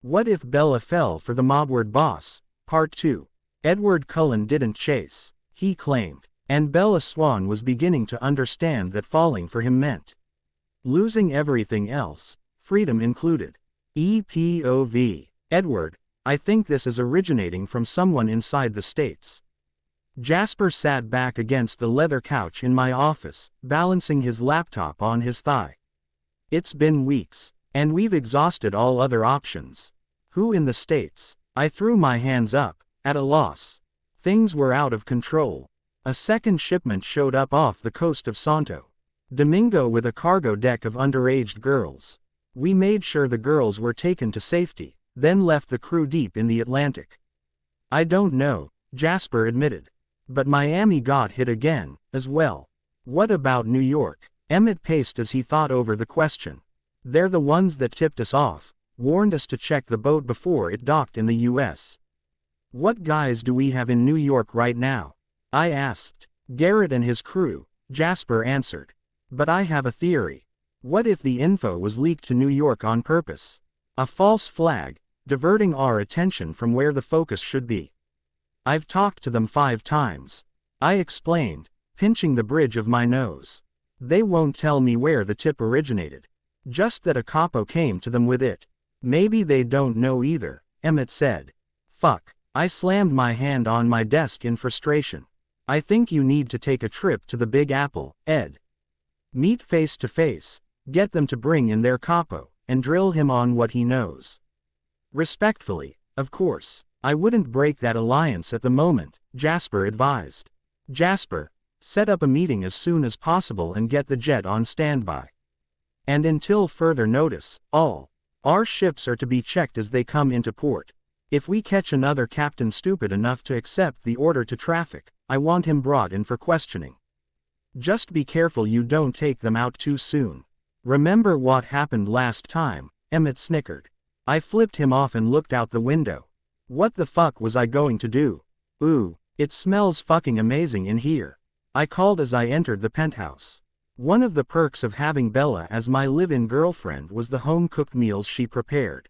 What if Bella fell for the Mobward boss? Part 2. Edward Cullen didn't chase, he claimed, and Bella Swan was beginning to understand that falling for him meant losing everything else, freedom included. EPOV. Edward, I think this is originating from someone inside the States. Jasper sat back against the leather couch in my office, balancing his laptop on his thigh. It's been weeks, and we've exhausted all other options. Who in the States? I threw my hands up, at a loss. Things were out of control. A second shipment showed up off the coast of Santo Domingo with a cargo deck of underage girls. We made sure the girls were taken to safety, then left the crew deep in the Atlantic. I don't know, Jasper admitted. But Miami got hit again, as well. What about New York? Emmett paced as he thought over the question. They're the ones that tipped us off, warned us to check the boat before it docked in the U.S. What guys do we have in New York right now? I asked. Garrett and his crew, Jasper answered. But I have a theory. What if the info was leaked to New York on purpose? A false flag, diverting our attention from where the focus should be. I've talked to them 5 times. I explained, pinching the bridge of my nose. They won't tell me where the tip originated. Just that a capo came to them with it. Maybe they don't know either, Emmett said. Fuck. I slammed my hand on my desk in frustration. I think you need to take a trip to the Big Apple, Ed. Meet face to face, get them to bring in their capo, and drill him on what he knows. Respectfully, of course. I wouldn't break that alliance at the moment, Jasper advised. Jasper, set up a meeting as soon as possible and get the jet on standby. And until further notice, all our ships are to be checked as they come into port. If we catch another captain stupid enough to accept the order to traffic, I want him brought in for questioning. Just be careful you don't take them out too soon. Remember what happened last time, Emmett snickered. I flipped him off and looked out the window. What the fuck was I going to do? Ooh, it smells fucking amazing in here. I called as I entered the penthouse. One of the perks of having Bella as my live-in girlfriend was the home-cooked meals she prepared.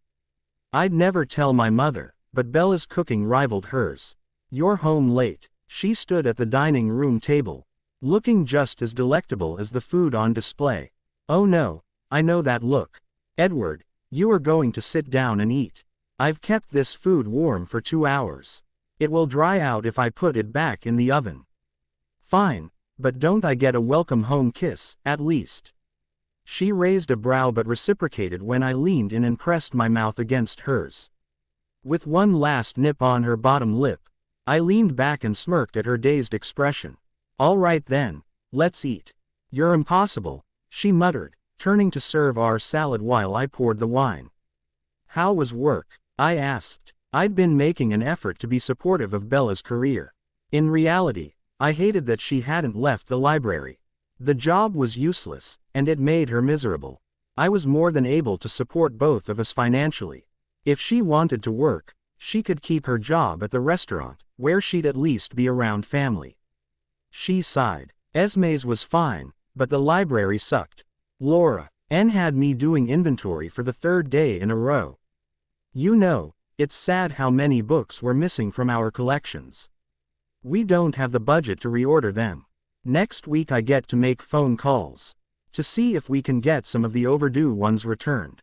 I'd never tell my mother, but Bella's cooking rivaled hers. You're home late. She stood at the dining room table, looking just as delectable as the food on display. Oh no, I know that look. Edward, you are going to sit down and eat. I've kept this food warm for 2 hours. It will dry out if I put it back in the oven. Fine, but don't I get a welcome home kiss, at least? She raised a brow but reciprocated when I leaned in and pressed my mouth against hers. With one last nip on her bottom lip, I leaned back and smirked at her dazed expression. All right then, let's eat. You're impossible, she muttered, turning to serve our salad while I poured the wine. How was work? I asked. I'd been making an effort to be supportive of Bella's career. In reality, I hated that she hadn't left the library. The job was useless, and it made her miserable. I was more than able to support both of us financially. If she wanted to work, she could keep her job at the restaurant, where she'd at least be around family. She sighed. Esme's was fine, but the library sucked. Laura, N had me doing inventory for the 3rd day in a row. You know, it's sad how many books were missing from our collections. We don't have the budget to reorder them. Next week I get to make phone calls to see if we can get some of the overdue ones returned.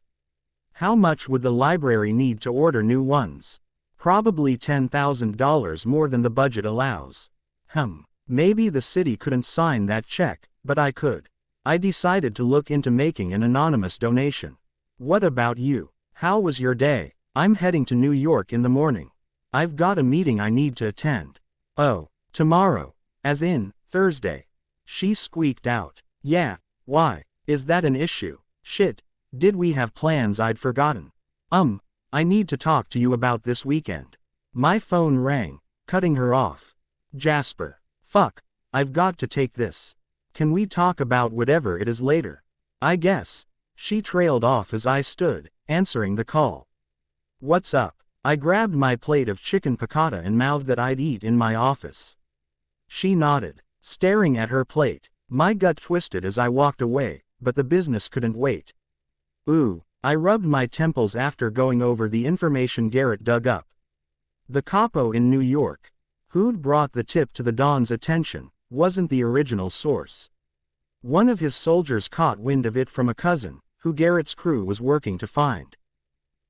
How much would the library need to order new ones? Probably $10,000 more than the budget allows. Maybe the city couldn't sign that check, but I could. I decided to look into making an anonymous donation. What about you? How was your day? I'm heading to New York in the morning. I've got a meeting I need to attend. Oh, tomorrow. As in, Thursday. She squeaked out. Yeah, why? Is that an issue? Shit, did we have plans I'd forgotten? I need to talk to you about this weekend. My phone rang, cutting her off. Jasper. Fuck, I've got to take this. Can we talk about whatever it is later? I guess. She trailed off as I stood, answering the call. What's up? I grabbed my plate of chicken piccata and mouthed that I'd eat in my office. She nodded, staring at her plate. My gut twisted as I walked away, but the business couldn't wait. Ooh, I rubbed my temples after going over the information Garrett dug up. The capo in New York, who'd brought the tip to the Don's attention, wasn't the original source. One of his soldiers caught wind of it from a cousin, who Garrett's crew was working to find.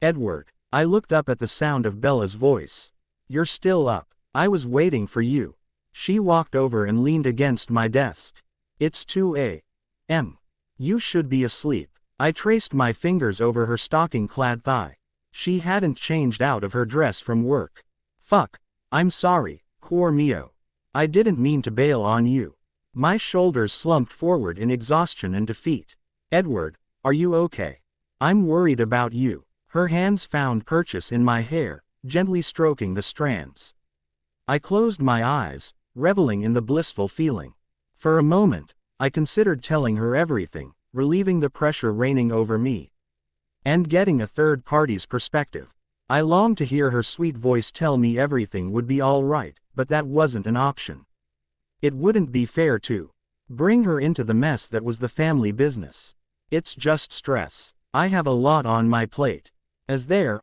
Edward, I looked up at the sound of Bella's voice. You're still up. I was waiting for you. She walked over and leaned against my desk. It's 2 a.m. You should be asleep. I traced my fingers over her stocking-clad thigh. She hadn't changed out of her dress from work. Fuck. I'm sorry, cor mio. I didn't mean to bail on you. My shoulders slumped forward in exhaustion and defeat. Edward, are you okay? I'm worried about you. Her hands found purchase in my hair, gently stroking the strands. I closed my eyes, reveling in the blissful feeling. For a moment, I considered telling her everything, relieving the pressure reigning over me. And getting a third party's perspective. I longed to hear her sweet voice tell me everything would be all right, but that wasn't an option. It wouldn't be fair to bring her into the mess that was the family business. It's just stress. I have a lot on my plate. Is there,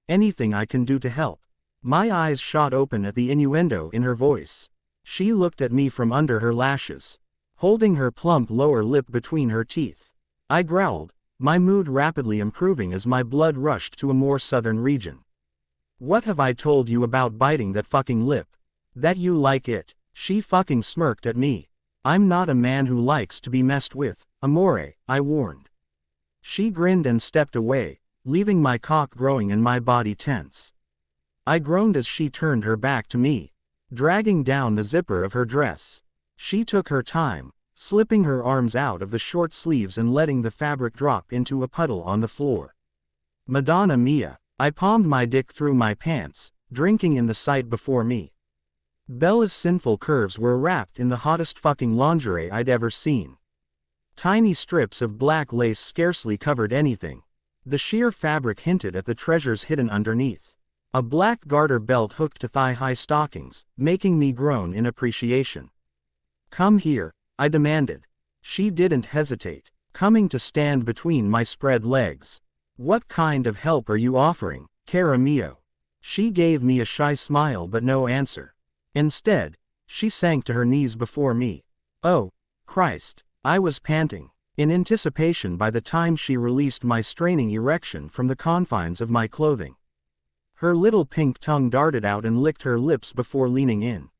anything I can do to help? My eyes shot open at the innuendo in her voice. She looked at me from under her lashes, holding her plump lower lip between her teeth. I growled, my mood rapidly improving as my blood rushed to a more southern region. What have I told you about biting that fucking lip? That you like it? She fucking smirked at me. I'm not a man who likes to be messed with, amore, I warned. She grinned and stepped away, leaving my cock growing and my body tense. I groaned as she turned her back to me, dragging down the zipper of her dress. She took her time, slipping her arms out of the short sleeves and letting the fabric drop into a puddle on the floor. Madonna mia, I palmed my dick through my pants, drinking in the sight before me. Bella's sinful curves were wrapped in the hottest fucking lingerie I'd ever seen. Tiny strips of black lace scarcely covered anything. The sheer fabric hinted at the treasures hidden underneath. A black garter belt hooked to thigh-high stockings, making me groan in appreciation. Come here, I demanded. She didn't hesitate, coming to stand between my spread legs. What kind of help are you offering, cara mio? She gave me a shy smile but no answer. Instead, she sank to her knees before me. Oh, Christ, I was panting in anticipation by the time she released my straining erection from the confines of my clothing. Her little pink tongue darted out and licked her lips before leaning in.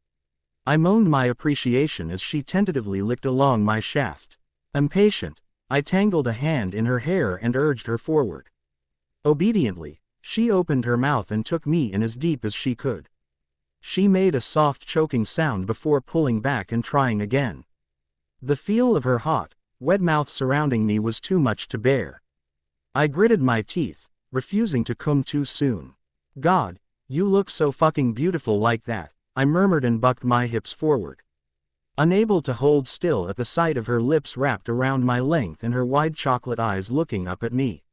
I moaned my appreciation as she tentatively licked along my shaft. Impatient, I tangled a hand in her hair and urged her forward. Obediently, she opened her mouth and took me in as deep as she could. She made a soft choking sound before pulling back and trying again. The feel of her hot, wet mouth surrounding me was too much to bear. I gritted my teeth, refusing to come too soon. God, you look so fucking beautiful like that, I murmured and bucked my hips forward. Unable to hold still at the sight of her lips wrapped around my length and her wide chocolate eyes looking up at me.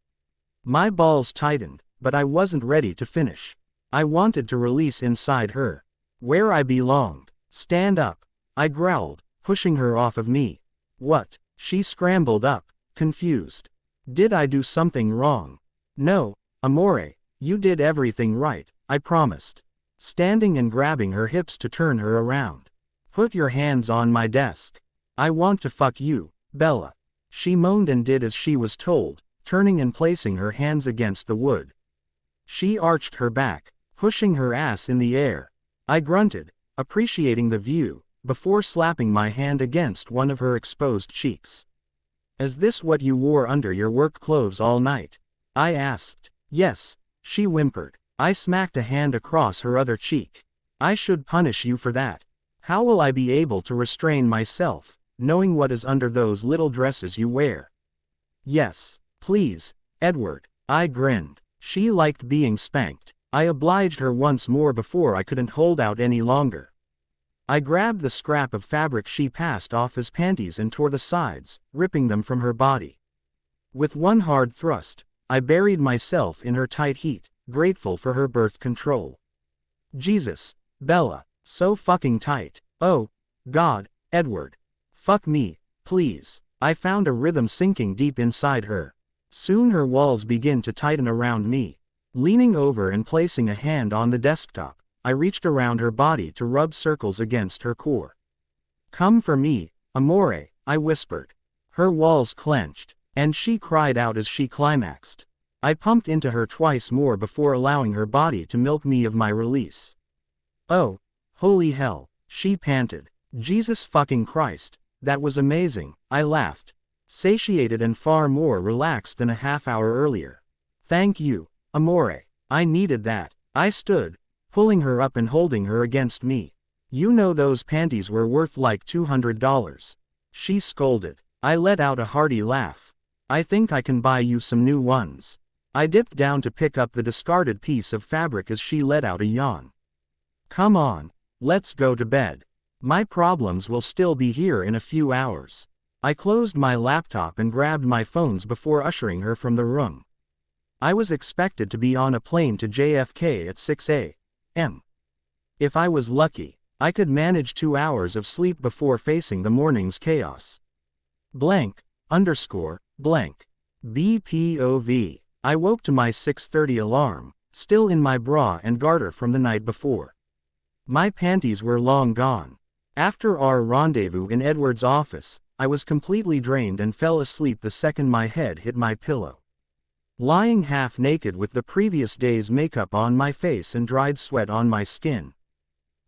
My balls tightened, but I wasn't ready to finish. I wanted to release inside her, where I belonged. Stand up, I growled, pushing her off of me. What? She scrambled up, confused. Did I do something wrong? No, amore, you did everything right, I promised. Standing and grabbing her hips to turn her around. Put your hands on my desk. I want to fuck you, Bella. She moaned and did as she was told, turning and placing her hands against the wood. She arched her back, pushing her ass in the air. I grunted, appreciating the view, before slapping my hand against one of her exposed cheeks. Is this what you wore under your work clothes all night? I asked. Yes, she whimpered. I smacked a hand across her other cheek. I should punish you for that. How will I be able to restrain myself, knowing what is under those little dresses you wear? Yes, please, Edward, I grinned. She liked being spanked. I obliged her once more before I couldn't hold out any longer. I grabbed the scrap of fabric she passed off as panties and tore the sides, ripping them from her body. With one hard thrust, I buried myself in her tight heat, grateful for her birth control. Jesus, Bella, so fucking tight. Oh, God, Edward. Fuck me, please. I found a rhythm sinking deep inside her. Soon her walls begin to tighten around me. Leaning over and placing a hand on the desktop, I reached around her body to rub circles against her core. "Come for me, amore," I whispered. Her walls clenched, and she cried out as she climaxed. I pumped into her twice more before allowing her body to milk me of my release. "Oh, holy hell," she panted. "Jesus fucking Christ, that was amazing," I laughed, satiated and far more relaxed than a half hour earlier. "Thank you, amore. I needed that." I stood, pulling her up and holding her against me. "You know those panties were worth like $200. She scolded. I let out a hearty laugh. "I think I can buy you some new ones." I dipped down to pick up the discarded piece of fabric as she let out a yawn. "Come on, let's go to bed. My problems will still be here in a few hours." I closed my laptop and grabbed my phones before ushering her from the room. I was expected to be on a plane to JFK at 6 a.m. If I was lucky, I could manage 2 hours of sleep before facing the morning's chaos. __blank. BPOV. I woke to my 6:30 alarm, still in my bra and garter from the night before. My panties were long gone. After our rendezvous in Edward's office, I was completely drained and fell asleep the second my head hit my pillow. Lying half naked with the previous day's makeup on my face and dried sweat on my skin.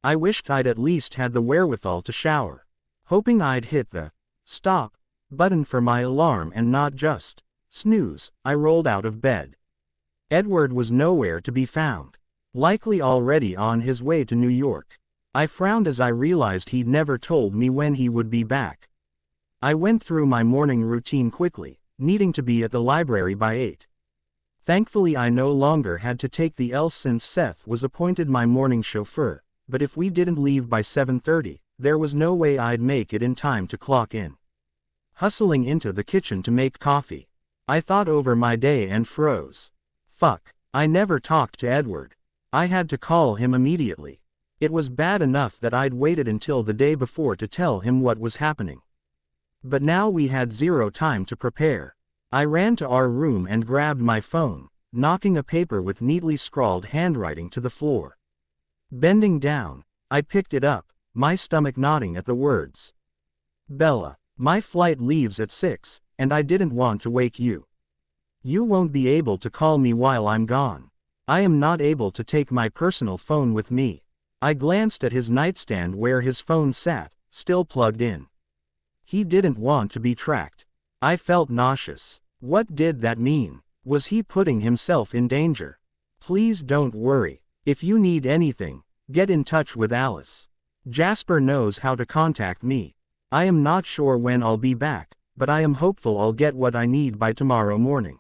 I wished I'd at least had the wherewithal to shower. Hoping I'd hit the stop button for my alarm and not just snooze, I rolled out of bed. Edward was nowhere to be found. Likely already on his way to New York. I frowned as I realized he'd never told me when he would be back. I went through my morning routine quickly, needing to be at the library by 8. Thankfully I no longer had to take the L since Seth was appointed my morning chauffeur, but if we didn't leave by 7:30, there was no way I'd make it in time to clock in. Hustling into the kitchen to make coffee, I thought over my day and froze. Fuck, I never talked to Edward. I had to call him immediately. It was bad enough that I'd waited until the day before to tell him what was happening. But now we had zero time to prepare. I ran to our room and grabbed my phone, knocking a paper with neatly scrawled handwriting to the floor. Bending down, I picked it up, my stomach nodding at the words. "Bella, my flight leaves at 6, and I didn't want to wake you. You won't be able to call me while I'm gone. I am not able to take my personal phone with me." I glanced at his nightstand where his phone sat, still plugged in. He didn't want to be tracked. I felt nauseous. What did that mean? Was he putting himself in danger? "Please don't worry. If you need anything, get in touch with Alice. Jasper knows how to contact me. I am not sure when I'll be back, but I am hopeful I'll get what I need by tomorrow morning.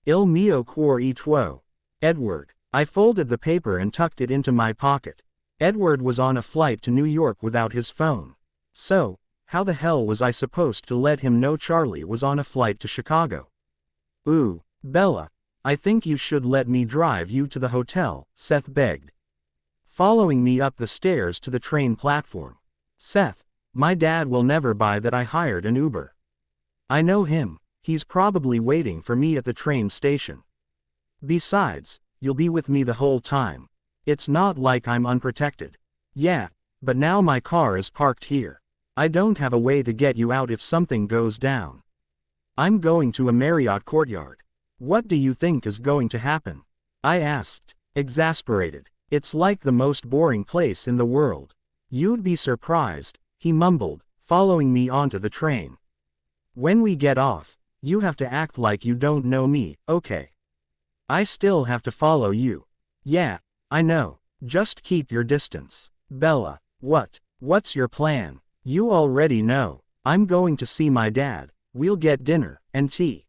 Il mio cuore e tuo. Edward." I folded the paper and tucked it into my pocket. Edward was on a flight to New York without his phone. So, how the hell was I supposed to let him know Charlie was on a flight to Chicago? "Ooh, Bella, I think you should let me drive you to the hotel," Seth begged, following me up the stairs to the train platform. "Seth, my dad will never buy that I hired an Uber. I know him, he's probably waiting for me at the train station. Besides, you'll be with me the whole time. It's not like I'm unprotected." "Yeah, but now my car is parked here. I don't have a way to get you out if something goes down. I'm going to a Marriott courtyard. What do you think is going to happen?" I asked, exasperated. "It's like the most boring place in the world." "You'd be surprised," he mumbled, following me onto the train. "When we get off, you have to act like you don't know me, okay? I still have to follow you." "Yeah, I know. Just keep your distance." "Bella, what's your plan?" "You already know. I'm going to see my dad. We'll get dinner and tea.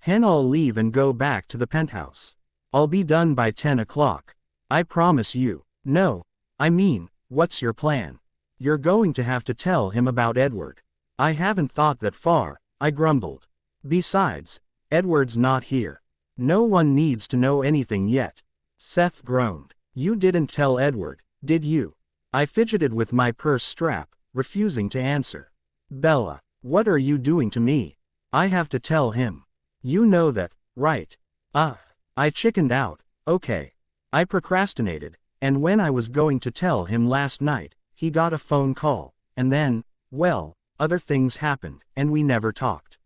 Then I'll leave and go back to the penthouse. I'll be done by 10 o'clock. I promise you." "No, I mean, what's your plan?" "You're going to have to tell him about Edward." "I haven't thought that far," I grumbled. "Besides, Edward's not here. No one needs to know anything yet." Seth groaned. "You didn't tell Edward, did you?" I fidgeted with my purse strap, refusing to answer. "Bella, what are you doing to me? I have to tell him." You know that, right? I chickened out. Okay. I procrastinated, and when I was going to tell him last night, he got a phone call, and then, well, other things happened, and we never talked.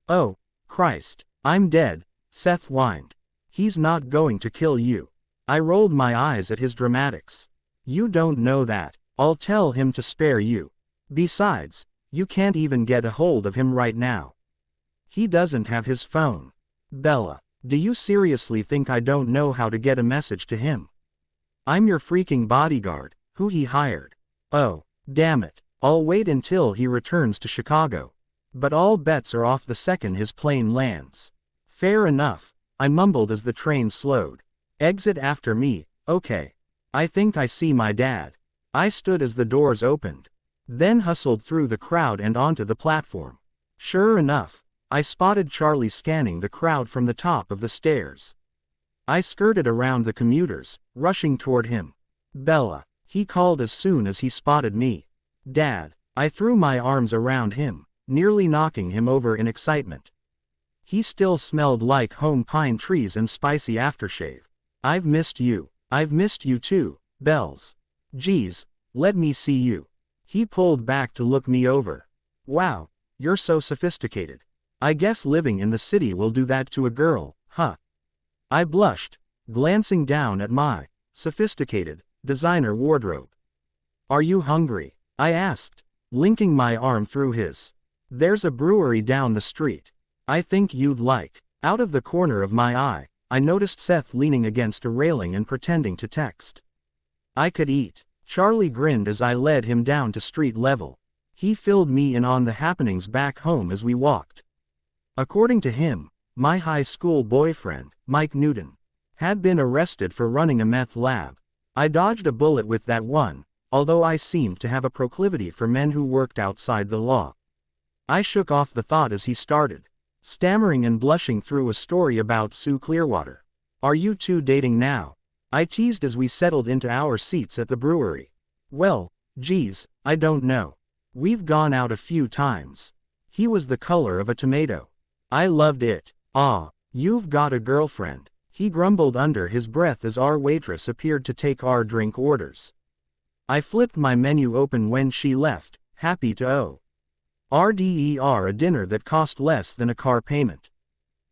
Oh, Christ, I'm dead, Seth whined. He's not going to kill you. I rolled my eyes at his dramatics. You don't know that. I'll tell him to spare you. Besides, you can't even get a hold of him right now. He doesn't have his phone. Bella, do you seriously think I don't know how to get a message to him? I'm your freaking bodyguard, who he hired. Oh, damn it. I'll wait until he returns to Chicago. But all bets are off the second his plane lands. Fair enough, I mumbled as the train slowed. Exit after me, okay. I think I see my dad. I stood as the doors opened. Then hustled through the crowd and onto the platform. Sure enough, I spotted Charlie scanning the crowd from the top of the stairs. I skirted around the commuters, rushing toward him. Bella, he called as soon as he spotted me. Dad, I threw my arms around him, nearly knocking him over in excitement. He still smelled like home pine trees and spicy aftershave. I've missed you. I've missed you too, Bells. Geez, let me see you. He pulled back to look me over. Wow, you're so sophisticated. I guess living in the city will do that to a girl, huh? I blushed, glancing down at my sophisticated designer wardrobe. Are you hungry? I asked, linking my arm through his. There's a brewery down the street. I think you'd like. Out of the corner of my eye, I noticed Seth leaning against a railing and pretending to text. I could eat. Charlie grinned as I led him down to street level. He filled me in on the happenings back home as we walked. According to him, my high school boyfriend, Mike Newton, had been arrested for running a meth lab. I dodged a bullet with that one, although I seemed to have a proclivity for men who worked outside the law. I shook off the thought as he started, stammering and blushing through a story about Sue Clearwater. Are you two dating now? I teased as we settled into our seats at the brewery. Well, geez, I don't know. We've gone out a few times. He was the color of a tomato. I loved it. Ah, you've got a girlfriend, he grumbled under his breath as our waitress appeared to take our drink orders. I flipped my menu open when she left, happy to order a dinner that cost less than a car payment.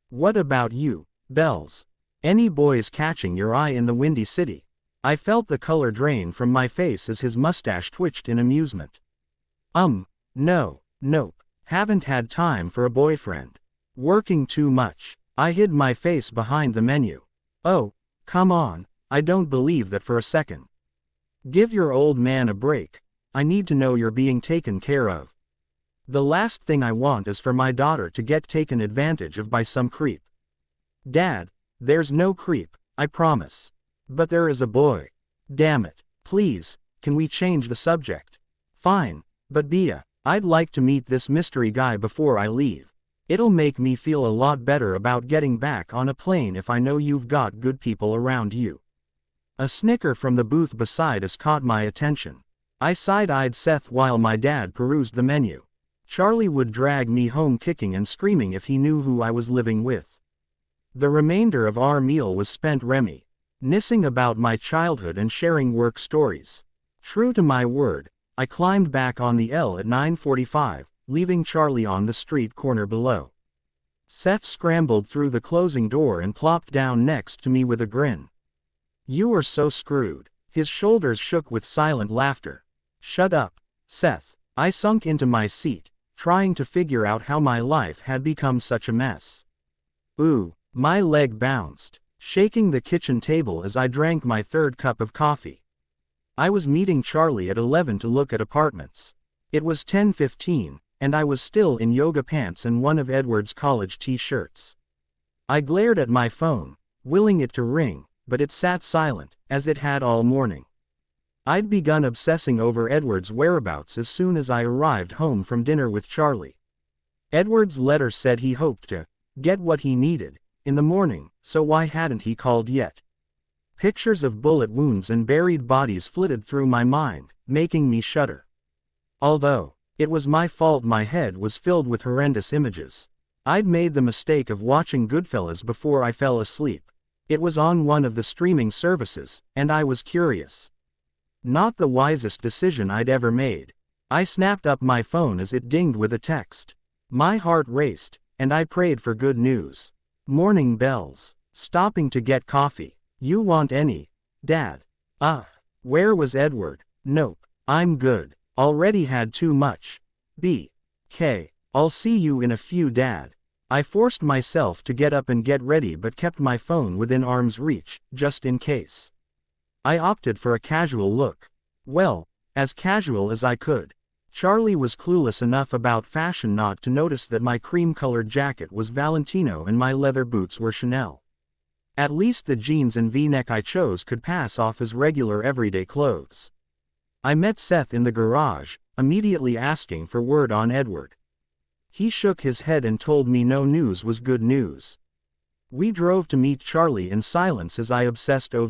What about you, Bells? Any boys catching your eye in the Windy City? I felt the color drain from my face as his mustache twitched in amusement. Nope. Haven't had time for a boyfriend. Working too much. I hid my face behind the menu. Oh, come on, I don't believe that for a second. Give your old man a break. I need to know you're being taken care of. The last thing I want is for my daughter to get taken advantage of by some creep. Dad, there's no creep, I promise. But there is a boy. Damn it. Please, can we change the subject? Fine, but Bea, I'd like to meet this mystery guy before I leave. It'll make me feel a lot better about getting back on a plane if I know you've got good people around you. A snicker from the booth beside us caught my attention. I side-eyed Seth while my dad perused the menu. Charlie would drag me home kicking and screaming if he knew who I was living with. The remainder of our meal was spent reminiscing about my childhood and sharing work stories. True to my word, I climbed back on the L at 9:45, leaving Charlie on the street corner below. Seth scrambled through the closing door and plopped down next to me with a grin. You are so screwed. His shoulders shook with silent laughter. Shut up, Seth. I sunk into my seat, trying to figure out how my life had become such a mess. Ooh, my leg bounced, shaking the kitchen table as I drank my third cup of coffee. I was meeting Charlie at 11 to look at apartments. It was 10:15, and I was still in yoga pants and one of Edward's college t-shirts. I glared at my phone, willing it to ring, but it sat silent, as it had all morning. I'd begun obsessing over Edward's whereabouts as soon as I arrived home from dinner with Charlie. Edward's letter said he hoped to get what he needed in the morning, so why hadn't he called yet? Pictures of bullet wounds and buried bodies flitted through my mind, making me shudder. Although it was my fault, my head was filled with horrendous images. I'd made the mistake of watching Goodfellas before I fell asleep. It was on one of the streaming services, and I was curious. Not the wisest decision I'd ever made. I snapped up my phone as it dinged with a text. My heart raced, and I prayed for good news. Morning bells. Stopping to get coffee. You want any? Dad. Where was Edward? Nope. I'm good. Already had too much. B.K. I'll see you in a few, Dad. I forced myself to get up and get ready but kept my phone within arm's reach, just in case. I opted for a casual look. Well, as casual as I could. Charlie was clueless enough about fashion not to notice that my cream-colored jacket was Valentino and my leather boots were Chanel. At least the jeans and V-neck I chose could pass off as regular everyday clothes. I met Seth in the garage, immediately asking for word on Edward. He shook his head and told me no news was good news. We drove to meet Charlie in silence as I obsessed over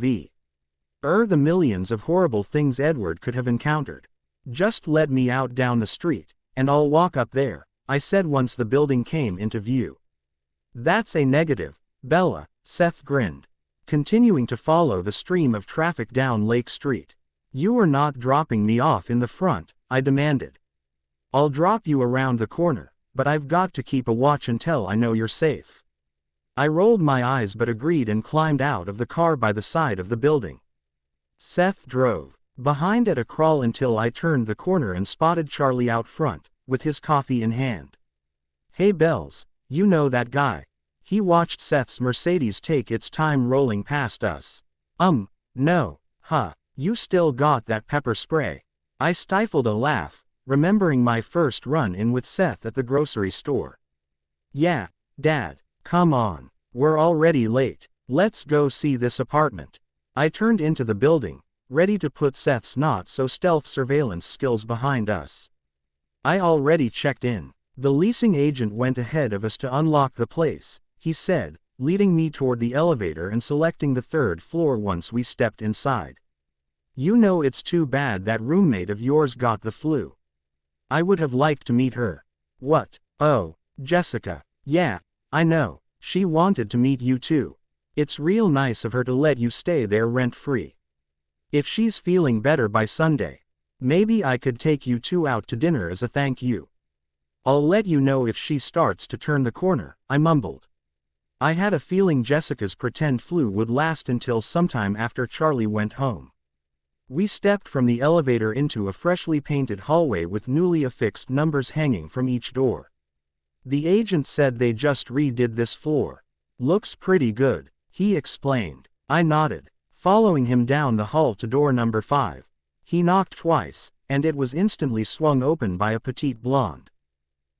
the millions of horrible things Edward could have encountered. Just let me out down the street, and I'll walk up there, I said once the building came into view. That's a negative, Bella, Seth grinned, continuing to follow the stream of traffic down Lake Street. You are not dropping me off in the front, I demanded. I'll drop you around the corner, but I've got to keep a watch until I know you're safe. I rolled my eyes but agreed and climbed out of the car by the side of the building. Seth drove behind at a crawl until I turned the corner and spotted Charlie out front, with his coffee in hand. Hey Bells, you know that guy? He watched Seth's Mercedes take its time rolling past us. No, you still got that pepper spray. I stifled a laugh, remembering my first run-in with Seth at the grocery store. Yeah, Dad, come on, we're already late, let's go see this apartment. I turned into the building, ready to put Seth's not-so-stealth surveillance skills behind us. I already checked in. The leasing agent went ahead of us to unlock the place, he said, leading me toward the elevator and selecting the third floor once we stepped inside. You know, it's too bad that roommate of yours got the flu. I would have liked to meet her. What? Oh, Jessica. Yeah, I know. She wanted to meet you too. It's real nice of her to let you stay there rent-free. If she's feeling better by Sunday, maybe I could take you two out to dinner as a thank you. I'll let you know if she starts to turn the corner, I mumbled. I had a feeling Jessica's pretend flu would last until sometime after Charlie went home. We stepped from the elevator into a freshly painted hallway with newly affixed numbers hanging from each door. The agent said they just redid this floor. Looks pretty good, he explained. I nodded, following him down the hall to door number 5. He knocked twice, and it was instantly swung open by a petite blonde.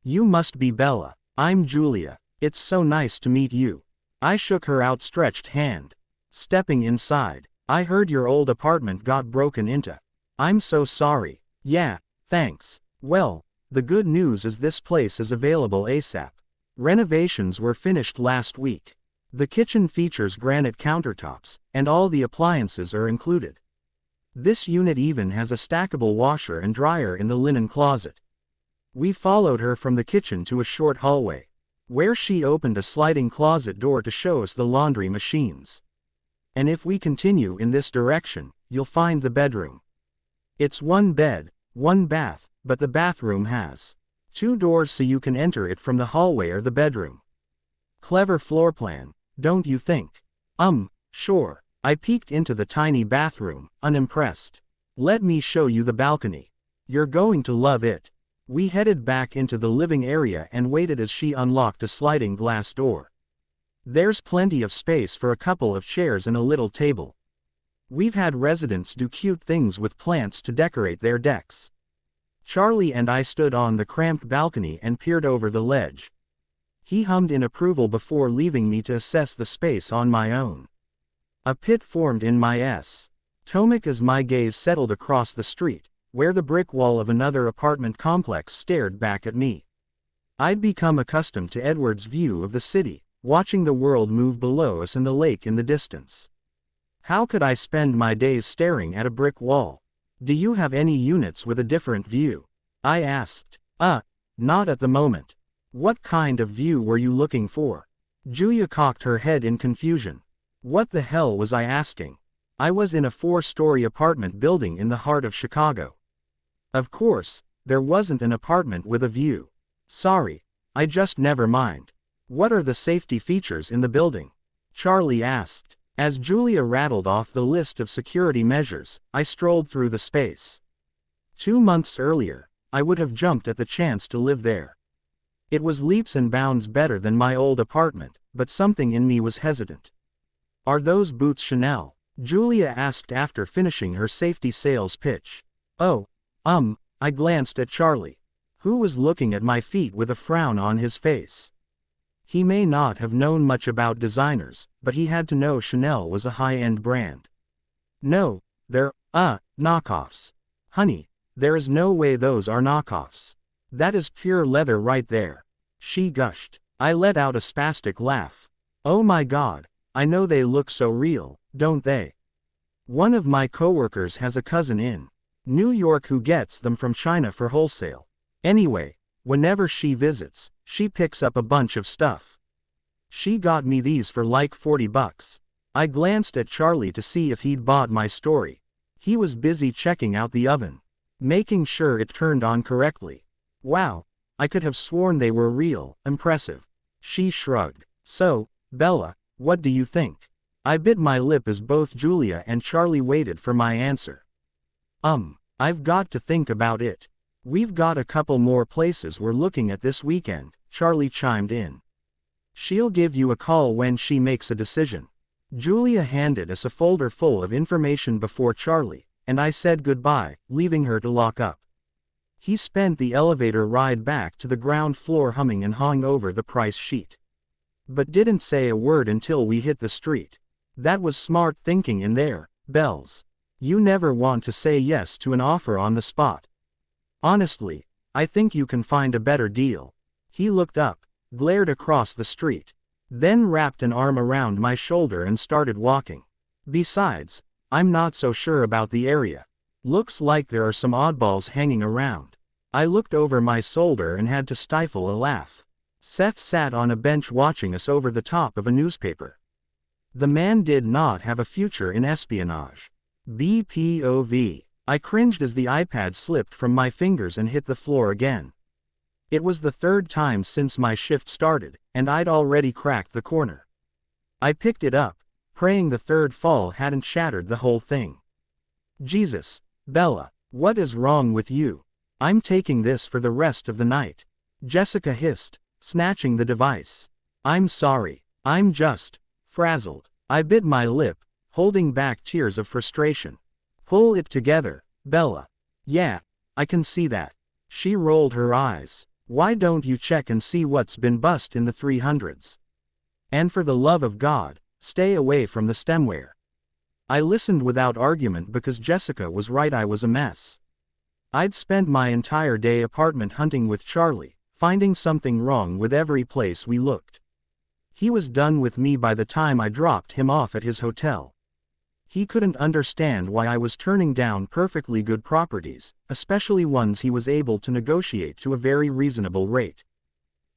You must be Bella. I'm Julia. It's so nice to meet you. I shook her outstretched hand. Stepping inside, I heard your old apartment got broken into. I'm so sorry. Yeah, thanks. Well, the good news is this place is available ASAP. Renovations were finished last week. The kitchen features granite countertops, and all the appliances are included. This unit even has a stackable washer and dryer in the linen closet. We followed her from the kitchen to a short hallway, where she opened a sliding closet door to show us the laundry machines. And if we continue in this direction, you'll find the bedroom. It's one bed, one bath, but the bathroom has 2 doors so you can enter it from the hallway or the bedroom. Clever floor plan, don't you think? Sure. I peeked into the tiny bathroom, unimpressed. Let me show you the balcony. You're going to love it. We headed back into the living area and waited as she unlocked a sliding glass door. There's plenty of space for a couple of chairs and a little table. We've had residents do cute things with plants to decorate their decks. Charlie and I stood on the cramped balcony and peered over the ledge. He hummed in approval before leaving me to assess the space on my own. A pit formed in my stomach as my gaze settled across the street, where the brick wall of another apartment complex stared back at me. I'd become accustomed to Edward's view of the city, watching the world move below us and the lake in the distance. How could I spend my days staring at a brick wall? Do you have any units with a different view? I asked. Not at the moment. What kind of view were you looking for? Julia cocked her head in confusion. What the hell was I asking? I was in a 4-story apartment building in the heart of Chicago. Of course, there wasn't an apartment with a view. Sorry, I just never mind. What are the safety features in the building? Charlie asked. As Julia rattled off the list of security measures, I strolled through the space. 2 months earlier, I would have jumped at the chance to live there. It was leaps and bounds better than my old apartment, but something in me was hesitant. Are those boots Chanel? Julia asked after finishing her safety sales pitch. Oh, I glanced at Charlie, who was looking at my feet with a frown on his face. He may not have known much about designers, but he had to know Chanel was a high-end brand. No, they're, knockoffs. Honey, there is no way those are knockoffs. That is pure leather right there. She gushed. I let out a spastic laugh. Oh my God, I know they look so real, don't they? One of my coworkers has a cousin in New York who gets them from China for wholesale. Anyway, whenever she visits, she picks up a bunch of stuff. She got me these for like $40. I glanced at Charlie to see if he'd bought my story. He was busy checking out the oven, making sure it turned on correctly. Wow, I could have sworn they were real. Impressive. She shrugged. So, Bella, what do you think? I bit my lip as both Julia and Charlie waited for my answer. I've got to think about it. We've got a couple more places we're looking at this weekend, Charlie chimed in. She'll give you a call when she makes a decision. Julia handed us a folder full of information before Charlie, and I said goodbye, leaving her to lock up. He spent the elevator ride back to the ground floor humming and hawing over the price sheet. But didn't say a word until we hit the street. That was smart thinking in there, Bells. You never want to say yes to an offer on the spot. Honestly, I think you can find a better deal. He looked up, glared across the street, then wrapped an arm around my shoulder and started walking. Besides, I'm not so sure about the area. Looks like there are some oddballs hanging around. I looked over my shoulder and had to stifle a laugh. Seth sat on a bench watching us over the top of a newspaper. The man did not have a future in espionage. BPOV. I cringed as the iPad slipped from my fingers and hit the floor again. It was the 3rd time since my shift started, and I'd already cracked the corner. I picked it up, praying the 3rd fall hadn't shattered the whole thing. Jesus, Bella, what is wrong with you? I'm taking this for the rest of the night. Jessica hissed, snatching the device. I'm sorry, I'm just frazzled. I bit my lip, holding back tears of frustration. Pull it together, Bella. Yeah, I can see that. She rolled her eyes. Why don't you check and see what's been bust in the 300s? And for the love of God, stay away from the stemware. I listened without argument because Jessica was right, I was a mess. I'd spent my entire day apartment hunting with Charlie, finding something wrong with every place we looked. He was done with me by the time I dropped him off at his hotel. He couldn't understand why I was turning down perfectly good properties, especially ones he was able to negotiate to a very reasonable rate.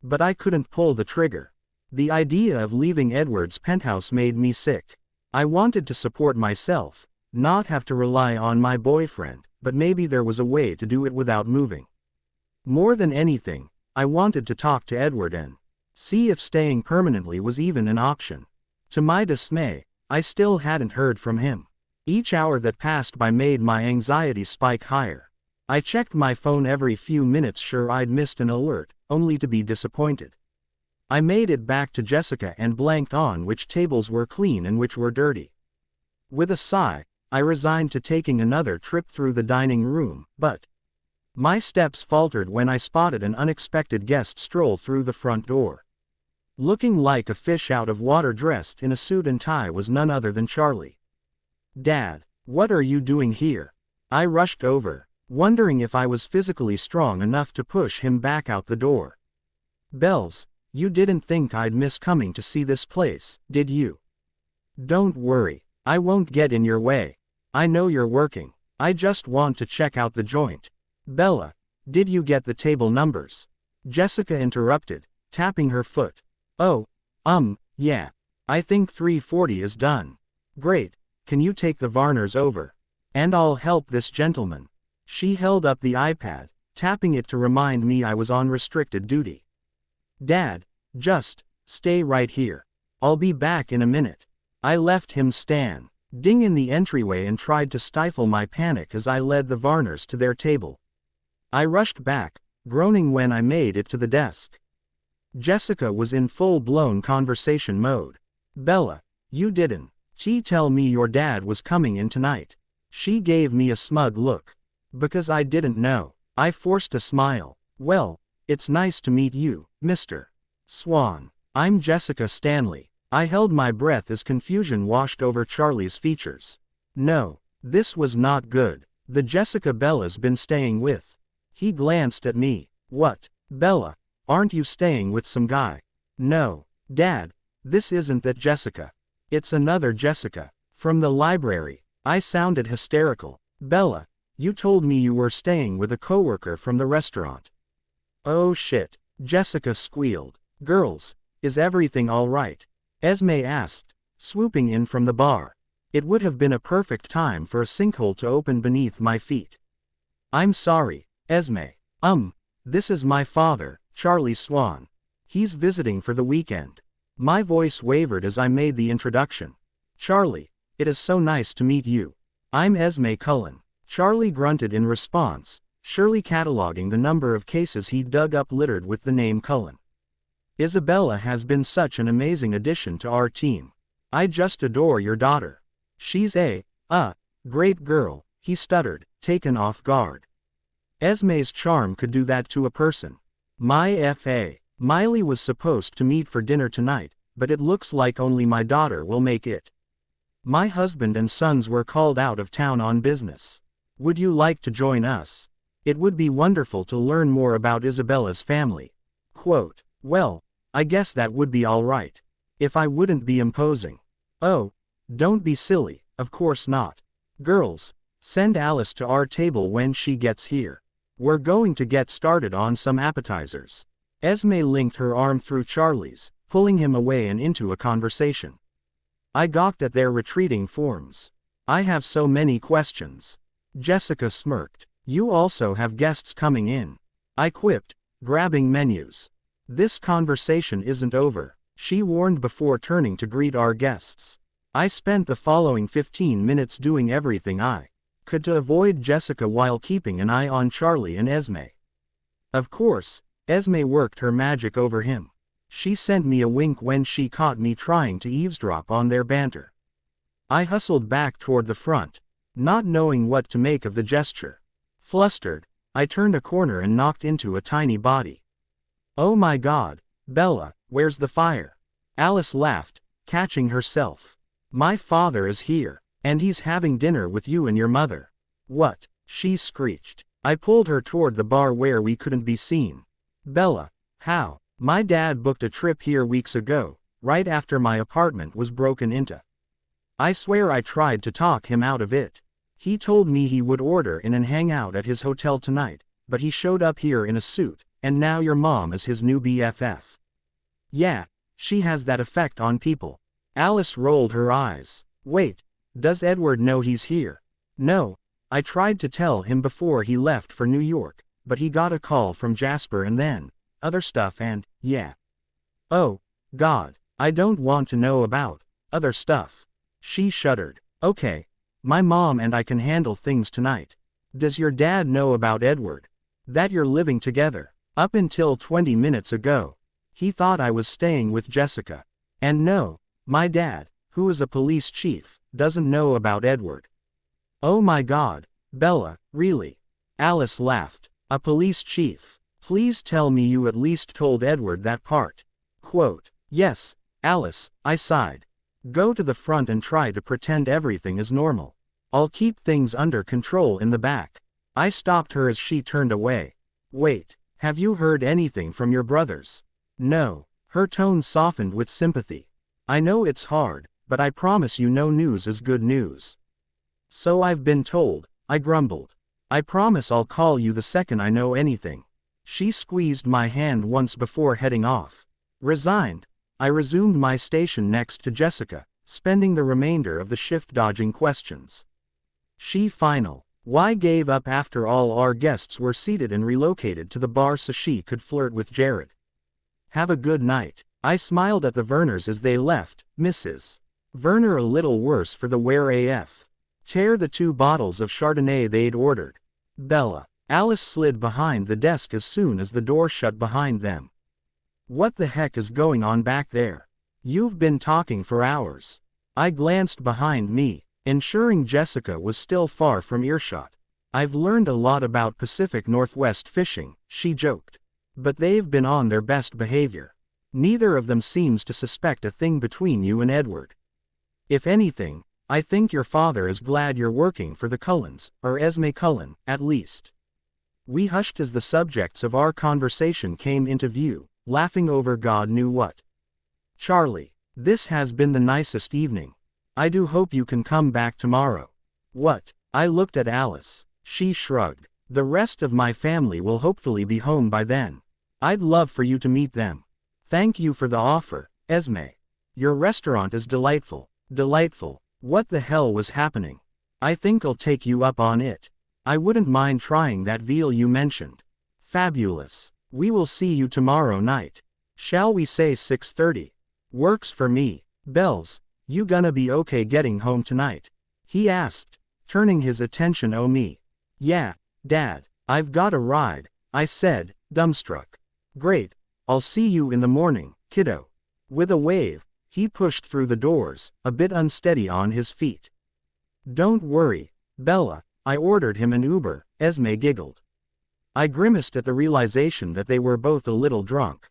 But I couldn't pull the trigger. The idea of leaving Edward's penthouse made me sick. I wanted to support myself, not have to rely on my boyfriend, but maybe there was a way to do it without moving. More than anything, I wanted to talk to Edward and see if staying permanently was even an option. To my dismay, I still hadn't heard from him. Each hour that passed by made my anxiety spike higher. I checked my phone every few minutes, sure I'd missed an alert, only to be disappointed. I made it back to Jessica and blanked on which tables were clean and which were dirty. With a sigh, I resigned to taking another trip through the dining room, but my steps faltered when I spotted an unexpected guest stroll through the front door. Looking like a fish out of water dressed in a suit and tie was none other than Charlie. Dad, what are you doing here? I rushed over, wondering if I was physically strong enough to push him back out the door. Bells, you didn't think I'd miss coming to see this place, did you? Don't worry, I won't get in your way. I know you're working. I just want to check out the joint. Bella, did you get the table numbers? Jessica interrupted, tapping her foot. Oh, yeah. I think 3:40 is done. Great, can you take the Varners over? And I'll help this gentleman. She held up the iPad, tapping it to remind me I was on restricted duty. Dad, just stay right here. I'll be back in a minute. I left him standing in the entryway and tried to stifle my panic as I led the Varners to their table. I rushed back, groaning when I made it to the desk. Jessica was in full-blown conversation mode. Bella, you didn't tell me your dad was coming in tonight. She gave me a smug look. Because I didn't know. I forced a smile. Well, it's nice to meet you, Mr. Swan. I'm Jessica Stanley. I held my breath as confusion washed over Charlie's features. No, this was not good. The Jessica Bella's been staying with. He glanced at me. What, Bella? Aren't you staying with some guy? No, Dad, this isn't that Jessica. It's another Jessica. From the library. I sounded hysterical. Bella, you told me you were staying with a coworker from the restaurant. Oh shit, Jessica squealed. Girls, is everything all right? Esme asked, swooping in from the bar. It would have been a perfect time for a sinkhole to open beneath my feet. I'm sorry, Esme. This is my father, Charlie Swan. He's visiting for the weekend. My voice wavered as I made the introduction. Charlie, it is so nice to meet you. I'm Esme Cullen. Charlie grunted in response, surely cataloging the number of cases he'd dug up littered with the name Cullen. Isabella has been such an amazing addition to our team. I just adore your daughter. She's a great girl, he stuttered, taken off guard. Esme's charm could do that to a person. My F.A. Miley was supposed to meet for dinner tonight, but it looks like only my daughter will make it. My husband and sons were called out of town on business. Would you like to join us? It would be wonderful to learn more about Isabella's family. Quote, well, I guess that would be all right. If I wouldn't be imposing. Oh, don't be silly, of course not. Girls, send Alice to our table when she gets here. We're going to get started on some appetizers. Esme linked her arm through Charlie's, pulling him away and into a conversation. I gawked at their retreating forms. I have so many questions. Jessica smirked. You also have guests coming in. I quipped, grabbing menus. This conversation isn't over, she warned before turning to greet our guests. I spent the following 15 minutes doing everything I could to avoid Jessica while keeping an eye on Charlie and Esme. Of course, Esme worked her magic over him. She sent me a wink when she caught me trying to eavesdrop on their banter. I hustled back toward the front, not knowing what to make of the gesture. Flustered, I turned a corner and knocked into a tiny body. Oh my God, Bella, where's the fire? Alice laughed, catching herself. My father is here, and he's having dinner with you and your mother. What? She screeched. I pulled her toward the bar where we couldn't be seen. Bella, how? My dad booked a trip here weeks ago, right after my apartment was broken into. I swear I tried to talk him out of it. He told me he would order in and hang out at his hotel tonight, but he showed up here in a suit, and now your mom is his new BFF. Yeah, she has that effect on people. Alice rolled her eyes. Wait, does Edward know he's here? No, I tried to tell him before he left for New York, but he got a call from Jasper and then other stuff and, yeah. Oh, God, I don't want to know about other stuff. She shuddered. Okay, my mom and I can handle things tonight. Does your dad know about Edward? That you're living together? Up until 20 minutes ago, he thought I was staying with Jessica. And no, my dad, who is a police chief, doesn't know about Edward. Oh my God, Bella, really? Alice laughed. A police chief. Please tell me you at least told Edward that part. Quote, yes, Alice, I sighed. Go to the front and try to pretend everything is normal. I'll keep things under control in the back. I stopped her as she turned away. Wait, have you heard anything from your brothers? No. Her tone softened with sympathy. I know it's hard, but I promise you no news is good news. So I've been told, I grumbled. I promise I'll call you the second I know anything. She squeezed my hand once before heading off. Resigned, I resumed my station next to Jessica, spending the remainder of the shift dodging questions. She final. Why gave up after all our guests were seated and relocated to the bar so she could flirt with Jared. Have a good night. I smiled at the Verners as they left, Mrs. Werner a little worse for the wear AF. Tear the 2 bottles of Chardonnay they'd ordered. Bella. Alice slid behind the desk as soon as the door shut behind them. What the heck is going on back there? You've been talking for hours. I glanced behind me, ensuring Jessica was still far from earshot. I've learned a lot about Pacific Northwest fishing, she joked. But they've been on their best behavior. Neither of them seems to suspect a thing between you and Edward. If anything, I think your father is glad you're working for the Cullens, or Esme Cullen, at least. We hushed as the subjects of our conversation came into view, laughing over God knew what. Charlie, this has been the nicest evening. I do hope you can come back tomorrow. What? I looked at Alice. She shrugged. The rest of my family will hopefully be home by then. I'd love for you to meet them. Thank you for the offer, Esme. Your restaurant is delightful. Delightful. What the hell was happening? I think I'll take you up on it. I wouldn't mind trying that veal you mentioned. Fabulous. We will see you tomorrow night. Shall we say 6:30? Works for me. Bells, you gonna be okay getting home tonight? He asked, turning his attention on me. Yeah, Dad, I've got a ride, I said, dumbstruck. Great, I'll see you in the morning, kiddo. With a wave, he pushed through the doors, a bit unsteady on his feet. Don't worry, Bella, I ordered him an Uber, Esme giggled. I grimaced at the realization that they were both a little drunk.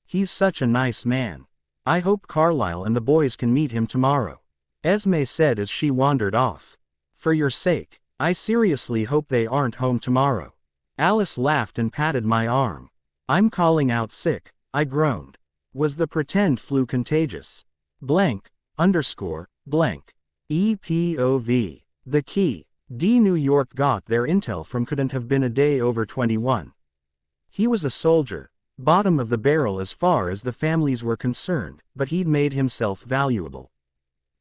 He's such a nice man. I hope Carlisle and the boys can meet him tomorrow, Esme said as she wandered off. For your sake, I seriously hope they aren't home tomorrow. Alice laughed and patted my arm. I'm calling out sick, I groaned. Was the pretend flu contagious? Blank, _ blank. EPOV. The key. D. New York got their intel from couldn't have been a day over 21. He was a soldier, bottom of the barrel as far as the families were concerned, but he'd made himself valuable.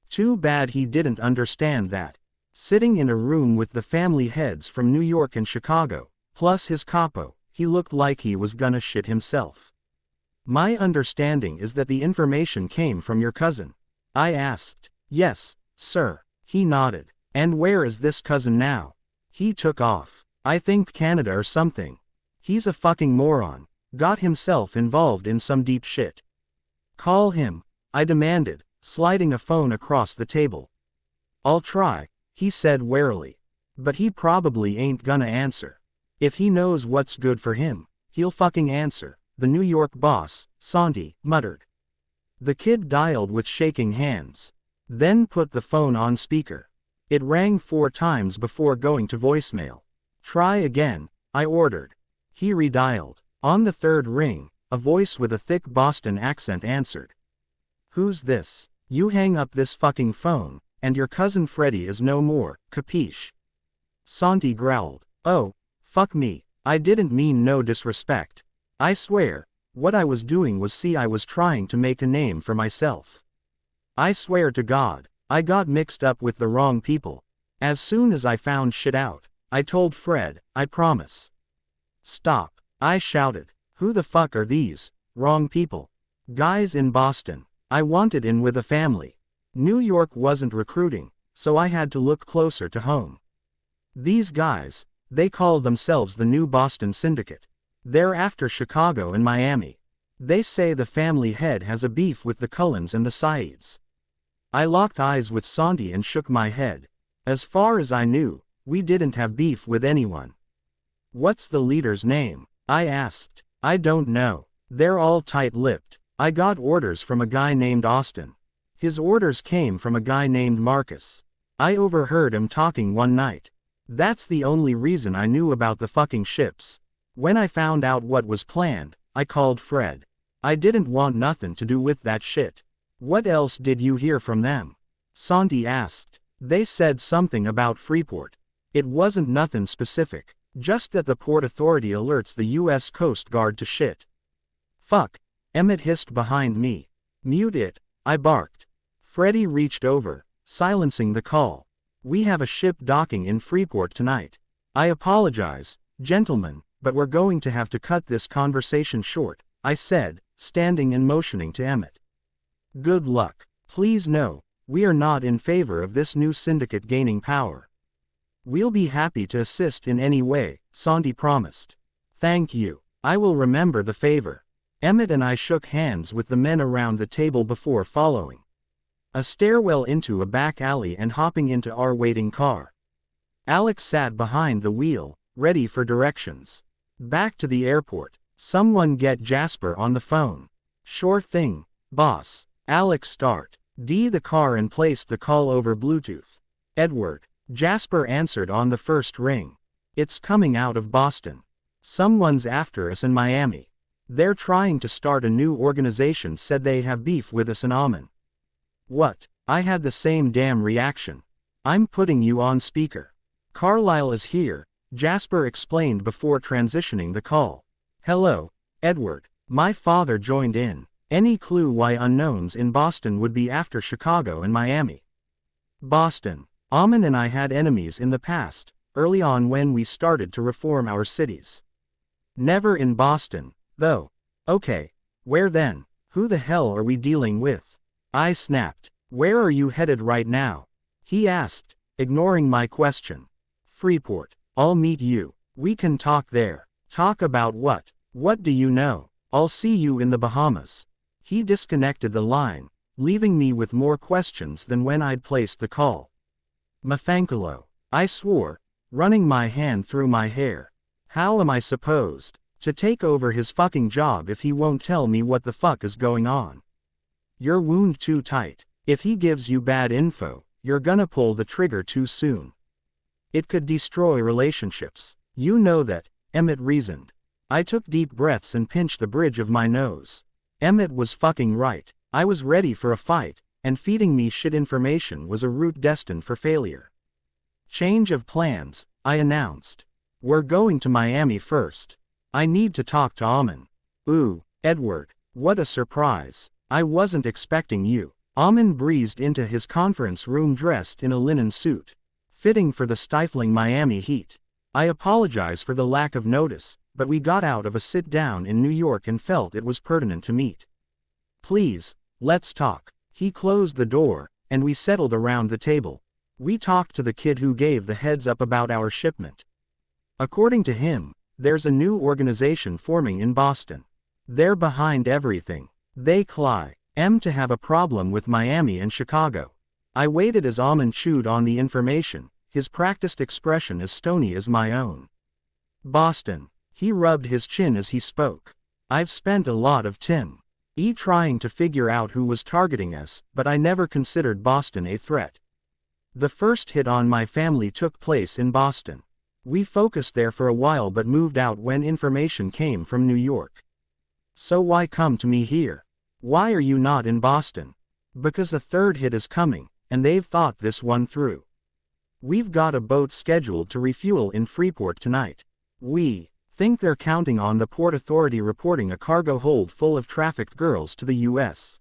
Too bad he didn't understand that. Sitting in a room with the family heads from New York and Chicago, plus his capo, he looked like he was gonna shit himself. My understanding is that the information came from your cousin. I asked. Yes, sir. He nodded. And where is this cousin now? He took off. I think Canada or something. He's a fucking moron. Got himself involved in some deep shit. Call him, I demanded, sliding a phone across the table. I'll try, he said warily. But he probably ain't gonna answer. If he knows what's good for him, he'll fucking answer, the New York boss, Santi, muttered. The kid dialed with shaking hands. Then put the phone on speaker. It rang 4 times before going to voicemail. Try again, I ordered. He redialed. On the 3rd ring, a voice with a thick Boston accent answered. Who's this? You hang up this fucking phone, and your cousin Freddie is no more, capiche? Santi growled. Oh, fuck me, I didn't mean no disrespect. I swear, what I was doing was I was trying to make a name for myself. I swear to God, I got mixed up with the wrong people. As soon as I found shit out, I told Fred, I promise. Stop, I shouted. Who the fuck are these, wrong people? Guys in Boston. I wanted in with a family. New York wasn't recruiting, so I had to look closer to home. These guys, they call themselves the New Boston Syndicate. They're after Chicago and Miami. They say the family head has a beef with the Cullens and the Saids. I locked eyes with Santi and shook my head. As far as I knew, we didn't have beef with anyone. What's the leader's name? I asked. I don't know. They're all tight-lipped. I got orders from a guy named Austin. His orders came from a guy named Marcus. I overheard him talking one night. That's the only reason I knew about the fucking ships. When I found out what was planned, I called Fred. I didn't want nothing to do with that shit. What else did you hear from them? Santi asked. They said something about Freeport. It wasn't nothing specific. Just that the Port Authority alerts the U.S. Coast Guard to shit. Fuck, Emmett hissed behind me. Mute it, I barked. Freddy reached over, silencing the call. We have a ship docking in Freeport tonight. I apologize, gentlemen, but we're going to have to cut this conversation short, I said, standing and motioning to Emmett. Good luck. Please know, we are not in favor of this new syndicate gaining power. We'll be happy to assist in any way, Santi promised. Thank you. I will remember the favor. Emmett and I shook hands with the men around the table before following a stairwell into a back alley and hopping into our waiting car. Alex sat behind the wheel, ready for directions. Back to the airport. Someone get Jasper on the phone. Sure thing, boss. Alex start the car and placed the call over Bluetooth. Edward. Jasper answered on the first ring. It's coming out of Boston. Someone's after us in Miami. They're trying to start a new organization, said they have beef with us in Amman. What? I had the same damn reaction. I'm putting you on speaker. Carlisle is here, Jasper explained before transitioning the call. Hello, Edward. My father joined in. Any clue why unknowns in Boston would be after Chicago and Miami? Boston. Amman and I had enemies in the past, early on when we started to reform our cities. Never in Boston, though. Okay. Where then? Who the hell are we dealing with? I snapped. Where are you headed right now? He asked, ignoring my question. Freeport. I'll meet you. We can talk there. Talk about what? What do you know? I'll see you in the Bahamas. He disconnected the line, leaving me with more questions than when I'd placed the call. Mafankalo. I swore, running my hand through my hair. How am I supposed to take over his fucking job if he won't tell me what the fuck is going on? You're wound too tight. If he gives you bad info, you're gonna pull the trigger too soon. It could destroy relationships. You know that, Emmett reasoned. I took deep breaths and pinched the bridge of my nose. Emmett was fucking right. I was ready for a fight, and feeding me shit information was a route destined for failure. Change of plans, I announced. We're going to Miami first. I need to talk to Amman. Ooh, Edward, what a surprise. I wasn't expecting you. Amman breezed into his conference room dressed in a linen suit, fitting for the stifling Miami heat. I apologize for the lack of notice, but we got out of a sit-down in New York and felt it was pertinent to meet. Please, let's talk. He closed the door, and we settled around the table. We talked to the kid who gave the heads up about our shipment. According to him, there's a new organization forming in Boston. They're behind everything. They claim to have a problem with Miami and Chicago. I waited as Amman chewed on the information, his practiced expression as stony as my own. Boston. He rubbed his chin as he spoke. I've spent a lot of time trying to figure out who was targeting us, but I never considered Boston a threat. The first hit on my family took place in Boston. We focused there for a while but moved out when information came from New York. So why come to me here? Why are you not in Boston? Because a third hit is coming, and they've thought this one through. We've got a boat scheduled to refuel in Freeport tonight. We think they're counting on the Port Authority reporting a cargo hold full of trafficked girls to the U.S.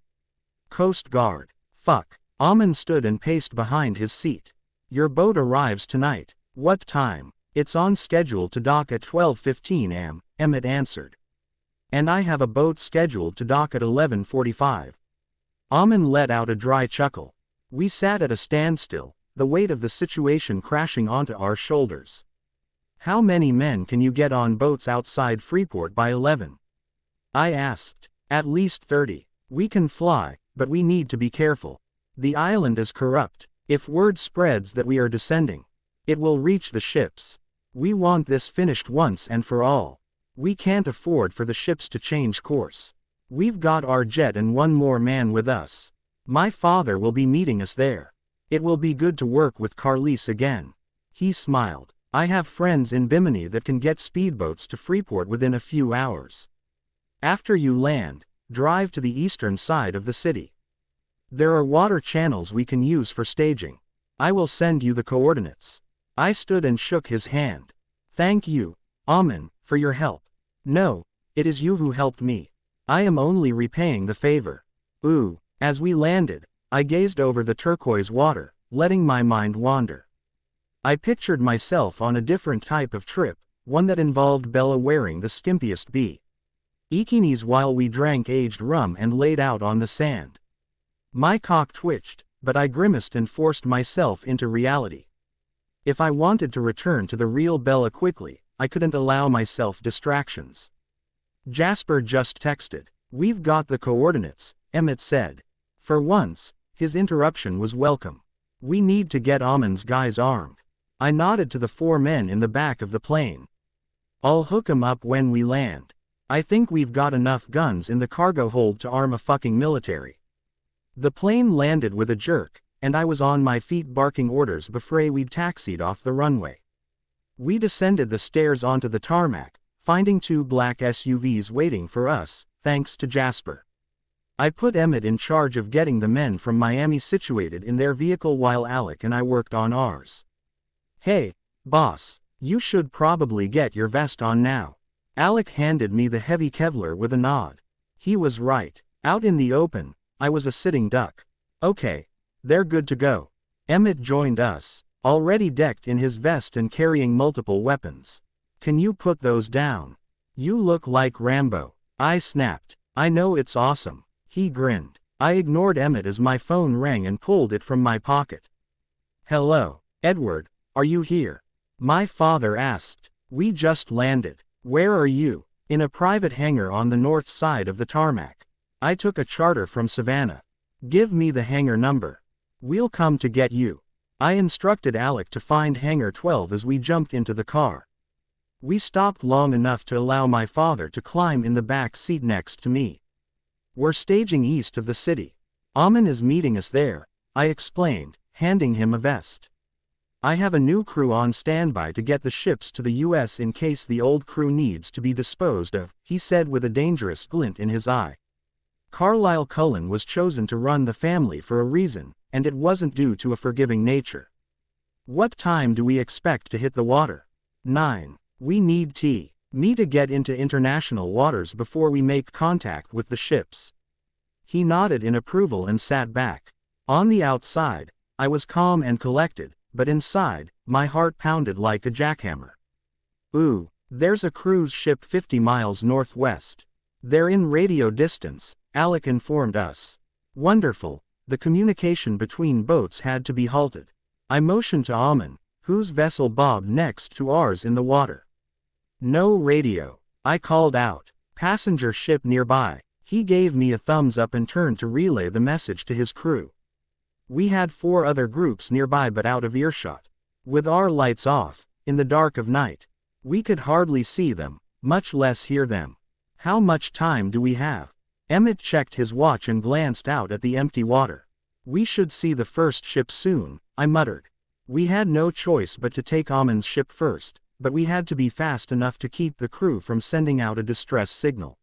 Coast Guard. Fuck. Amman stood and paced behind his seat. Your boat arrives tonight. What time? It's on schedule to dock at 12:15 am, Emmett answered. And I have a boat scheduled to dock at 11:45. Amman let out a dry chuckle. We sat at a standstill, the weight of the situation crashing onto our shoulders. How many men can you get on boats outside Freeport by 11? I asked. At least 30. We can fly, but we need to be careful. The island is corrupt. If word spreads that we are descending, it will reach the ships. We want this finished once and for all. We can't afford for the ships to change course. We've got our jet and one more man with us. My father will be meeting us there. It will be good to work with Carlisle again. He smiled. I have friends in Bimini that can get speedboats to Freeport within a few hours. After you land, drive to the eastern side of the city. There are water channels we can use for staging. I will send you the coordinates. I stood and shook his hand. Thank you, Amen, for your help. No, it is you who helped me. I am only repaying the favor. Ooh, as we landed, I gazed over the turquoise water, letting my mind wander. I pictured myself on a different type of trip, one that involved Bella wearing the skimpiest bikinis while we drank aged rum and laid out on the sand. My cock twitched, but I grimaced and forced myself into reality. If I wanted to return to the real Bella quickly, I couldn't allow myself distractions. Jasper just texted. "We've got the coordinates," Emmett said. For once, his interruption was welcome. "We need to get Amen's guys armed." I nodded to the 4 men in the back of the plane. "I'll hook 'em up when we land. I think we've got enough guns in the cargo hold to arm a fucking military." The plane landed with a jerk, and I was on my feet barking orders before we'd taxied off the runway. We descended the stairs onto the tarmac, finding 2 black SUVs waiting for us, thanks to Jasper. I put Emmett in charge of getting the men from Miami situated in their vehicle while Alec and I worked on ours. "Hey, boss, you should probably get your vest on now." Alec handed me the heavy Kevlar with a nod. He was right. Out in the open, I was a sitting duck. "Okay, they're good to go." Emmett joined us, already decked in his vest and carrying multiple weapons. "Can you put those down? You look like Rambo." I snapped. "I know, it's awesome." He grinned. I ignored Emmett as my phone rang and pulled it from my pocket. "Hello, Edward, are you here?" My father asked. "We just landed." "Where are you?" "In a private hangar on the north side of the tarmac. I took a charter from Savannah." "Give me the hangar number." "We'll come to get you." I instructed Alec to find hangar 12 as we jumped into the car. We stopped long enough to allow my father to climb in the back seat next to me. "We're staging east of the city. Amen is meeting us there," I explained, handing him a vest. "I have a new crew on standby to get the ships to the US in case the old crew needs to be disposed of," he said with a dangerous glint in his eye. Carlisle Cullen was chosen to run the family for a reason, and it wasn't due to a forgiving nature. "What time do we expect to hit the water?" 9. "We need me to get into international waters before we make contact with the ships." He nodded in approval and sat back. On the outside, I was calm and collected, but inside, my heart pounded like a jackhammer. "Ooh, there's a cruise ship 50 miles northwest. They're in radio distance," Alec informed us. "Wonderful." The communication between boats had to be halted. I motioned to Amen, whose vessel bobbed next to ours in the water. "No radio," I called out. "Passenger ship nearby." He gave me a thumbs up and turned to relay the message to his crew. We had 4 other groups nearby but out of earshot. With our lights off, in the dark of night, we could hardly see them, much less hear them. "How much time do we have?" Emmett checked his watch and glanced out at the empty water. "We should see the first ship soon," I muttered. We had no choice but to take Amen's ship first, but we had to be fast enough to keep the crew from sending out a distress signal.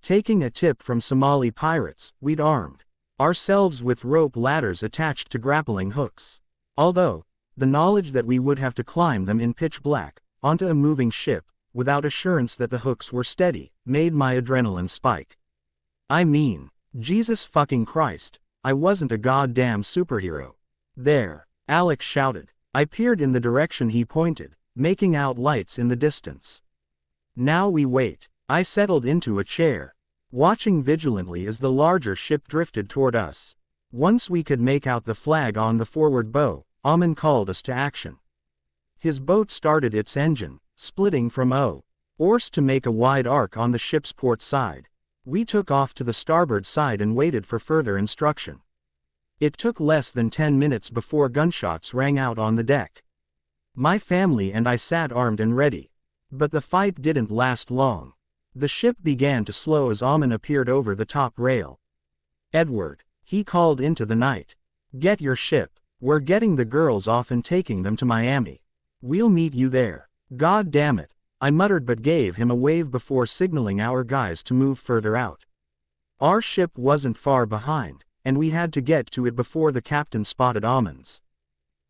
Taking a tip from Somali pirates, we'd armed ourselves with rope ladders attached to grappling hooks. Although, the knowledge that we would have to climb them in pitch black, onto a moving ship, without assurance that the hooks were steady, made my adrenaline spike. I mean, Jesus fucking Christ, I wasn't a goddamn superhero. "There!" Alex shouted. I peered in the direction he pointed, making out lights in the distance. "Now we wait." I settled into a chair, watching vigilantly as the larger ship drifted toward us. Once we could make out the flag on the forward bow, Amen called us to action. His boat started its engine, splitting from oars to make a wide arc on the ship's port side. We took off to the starboard side and waited for further instruction. It took less than 10 minutes before gunshots rang out on the deck. My family and I sat armed and ready. But the fight didn't last long. The ship began to slow as Amen appeared over the top rail. "Edward," he called into the night. "Get your ship. We're getting the girls off and taking them to Miami. We'll meet you there." "God damn it," I muttered but gave him a wave before signaling our guys to move further out. Our ship wasn't far behind, and we had to get to it before the captain spotted Amen's.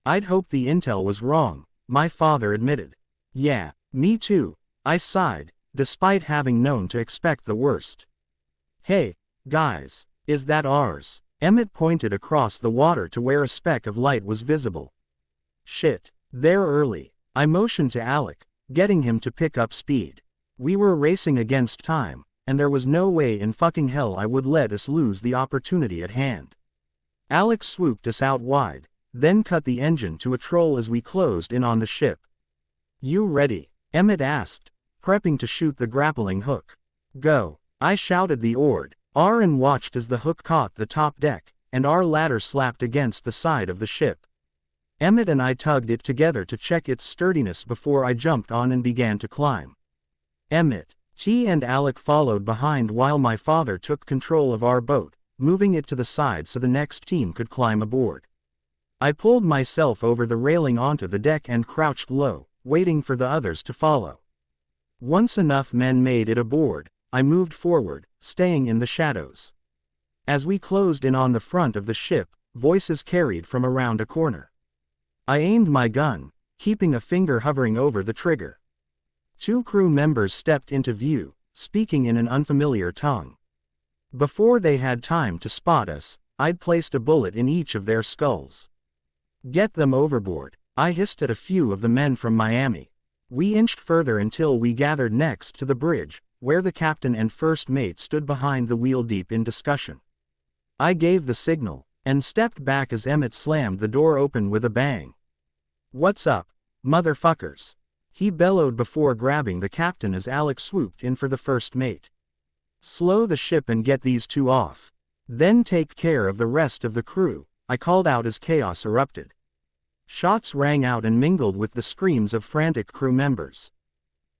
"I'd hoped the intel was wrong," my father admitted. "Yeah, Me too, I sighed, despite having known to expect the worst. Hey, guys, is that ours? Emmett pointed across the water to where a speck of light was visible. Shit, they're early. I motioned to Alec, getting him to pick up speed. We were racing against time, and there was no way in fucking hell I would let us lose the opportunity at hand. Alec swooped us out wide, then cut the engine to a troll as we closed in on the ship. You ready? Emmett asked, prepping to shoot the grappling hook. Go, I shouted the ord. And watched as the hook caught the top deck, and our ladder slapped against the side of the ship. Emmett and I tugged it together to check its sturdiness before I jumped on and began to climb. Emmett, T and Alec followed behind while my father took control of our boat, moving it to the side so the next team could climb aboard. I pulled myself over the railing onto the deck and crouched low, waiting for the others to follow. Once enough men made it aboard, I moved forward, staying in the shadows. As we closed in on the front of the ship, voices carried from around a corner. I aimed my gun, keeping a finger hovering over the trigger. 2 crew members stepped into view, speaking in an unfamiliar tongue. Before they had time to spot us, I'd placed a bullet in each of their skulls. Get them overboard, I hissed at a few of the men from Miami. We inched further until we gathered next to the bridge, where the captain and first mate stood behind the wheel deep in discussion. I gave the signal, and stepped back as Emmett slammed the door open with a bang. What's up, motherfuckers? He bellowed before grabbing the captain as Alec swooped in for the first mate. Slow the ship and get these 2 off. Then take care of the rest of the crew, I called out as chaos erupted. Shots rang out and mingled with the screams of frantic crew members.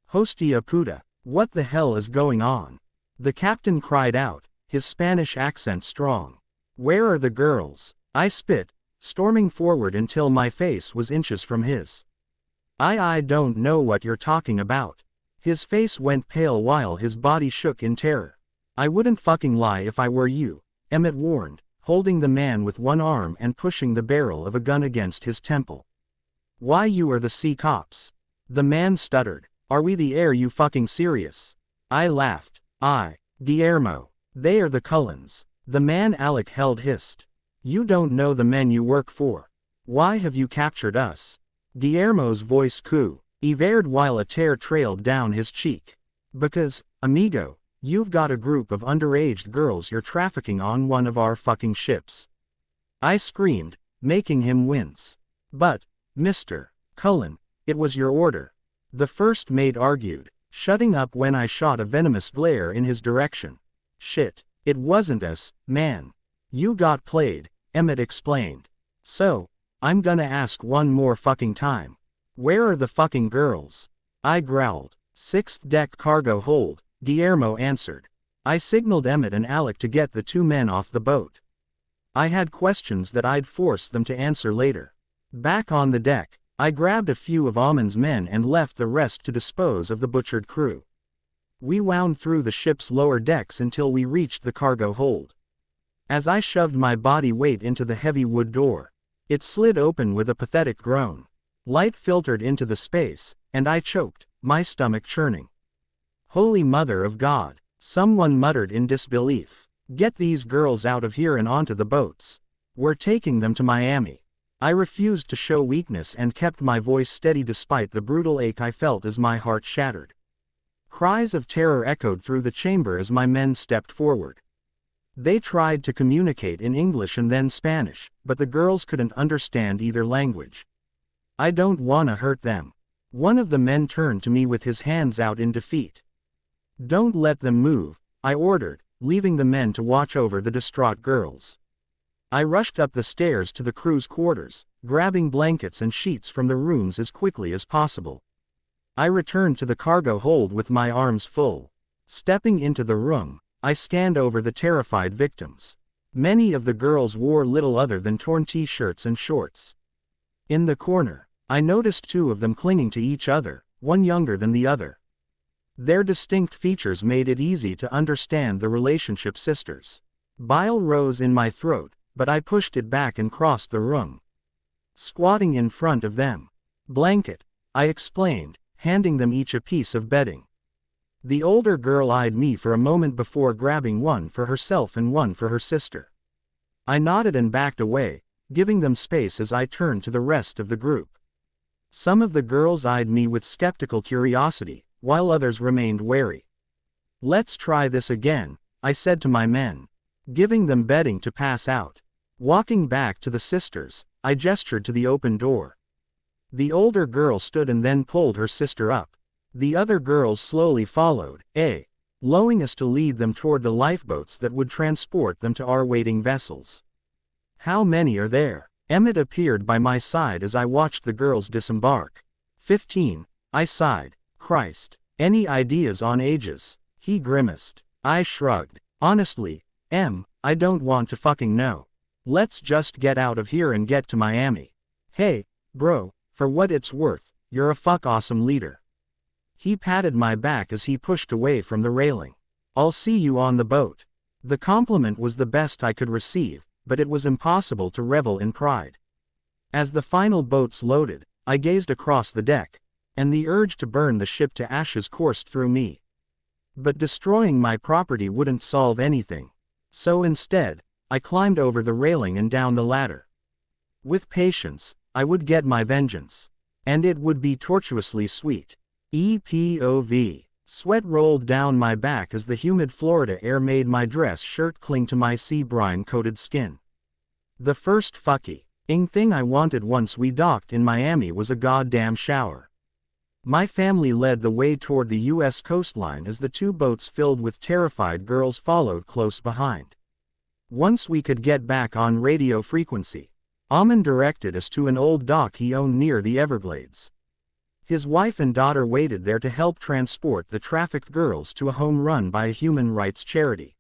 Hostia puta. What the hell is going on? The captain cried out, his Spanish accent strong. Where are the girls? I spit, storming forward until my face was inches from his. I don't know what you're talking about. His face went pale while his body shook in terror. I wouldn't fucking lie if I were you, Emmett warned, holding the man with one arm and pushing the barrel of a gun against his temple. Why, you are the sea cops? The man stuttered. Are we the air, you fucking serious? I laughed. Guillermo. They are the Cullens. The man Alec held hissed. You don't know the men you work for. Why have you captured us? Guillermo's voice quivered while a tear trailed down his cheek. Because, amigo, you've got a group of underage girls you're trafficking on one of our fucking ships. I screamed, making him wince. But, Mr. Cullen, it was your order. The first mate argued, shutting up when I shot a venomous glare in his direction. Shit, it wasn't us, man. You got played, Emmett explained. So, I'm gonna ask one more fucking time. Where are the fucking girls? I growled. 6th deck cargo hold, Guillermo answered. I signaled Emmett and Alec to get the 2 men off the boat. I had questions that I'd force them to answer later. Back on the deck, I grabbed a few of Amon's men and left the rest to dispose of the butchered crew. We wound through the ship's lower decks until we reached the cargo hold. As I shoved my body weight into the heavy wood door, it slid open with a pathetic groan. Light filtered into the space, and I choked, my stomach churning. Holy Mother of God, someone muttered in disbelief. Get these girls out of here and onto the boats. We're taking them to Miami. I refused to show weakness and kept my voice steady despite the brutal ache I felt as my heart shattered. Cries of terror echoed through the chamber as my men stepped forward. They tried to communicate in English and then Spanish, but the girls couldn't understand either language. I don't wanna hurt them. One of the men turned to me with his hands out in defeat. Don't let them move, I ordered, leaving the men to watch over the distraught girls. I rushed up the stairs to the crew's quarters, grabbing blankets and sheets from the rooms as quickly as possible. I returned to the cargo hold with my arms full. Stepping into the room, I scanned over the terrified victims. Many of the girls wore little other than torn t-shirts and shorts. In the corner, I noticed 2 of them clinging to each other, one younger than the other. Their distinct features made it easy to understand the relationship sisters. Bile rose in my throat, but I pushed it back and crossed the room. Squatting in front of them. Blanket, I explained, handing them each a piece of bedding. The older girl eyed me for a moment before grabbing one for herself and one for her sister. I nodded and backed away, giving them space as I turned to the rest of the group. Some of the girls eyed me with skeptical curiosity, while others remained wary. "Let's try this again," I said to my men, giving them bedding to pass out. Walking back to the sisters, I gestured to the open door. The older girl stood and then pulled her sister up. The other girls slowly followed, lowering us to lead them toward the lifeboats that would transport them to our waiting vessels. "How many are there?" Emmett appeared by my side as I watched the girls disembark. 15, I sighed. "Christ. Any ideas on ages?" He grimaced. I shrugged. "Honestly, I don't want to fucking know. Let's just get out of here and get to Miami." "Hey, bro, for what it's worth, you're a fuck awesome leader." He patted my back as he pushed away from the railing. "I'll see you on the boat." The compliment was the best I could receive, but it was impossible to revel in pride. As the final boats loaded, I gazed across the deck, and the urge to burn the ship to ashes coursed through me. But destroying my property wouldn't solve anything. So instead, I climbed over the railing and down the ladder. With patience, I would get my vengeance. And it would be tortuously sweet. EPOV. Sweat rolled down my back as the humid Florida air made my dress shirt cling to my sea brine-coated skin. The first fucking thing I wanted once we docked in Miami was a goddamn shower. My family led the way toward the U.S. coastline as the two boats filled with terrified girls followed close behind. Once we could get back on radio frequency, Amon directed us to an old dock he owned near the Everglades. His wife and daughter waited there to help transport the trafficked girls to a home run by a human rights charity.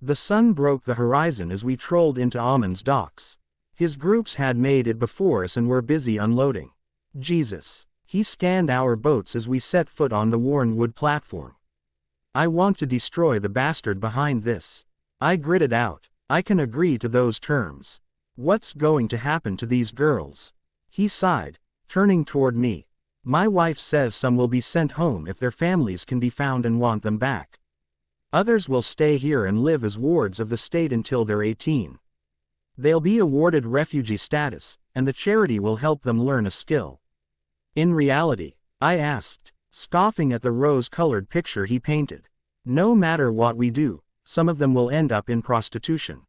The sun broke the horizon as we trolled into Amon's docks. His groups had made it before us and were busy unloading. Jesus. He scanned our boats as we set foot on the worn wood platform. "I want to destroy the bastard behind this." I gritted out. "I can agree to those terms. What's going to happen to these girls?" He sighed, turning toward me. "My wife says some will be sent home if their families can be found and want them back. Others will stay here and live as wards of the state until they're 18. They'll be awarded refugee status, and the charity will help them learn a skill." "In reality?" I asked, scoffing at the rose-colored picture he painted. "No matter what we do, some of them will end up in prostitution.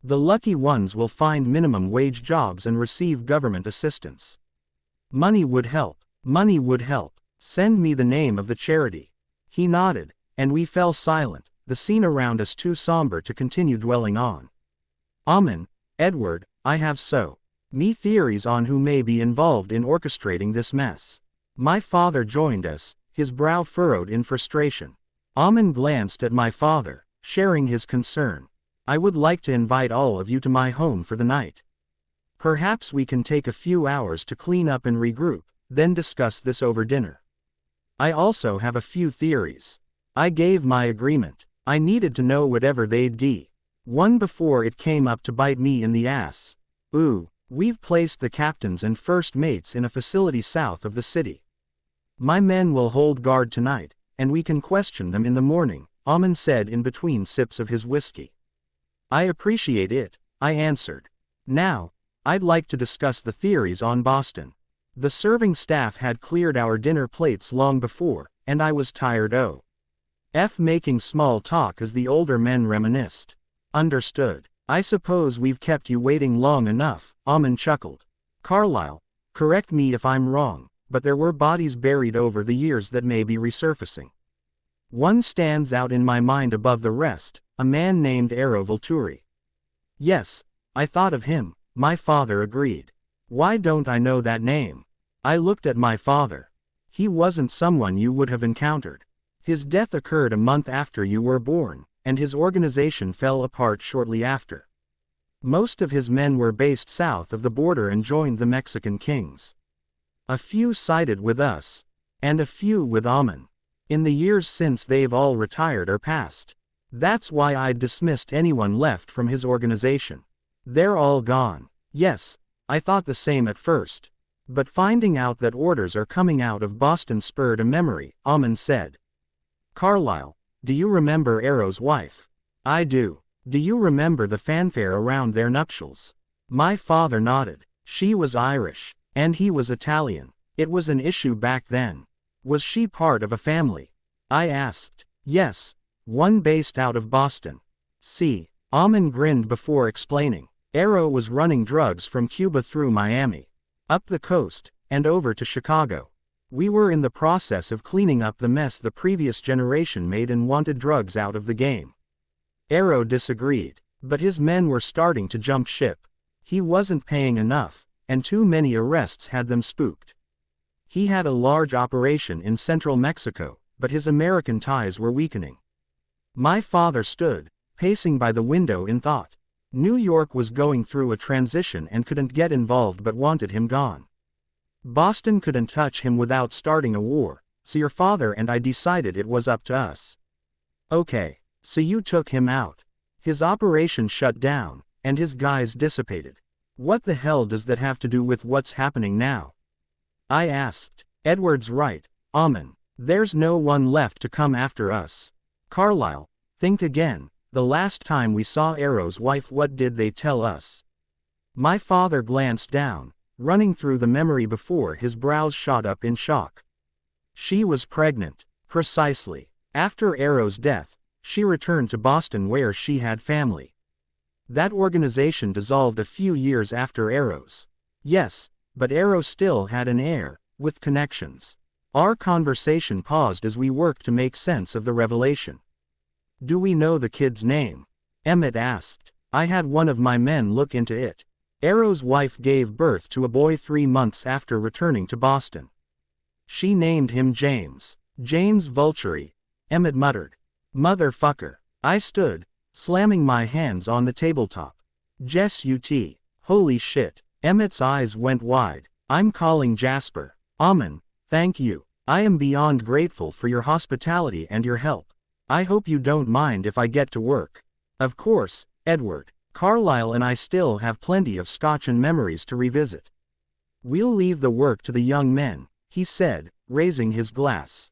The lucky ones will find minimum wage jobs and receive government assistance. Money would help. Money would help. Send me the name of the charity." He nodded, and we fell silent, the scene around us too somber to continue dwelling on. "Amon, Edward, I have many theories on who may be involved in orchestrating this mess." My father joined us, his brow furrowed in frustration. Amon glanced at my father, sharing his concern. "I would like to invite all of you to my home for the night. Perhaps we can take a few hours to clean up and regroup, then discuss this over dinner. I also have a few theories." I gave my agreement. I needed to know whatever they'd do. One before it came up to bite me in the ass. We've placed the captains and first mates in a facility south of the city. My men will hold guard tonight, and we can question them in the morning," Amon said in between sips of his whiskey. "I appreciate it," I answered. "Now, I'd like to discuss the theories on Boston." The serving staff had cleared our dinner plates long before, and I was tired of making small talk as the older men reminisced. "Understood. I suppose we've kept you waiting long enough," Amon chuckled. "Carlyle, correct me if I'm wrong, but there were bodies buried over the years that may be resurfacing. One stands out in my mind above the rest, a man named Eero Volturi." "Yes, I thought of him," my father agreed. "Why don't I know that name?" I looked at my father. "He wasn't someone you would have encountered. His death occurred a month after you were born, and his organization fell apart shortly after. Most of his men were based south of the border and joined the Mexican Kings. A few sided with us, and a few with Amon. In the years since they've all retired or passed. That's why I dismissed anyone left from his organization. They're all gone." "Yes, I thought the same at first. But finding out that orders are coming out of Boston spurred a memory, Amon said. Carlyle, do you remember Arrow's wife? I do. Do you remember the fanfare around their nuptials? My father nodded. She was Irish, and he was Italian. It was an issue back then. Was she part of a family? I asked. Yes, one based out of Boston. See, Amon grinned before explaining. Arrow was running drugs from Cuba through Miami, up the coast, and over to Chicago. We were in the process of cleaning up the mess the previous generation made and wanted drugs out of the game. Arrow disagreed, but his men were starting to jump ship. He wasn't paying enough, and too many arrests had them spooked. He had a large operation in central Mexico, but his American ties were weakening. My father stood, pacing by the window in thought. New York was going through a transition and couldn't get involved but wanted him gone. Boston couldn't touch him without starting a war, so your father and I decided it was up to us. Okay, so you took him out. His operation shut down, and his guys dissipated. What the hell does that have to do with what's happening now? I asked. Edward's right, Amon. There's no one left to come after us. Carlyle, think again. The last time we saw Arrow's wife, what did they tell us? My father glanced down, running through the memory before his brows shot up in shock. She was pregnant. Precisely. After Arrow's death, she returned to Boston where she had family. That organization dissolved a few years after Arrow's. Yes, but Arrow still had an heir, with connections. Our conversation paused as we worked to make sense of the revelation. Do we know the kid's name? Emmett asked. I had one of my men look into it. Arrow's wife gave birth to a boy 3 months after returning to Boston. She named him James. James Vulture, Emmett muttered. Motherfucker. I stood, slamming my hands on the tabletop. Jess UT. Holy shit. Emmett's eyes went wide. I'm calling Jasper. Amon, thank you. I am beyond grateful for your hospitality and your help. I hope you don't mind if I get to work. Of course, Edward. Carlyle and I still have plenty of scotch and memories to revisit. We'll leave the work to the young men, he said, raising his glass.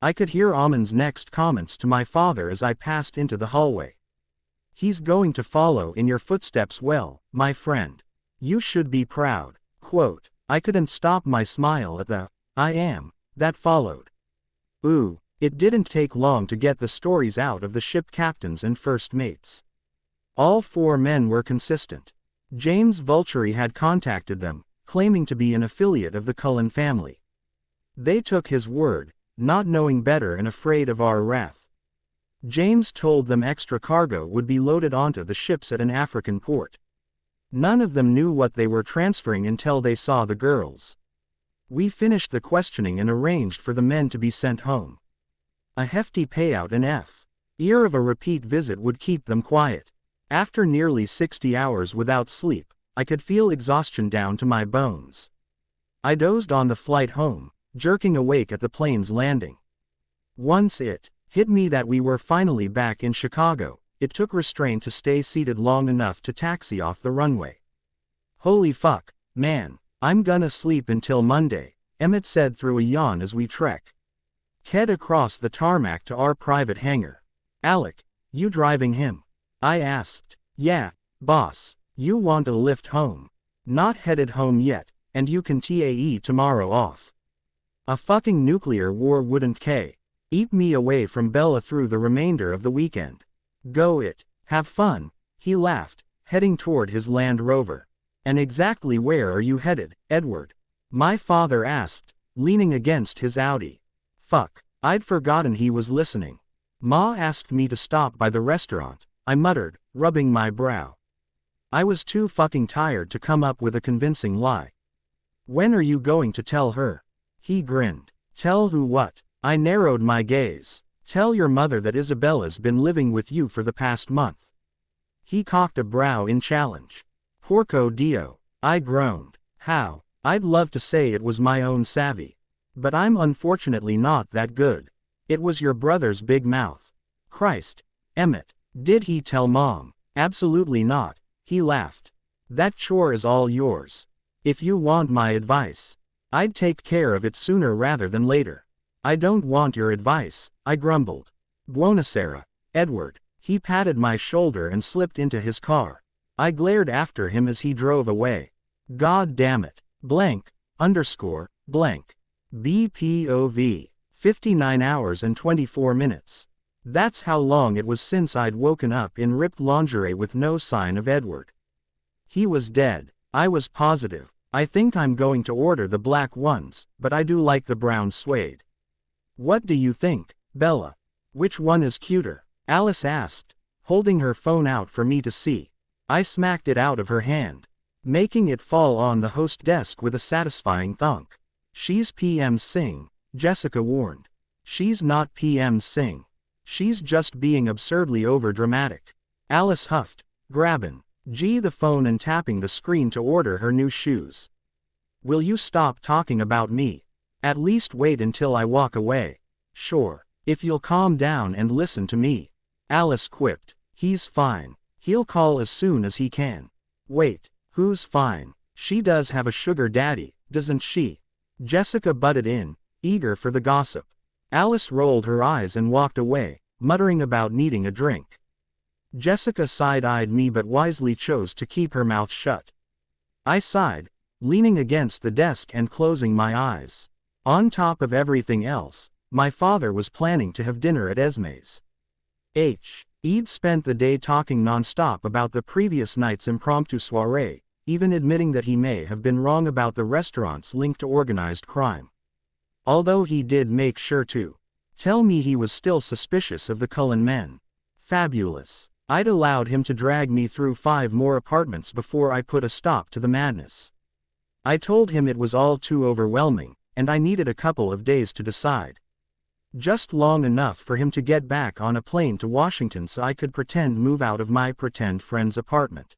I could hear Amon's next comments to my father as I passed into the hallway. He's going to follow in your footsteps well, my friend. You should be proud. Quote, I couldn't stop my smile at the, I am, that followed. Ooh. It didn't take long to get the stories out of the ship captains and first mates. All 4 men were consistent. James Vulture had contacted them, claiming to be an affiliate of the Cullen family. They took his word, not knowing better and afraid of our wrath. James told them extra cargo would be loaded onto the ships at an African port. None of them knew what they were transferring until they saw the girls. We finished the questioning and arranged for the men to be sent home. A hefty payout and year of a repeat visit would keep them quiet. After nearly 60 hours without sleep, I could feel exhaustion down to my bones. I dozed on the flight home, jerking awake at the plane's landing. Once it hit me that we were finally back in Chicago, it took restraint to stay seated long enough to taxi off the runway. Holy fuck, man, I'm gonna sleep until Monday, Emmett said through a yawn as we trekked across the tarmac to our private hangar. Alec, you driving him? I asked. Yeah, boss. You want a lift home? Not headed home yet, and you can TAE tomorrow off. A fucking nuclear war wouldn't eat me away from Bella through the remainder of the weekend. Go it. Have fun. He laughed, heading toward his Land Rover. And exactly where are you headed, Edward? My father asked, leaning against his Audi. Fuck, I'd forgotten he was listening. Ma asked me to stop by the restaurant, I muttered, rubbing my brow. I was too fucking tired to come up with a convincing lie. When are you going to tell her? He grinned. Tell who what? I narrowed my gaze. Tell your mother that Isabella's been living with you for the past month. He cocked a brow in challenge. Porco Dio. I groaned. How? I'd love to say it was my own savvy. But I'm unfortunately not that good. It was your brother's big mouth. Christ. Emmett. Did he tell Mom? Absolutely not. He laughed. That chore is all yours. If you want my advice, I'd take care of it sooner rather than later. I don't want your advice, I grumbled. Buonasera, Edward. He patted my shoulder and slipped into his car. I glared after him as he drove away. God damn it. Blank, underscore, blank. BPOV. 59 hours and 24 minutes. That's how long it was since I'd woken up in ripped lingerie with no sign of Edward. He was dead. I was positive. I think I'm going to order the black ones, but I do like the brown suede. What do you think, Bella? Which one is cuter? Alice asked, holding her phone out for me to see. I smacked it out of her hand, making it fall on the host desk with a satisfying thunk. She's PM Singh, Jessica warned. She's not PM Singh. She's just being absurdly overdramatic. Alice huffed, grabbing the phone and tapping the screen to order her new shoes. Will you stop talking about me? At least wait until I walk away. Sure, if you'll calm down and listen to me. Alice quipped. He's fine. He'll call as soon as he can. Wait, who's fine? She does have a sugar daddy, doesn't she? Jessica butted in, eager for the gossip. Alice rolled her eyes and walked away, muttering about needing a drink. Jessica side-eyed me but wisely chose to keep her mouth shut. I sighed, leaning against the desk and closing my eyes. On top of everything else, my father was planning to have dinner at Renesmee's. He'd spent the day talking non-stop about the previous night's impromptu soiree, even admitting that he may have been wrong about the restaurants linked to organized crime. Although he did make sure to tell me he was still suspicious of the Cullen men. Fabulous. I'd allowed him to drag me through 5 more apartments before I put a stop to the madness. I told him it was all too overwhelming, and I needed a couple of days to decide. Just long enough for him to get back on a plane to Washington so I could move out of my pretend friend's apartment.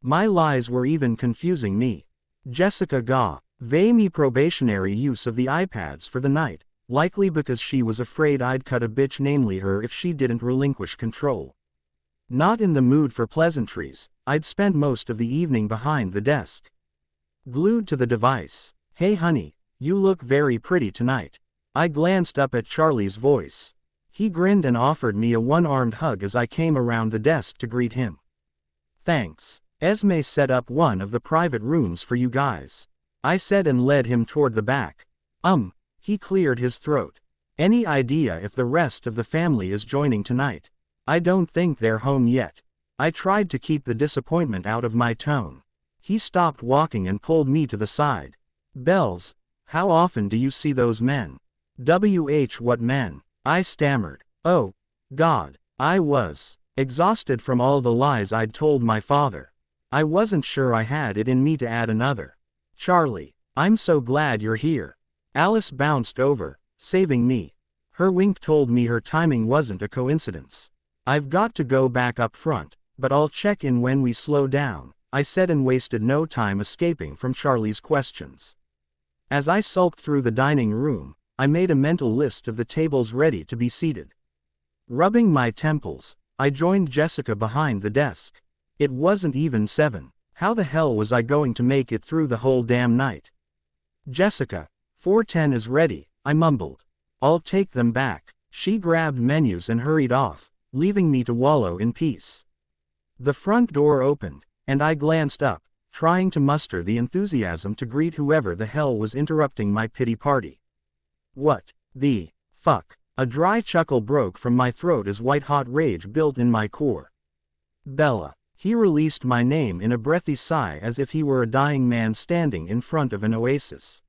My lies were even confusing me. Jessica gave me probationary use of the iPads for the night, likely because she was afraid I'd cut a bitch, namely her, if she didn't relinquish control. Not in the mood for pleasantries, I'd spent most of the evening behind the desk, glued to the device. Hey honey, you look very pretty tonight. I glanced up at Charlie's voice. He grinned and offered me a one-armed hug as I came around the desk to greet him. Thanks. Renesmee set up one of the private rooms for you guys, I said and led him toward the back. He cleared his throat. Any idea if the rest of the family is joining tonight? I don't think they're home yet. I tried to keep the disappointment out of my tone. He stopped walking and pulled me to the side. Bells, how often do you see those men? What men? I stammered. Oh, God. I was exhausted from all the lies I'd told my father. I wasn't sure I had it in me to add another. Charlie, I'm so glad you're here. Alice bounced over, saving me. Her wink told me her timing wasn't a coincidence. I've got to go back up front, but I'll check in when we slow down, I said and wasted no time escaping from Charlie's questions. As I sulked through the dining room, I made a mental list of the tables ready to be seated. Rubbing my temples, I joined Jessica behind the desk. It wasn't even 7. How the hell was I going to make it through the whole damn night? Jessica, 410 is ready, I mumbled. I'll take them back. She grabbed menus and hurried off, leaving me to wallow in peace. The front door opened, and I glanced up, trying to muster the enthusiasm to greet whoever the hell was interrupting my pity party. What the fuck? A dry chuckle broke from my throat as white-hot rage built in my core. Bella. He released my name in a breathy sigh as if he were a dying man standing in front of an oasis.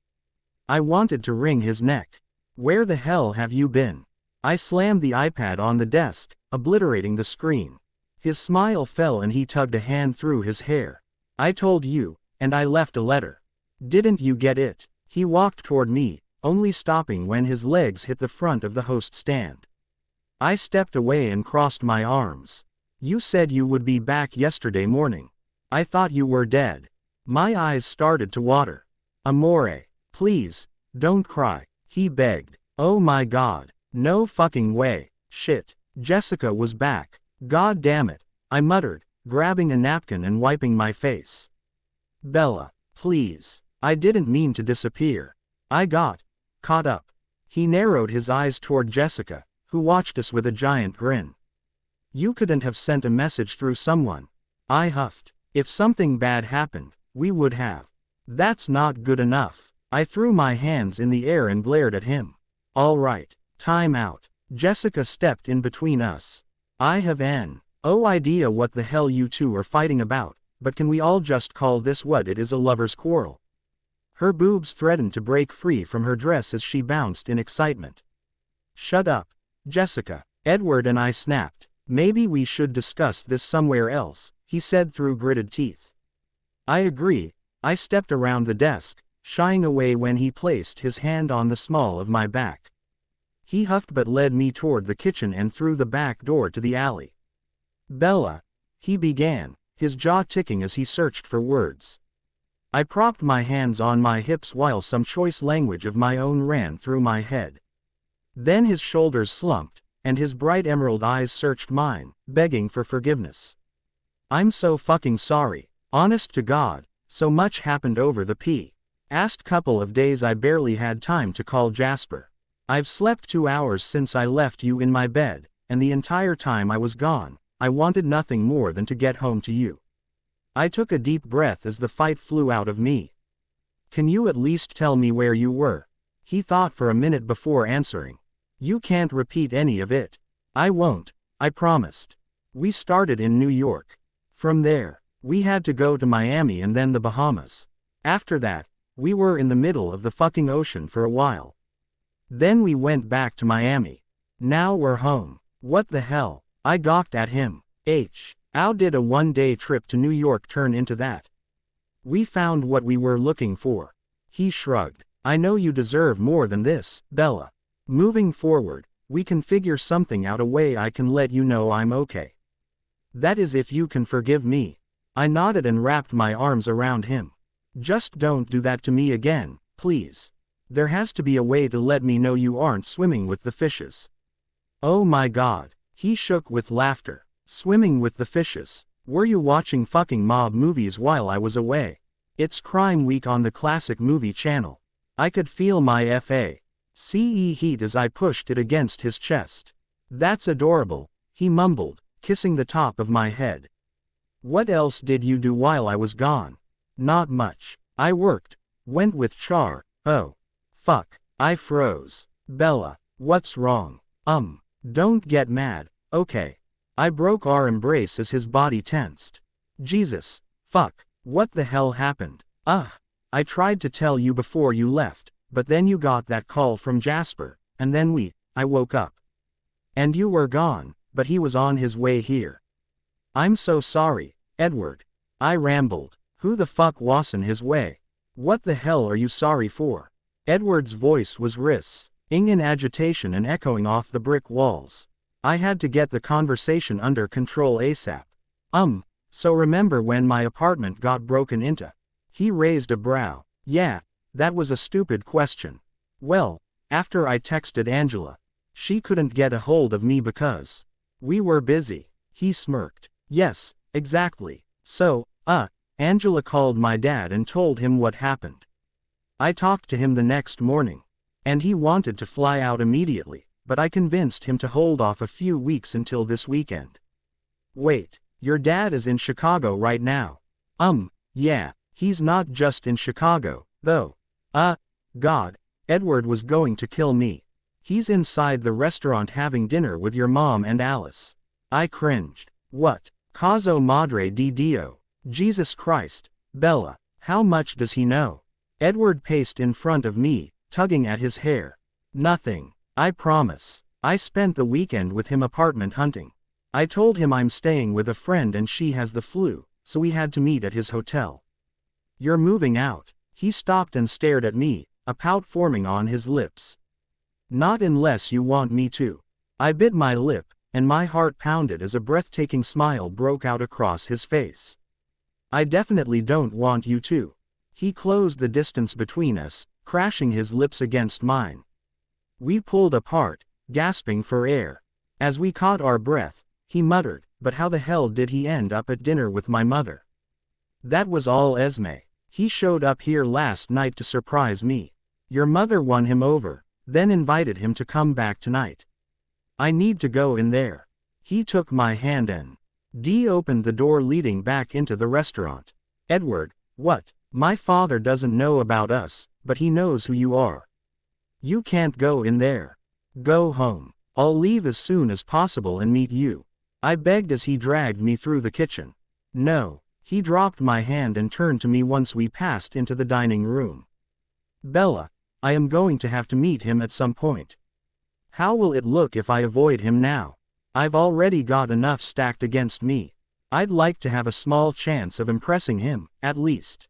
I wanted to wring his neck. Where the hell have you been? I slammed the iPad on the desk, obliterating the screen. His smile fell and he tugged a hand through his hair. I told you, and I left a letter. Didn't you get it? He walked toward me, only stopping when his legs hit the front of the host stand. I stepped away and crossed my arms. You said you would be back yesterday morning. I thought you were dead. My eyes started to water. Amore, please, don't cry, he begged. Oh my God, no fucking way. Shit, Jessica was back. God damn it, I muttered, grabbing a napkin and wiping my face. Bella, Please. I didn't mean to disappear. I got caught up. He narrowed his eyes toward Jessica, who watched us with a giant grin. You couldn't have sent a message through someone. I huffed. If something bad happened, we would have. That's not good enough. I threw my hands in the air and glared at him. All right, time out. Jessica stepped in between us. I have no idea what the hell you two are fighting about, but can we all just call this what it is, a lover's quarrel? Her boobs threatened to break free from her dress as she bounced in excitement. Shut up, Jessica. Edward and I snapped. Maybe we should discuss this somewhere else, he said through gritted teeth. I agree. I stepped around the desk, shying away when he placed his hand on the small of my back. He huffed but led me toward the kitchen and through the back door to the alley. Bella, he began, his jaw ticking as he searched for words. I propped my hands on my hips while some choice language of my own ran through my head. Then his shoulders slumped, and his bright emerald eyes searched mine, begging for forgiveness. I'm so fucking sorry. Honest to God, so much happened over the past couple of days I barely had time to call Jasper. I've slept 2 hours since I left you in my bed, and the entire time I was gone, I wanted nothing more than to get home to you. I took a deep breath as the fight flew out of me. Can you at least tell me where you were? He thought for a minute before answering. You can't repeat any of it. I won't, I promised. We started in New York. From there, we had to go to Miami and then the Bahamas. After that, we were in the middle of the fucking ocean for a while. Then we went back to Miami. Now we're home. What the hell? I gawked at him. How did a one-day trip to New York turn into that? We found what we were looking for. He shrugged. I know you deserve more than this, Bella. Moving forward, we can figure something out, a way I can let you know I'm okay. That is if you can forgive me. I nodded and wrapped my arms around him. Just don't do that to me again, please. There has to be a way to let me know you aren't swimming with the fishes. Oh my God. He shook with laughter. Swimming with the fishes. Were you watching fucking mob movies while I was away? It's Crime Week on the Classic Movie Channel. I could feel my FACE heat as I pushed it against his chest. That's adorable, he mumbled, kissing the top of my head. What else did you do while I was gone? Not much. I worked. Went with Char. Oh. Fuck. I froze. Bella, what's wrong? Don't get mad, okay. I broke our embrace as his body tensed. Jesus. Fuck. What the hell happened? I tried to tell you before you left, but then you got that call from Jasper, and then I woke up. And you were gone, but he was on his way here. I'm so sorry, Edward. I rambled. Who the fuck was in his way? What the hell are you sorry for? Edward's voice was rising in agitation and echoing off the brick walls. I had to get the conversation under control ASAP. So remember when my apartment got broken into? He raised a brow. Yeah, that was a stupid question. Well, after I texted Angela, she couldn't get a hold of me because we were busy. He smirked. Yes, exactly. So, Angela called my dad and told him what happened. I talked to him the next morning, and he wanted to fly out immediately, but I convinced him to hold off a few weeks until this weekend. Wait, your dad is in Chicago right now? Yeah, he's not just in Chicago, though. God, Edward was going to kill me. He's inside the restaurant having dinner with your mom and Alice. I cringed. What? Caso Madre di Dio. Jesus Christ. Bella, how much does he know? Edward paced in front of me, tugging at his hair. Nothing. I promise. I spent the weekend with him apartment hunting. I told him I'm staying with a friend and she has the flu, so we had to meet at his hotel. You're moving out. He stopped and stared at me, a pout forming on his lips. Not unless you want me to. I bit my lip, and my heart pounded as a breathtaking smile broke out across his face. I definitely don't want you to. He closed the distance between us, crashing his lips against mine. We pulled apart, gasping for air. As we caught our breath, he muttered, but how the hell did he end up at dinner with my mother? That was all Esme. He showed up here last night to surprise me. Your mother won him over, then invited him to come back tonight. I need to go in there. He took my hand and opened the door leading back into the restaurant. Edward, what? My father doesn't know about us, but he knows who you are. You can't go in there. Go home. I'll leave as soon as possible and meet you. I begged as he dragged me through the kitchen. No. He dropped my hand and turned to me once we passed into the dining room. Bella, I am going to have to meet him at some point. How will it look if I avoid him now? I've already got enough stacked against me. I'd like to have a small chance of impressing him, at least.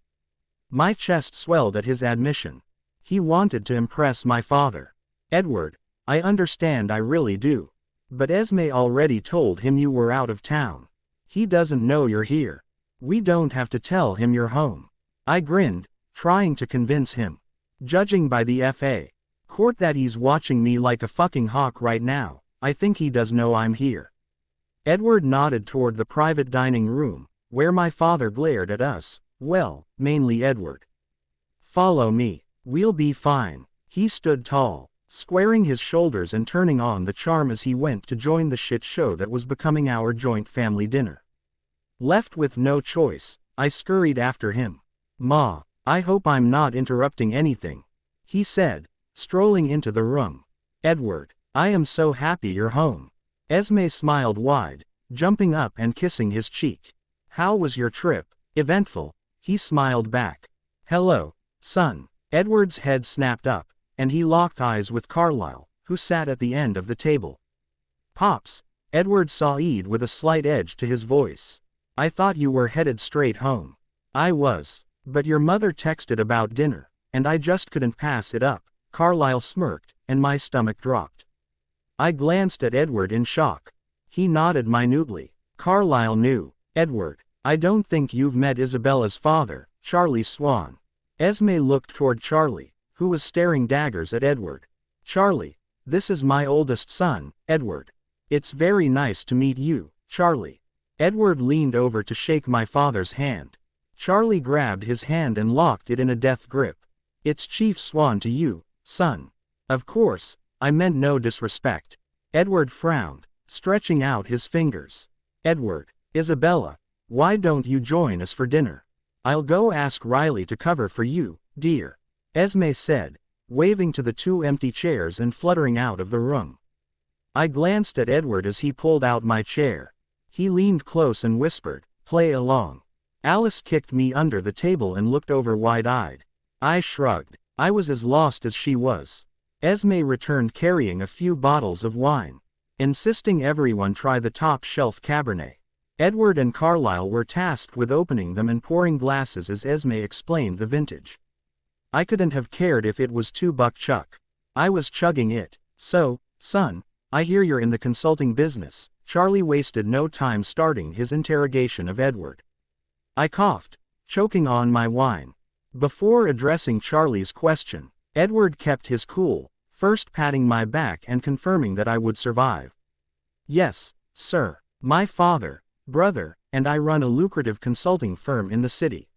My chest swelled at his admission. He wanted to impress my father. Edward, I understand, I really do. But Esme already told him you were out of town. He doesn't know you're here. We don't have to tell him you're home. I grinned, trying to convince him. Judging by the FA court that he's watching me like a fucking hawk right now, I think he does know I'm here. Edward nodded toward the private dining room, where my father glared at us, well, mainly Edward. Follow me. We'll be fine. He stood tall, squaring his shoulders and turning on the charm as he went to join the shit show that was becoming our joint family dinner. Left with no choice, I scurried after him. Ma, I hope I'm not interrupting anything, he said, strolling into the room. Edward, I am so happy you're home. Esme smiled wide, jumping up and kissing his cheek. How was your trip? Eventful, he smiled back. Hello, son. Edward's head snapped up, and he locked eyes with Carlyle, who sat at the end of the table. Pops, Edward sawed with a slight edge to his voice. I thought you were headed straight home. I was, but your mother texted about dinner, and I just couldn't pass it up. Carlyle smirked, and my stomach dropped. I glanced at Edward in shock. He nodded minutely. Carlyle knew. Edward, I don't think you've met Isabella's father, Charlie Swan. Esme looked toward Charlie, who was staring daggers at Edward. Charlie, this is my oldest son, Edward. It's very nice to meet you, Charlie. Edward leaned over to shake my father's hand. Charlie grabbed his hand and locked it in a death grip. It's Chief Swan to you, son. Of course, I meant no disrespect. Edward frowned, stretching out his fingers. Edward, Isabella, why don't you join us for dinner? I'll go ask Riley to cover for you, dear, Esme said, waving to the two empty chairs and fluttering out of the room. I glanced at Edward as he pulled out my chair. He leaned close and whispered, play along. Alice kicked me under the table and looked over wide-eyed. I shrugged. I was as lost as she was. Esme returned carrying a few bottles of wine, insisting everyone try the top-shelf Cabernet. Edward and Carlyle were tasked with opening them and pouring glasses as Esme explained the vintage. I couldn't have cared if it was $2 Chuck. I was chugging it. So, son, I hear you're in the consulting business. Charlie wasted no time starting his interrogation of Edward. I coughed, choking on my wine. Before addressing Charlie's question, Edward kept his cool, first patting my back and confirming that I would survive. Yes, sir. My father, brother, and I run a lucrative consulting firm in the city.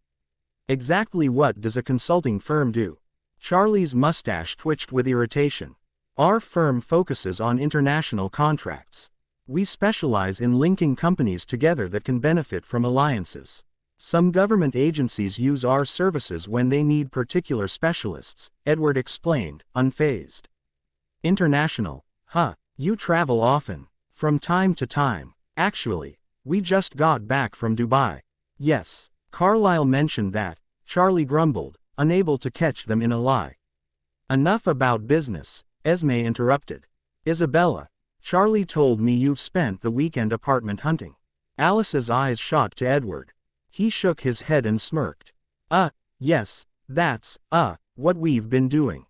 Exactly what does a consulting firm do? Charlie's mustache twitched with irritation. Our firm focuses on international contracts. We specialize in linking companies together that can benefit from alliances. Some government agencies use our services when they need particular specialists, Edward explained, unfazed. International, huh? You travel often. From time to time. Actually, we just got back from Dubai. Yes, Carlyle mentioned that. Charlie grumbled, unable to catch them in a lie. Enough about business, Esme interrupted. Isabella, Charlie told me you've spent the weekend apartment hunting. Alice's eyes shot to Edward. He shook his head and smirked. Yes, that's, what we've been doing.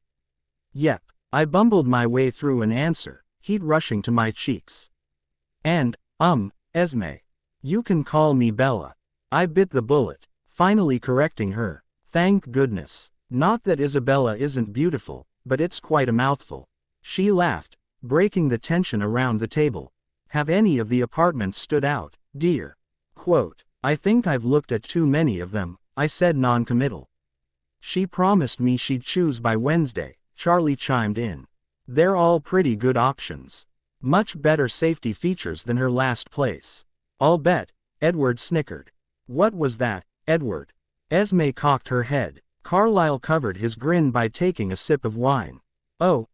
Yep, I bumbled my way through an answer, heat rushing to my cheeks. And, Esme. You can call me Bella. I bit the bullet, finally correcting her. Thank goodness. Not that Isabella isn't beautiful, but it's quite a mouthful. She laughed, breaking the tension around the table. Have any of the apartments stood out, dear? Quote, I think I've looked at too many of them, I said non-committal. She promised me she'd choose by Wednesday, Charlie chimed in. They're all pretty good options. Much better safety features than her last place. I'll bet, Edward snickered. What was that, Edward? Esme cocked her head. Carlyle covered his grin by taking a sip of wine. Oh,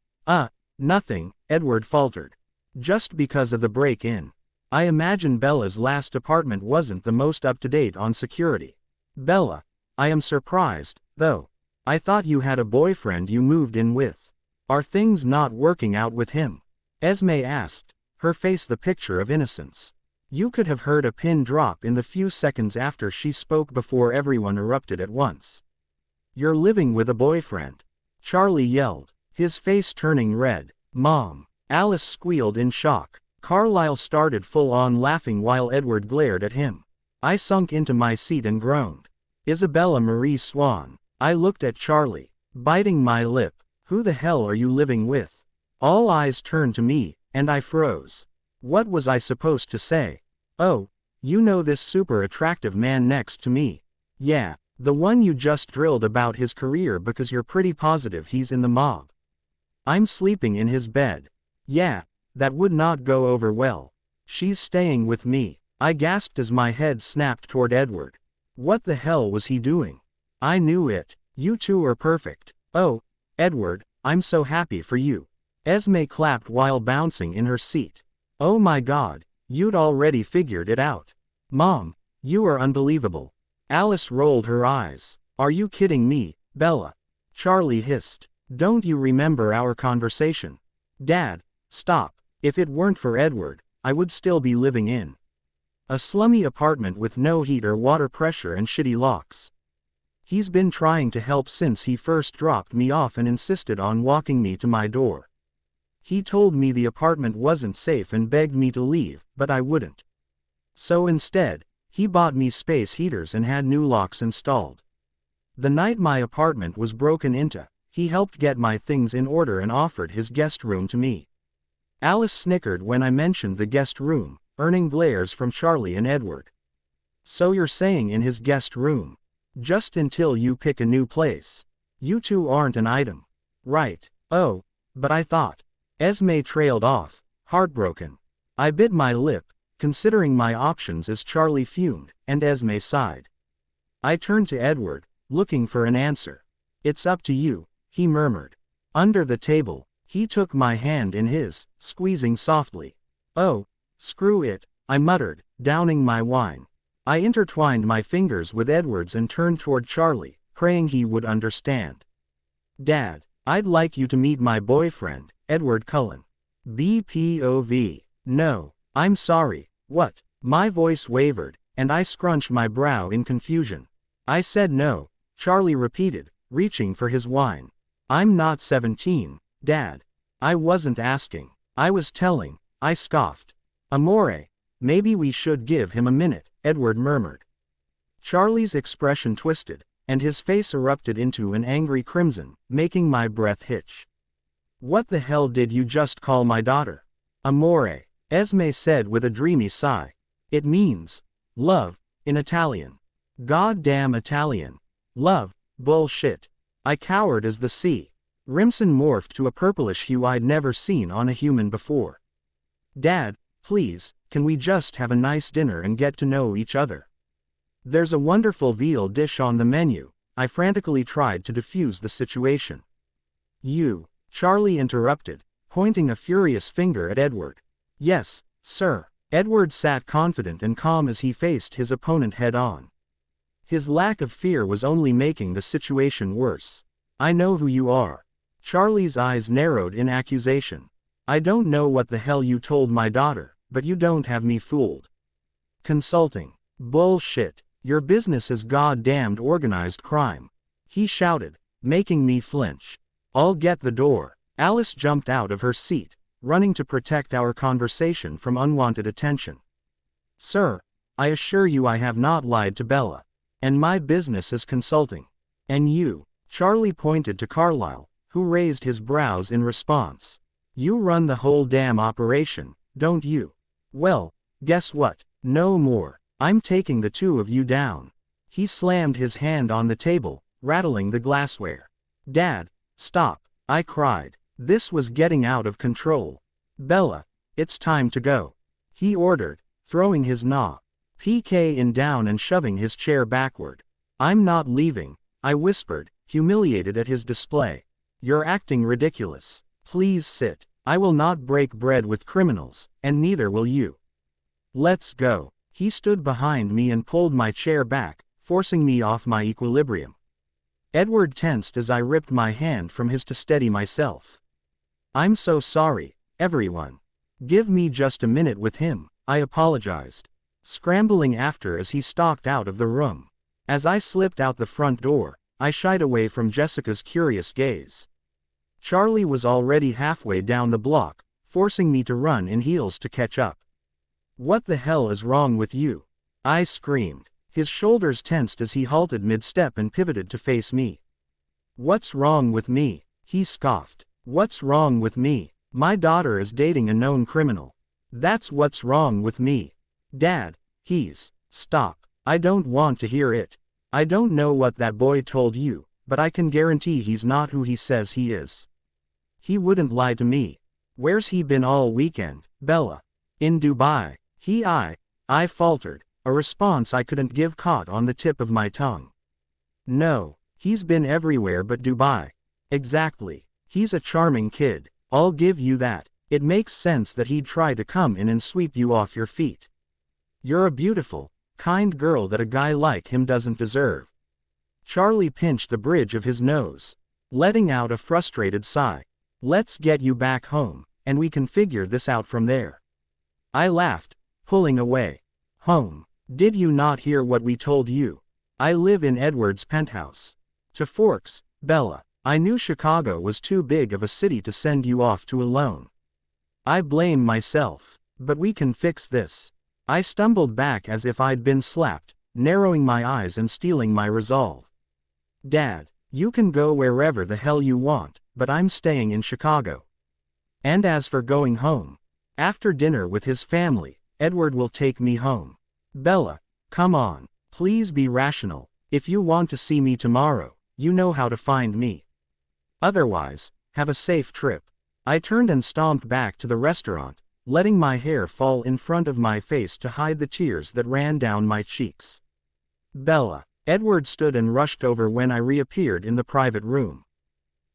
nothing, Edward faltered. Just because of the break-in. I imagine Bella's last apartment wasn't the most up-to-date on security. Bella, I am surprised, though. I thought you had a boyfriend you moved in with. Are things not working out with him? Esme asked, her face the picture of innocence. You could have heard a pin drop in the few seconds after she spoke before everyone erupted at once. You're living with a boyfriend? Charlie yelled, his face turning red. Mom. Alice squealed in shock. Carlyle started full-on laughing while Edward glared at him. I sunk into my seat and groaned. Isabella Marie Swan. I looked at Charlie, biting my lip. Who the hell are you living with? All eyes turned to me, and I froze. What was I supposed to say? Oh, you know this super attractive man next to me. Yeah, the one you just drilled about his career because you're pretty positive he's in the mob. I'm sleeping in his bed. Yeah, that would not go over well. She's staying with me. I gasped as my head snapped toward Edward. What the hell was he doing? I knew it. You two are perfect. Oh, Edward, I'm so happy for you. Esme clapped while bouncing in her seat. Oh my God, you'd already figured it out. Mom, you are unbelievable. Alice rolled her eyes. Are you kidding me, Bella? Charlie hissed. Don't you remember our conversation? Dad, stop. If it weren't for Edward, I would still be living in a slummy apartment with no heat or water pressure and shitty locks. He's been trying to help since he first dropped me off and insisted on walking me to my door. He told me the apartment wasn't safe and begged me to leave, but I wouldn't. So instead, he bought me space heaters and had new locks installed. The night my apartment was broken into, he helped get my things in order and offered his guest room to me. Alice snickered when I mentioned the guest room, earning glares from Charlie and Edward. So you're saying in his guest room? Just until you pick a new place. You two aren't an item. Right. Oh, but I thought. Esme trailed off, heartbroken. I bit my lip, considering my options as Charlie fumed, and Esme sighed. I turned to Edward, looking for an answer. It's up to you, he murmured. Under the table, he took my hand in his, squeezing softly. Oh, screw it, I muttered, downing my wine. I intertwined my fingers with Edward's and turned toward Charlie, praying he would understand. Dad, I'd like you to meet my boyfriend, Edward Cullen. BPOV. No, I'm sorry, what? My voice wavered, and I scrunched my brow in confusion. I said no, Charlie repeated, reaching for his wine. I'm not 17, Dad. I wasn't asking. I was telling, I scoffed. Amore, maybe we should give him a minute, Edward murmured. Charlie's expression twisted, and his face erupted into an angry crimson, making my breath hitch. What the hell did you just call my daughter? Amore, Esme said with a dreamy sigh. It means love, in Italian. Goddamn Italian. Love, bullshit. I cowered as the sea. Rimson morphed to a purplish hue I'd never seen on a human before. Dad, please, can we just have a nice dinner and get to know each other? There's a wonderful veal dish on the menu. I frantically tried to defuse the situation. You, Charlie interrupted, pointing a furious finger at Edward. Yes, sir. Edward sat confident and calm as he faced his opponent head-on. His lack of fear was only making the situation worse. I know who you are. Charlie's eyes narrowed in accusation. I don't know what the hell you told my daughter, but you don't have me fooled. Consulting. Bullshit. Your business is goddamned organized crime. He shouted, making me flinch. I'll get the door. Alice jumped out of her seat, running to protect our conversation from unwanted attention. Sir, I assure you I have not lied to Bella. And my business is consulting. And you, Charlie pointed to Carlyle, who raised his brows in response. You run the whole damn operation, don't you? Well, guess what? No more. I'm taking the two of you down. He slammed his hand on the table, rattling the glassware. Dad, stop, I cried. This was getting out of control. Bella, it's time to go, he ordered, throwing his PK in down and shoving his chair backward. I'm not leaving, I whispered, humiliated at his display. You're acting ridiculous. Please sit. I will not break bread with criminals, and neither will you. Let's go. He stood behind me and pulled my chair back, forcing me off my equilibrium. Edward tensed as I ripped my hand from his to steady myself. I'm so sorry, everyone. Give me just a minute with him, I apologized, scrambling after as he stalked out of the room. As I slipped out the front door, I shied away from Jessica's curious gaze. Charlie was already halfway down the block, forcing me to run in heels to catch up. What the hell is wrong with you? I screamed. His shoulders tensed as he halted mid-step and pivoted to face me. What's wrong with me? He scoffed. What's wrong with me? My daughter is dating a known criminal. That's what's wrong with me. Dad, stop. I don't want to hear it. I don't know what that boy told you, but I can guarantee he's not who he says he is. He wouldn't lie to me. Where's he been all weekend, Bella? In Dubai. I faltered, a response I couldn't give caught on the tip of my tongue. No, he's been everywhere but Dubai. Exactly. He's a charming kid, I'll give you that. It makes sense that he'd try to come in and sweep you off your feet. You're a beautiful, kind girl that a guy like him doesn't deserve. Charlie pinched the bridge of his nose, letting out a frustrated sigh. Let's get you back home, and we can figure this out from there. I laughed, pulling away. Home. Did you not hear what we told you? I live in Edward's penthouse. To Forks, Bella. I knew Chicago was too big of a city to send you off to alone. I blame myself, but we can fix this. I stumbled back as if I'd been slapped, narrowing my eyes and steeling my resolve. Dad, you can go wherever the hell you want, but I'm staying in Chicago. And as for going home, after dinner with his family, Edward will take me home. Bella, come on, please be rational. If you want to see me tomorrow, you know how to find me. Otherwise, have a safe trip. I turned and stomped back to the restaurant, letting my hair fall in front of my face to hide the tears that ran down my cheeks. Bella. Edward stood and rushed over when I reappeared in the private room.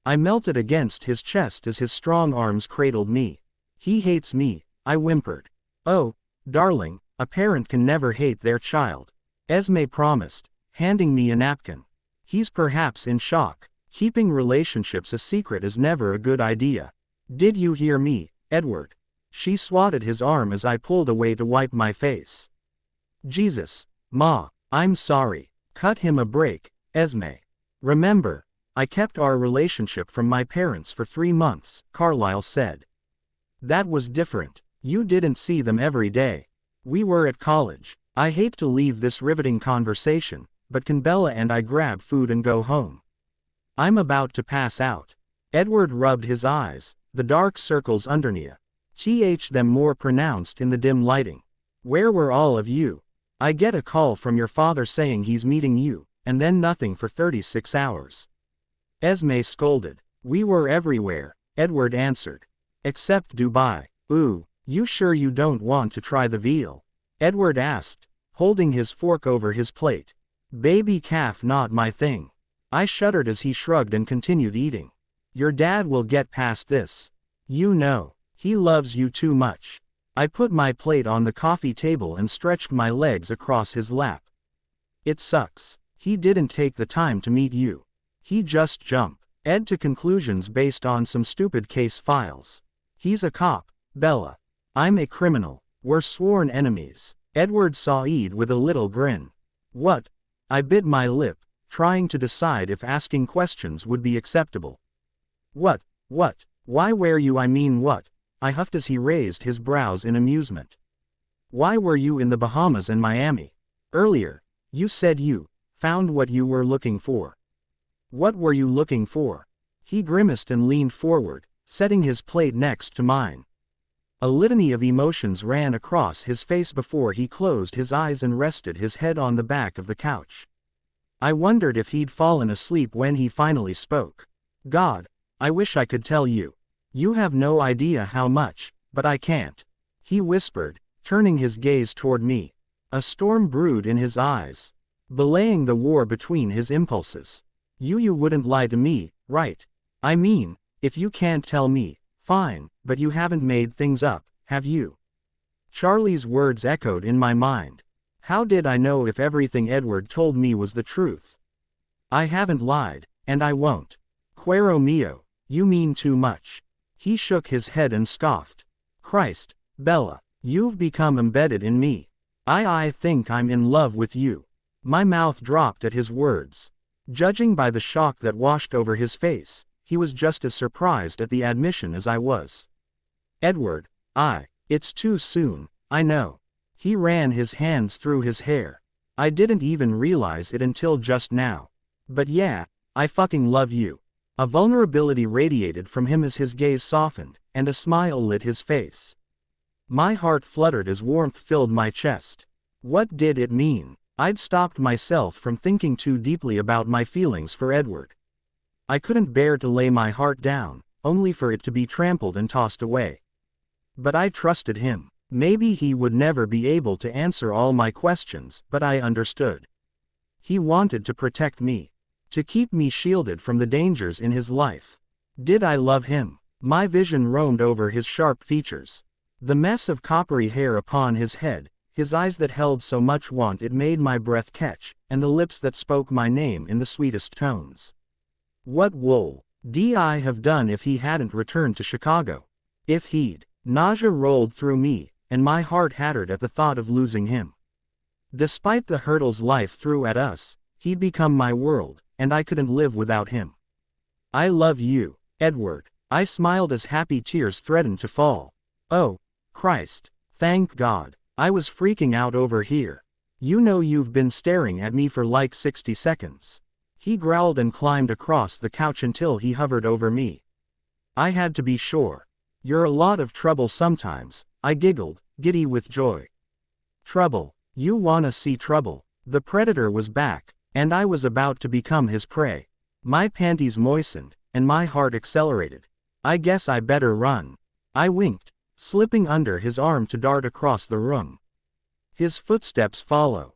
I melted against his chest as his strong arms cradled me. He hates me, I whimpered. Oh, darling, a parent can never hate their child, Esme promised, handing me a napkin. He's perhaps in shock. Keeping relationships a secret is never a good idea. Did you hear me, Edward? She swatted his arm as I pulled away to wipe my face. Jesus, Ma, I'm sorry. Cut him a break, Esme. Remember, I kept our relationship from my parents for 3 months, Carlyle said. That was different. You didn't see them every day. We were at college. I hate to leave this riveting conversation, but can Bella and I grab food and go home? I'm about to pass out. Edward rubbed his eyes, the dark circles underneath them more pronounced in the dim lighting. Where were all of you? I get a call from your father saying he's meeting you, and then nothing for 36 hours. Esme scolded. We were everywhere, Edward answered. Except Dubai. Ooh, you sure you don't want to try the veal? Edward asked, holding his fork over his plate. Baby calf not my thing. I shuddered as he shrugged and continued eating. Your dad will get past this. You know, he loves you too much. I put my plate on the coffee table and stretched my legs across his lap. It sucks. He didn't take the time to meet you. He just jumped Ed to conclusions based on some stupid case files. He's a cop, Bella. I'm a criminal. We're sworn enemies. Edward saw Ed with a little grin. What? I bit my lip, trying to decide if asking questions would be acceptable. What? Why were you what? I huffed as he raised his brows in amusement. Why were you in the Bahamas and Miami? Earlier, you said you found what you were looking for. What were you looking for? He grimaced and leaned forward, setting his plate next to mine. A litany of emotions ran across his face before he closed his eyes and rested his head on the back of the couch. I wondered if he'd fallen asleep when he finally spoke. God, I wish I could tell you. You have no idea how much, but I can't. He whispered, turning his gaze toward me. A storm brewed in his eyes, belaying the war between his impulses. You wouldn't lie to me, right? I mean, if you can't tell me, fine, but you haven't made things up, have you? Charlie's words echoed in my mind. How did I know if everything Edward told me was the truth? I haven't lied, and I won't. Cuero mio, you mean too much. He shook his head and scoffed. Christ, Bella, you've become embedded in me. I think I'm in love with you. My mouth dropped at his words. Judging by the shock that washed over his face, he was just as surprised at the admission as I was. Edward, it's too soon, I know. He ran his hands through his hair. I didn't even realize it until just now. But yeah, I fucking love you. A vulnerability radiated from him as his gaze softened, and a smile lit his face. My heart fluttered as warmth filled my chest. What did it mean? I'd stopped myself from thinking too deeply about my feelings for Edward. I couldn't bear to lay my heart down, only for it to be trampled and tossed away. But I trusted him. Maybe he would never be able to answer all my questions, but I understood. He wanted to protect me, to keep me shielded from the dangers in his life. Did I love him? My vision roamed over his sharp features. The mess of coppery hair upon his head, his eyes that held so much want it made my breath catch, and the lips that spoke my name in the sweetest tones. What would I have done if he hadn't returned to Chicago? If he'd? Nausea rolled through me, and my heart hattered at the thought of losing him. Despite the hurdles life threw at us, he'd become my world, and I couldn't live without him. I love you, Edward. I smiled as happy tears threatened to fall. Oh, Christ, thank God. I was freaking out over here. You know you've been staring at me for like 60 seconds. He growled and climbed across the couch until he hovered over me. I had to be sure. You're a lot of trouble sometimes, I giggled, giddy with joy. Trouble? You wanna see trouble? The predator was back, and I was about to become his prey. My panties moistened, and my heart accelerated. I guess I better run. I winked, slipping under his arm to dart across the room. His footsteps follow,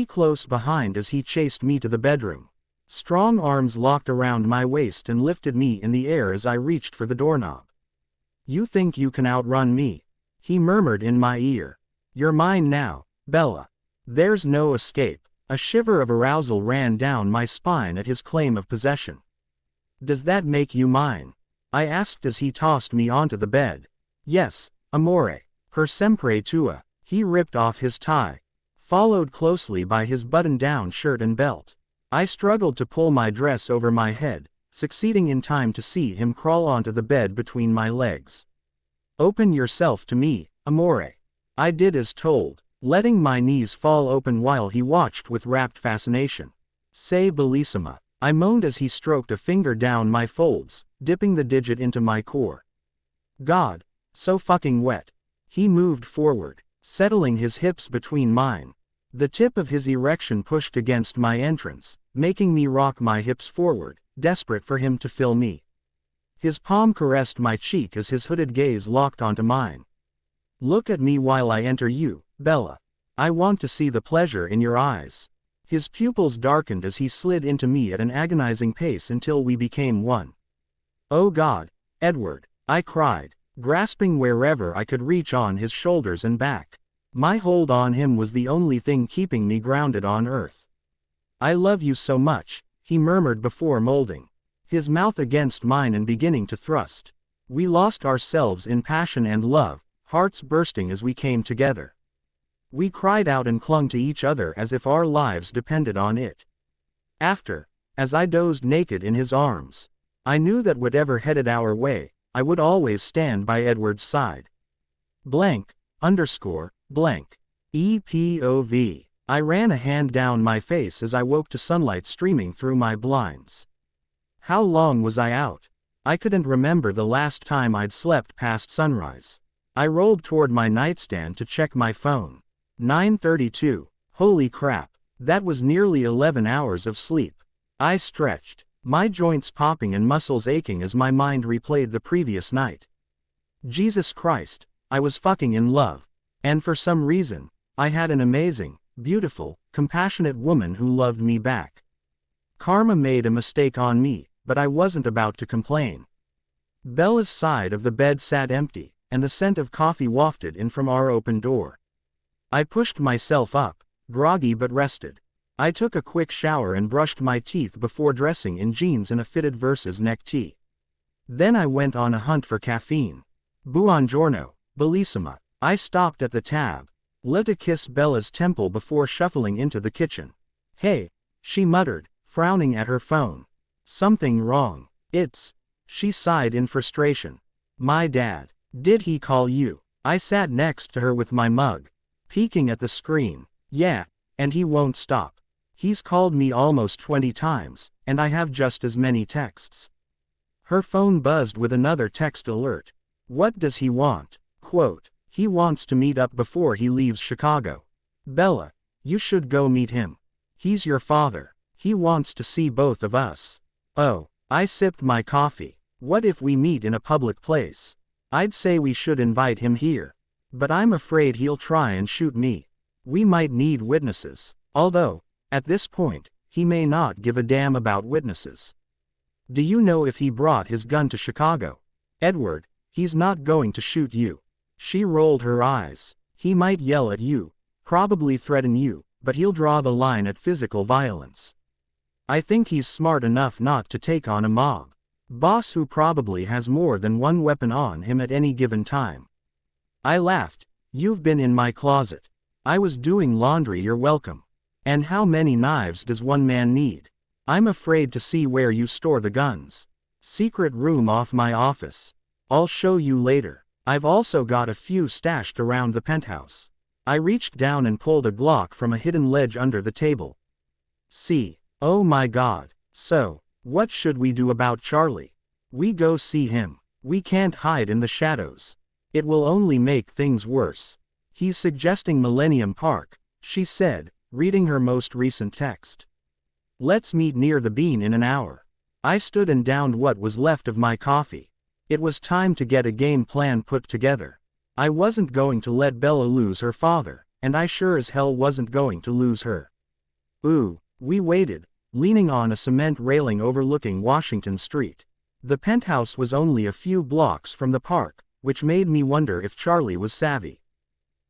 close behind as he chased me to the bedroom. Strong arms locked around my waist and lifted me in the air as I reached for the doorknob. You think you can outrun me? He murmured in my ear. You're mine now, Bella. There's no escape. A shiver of arousal ran down my spine at his claim of possession. Does that make you mine? I asked as he tossed me onto the bed. Yes, amore. Per sempre tua. He ripped off his tie, followed closely by his button-down shirt and belt. I struggled to pull my dress over my head, succeeding in time to see him crawl onto the bed between my legs. Open yourself to me, amore. I did as told, letting my knees fall open while he watched with rapt fascination. Say bellissima, I moaned as he stroked a finger down my folds, dipping the digit into my core. God, so fucking wet. He moved forward, settling his hips between mine. The tip of his erection pushed against my entrance, making me rock my hips forward, desperate for him to fill me. His palm caressed my cheek as his hooded gaze locked onto mine. Look at me while I enter you, Bella. I want to see the pleasure in your eyes. His pupils darkened as he slid into me at an agonizing pace until we became one. Oh God, Edward, I cried, grasping wherever I could reach on his shoulders and back. My hold on him was the only thing keeping me grounded on earth. I love you so much, he murmured before molding, his mouth against mine and beginning to thrust. We lost ourselves in passion and love, hearts bursting as we came together. We cried out and clung to each other as if our lives depended on it. After, as I dozed naked in his arms, I knew that whatever headed our way, I would always stand by Edward's side. Blank, _, blank. EPOV. I ran a hand down my face as I woke to sunlight streaming through my blinds. How long was I out? I couldn't remember the last time I'd slept past sunrise. I rolled toward my nightstand to check my phone. 9:32. Holy crap. That was nearly 11 hours of sleep. I stretched, my joints popping and muscles aching as my mind replayed the previous night. Jesus Christ, I was fucking in love. And for some reason, I had an amazing, beautiful, compassionate woman who loved me back. Karma made a mistake on me, but I wasn't about to complain. Bella's side of the bed sat empty, and the scent of coffee wafted in from our open door. I pushed myself up, groggy but rested. I took a quick shower and brushed my teeth before dressing in jeans and a fitted Versace neck tee. Then I went on a hunt for caffeine. Buongiorno, bellissima. I stopped at the tab, let a kiss Bella's temple before shuffling into the kitchen. Hey, she muttered, frowning at her phone. Something wrong. She sighed in frustration. My dad. Did he call you? I sat next to her with my mug, peeking at the screen. Yeah, and he won't stop. He's called me almost 20 times, and I have just as many texts. Her phone buzzed with another text alert. What does he want? Quote, he wants to meet up before he leaves Chicago. Bella, you should go meet him. He's your father. He wants to see both of us. Oh, I sipped my coffee. What if we meet in a public place? I'd say we should invite him here. But I'm afraid he'll try and shoot me. We might need witnesses. Although, at this point, he may not give a damn about witnesses. Do you know if he brought his gun to Chicago? Edward, he's not going to shoot you. She rolled her eyes. He might yell at you, probably threaten you, but he'll draw the line at physical violence. I think he's smart enough not to take on a mob boss who probably has more than one weapon on him at any given time. I laughed. You've been in my closet. I was doing laundry, you're welcome. And how many knives does one man need? I'm afraid to see where you store the guns. Secret room off my office. I'll show you later. I've also got a few stashed around the penthouse. I reached down and pulled a Glock from a hidden ledge under the table. See, oh my God. So, what should we do about Charlie? We go see him. We can't hide in the shadows. It will only make things worse. He's suggesting Millennium Park, she said, reading her most recent text. Let's meet near the Bean in an hour. I stood and downed what was left of my coffee. It was time to get a game plan put together. I wasn't going to let Bella lose her father, and I sure as hell wasn't going to lose her. We waited, leaning on a cement railing overlooking Washington Street. The penthouse was only a few blocks from the park, which made me wonder if Charlie was savvy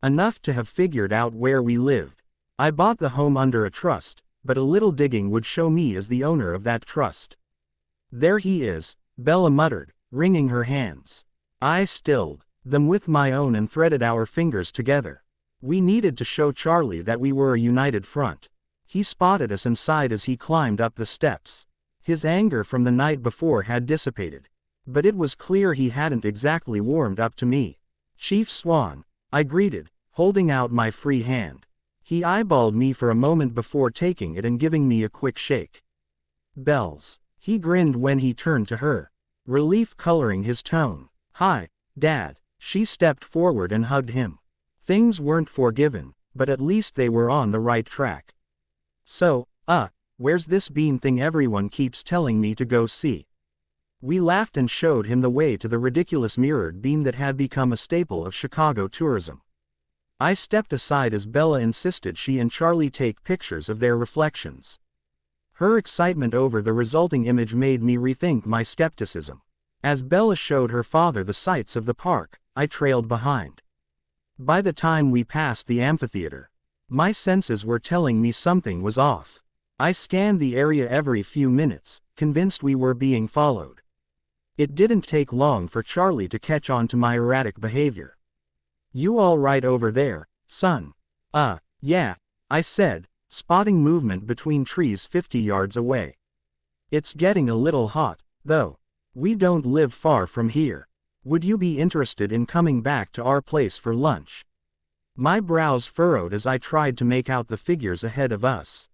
enough to have figured out where we lived. I bought the home under a trust, but a little digging would show me as the owner of that trust. There he is, Bella muttered, wringing her hands. I stilled them with my own and threaded our fingers together. We needed to show Charlie that we were a united front. He spotted us and sighed as he climbed up the steps. His anger from the night before had dissipated. But it was clear he hadn't exactly warmed up to me. Chief Swan, I greeted, holding out my free hand. He eyeballed me for a moment before taking it and giving me a quick shake. Bells. He grinned when he turned to her, relief coloring his tone. Hi, Dad. She stepped forward and hugged him. Things weren't forgiven, but at least they were on the right track. So, where's this Bean thing everyone keeps telling me to go see? We laughed and showed him the way to the ridiculous mirrored beam that had become a staple of Chicago tourism. I stepped aside as Bella insisted she and Charlie take pictures of their reflections. Her excitement over the resulting image made me rethink my skepticism. As Bella showed her father the sights of the park, I trailed behind. By the time we passed the amphitheater, my senses were telling me something was off. I scanned the area every few minutes, convinced we were being followed. It didn't take long for Charlie to catch on to my erratic behavior. You all right over there, son? Yeah, I said, spotting movement between trees 50 yards away. It's getting a little hot, though. We don't live far from here. Would you be interested in coming back to our place for lunch? My brows furrowed as I tried to make out the figures ahead of us.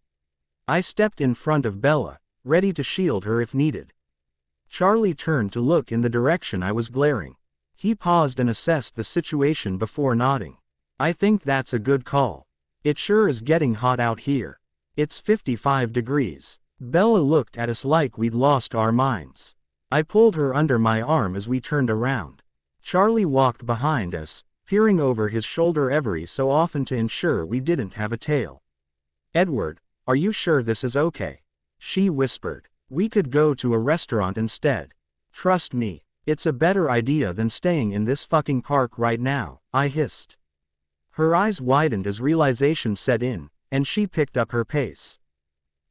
I stepped in front of Bella, ready to shield her if needed. Charlie turned to look in the direction I was glaring. He paused and assessed the situation before nodding. I think that's a good call. It sure is getting hot out here. It's 55 degrees. Bella looked at us like we'd lost our minds. I pulled her under my arm as we turned around. Charlie walked behind us, peering over his shoulder every so often to ensure we didn't have a tail. Edward, are you sure this is okay? She whispered. We could go to a restaurant instead. Trust me, it's a better idea than staying in this fucking park right now, I hissed. Her eyes widened as realization set in, and she picked up her pace.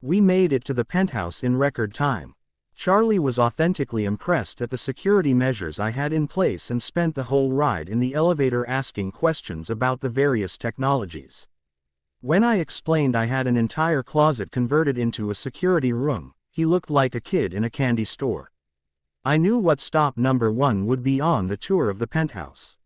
We made it to the penthouse in record time. Charlie was authentically impressed at the security measures I had in place and spent the whole ride in the elevator asking questions about the various technologies. When I explained I had an entire closet converted into a security room, he looked like a kid in a candy store. I knew what stop number 1 would be on the tour of the penthouse.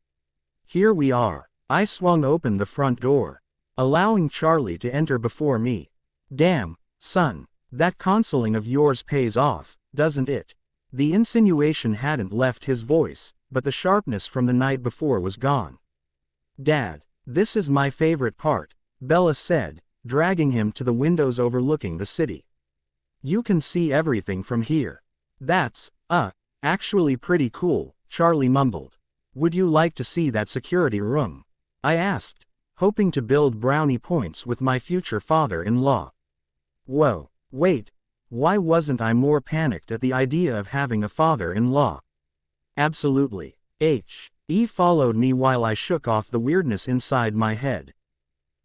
Here we are. I swung open the front door, allowing Charlie to enter before me. Damn, son, that consoling of yours pays off, doesn't it? The insinuation hadn't left his voice, but the sharpness from the night before was gone. Dad, this is my favorite part, Bella said, dragging him to the windows overlooking the city. You can see everything from here. That's, actually pretty cool, Charlie mumbled. Would you like to see that security room? I asked, hoping to build brownie points with my future father-in-law. Whoa, wait, why wasn't I more panicked at the idea of having a father-in-law? Absolutely. He followed me while I shook off the weirdness inside my head.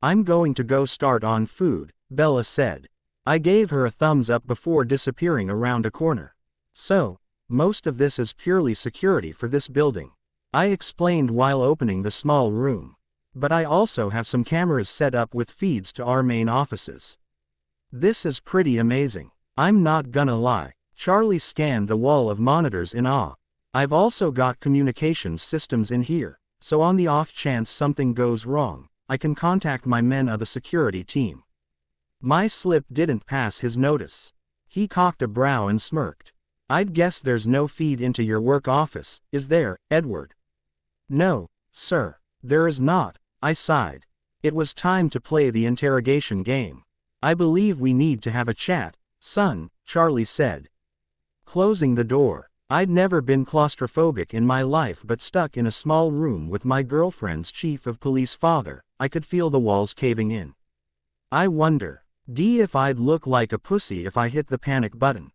I'm going to go start on food, Bella said. I gave her a thumbs up before disappearing around a corner. So, most of this is purely security for this building, I explained while opening the small room. But I also have some cameras set up with feeds to our main offices. This is pretty amazing. I'm not gonna lie. Charlie scanned the wall of monitors in awe. I've also got communications systems in here, so on the off chance something goes wrong, I can contact my men of the security team. My slip didn't pass his notice. He cocked a brow and smirked. I'd guess there's no feed into your work office, is there, Edward? No, sir, there is not, I sighed. It was time to play the interrogation game. I believe we need to have a chat, son, Charlie said. Closing the door. I'd never been claustrophobic in my life, but stuck in a small room with my girlfriend's chief of police father, I could feel the walls caving in. I wonder, if I'd look like a pussy if I hit the panic button.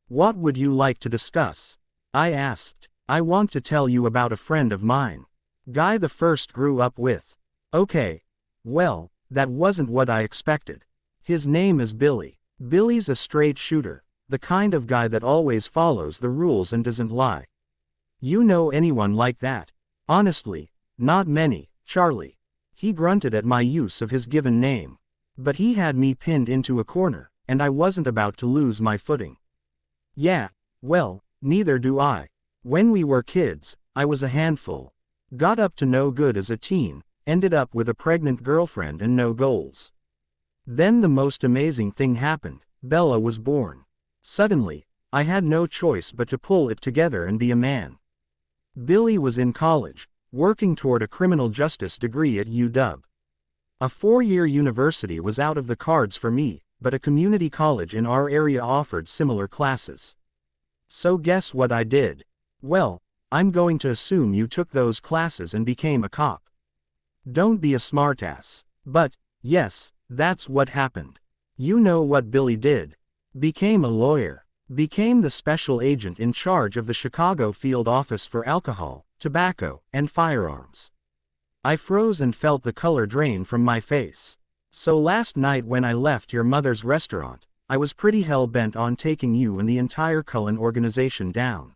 What would you like to discuss? I asked. I want to tell you about a friend of mine. Guy the first grew up with. Okay. Well, that wasn't what I expected. His name is Billy. Billy's a straight shooter, the kind of guy that always follows the rules and doesn't lie. You know anyone like that? Honestly, not many, Charlie. He grunted at my use of his given name. But he had me pinned into a corner, and I wasn't about to lose my footing. Yeah, well, neither do I. When we were kids, I was a handful. Got up to no good as a teen, ended up with a pregnant girlfriend and no goals. Then the most amazing thing happened. Bella was born. Suddenly, I had no choice but to pull it together and be a man. Billy was in college, working toward a criminal justice degree at UW. A 4-year university was out of the cards for me, but a community college in our area offered similar classes. So guess what I did? Well, I'm going to assume you took those classes and became a cop. Don't be a smartass. But, yes, that's what happened. You know what Billy did. Became a lawyer. Became the special agent in charge of the Chicago field office for alcohol, tobacco, and firearms. I froze and felt the color drain from my face. So last night when I left your mother's restaurant, I was pretty hell-bent on taking you and the entire Cullen organization down.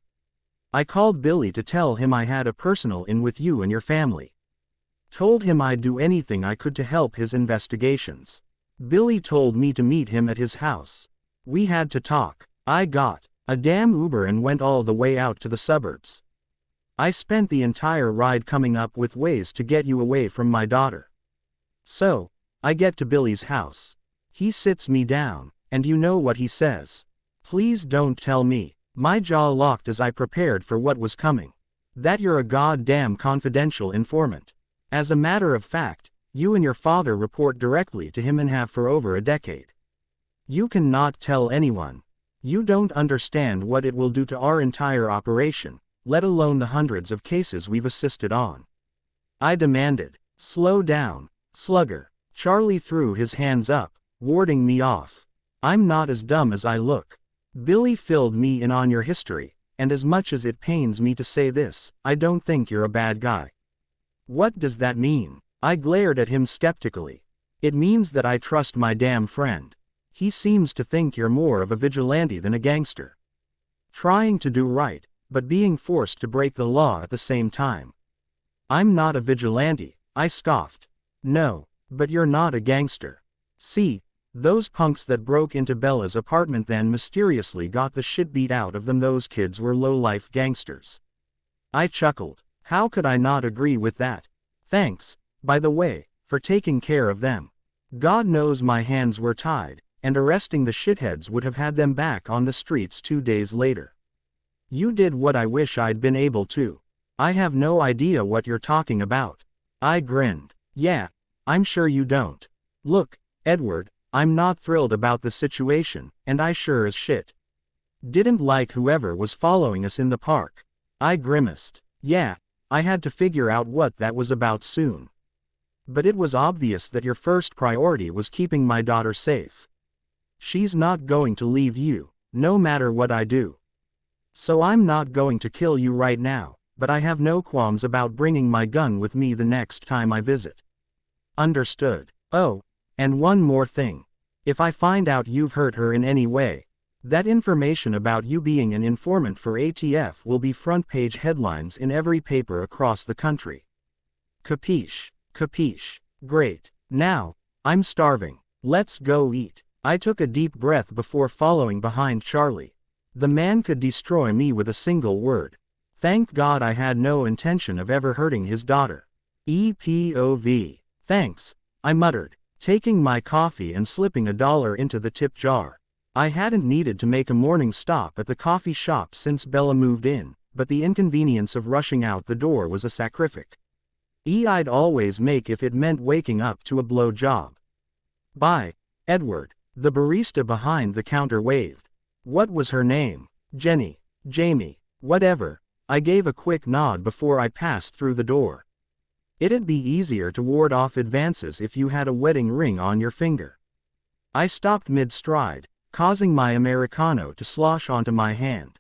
I called Billy to tell him I had a personal in with you and your family. Told him I'd do anything I could to help his investigations. Billy told me to meet him at his house. We had to talk. I got a damn Uber and went all the way out to the suburbs. I spent the entire ride coming up with ways to get you away from my daughter. So, I get to Billy's house. He sits me down, and you know what he says. Please don't tell me. My jaw locked as I prepared for what was coming. That you're a goddamn confidential informant. As a matter of fact, You and your father report directly to him and have for over a decade. You cannot tell anyone. You don't understand what it will do to our entire operation, let alone the hundreds of cases we've assisted on. I demanded. Slow down, slugger. Charlie threw his hands up, warding me off. I'm not as dumb as I look. Billy filled me in on your history, and as much as it pains me to say this, I don't think you're a bad guy. What does that mean? I glared at him skeptically. It means that I trust my damn friend. He seems to think you're more of a vigilante than a gangster. Trying to do right, but being forced to break the law at the same time. I'm not a vigilante, I scoffed. No, but you're not a gangster. See, those punks that broke into Bella's apartment then mysteriously got the shit beat out of them, those kids were low-life gangsters. I chuckled. How could I not agree with that? Thanks, by the way, for taking care of them. God knows my hands were tied, and arresting the shitheads would have had them back on the streets 2 days later. You did what I wish I'd been able to. I have no idea what you're talking about. I grinned. Yeah, I'm sure you don't. Look, Edward, I'm not thrilled about the situation, and I sure as shit didn't like whoever was following us in the park. I grimaced. Yeah, I had to figure out what that was about soon. But it was obvious that your first priority was keeping my daughter safe. She's not going to leave you, no matter what I do. So I'm not going to kill you right now, but I have no qualms about bringing my gun with me the next time I visit. Understood. Oh, and one more thing. If I find out you've hurt her in any way, that information about you being an informant for ATF will be front-page headlines in every paper across the country. Capiche? Capiche. Great. Now, I'm starving. Let's go eat. I took a deep breath before following behind Charlie. The man could destroy me with a single word. Thank God I had no intention of ever hurting his daughter. EPOV. Thanks, I muttered, taking my coffee and slipping $1 into the tip jar. I hadn't needed to make a morning stop at the coffee shop since Bella moved in, but the inconvenience of rushing out the door was a sacrifice. I'd always make if it meant waking up to a blow job. Bye, Edward, the barista behind the counter waved. What was her name? Jenny, Jamie, whatever. I gave a quick nod before I passed through the door. It'd be easier to ward off advances if you had a wedding ring on your finger. I stopped mid-stride, causing my Americano to slosh onto my hand.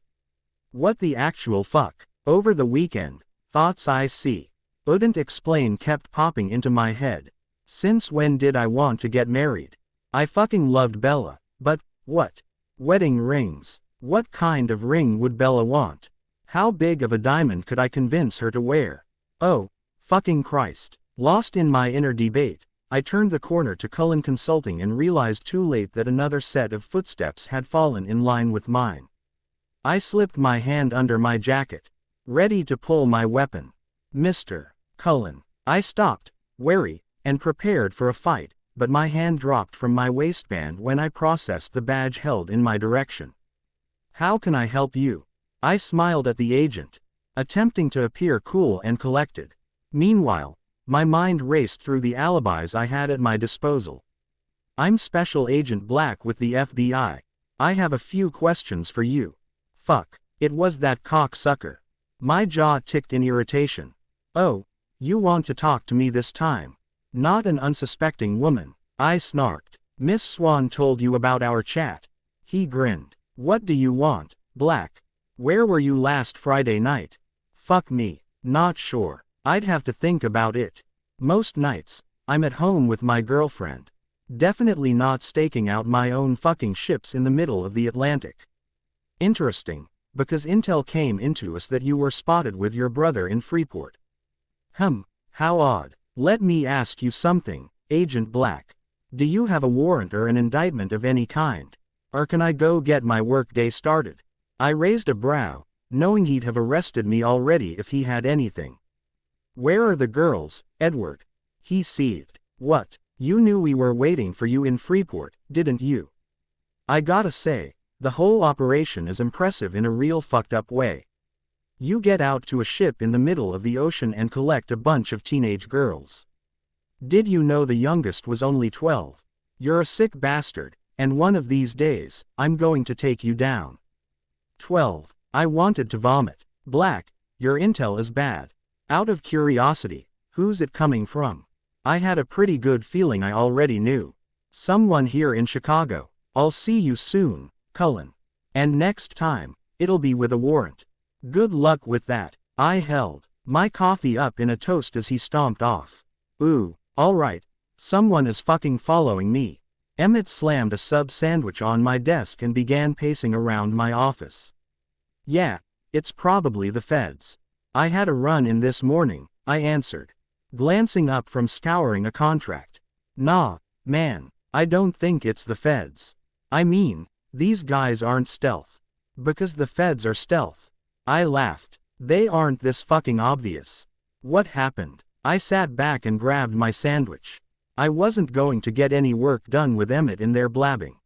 What the actual fuck? Over the weekend, thoughts I see. Couldn't explain kept popping into my head. Since when did I want to get married? I fucking loved Bella, but, what? Wedding rings. What kind of ring would Bella want? How big of a diamond could I convince her to wear? Oh, fucking Christ. Lost in my inner debate, I turned the corner to Cullen Consulting and realized too late that another set of footsteps had fallen in line with mine. I slipped my hand under my jacket, ready to pull my weapon. Mr. Cullen. I stopped, wary, and prepared for a fight, but my hand dropped from my waistband when I processed the badge held in my direction. How can I help you? I smiled at the agent, attempting to appear cool and collected. Meanwhile, my mind raced through the alibis I had at my disposal. I'm Special Agent Black with the FBI. I have a few questions for you. Fuck, it was that cocksucker. My jaw ticked in irritation. Oh, you want to talk to me this time? Not an unsuspecting woman, I snarked. Miss Swan told you about our chat. He grinned. What do you want, Black? Where were you last Friday night? Fuck me, not sure. I'd have to think about it. Most nights, I'm at home with my girlfriend. Definitely not staking out my own fucking ships in the middle of the Atlantic. Interesting, because intel came into us that you were spotted with your brother in Freeport. How odd. Let me ask you something, Agent Black. Do you have a warrant or an indictment of any kind? Or can I go get my workday started? I raised a brow, knowing he'd have arrested me already if he had anything. Where are the girls, Edward? He seethed. What? You knew we were waiting for you in Freeport, didn't you? I gotta say, the whole operation is impressive in a real fucked up way. You get out to a ship in the middle of the ocean and collect a bunch of teenage girls. Did you know the youngest was only 12? You're a sick bastard, and one of these days, I'm going to take you down. 12. I wanted to vomit. Black, your intel is bad. Out of curiosity, who's it coming from? I had a pretty good feeling I already knew. Someone here in Chicago. I'll see you soon, Cullen. And next time, it'll be with a warrant. Good luck with that. I held my coffee up in a toast as he stomped off. Ooh, alright. Someone is fucking following me. Emmett slammed a sub sandwich on my desk and began pacing around my office. Yeah, it's probably the feds. I had a run-in this morning, I answered, glancing up from scouring a contract. Nah, man, I don't think it's the feds. I mean, these guys aren't stealth. Because the feds are stealth. I laughed. They aren't this fucking obvious. What happened? I sat back and grabbed my sandwich. I wasn't going to get any work done with Emmett in there blabbing.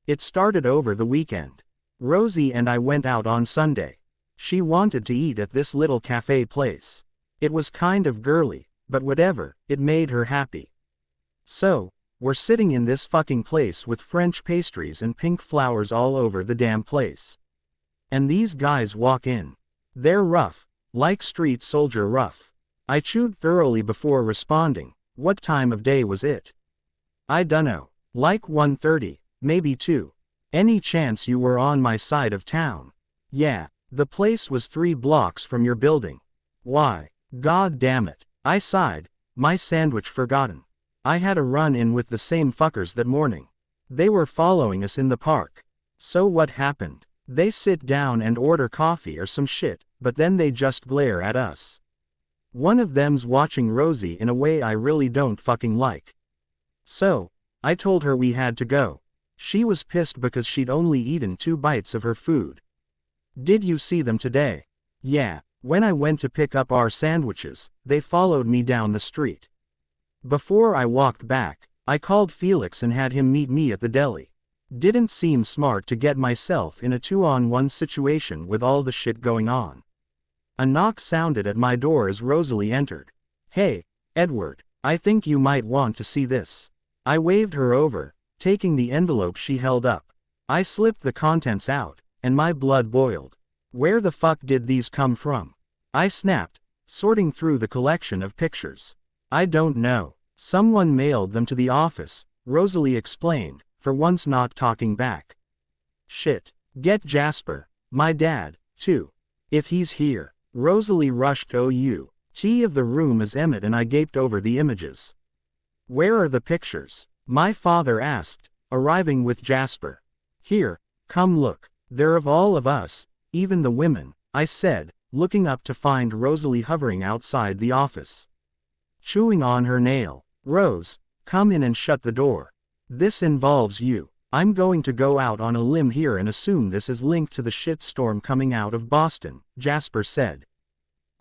It started over the weekend. Rosie and I went out on Sunday. She wanted to eat at this little cafe place. It was kind of girly, but whatever, it made her happy. So, we're sitting in this fucking place with French pastries and pink flowers all over the damn place. And these guys walk in. They're rough, like street soldier rough. I chewed thoroughly before responding. What time of day was it? I dunno. Like 1:30, maybe 2. Any chance you were on my side of town? Yeah, the place was 3 blocks from your building. Why? God damn it. I sighed, my sandwich forgotten. I had a run-in with the same fuckers that morning. They were following us in the park. So what happened? They sit down and order coffee or some shit, but then they just glare at us. One of them's watching Rosie in a way I really don't fucking like. So, I told her we had to go. She was pissed because she'd only eaten 2 bites of her food. Did you see them today? Yeah, when I went to pick up our sandwiches, they followed me down the street. Before I walked back, I called Felix and had him meet me at the deli. Didn't seem smart to get myself in a 2-on-1 situation with all the shit going on. A knock sounded at my door as Rosalie entered. Hey, Edward, I think you might want to see this. I waved her over, taking the envelope she held up. I slipped the contents out, and my blood boiled. Where the fuck did these come from? I snapped, sorting through the collection of pictures. I don't know. Someone mailed them to the office, Rosalie explained, for once not talking back. Shit. Get Jasper, my dad, too. If he's here. Rosalie rushed out of the room as Emmett and I gaped over the images. Where are the pictures? My father asked, arriving with Jasper. Here, come look. They're of all of us, even the women, I said, looking up to find Rosalie hovering outside the office. Chewing on her nail. Rose, come in and shut the door. This involves you. I'm going to go out on a limb here and assume this is linked to the shitstorm coming out of Boston, Jasper said,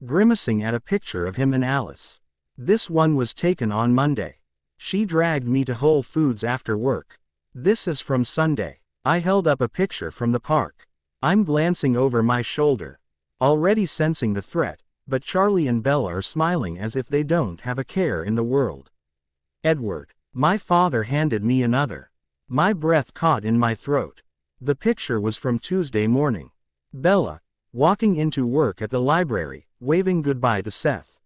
grimacing at a picture of him and Alice. This one was taken on Monday. She dragged me to Whole Foods after work. This is from Sunday. I held up a picture from the park. I'm glancing over my shoulder, already sensing the threat, but Charlie and Bella are smiling as if they don't have a care in the world. Edward, my father handed me another. My breath caught in my throat. The picture was from Tuesday morning. Bella, walking into work at the library, waving goodbye to Seth.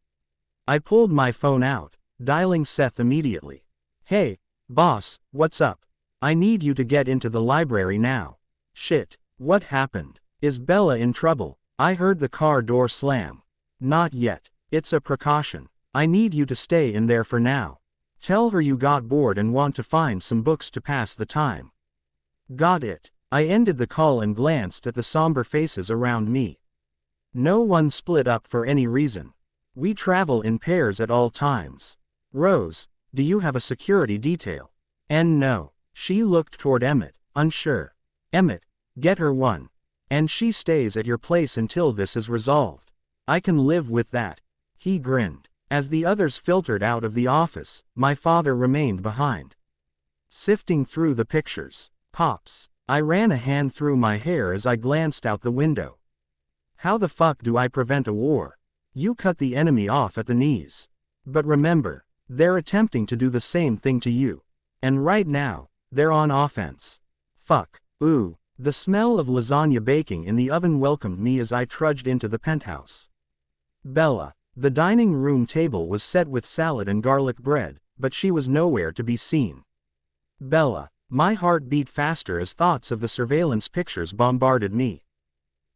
I pulled my phone out, dialing Seth immediately. Hey, boss, what's up? I need you to get into the library now. Shit, what happened? Is Bella in trouble? I heard the car door slam. Not yet. It's a precaution. I need you to stay in there for now. Tell her you got bored and want to find some books to pass the time. Got it. I ended the call and glanced at the somber faces around me. No one split up for any reason. We travel in pairs at all times. Rose, do you have a security detail? And no. She looked toward Emmett, unsure. Emmett, get her one. And she stays at your place until this is resolved. I can live with that. He grinned. As the others filtered out of the office, my father remained behind. Sifting through the pictures. Pops. I ran a hand through my hair as I glanced out the window. How the fuck do I prevent a war? You cut the enemy off at the knees. But remember, They're attempting to do the same thing to you. And right now, they're on offense. Fuck. Ooh. The smell of lasagna baking in the oven welcomed me as I trudged into the penthouse. Bella. The dining room table was set with salad and garlic bread, but she was nowhere to be seen. Bella. My heart beat faster as thoughts of the surveillance pictures bombarded me.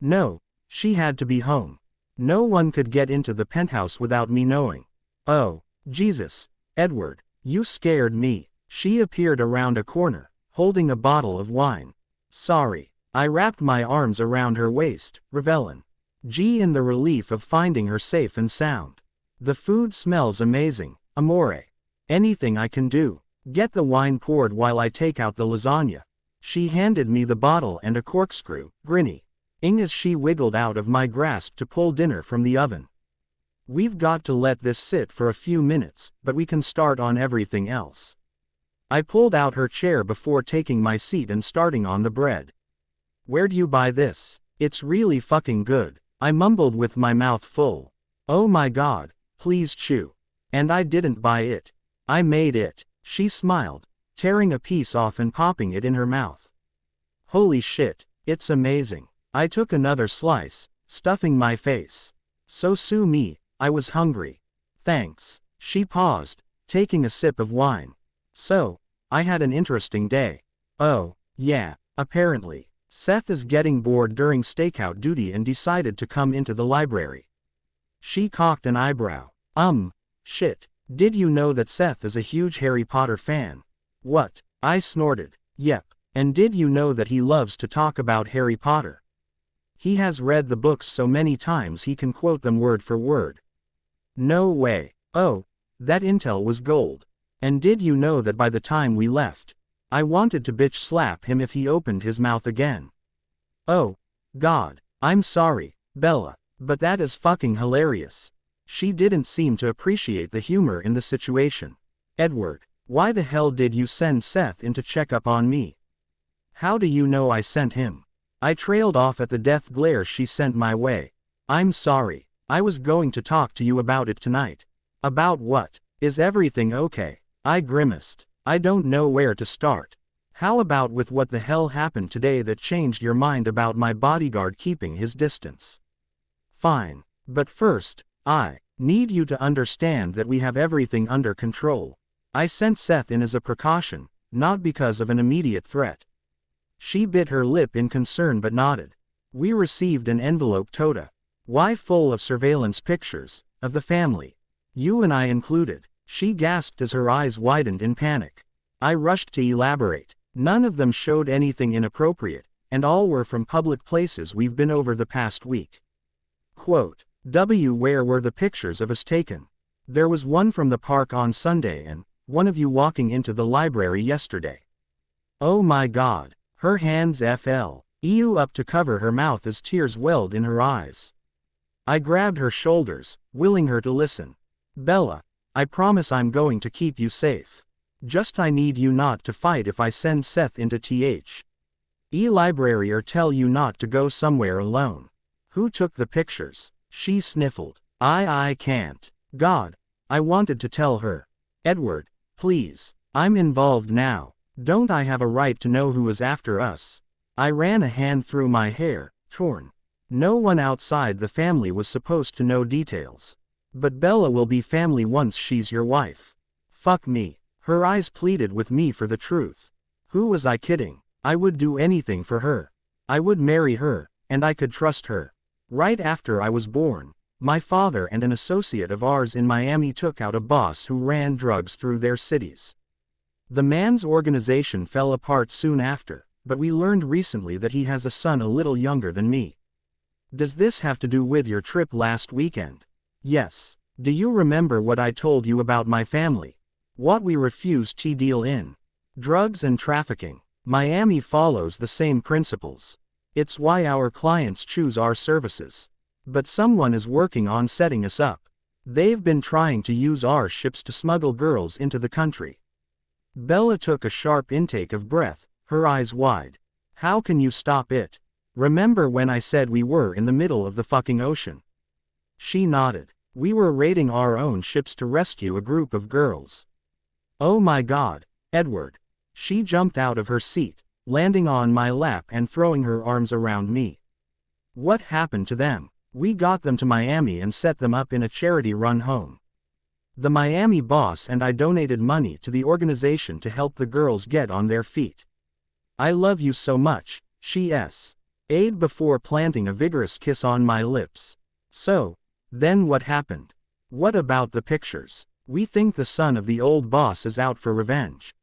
No, she had to be home. No one could get into the penthouse without me knowing. Oh, Jesus, Edward, you scared me. She appeared around a corner, holding a bottle of wine. Sorry. I wrapped my arms around her waist, reveling. In the relief of finding her safe and sound. The food smells amazing, amore. Anything I can do. Get the wine poured while I take out the lasagna. She handed me the bottle and a corkscrew, grinning as she wiggled out of my grasp to pull dinner from the oven. We've got to let this sit for a few minutes, but we can start on everything else. I pulled out her chair before taking my seat and starting on the bread. Where'd you buy this? It's really fucking good, I mumbled with my mouth full. Oh my god, please chew. And I didn't buy it. I made it. She smiled, tearing a piece off and popping it in her mouth. Holy shit, it's amazing. I took another slice, stuffing my face. So sue me, I was hungry. Thanks. She paused, taking a sip of wine. So, I had an interesting day. Oh, yeah, apparently. Seth is getting bored during stakeout duty and decided to come into the library. She cocked an eyebrow. Shit. Did you know that Seth is a huge Harry Potter fan? What? I snorted. Yep. And did you know that he loves to talk about Harry Potter? He has read the books so many times he can quote them word for word. No way. Oh, that intel was gold. And did you know that by the time we left, I wanted to bitch slap him if he opened his mouth again? Oh, God, I'm sorry, Bella, but that is fucking hilarious. She didn't seem to appreciate the humor in the situation. Edward, why the hell did you send Seth in to check up on me? How do you know I sent him? I trailed off at the death glare she sent my way. I'm sorry, I was going to talk to you about it tonight. About what? Is everything okay? I grimaced. I don't know where to start. How about with what the hell happened today that changed your mind about my bodyguard keeping his distance? Fine. But first, I need you to understand that we have everything under control. I sent Seth in as a precaution, not because of an immediate threat. She bit her lip in concern but nodded. We received an envelope Tota. Why full of surveillance pictures, of the family. You and I included. She gasped as her eyes widened in panic. I rushed to elaborate. None of them showed anything inappropriate, and all were from public places we've been over the past week. Quote, where were the pictures of us taken? There was one from the park on Sunday and one of you walking into the library yesterday. Oh my god. Her hands flew up to cover her mouth as tears welled in her eyes. I grabbed her shoulders, willing her to listen. Bella, I promise I'm going to keep you safe. Just I need you not to fight if I send Seth into library or tell you not to go somewhere alone. Who took the pictures? She sniffled. I can't. God. I wanted to tell her. Edward, please. I'm involved now. Don't I have a right to know who is after us? I ran a hand through my hair, torn. No one outside the family was supposed to know details. But Bella will be family once she's your wife. Fuck me. Her eyes pleaded with me for the truth. Who was I kidding? I would do anything for her. I would marry her, and I could trust her. Right after I was born, my father and an associate of ours in Miami took out a boss who ran drugs through their cities. The man's organization fell apart soon after, but we learned recently that he has a son a little younger than me. Does this have to do with your trip last weekend? Yes. Do you remember what I told you about my family? What we refused to deal in? Drugs and trafficking. Miami follows the same principles. It's why our clients choose our services. But someone is working on setting us up. They've been trying to use our ships to smuggle girls into the country. Bella took a sharp intake of breath, her eyes wide. How can you stop it? Remember when I said we were in the middle of the fucking ocean? She nodded. We were raiding our own ships to rescue a group of girls. Oh my God, Edward. She jumped out of her seat, landing on my lap and throwing her arms around me. What happened to them? We got them to Miami and set them up in a charity-run home. The Miami boss and I donated money to the organization to help the girls get on their feet. I love you so much, she said before planting a vigorous kiss on my lips. So, then what happened? What about the pictures? We think the son of the old boss is out for revenge.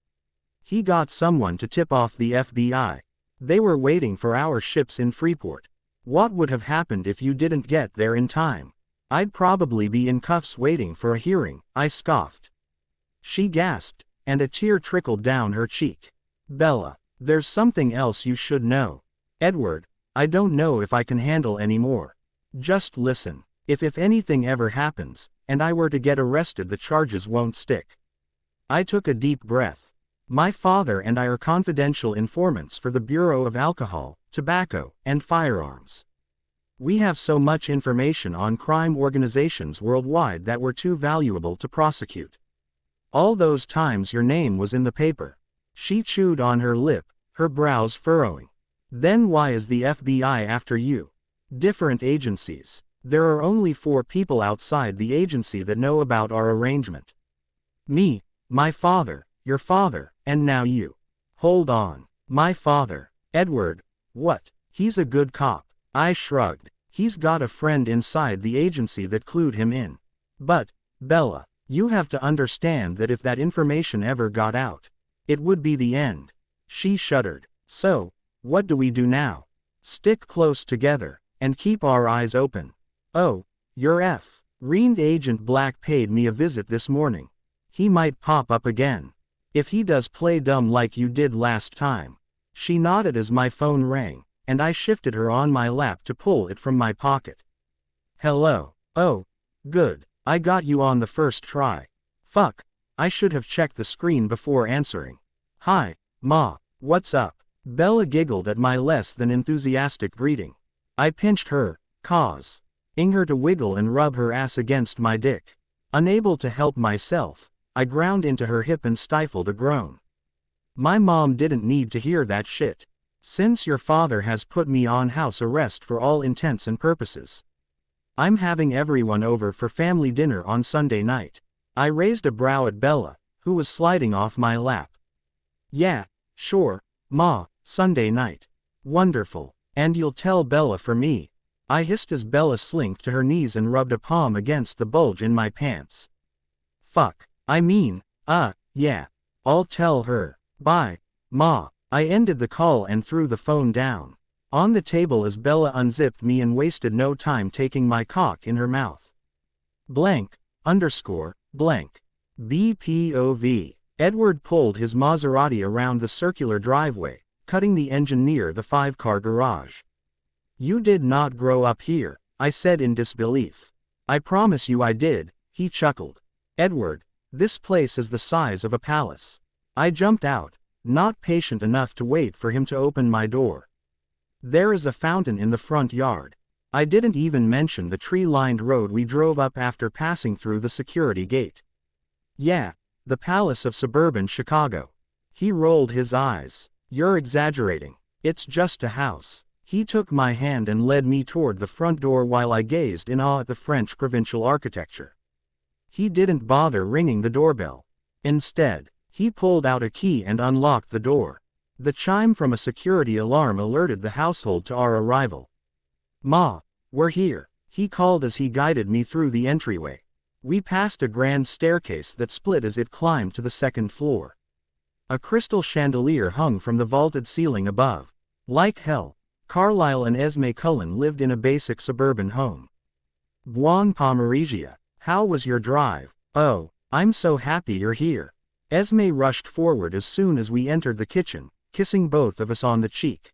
He got someone to tip off the FBI. They were waiting for our ships in Freeport. What would have happened if you didn't get there in time? I'd probably be in cuffs waiting for a hearing, I scoffed. She gasped, and a tear trickled down her cheek. Bella, there's something else you should know. Edward, I don't know if I can handle any more. Just listen. If anything ever happens, and I were to get arrested, the charges won't stick. I took a deep breath. My father and I are confidential informants for the Bureau of Alcohol, Tobacco, and Firearms. We have so much information on crime organizations worldwide that we're too valuable to prosecute. All those times your name was in the paper. She chewed on her lip, her brows furrowing. Then why is the FBI after you? Different agencies. There are only 4 people outside the agency that know about our arrangement. Me, my father, your father, and now you. Hold on. My father. Edward. What? He's a good cop. I shrugged. He's got a friend inside the agency that clued him in. But, Bella, you have to understand that if that information ever got out, it would be the end. She shuddered. So, what do we do now? Stick close together, and keep our eyes open. Oh, your Reened Agent Black paid me a visit this morning. He might pop up again. If he does, play dumb like you did last time. She nodded as my phone rang, and I shifted her on my lap to pull it from my pocket. Hello. Oh, good. I got you on the first try. Fuck. I should have checked the screen before answering. Hi, Ma. What's up? Bella giggled at my less than enthusiastic greeting. I pinched her, causing her to wiggle and rub her ass against my dick. Unable to help myself, I ground into her hip and stifled a groan. My mom didn't need to hear that shit. Since your father has put me on house arrest for all intents and purposes. I'm having everyone over for family dinner on Sunday night. I raised a brow at Bella, who was sliding off my lap. Yeah, sure, Ma, Sunday night. Wonderful. And you'll tell Bella for me. I hissed as Bella slinked to her knees and rubbed a palm against the bulge in my pants. Fuck. I mean, yeah. I'll tell her. Bye, Ma. I ended the call and threw the phone down on the table as Bella unzipped me and wasted no time taking my cock in her mouth. Blank, _ blank. BPOV. Edward pulled his Maserati around the circular driveway, cutting the engine near the 5-car garage. You did not grow up here, I said in disbelief. I promise you I did, he chuckled. Edward, this place is the size of a palace. I jumped out, not patient enough to wait for him to open my door. There is a fountain in the front yard. I didn't even mention the tree-lined road we drove up after passing through the security gate. Yeah, the Palace of Suburban Chicago. He rolled his eyes. You're exaggerating. It's just a house. He took my hand and led me toward the front door while I gazed in awe at the French provincial architecture. He didn't bother ringing the doorbell. Instead, he pulled out a key and unlocked the door. The chime from a security alarm alerted the household to our arrival. Ma, we're here, he called as he guided me through the entryway. We passed a grand staircase that split as it climbed to the 2nd floor. A crystal chandelier hung from the vaulted ceiling above. Like hell, Carlisle and Esme Cullen lived in a basic suburban home. Buon pomeriggio. How was your drive? Oh, I'm so happy you're here. Esme rushed forward as soon as we entered the kitchen, kissing both of us on the cheek.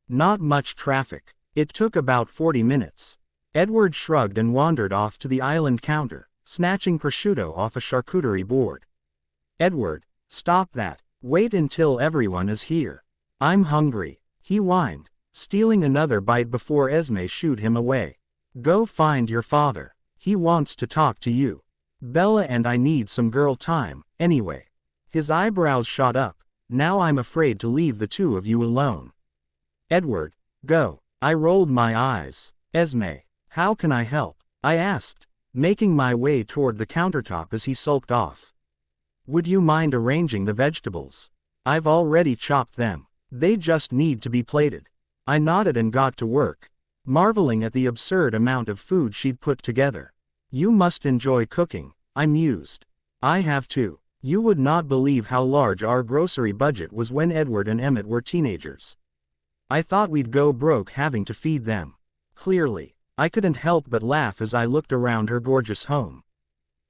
Not much traffic. It took about 40 minutes. Edward shrugged and wandered off to the island counter, snatching prosciutto off a charcuterie board. Edward, stop that. Wait until everyone is here. I'm hungry, he whined, stealing another bite before Esme shooed him away. Go find your father. He wants to talk to you. Bella and I need some girl time, anyway. His eyebrows shot up. Now I'm afraid to leave the two of you alone. Edward, go. I rolled my eyes. Esme, how can I help? I asked, making my way toward the countertop as he sulked off. Would you mind arranging the vegetables? I've already chopped them. They just need to be plated. I nodded and got to work, marveling at the absurd amount of food she'd put together. You must enjoy cooking, I mused. I have too. You would not believe how large our grocery budget was when Edward and Emmett were teenagers. I thought we'd go broke having to feed them. Clearly, I couldn't help but laugh as I looked around her gorgeous home.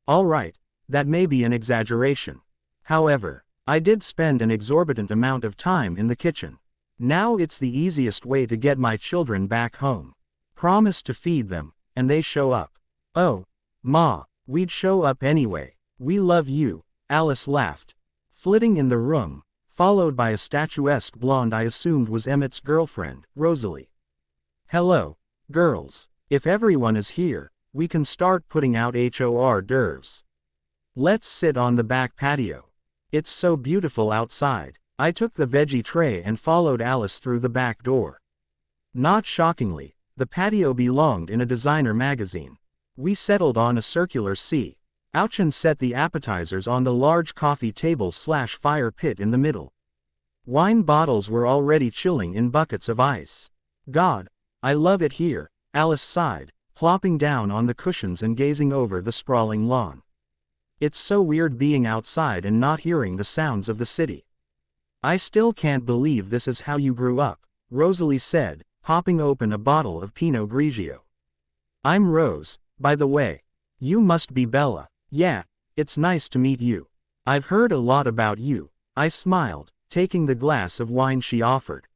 All right, that may be an exaggeration. However, I did spend an exorbitant amount of time in the kitchen. Now it's the easiest way to get my children back home. Promise to feed them, and they show up. Oh, Ma, we'd show up anyway. We love you, Alice laughed, flitting in the room, followed by a statuesque blonde I assumed was Emmett's girlfriend, Rosalie. Hello, girls. If everyone is here, we can start putting out hors d'oeuvres. Let's sit on the back patio. It's so beautiful outside. I took the veggie tray and followed Alice through the back door. Not shockingly, the patio belonged in a designer magazine. We settled on a circular couch and set the appetizers on the large coffee table/fire pit in the middle. Wine bottles were already chilling in buckets of ice. God, I love it here, Alice sighed, plopping down on the cushions and gazing over the sprawling lawn. It's so weird being outside and not hearing the sounds of the city. I still can't believe this is how you grew up, Rosalie said, popping open a bottle of Pinot Grigio. I'm Rose, by the way. You must be Bella. Yeah, it's nice to meet you. I've heard a lot about you, I smiled, taking the glass of wine she offered.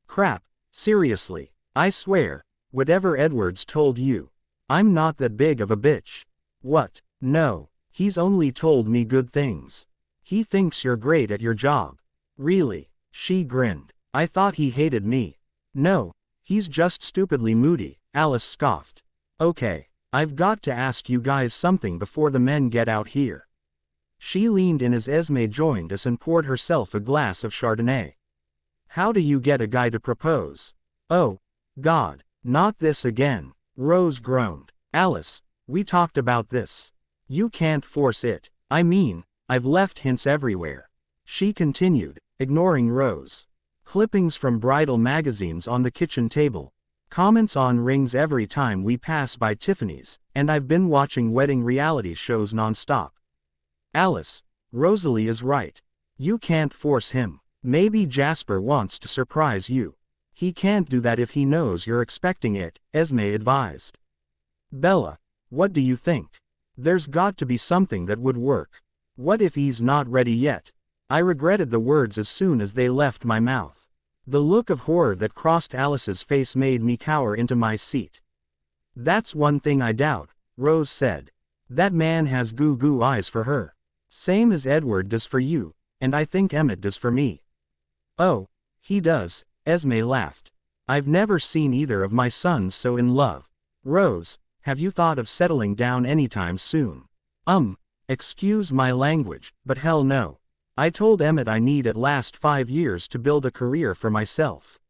Crap, seriously, I swear, whatever Edward's told you, I'm not that big of a bitch. What? No, he's only told me good things. He thinks you're great at your job. Really? She grinned. I thought he hated me. No, he's just stupidly moody, Alice scoffed. Okay, I've got to ask you guys something before the men get out here. She leaned in as Esme joined us and poured herself a glass of Chardonnay. How do you get a guy to propose? Oh, God, not this again, Rose groaned. Alice, we talked about this. You can't force it. I mean, I've left hints everywhere. She continued, ignoring Rose. Clippings from bridal magazines on the kitchen table. Comments on rings every time we pass by Tiffany's, and I've been watching wedding reality shows non-stop. Alice, Rosalie is right. You can't force him. Maybe Jasper wants to surprise you. He can't do that if he knows you're expecting it, Esme advised. Bella, what do you think? There's got to be something that would work. What if he's not ready yet? I regretted the words as soon as they left my mouth. The look of horror that crossed Alice's face made me cower into my seat. That's one thing I doubt, Rose said. That man has goo-goo eyes for her. Same as Edward does for you, and I think Emmett does for me. Oh, he does, Esme laughed. I've never seen either of my sons so in love. Rose, have you thought of settling down anytime soon? Excuse my language, but hell no. I told Emmett I need at least 5 years to build a career for myself.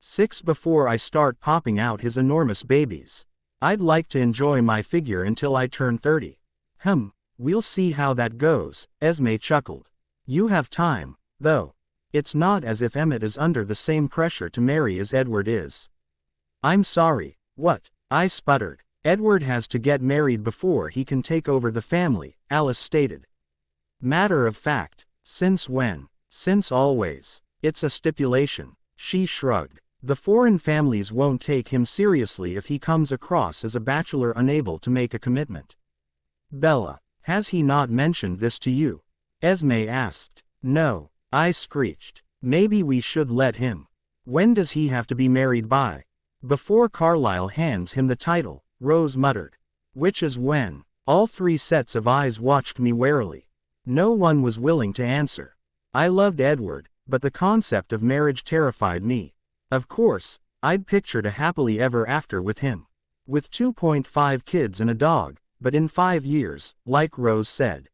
6 before I start popping out his enormous babies. I'd like to enjoy my figure until I turn 30. We'll see how that goes, Esme chuckled. You have time, though. It's not as if Emmett is under the same pressure to marry as Edward is. I'm sorry, what? I sputtered. Edward has to get married before he can take over the family, Alice stated. Matter of fact, since when? Since always. It's a stipulation. She shrugged. The foreign families won't take him seriously if he comes across as a bachelor unable to make a commitment. Bella, has he not mentioned this to you? Esme asked. No, I screeched. Maybe we should let him. When does he have to be married by? Before Carlisle hands him the title, Rose muttered. Which is when? All 3 sets of eyes watched me warily. No one was willing to answer. I loved Edward, but the concept of marriage terrified me. Of course, I'd pictured a happily ever after with him. With 2.5 kids and a dog, but in 5 years, like Rose said.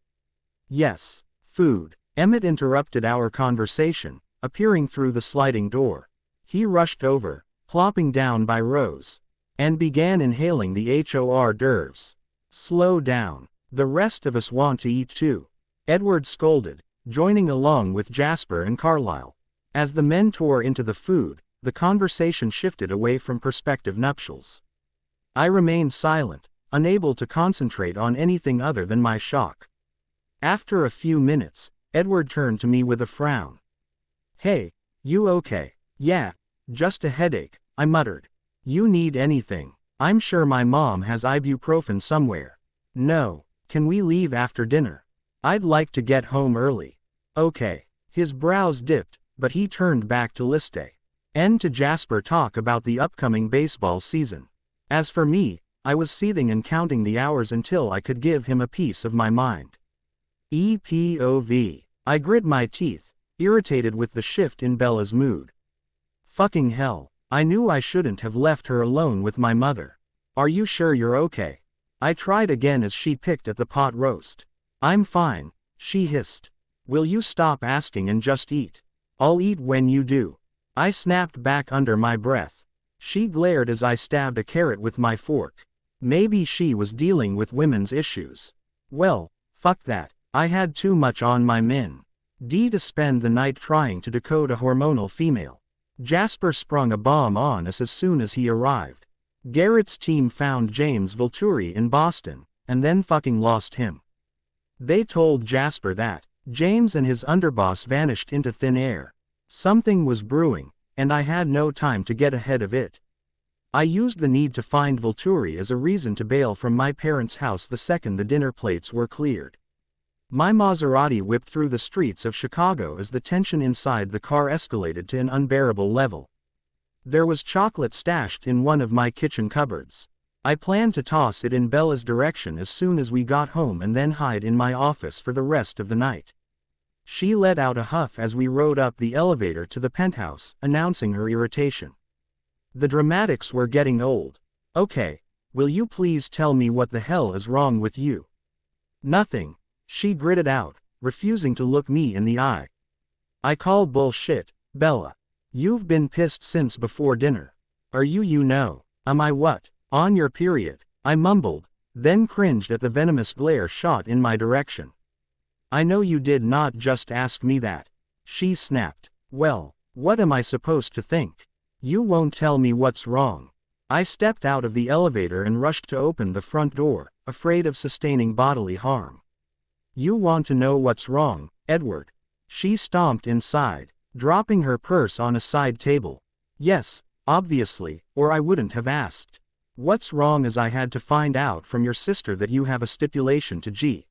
Yes. Food. Emmett interrupted our conversation, appearing through the sliding door. He rushed over, plopping down by Rose, and began inhaling the hors d'oeuvres. Slow down. The rest of us want to eat too. Edward scolded, joining along with Jasper and Carlyle. As the men tore into the food, the conversation shifted away from prospective nuptials. I remained silent, unable to concentrate on anything other than my shock. After a few minutes, Edward turned to me with a frown. "Hey, you okay?" "Yeah, just a headache," I muttered. "You need anything? I'm sure my mom has ibuprofen somewhere." "No. Can we leave after dinner? I'd like to get home early." "Okay." His brows dipped, but he turned back to Liste. And to Jasper talk about the upcoming baseball season. As for me, I was seething and counting the hours until I could give him a piece of my mind. EPOV. I grit my teeth, irritated with the shift in Bella's mood. Fucking hell, I knew I shouldn't have left her alone with my mother. "Are you sure you're okay?" I tried again as she picked at the pot roast. "I'm fine," she hissed. "Will you stop asking and just eat?" "I'll eat when you do." I snapped back under my breath. She glared as I stabbed a carrot with my fork. Maybe she was dealing with women's issues. Well, fuck that. I had too much on my mind. To spend the night trying to decode a hormonal female. Jasper sprung a bomb on us as soon as he arrived. Garrett's team found James Volturi in Boston, and then fucking lost him. They told Jasper that James and his underboss vanished into thin air. Something was brewing, and I had no time to get ahead of it. I used the need to find Volturi as a reason to bail from my parents' house the second the dinner plates were cleared. My Maserati whipped through the streets of Chicago as the tension inside the car escalated to an unbearable level. There was chocolate stashed in one of my kitchen cupboards. I planned to toss it in Bella's direction as soon as we got home and then hide in my office for the rest of the night. She let out a huff as we rode up the elevator to the penthouse, announcing her irritation. The dramatics were getting old. "Okay, will you please tell me what the hell is wrong with you?" "Nothing," she gritted out, refusing to look me in the eye. "I call bullshit, Bella. You've been pissed since before dinner. Are you know? Am I what? On your period?" I mumbled, then cringed at the venomous glare shot in my direction. "I know you did not just ask me that," she snapped. "Well, what am I supposed to think? You won't tell me what's wrong." I stepped out of the elevator and rushed to open the front door, afraid of sustaining bodily harm. "You want to know what's wrong, Edward?" She stomped inside, dropping her purse on a side table. "Yes, obviously, or I wouldn't have asked. What's wrong is I had to find out from your sister that you have a stipulation to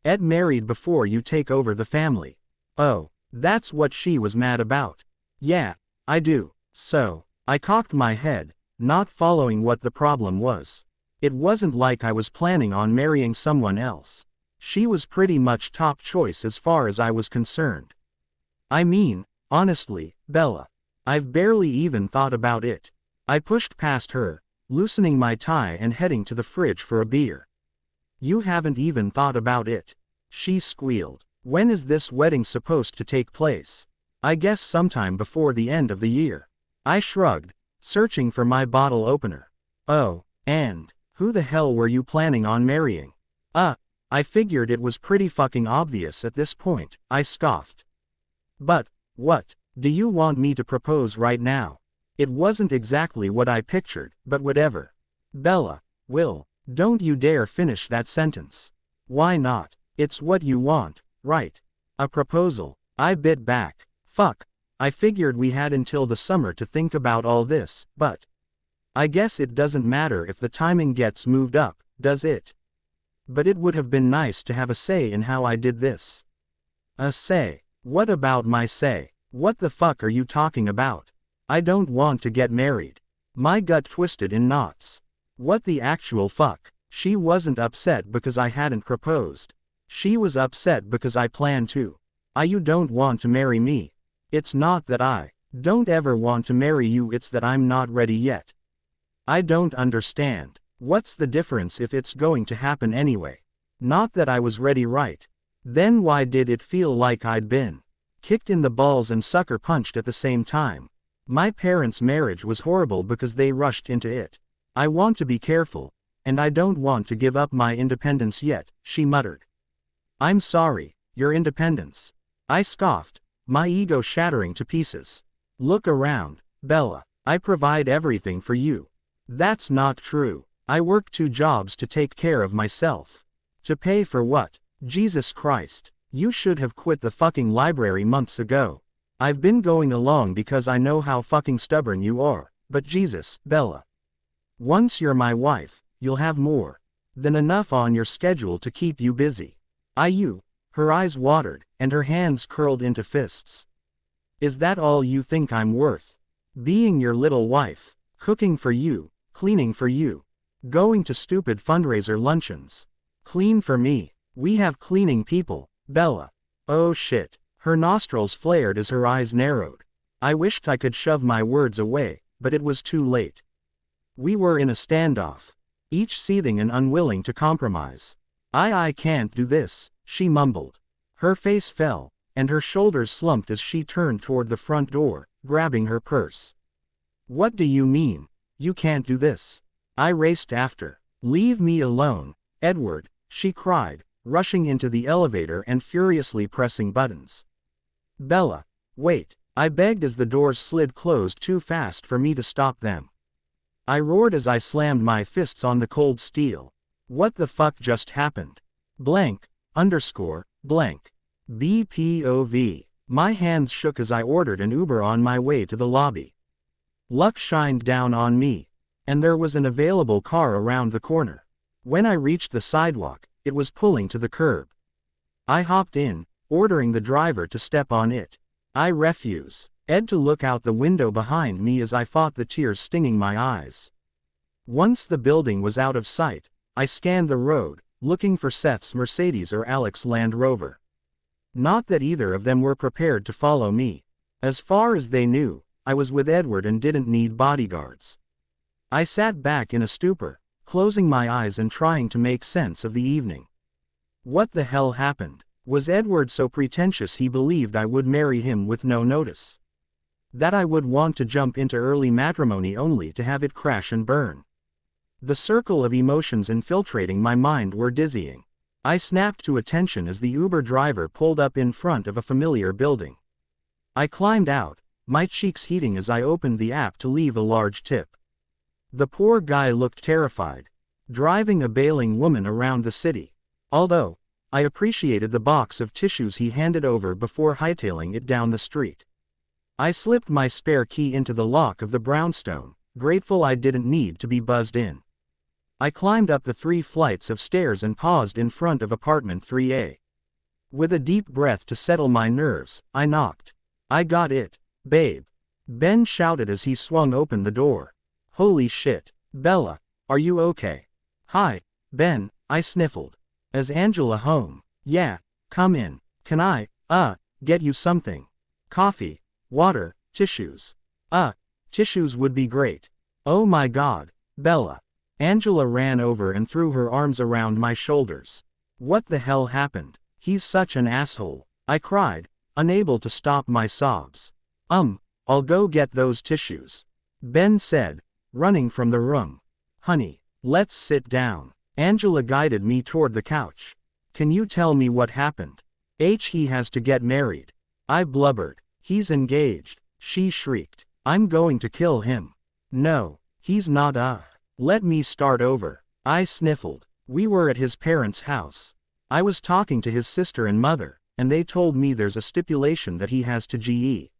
Ed married before you take over the family." "Oh, that's what she was mad about." "Yeah, I do." So, I cocked my head, not following what the problem was. It wasn't like I was planning on marrying someone else. She was pretty much top choice as far as I was concerned. I mean, honestly, Bella, I've barely even thought about it. I pushed past her, loosening my tie and heading to the fridge for a beer. "You haven't even thought about it," she squealed. "When is this wedding supposed to take place?" "I guess sometime before the end of the year." I shrugged, searching for my bottle opener. "Oh, and who the hell were you planning on marrying?" I figured it was pretty fucking obvious at this point," I scoffed. "But, what, do you want me to propose right now?" It wasn't exactly what I pictured, but whatever. "Bella, don't you dare finish that sentence." "Why not? It's what you want, right? A proposal." I bit back. Fuck. I figured we had until the summer to think about all this, but I guess it doesn't matter if the timing gets moved up, does it? But it would have been nice to have a say in how I did this. A say? What about my say? What the fuck are you talking about? I don't want to get married. My gut twisted in knots. What the actual fuck? She wasn't upset because I hadn't proposed. She was upset because I planned to. You don't want to marry me. It's not that I don't ever want to marry you, it's that I'm not ready yet. I don't understand. What's the difference if it's going to happen anyway? Not that I was ready, right? Then why did it feel like I'd been kicked in the balls and sucker punched at the same time? My parents' marriage was horrible because they rushed into it. I want to be careful, and I don't want to give up my independence yet, she muttered. I'm sorry, your independence. I scoffed, my ego shattering to pieces. Look around, Bella. I provide everything for you. That's not true. I work 2 jobs to take care of myself. To pay for what? Jesus Christ. You should have quit the fucking library months ago. I've been going along because I know how fucking stubborn you are, but Jesus, Bella. Once you're my wife, you'll have more than enough on your schedule to keep you busy. Her eyes watered, and her hands curled into fists. Is that all you think I'm worth? Being your little wife, cooking for you, cleaning for you, going to stupid fundraiser luncheons. Clean for me. We have cleaning people, Bella. Oh shit. Her nostrils flared as her eyes narrowed. I wished I could shove my words away, but it was too late. We were in a standoff, each seething and unwilling to compromise. I can't do this, she mumbled. Her face fell, and her shoulders slumped as she turned toward the front door, grabbing her purse. What do you mean, you can't do this? I raced after. Leave me alone, Edward, she cried, rushing into the elevator and furiously pressing buttons. Bella, wait, I begged as the doors slid closed too fast for me to stop them. I roared as I slammed my fists on the cold steel. What the fuck just happened? Blank, underscore, blank. BPOV. My hands shook as I ordered an Uber on my way to the lobby. Luck shined down on me, and there was an available car around the corner. When I reached the sidewalk, it was pulling to the curb. I hopped in, ordering the driver to step on it. I refuse. Ed to look out the window behind me as I fought the tears stinging my eyes. Once the building was out of sight, I scanned the road, looking for Seth's Mercedes or Alex's Land Rover. Not that either of them were prepared to follow me. As far as they knew, I was with Edward and didn't need bodyguards. I sat back in a stupor, closing my eyes and trying to make sense of the evening. What the hell happened? Was Edward so pretentious he believed I would marry him with no notice? That I would want to jump into early matrimony only to have it crash and burn? The circle of emotions infiltrating my mind were dizzying. I snapped to attention as the Uber driver pulled up in front of a familiar building. I climbed out, my cheeks heating as I opened the app to leave a large tip. The poor guy looked terrified, driving a bailing woman around the city. Although, I appreciated the box of tissues he handed over before hightailing it down the street. I slipped my spare key into the lock of the brownstone, grateful I didn't need to be buzzed in. I climbed up the 3 flights of stairs and paused in front of apartment 3A. With a deep breath to settle my nerves, I knocked. I got it, babe. Ben shouted as he swung open the door. Holy shit, Bella, are you okay? Hi, Ben, I sniffled. Is Angela home? Yeah, come in. Can I, get you something? Coffee, water, tissues. Tissues would be great. Oh my God, Bella. Angela ran over and threw her arms around my shoulders. What the hell happened? He's such an asshole, I cried, unable to stop my sobs. I'll go get those tissues, Ben said, running from the room. Honey, let's sit down. Angela guided me toward the couch. Can you tell me what happened? He has to get married. I blubbered. He's engaged, she shrieked. I'm going to kill him. No, he's not. Let me start over. I sniffled. We were at his parents' house. I was talking to his sister and mother, and they told me there's a stipulation that he has to get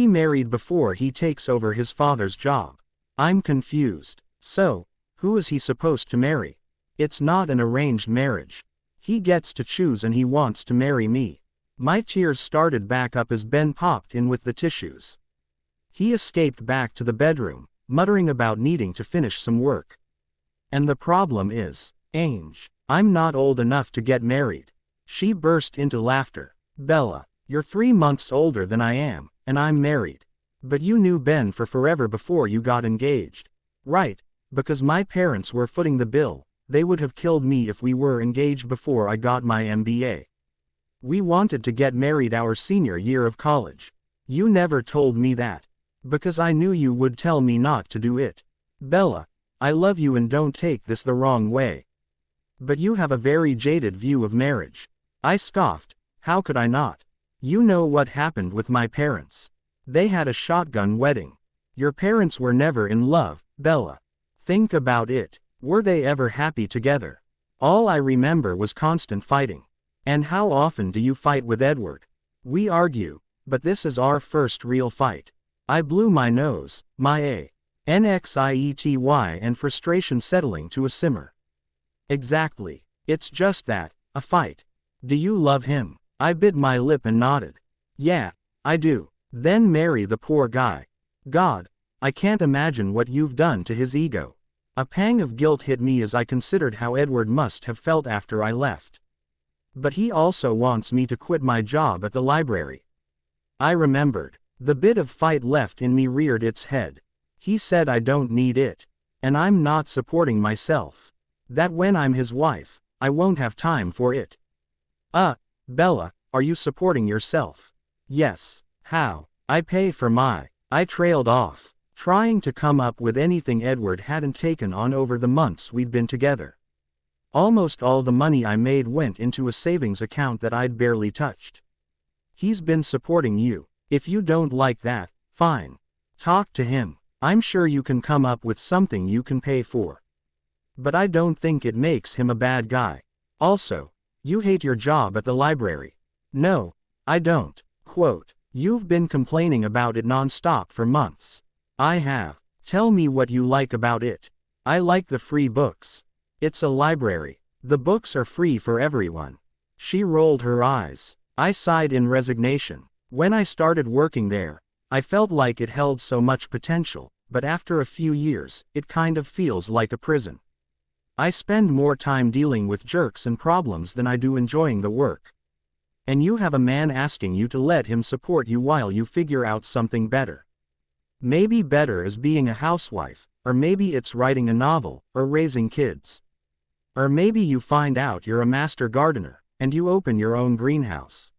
married before he takes over his father's job. I'm confused. So, who is he supposed to marry? It's not an arranged marriage. He gets to choose and he wants to marry me. My tears started back up as Ben popped in with the tissues. He escaped back to the bedroom, muttering about needing to finish some work. And the problem is, Ange, I'm not old enough to get married. She burst into laughter. Bella, you're 3 months older than I am, and I'm married. But you knew Ben for forever before you got engaged. Right, because my parents were footing the bill. They would have killed me if we were engaged before I got my MBA. We wanted to get married our senior year of college. You never told me that. Because I knew you would tell me not to do it. Bella, I love you and don't take this the wrong way. But you have a very jaded view of marriage. I scoffed. How could I not? You know what happened with my parents. They had a shotgun wedding. Your parents were never in love, Bella. Think about it. Were they ever happy together? All I remember was constant fighting. And how often do you fight with Edward? We argue, but this is our first real fight. I blew my nose, my anxiety and frustration settling to a simmer. Exactly. It's just that, a fight. Do you love him? I bit my lip and nodded. Yeah, I do. Then marry the poor guy. God, I can't imagine what you've done to his ego. A pang of guilt hit me as I considered how Edward must have felt after I left. But he also wants me to quit my job at the library. I remembered. The bit of fight left in me reared its head. He said I don't need it. And I'm not supporting myself. That when I'm his wife, I won't have time for it. Bella, are you supporting yourself? Yes. How? I pay for my. I trailed off, trying to come up with anything Edward hadn't taken on over the months we'd been together. Almost all the money I made went into a savings account that I'd barely touched. He's been supporting you. If you don't like that, fine. Talk to him. I'm sure you can come up with something you can pay for. But I don't think it makes him a bad guy. Also, you hate your job at the library. No, I don't. Quote, you've been complaining about it non-stop for months. I have. Tell me what you like about it. I like the free books. It's a library. The books are free for everyone. She rolled her eyes. I sighed in resignation. When I started working there, I felt like it held so much potential, but after a few years, it kind of feels like a prison. I spend more time dealing with jerks and problems than I do enjoying the work. And you have a man asking you to let him support you while you figure out something better. Maybe better is being a housewife, or maybe it's writing a novel, or raising kids. Or maybe you find out you're a master gardener, and you open your own greenhouse.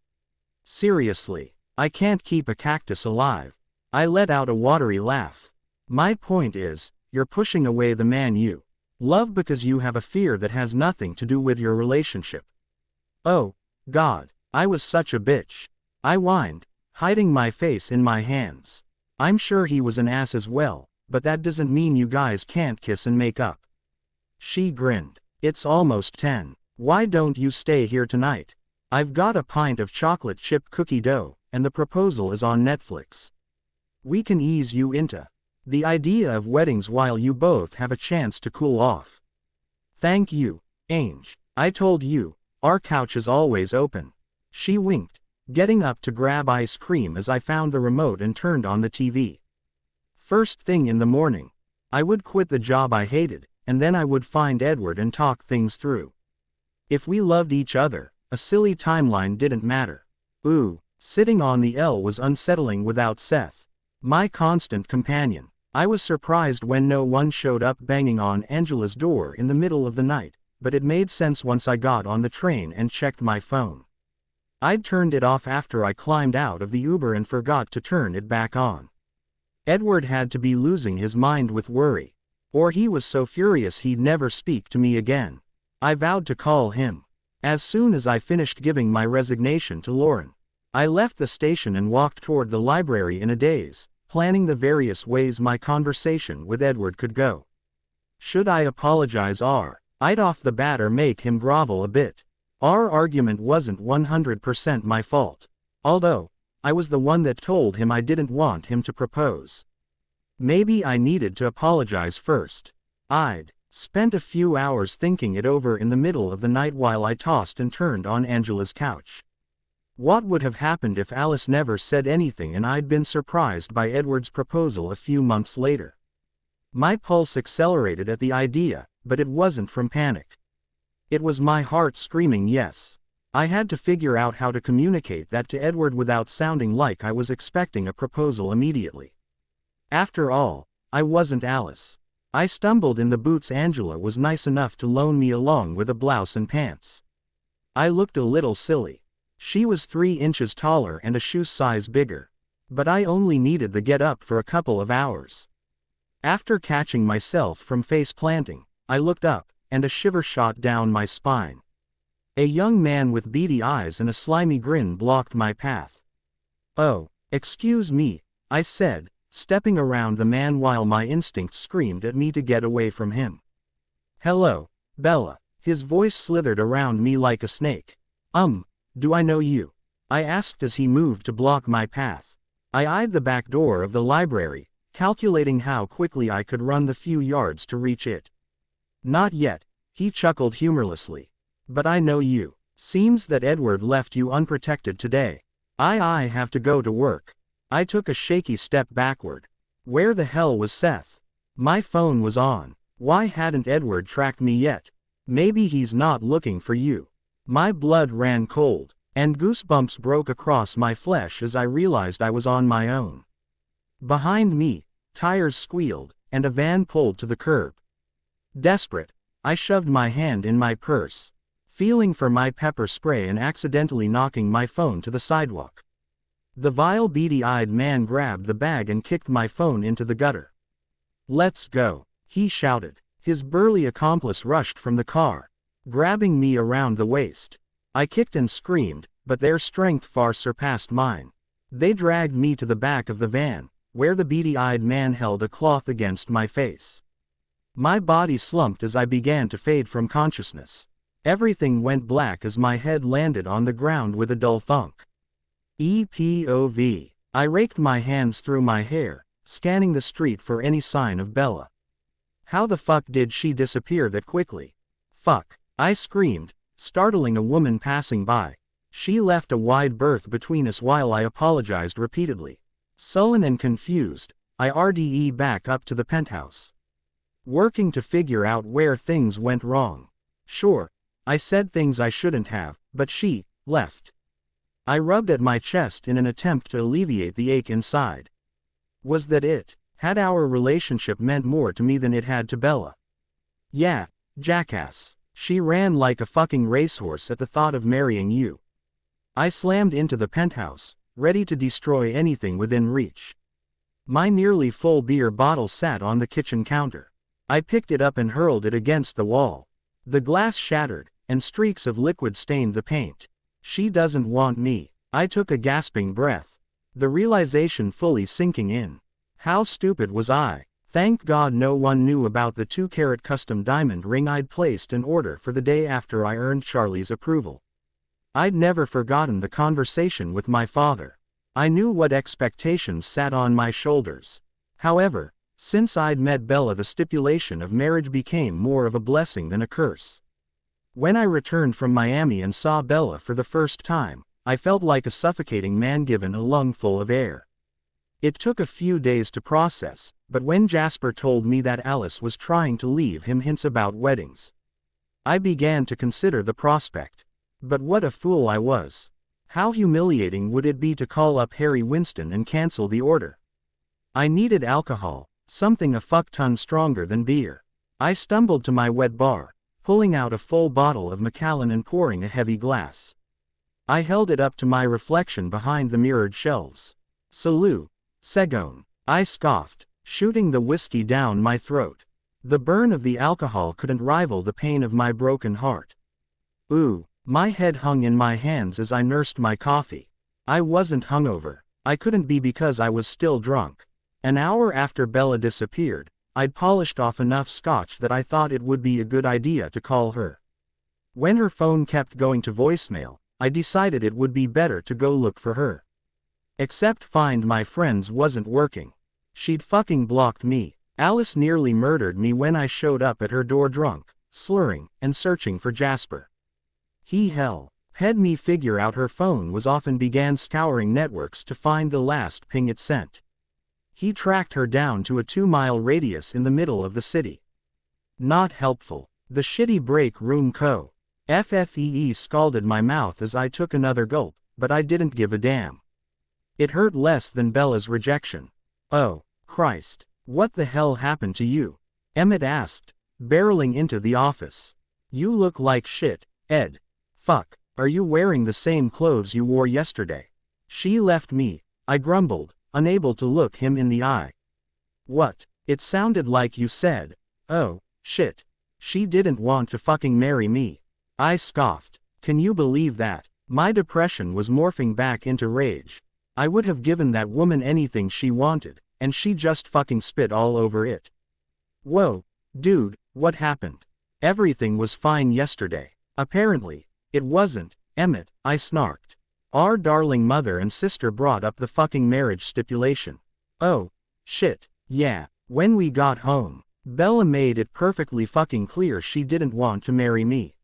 Seriously, I can't keep a cactus alive. I let out a watery laugh. My point is, you're pushing away the man you love because you have a fear that has nothing to do with your relationship. Oh, God, I was such a bitch. I whined, hiding my face in my hands. I'm sure he was an ass as well, but that doesn't mean you guys can't kiss and make up. She grinned. It's almost 10. Why don't you stay here tonight? I've got a pint of chocolate chip cookie dough, and the proposal is on Netflix. We can ease you into the idea of weddings while you both have a chance to cool off. Thank you, Ange. I told you, our couch is always open. She winked, getting up to grab ice cream as I found the remote and turned on the TV. First thing in the morning, I would quit the job I hated, and then I would find Edward and talk things through. If we loved each other, a silly timeline didn't matter. Sitting on the L was unsettling without Seth, my constant companion. I was surprised when no one showed up banging on Angela's door in the middle of the night, but it made sense once I got on the train and checked my phone. I'd turned it off after I climbed out of the Uber and forgot to turn it back on. Edward had to be losing his mind with worry, or he was so furious he'd never speak to me again. I vowed to call him. As soon as I finished giving my resignation to Lauren, I left the station and walked toward the library in a daze, planning the various ways my conversation with Edward could go. Should I apologize I'd off the bat or make him grovel a bit? Our argument wasn't 100% my fault. Although, I was the one that told him I didn't want him to propose. Maybe I needed to apologize first. I'd spent a few hours thinking it over in the middle of the night while I tossed and turned on Angela's couch. What would have happened if Alice never said anything and I'd been surprised by Edward's proposal a few months later? My pulse accelerated at the idea, but it wasn't from panic. It was my heart screaming yes. I had to figure out how to communicate that to Edward without sounding like I was expecting a proposal immediately. After all, I wasn't Alice. I stumbled in the boots Angela was nice enough to loan me along with a blouse and pants. I looked a little silly. She was 3 inches taller and a shoe size bigger. But I only needed the get up for a couple of hours. After catching myself from face planting, I looked up, and a shiver shot down my spine. A young man with beady eyes and a slimy grin blocked my path. "Oh, excuse me," I said, stepping around the man while my instincts screamed at me to get away from him. "Hello, Bella." His voice slithered around me like a snake. Do I know you?" I asked as he moved to block my path. I eyed the back door of the library, calculating how quickly I could run the few yards to reach it. "Not yet," he chuckled humorlessly. "But I know you. Seems that Edward left you unprotected today." I have to go to work." I took a shaky step backward. Where the hell was Seth? My phone was on. Why hadn't Edward tracked me yet? Maybe he's not looking for you. My blood ran cold, and goosebumps broke across my flesh as I realized I was on my own. Behind me, tires squealed, and a van pulled to the curb. Desperate, I shoved my hand in my purse, feeling for my pepper spray and accidentally knocking my phone to the sidewalk. The vile beady-eyed man grabbed the bag and kicked my phone into the gutter. "Let's go," he shouted. His burly accomplice rushed from the car, grabbing me around the waist. I kicked and screamed, but their strength far surpassed mine. They dragged me to the back of the van, where the beady-eyed man held a cloth against my face. My body slumped as I began to fade from consciousness. Everything went black as my head landed on the ground with a dull thunk. EPOV. I raked my hands through my hair, scanning the street for any sign of Bella. How the fuck did she disappear that quickly? Fuck, I screamed, startling a woman passing by. She left a wide berth between us while I apologized repeatedly. Sullen and confused, I RDE back up to the penthouse, working to figure out where things went wrong. Sure, I said things I shouldn't have, but she left. I rubbed at my chest in an attempt to alleviate the ache inside. Was that it? Had our relationship meant more to me than it had to Bella? Yeah, jackass. She ran like a fucking racehorse at the thought of marrying you. I slammed into the penthouse, ready to destroy anything within reach. My nearly full beer bottle sat on the kitchen counter. I picked it up and hurled it against the wall. The glass shattered, and streaks of liquid stained the paint. She doesn't want me. I took a gasping breath, the realization fully sinking in. How stupid was I? Thank God no one knew about the 2-carat custom diamond ring I'd placed an order for the day after I earned Charlie's approval. I'd never forgotten the conversation with my father. I knew what expectations sat on my shoulders. However, since I'd met Bella, the stipulation of marriage became more of a blessing than a curse. When I returned from Miami and saw Bella for the first time, I felt like a suffocating man given a lungful of air. It took a few days to process, but when Jasper told me that Alice was trying to leave him hints about weddings, I began to consider the prospect. But what a fool I was. How humiliating would it be to call up Harry Winston and cancel the order? I needed alcohol, something a fuck-ton stronger than beer. I stumbled to my wet bar, pulling out a full bottle of Macallan and pouring a heavy glass. I held it up to my reflection behind the mirrored shelves. "Salut, Segon," I scoffed, shooting the whiskey down my throat. The burn of the alcohol couldn't rival the pain of my broken heart. Ooh, my head hung in my hands as I nursed my coffee. I wasn't hungover. I couldn't be because I was still drunk. An hour after Bella disappeared, I'd polished off enough scotch that I thought it would be a good idea to call her. When her phone kept going to voicemail, I decided it would be better to go look for her. Except Find My Friends wasn't working. She'd fucking blocked me. Alice nearly murdered me when I showed up at her door drunk, slurring, and searching for Jasper. Hell, had me figure out her phone was off and began scouring networks to find the last ping it sent. He tracked her down to a 2-mile radius in the middle of the city. Not helpful. The shitty break room FFEE scalded my mouth as I took another gulp, but I didn't give a damn. It hurt less than Bella's rejection. Oh, Christ, what the hell happened to you? Emmett asked, barreling into the office. You look like shit, Ed. Fuck, are you wearing the same clothes you wore yesterday? She left me, I grumbled, unable to look him in the eye. What? It sounded like you said, oh, shit. She didn't want to fucking marry me. I scoffed. Can you believe that? My depression was morphing back into rage. I would have given that woman anything she wanted, and she just fucking spit all over it. Whoa, dude, what happened? Everything was fine yesterday. Apparently, it wasn't, Emmett, I snarked. Our darling mother and sister brought up the fucking marriage stipulation. Oh, shit, yeah, when we got home, Bella made it perfectly fucking clear she didn't want to marry me.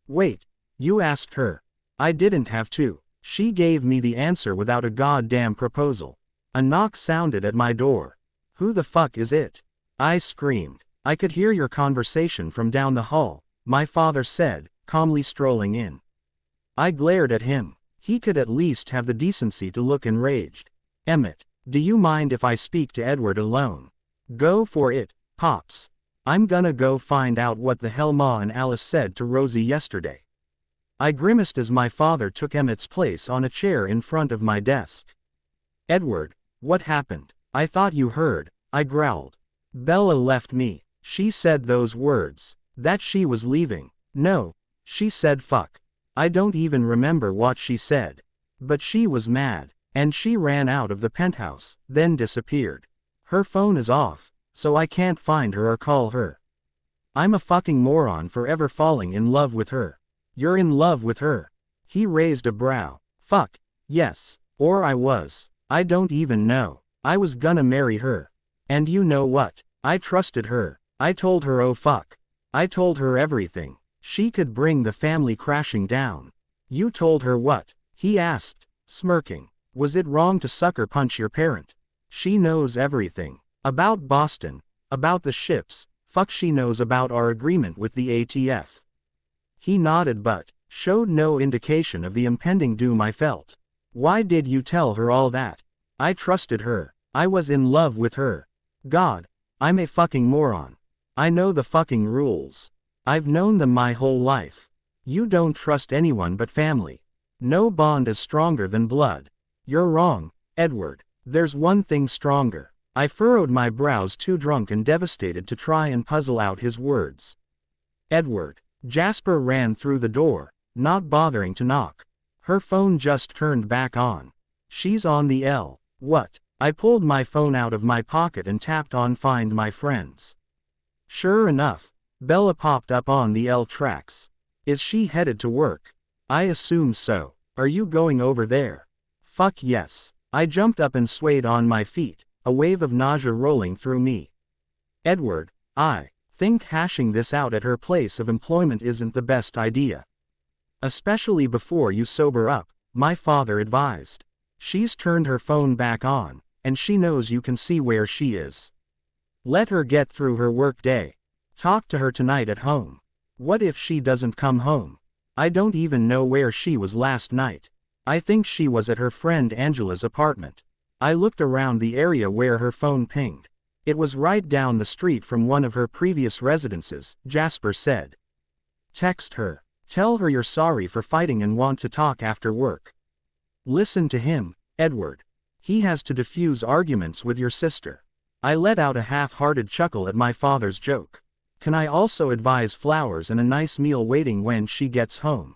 Wait, you asked her? I didn't have to. She gave me the answer without a goddamn proposal. A knock sounded at my door. Who the fuck is it? I screamed. I could hear your conversation from down the hall, my father said, calmly strolling in. I glared at him. He could at least have the decency to look enraged. Emmett, do you mind if I speak to Edward alone? Go for it, Pops. I'm gonna go find out what the hell Ma and Alice said to Rosie yesterday. I grimaced as my father took Emmett's place on a chair in front of my desk. Edward, what happened? I thought you heard, I growled. Bella left me. She said those words. That she was leaving. No, she said fuck. I don't even remember what she said. But she was mad, and she ran out of the penthouse, then disappeared. Her phone is off, so I can't find her or call her. I'm a fucking moron for ever falling in love with her. You're in love with her? He raised a brow. Fuck, yes, or I was. I don't even know. I was gonna marry her. And you know what? I trusted her. I told her oh fuck. I told her everything. She could bring the family crashing down. You told her what? He asked, smirking. Was it wrong to sucker punch your parent? She knows everything. About Boston. About the ships. Fuck, she knows about our agreement with the ATF. He nodded but showed no indication of the impending doom I felt. Why did you tell her all that? I trusted her. I was in love with her. God, I'm a fucking moron. I know the fucking rules. I've known them my whole life. You don't trust anyone but family. No bond is stronger than blood. You're wrong, Edward. There's one thing stronger. I furrowed my brows, too drunk and devastated to try and puzzle out his words. Edward. Jasper ran through the door, not bothering to knock. Her phone just turned back on. She's on the L. What? I pulled my phone out of my pocket and tapped on Find My Friends. Sure enough, Bella popped up on the L tracks. Is she headed to work? I assume so. Are you going over there? Fuck yes. I jumped up and swayed on my feet, a wave of nausea rolling through me. Edward, I think hashing this out at her place of employment isn't the best idea. Especially before you sober up, my father advised. She's turned her phone back on, and she knows you can see where she is. Let her get through her work day. Talk to her tonight at home. What if she doesn't come home? I don't even know where she was last night. I think she was at her friend Angela's apartment. I looked around the area where her phone pinged. It was right down the street from one of her previous residences, Jasper said. Text her. Tell her you're sorry for fighting and want to talk after work. Listen to him, Edward. He has to diffuse arguments with your sister. I let out a half-hearted chuckle at my father's joke. Can I also advise flowers and a nice meal waiting when she gets home?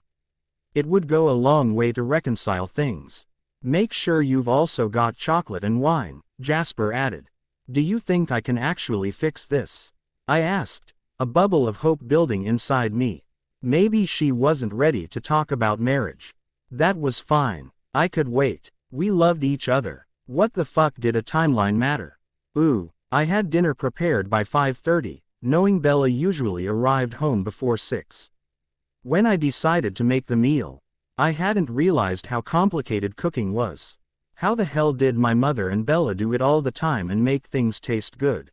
It would go a long way to reconcile things. Make sure you've also got chocolate and wine, Jasper added. Do you think I can actually fix this? I asked, a bubble of hope building inside me. Maybe she wasn't ready to talk about marriage. That was fine. I could wait. We loved each other. What the fuck did a timeline matter? Ooh, I had dinner prepared by 5:30, knowing Bella usually arrived home before 6. When I decided to make the meal, I hadn't realized how complicated cooking was. How the hell did my mother and Bella do it all the time and make things taste good?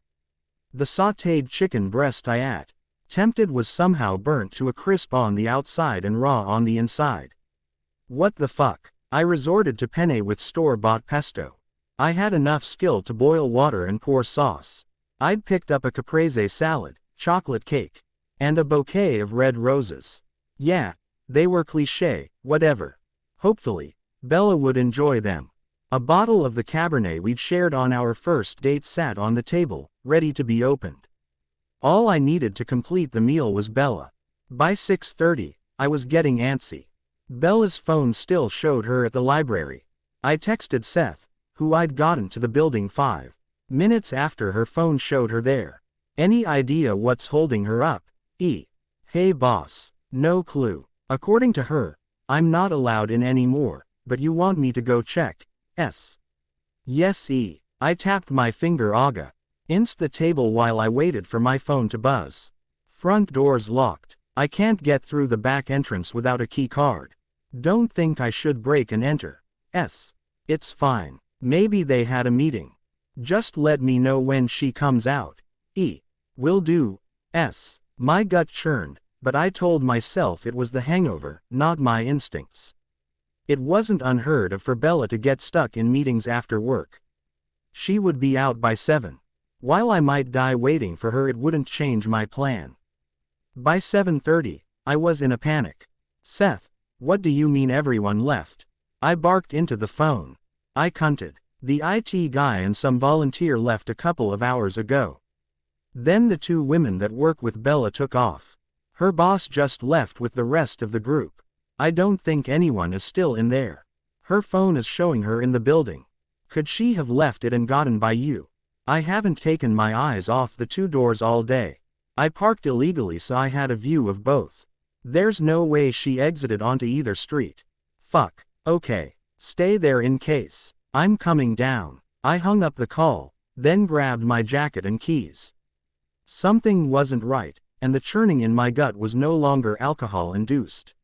The sautéed chicken breast I ate, tempted, was somehow burnt to a crisp on the outside and raw on the inside. What the fuck? I resorted to penne with store-bought pesto. I had enough skill to boil water and pour sauce. I'd picked up a caprese salad, chocolate cake, and a bouquet of red roses. Yeah, they were cliché, whatever. Hopefully, Bella would enjoy them. A bottle of the Cabernet we'd shared on our first date sat on the table, ready to be opened. All I needed to complete the meal was Bella. By 6:30, I was getting antsy. Bella's phone still showed her at the library. I texted Seth, who I'd gotten to the building 5 minutes after her phone showed her there. Any idea what's holding her up? Hey boss. No clue. According to her, I'm not allowed in anymore, but you want me to go check? Yes. I tapped my finger against the table while I waited for my phone to buzz. Front door's locked. I can't get through the back entrance without a key card. Don't think I should break and enter. It's fine. Maybe they had a meeting. Just let me know when she comes out. Will do. My gut churned, but I told myself it was the hangover, not my instincts. It wasn't unheard of for Bella to get stuck in meetings after work. She would be out by 7. While I might die waiting for her, it wouldn't change my plan. By 7:30, I was in a panic. Seth, what do you mean everyone left? I barked into the phone. I cunted. The IT guy and some volunteer left a couple of hours ago. Then the 2 women that work with Bella took off. Her boss just left with the rest of the group. I don't think anyone is still in there. Her phone is showing her in the building. Could she have left it and gotten by you? I haven't taken my eyes off the 2 doors all day. I parked illegally so I had a view of both. There's no way she exited onto either street. Fuck. Okay. Stay there in case. I'm coming down. I hung up the call, then grabbed my jacket and keys. Something wasn't right, and the churning in my gut was no longer alcohol-induced.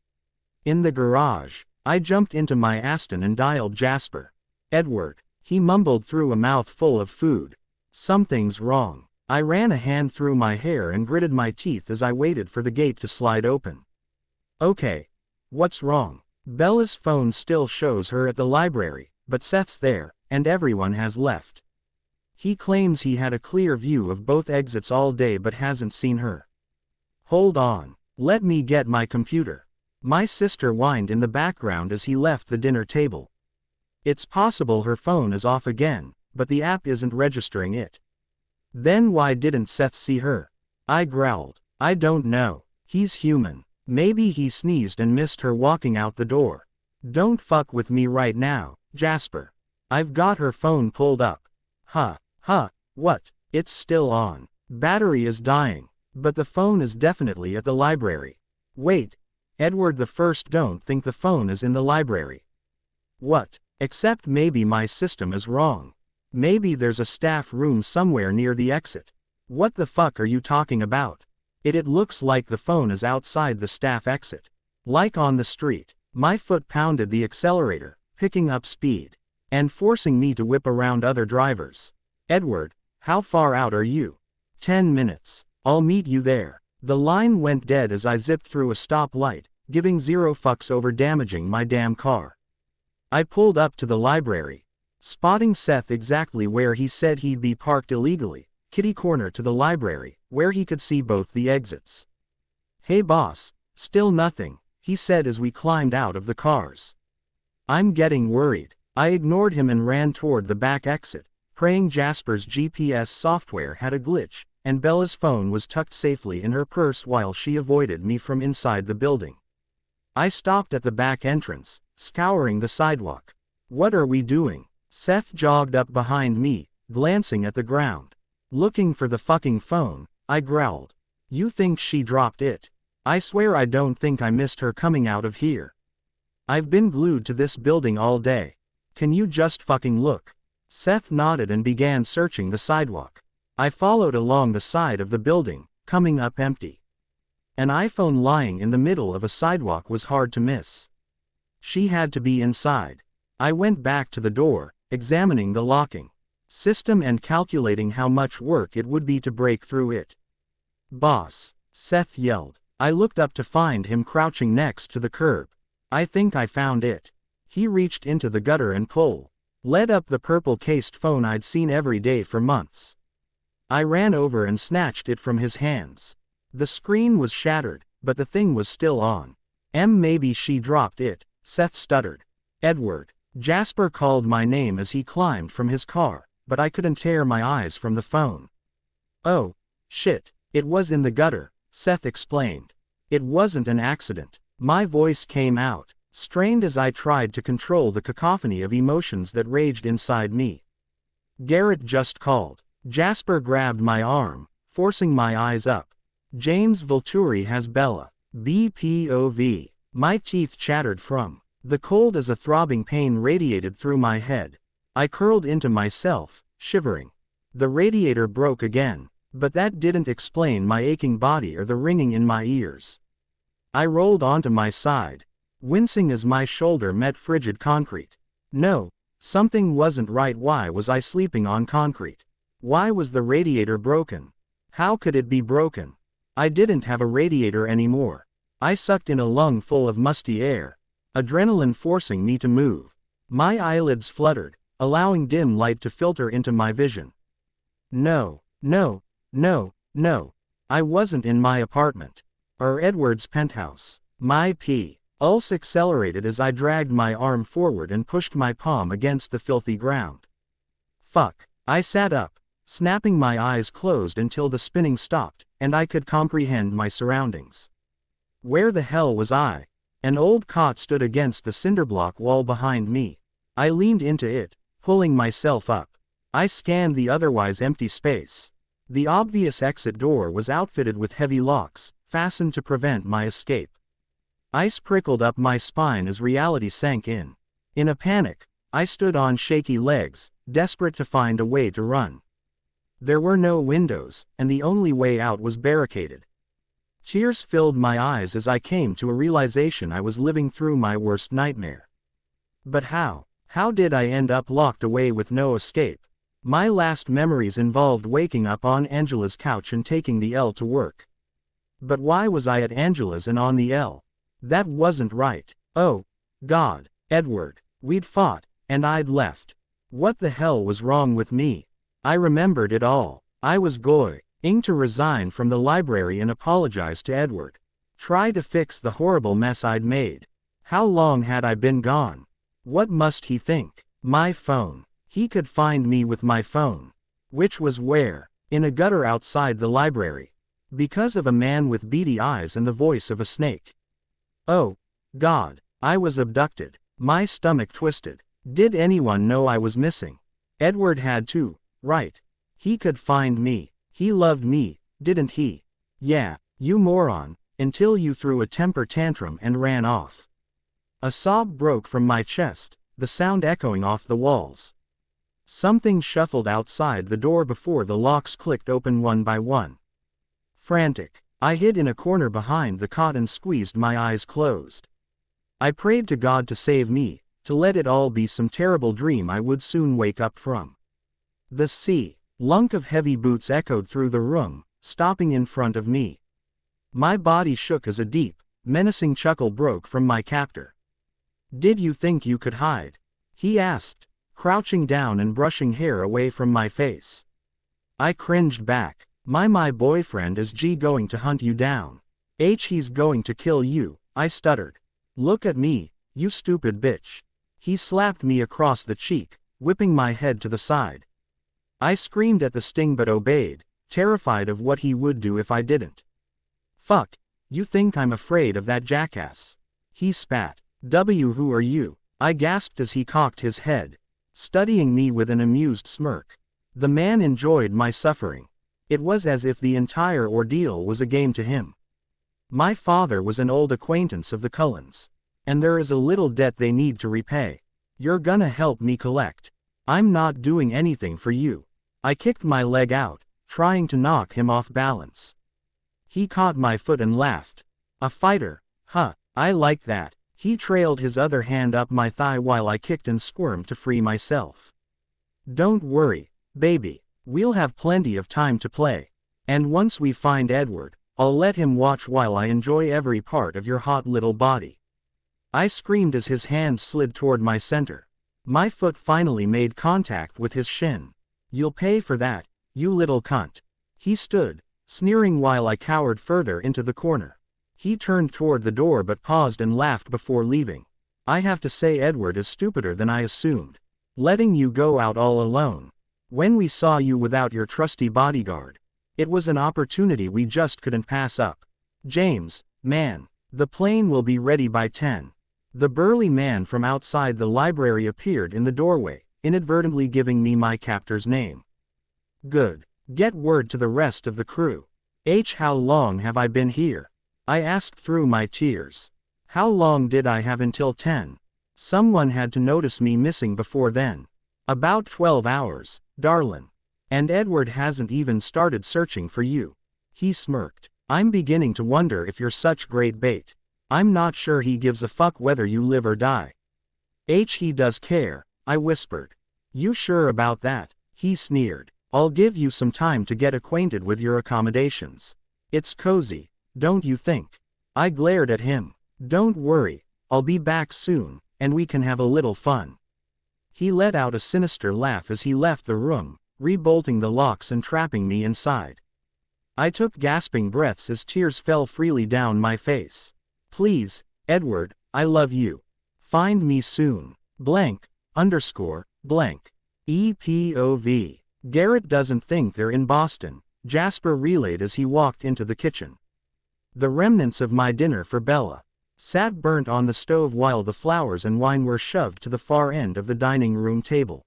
In the garage, I jumped into my Aston and dialed Jasper. Edward, he mumbled through a mouthful of food. Something's wrong. I ran a hand through my hair and gritted my teeth as I waited for the gate to slide open. Okay. What's wrong? Bella's phone still shows her at the library, but Seth's there, and everyone has left. He claims he had a clear view of both exits all day but hasn't seen her. Hold on. Let me get my computer. My sister whined in the background as he left the dinner table. It's possible her phone is off again, but the app isn't registering it. Then why didn't Seth see her? I growled. I don't know. He's human. Maybe he sneezed and missed her walking out the door. Don't fuck with me right now, Jasper. I've got her phone pulled up. What? It's still on. Battery is dying. But the phone is definitely at the library. Wait. Edward the First, don't think the phone is in the library. What? Except maybe my system is wrong. Maybe there's a staff room somewhere near the exit. What the fuck are you talking about? It looks like the phone is outside the staff exit. Like on the street. My foot pounded the accelerator, picking up speed, and forcing me to whip around other drivers. Edward, how far out are you? 10 minutes. I'll meet you there. The line went dead as I zipped through a stoplight, giving 0 fucks over damaging my damn car. I pulled up to the library, spotting Seth exactly where he said he'd be parked illegally, kitty corner to the library, where he could see both the exits. Hey boss, still nothing, he said as we climbed out of the cars. I'm getting worried. I ignored him and ran toward the back exit, praying Jasper's GPS software had a glitch, and Bella's phone was tucked safely in her purse while she avoided me from inside the building. I stopped at the back entrance, scouring the sidewalk. What are we doing? Seth jogged up behind me, glancing at the ground. Looking for the fucking phone, I growled. You think she dropped it? I swear I don't think I missed her coming out of here. I've been glued to this building all day. Can you just fucking look? Seth nodded and began searching the sidewalk. I followed along the side of the building, coming up empty. An iPhone lying in the middle of a sidewalk was hard to miss. She had to be inside. I went back to the door, examining the locking system and calculating how much work it would be to break through it. Boss, Seth yelled. I looked up to find him crouching next to the curb. I think I found it. He reached into the gutter and led up the purple-cased phone I'd seen every day for months. I ran over and snatched it from his hands. The screen was shattered, but the thing was still on. Maybe she dropped it, Seth stuttered. Edward. Jasper called my name as he climbed from his car, but I couldn't tear my eyes from the phone. Oh, shit, it was in the gutter, Seth explained. It wasn't an accident. My voice came out, strained as I tried to control the cacophony of emotions that raged inside me. Garrett just called. Jasper grabbed my arm, forcing my eyes up. James Volturi has Bella. BPOV. My teeth chattered from the cold as a throbbing pain radiated through my head. I curled into myself, shivering. The radiator broke again, but that didn't explain my aching body or the ringing in my ears. I rolled onto my side, wincing as my shoulder met frigid concrete. No, something wasn't right. Why was I sleeping on concrete? Why was the radiator broken? How could it be broken? I didn't have a radiator anymore. I sucked in a lung full of musty air, adrenaline forcing me to move. My eyelids fluttered, allowing dim light to filter into my vision. No, no, no, no. I wasn't in my apartment. Or Edward's penthouse. My pulse accelerated as I dragged my arm forward and pushed my palm against the filthy ground. Fuck. I sat up, snapping my eyes closed until the spinning stopped, and I could comprehend my surroundings. Where the hell was I? An old cot stood against the cinderblock wall behind me. I leaned into it, pulling myself up. I scanned the otherwise empty space. The obvious exit door was outfitted with heavy locks, fastened to prevent my escape. Ice prickled up my spine as reality sank in. In a panic, I stood on shaky legs, desperate to find a way to run. There were no windows, and the only way out was barricaded. Tears filled my eyes as I came to a realization I was living through my worst nightmare. But how? How did I end up locked away with no escape? My last memories involved waking up on Angela's couch and taking the L to work. But why was I at Angela's and on the L? That wasn't right. Oh, God, Edward. We'd fought, and I'd left. What the hell was wrong with me? I remembered it all. I was going to resign from the library and apologize to Edward. Try to fix the horrible mess I'd made. How long had I been gone? What must he think? My phone. He could find me with my phone. Which was where? In a gutter outside the library. Because of a man with beady eyes and the voice of a snake. Oh, God. I was abducted. My stomach twisted. Did anyone know I was missing? Edward had to, right? He could find me. He loved me, didn't he? Yeah, you moron, until you threw a temper tantrum and ran off. A sob broke from my chest, the sound echoing off the walls. Something shuffled outside the door before the locks clicked open one by one. Frantic, I hid in a corner behind the cot and squeezed my eyes closed. I prayed to God to save me, to let it all be some terrible dream I would soon wake up from. The lunk of heavy boots echoed through the room, stopping in front of me. My body shook as a deep, menacing chuckle broke from my captor. Did you think you could hide? He asked, crouching down and brushing hair away from my face. I cringed back. My boyfriend is going to hunt you down. He's going to kill you, I stuttered. Look at me, you stupid bitch. He slapped me across the cheek, whipping my head to the side. I screamed at the sting but obeyed, terrified of what he would do if I didn't. Fuck, you think I'm afraid of that jackass? He spat. Who are you? I gasped as he cocked his head, studying me with an amused smirk. The man enjoyed my suffering. It was as if the entire ordeal was a game to him. My father was an old acquaintance of the Cullens. And there is a little debt they need to repay. You're gonna help me collect. I'm not doing anything for you. I kicked my leg out, trying to knock him off balance. He caught my foot and laughed. A fighter, huh, I like that. He trailed his other hand up my thigh while I kicked and squirmed to free myself. Don't worry, baby, we'll have plenty of time to play. And once we find Edward, I'll let him watch while I enjoy every part of your hot little body. I screamed as his hand slid toward my center. My foot finally made contact with his shin. You'll pay for that, You little cunt. He stood, sneering while I cowered further into the corner. He turned toward the door but paused and laughed before leaving. I have to say Edward is stupider than I assumed. Letting you go out all alone. When we saw you without your trusty bodyguard. It was an opportunity we just couldn't pass up. James, man. The plane will be ready by 10. The burly man from outside the library appeared in the doorway, inadvertently giving me my captor's name. Good. Get word to the rest of the crew. How long have I been here? I asked through my tears. How long did I have until 10? Someone had to notice me missing before then. About 12 hours, darlin'. And Edward hasn't even started searching for you. He smirked. I'm beginning to wonder if you're such great bait. I'm not sure he gives a fuck whether you live or die. He does care, I whispered. You sure about that? He sneered. I'll give you some time to get acquainted with your accommodations. It's cozy, don't you think? I glared at him. Don't worry, I'll be back soon, and we can have a little fun. He let out a sinister laugh as he left the room, rebolting the locks and trapping me inside. I took gasping breaths as tears fell freely down my face. Please, Edward, I love you. Find me soon. Blank, _ blank. EPOV. Garrett doesn't think they're in Boston, Jasper relayed as he walked into the kitchen. The remnants of my dinner for Bella sat burnt on the stove while the flowers and wine were shoved to the far end of the dining room table.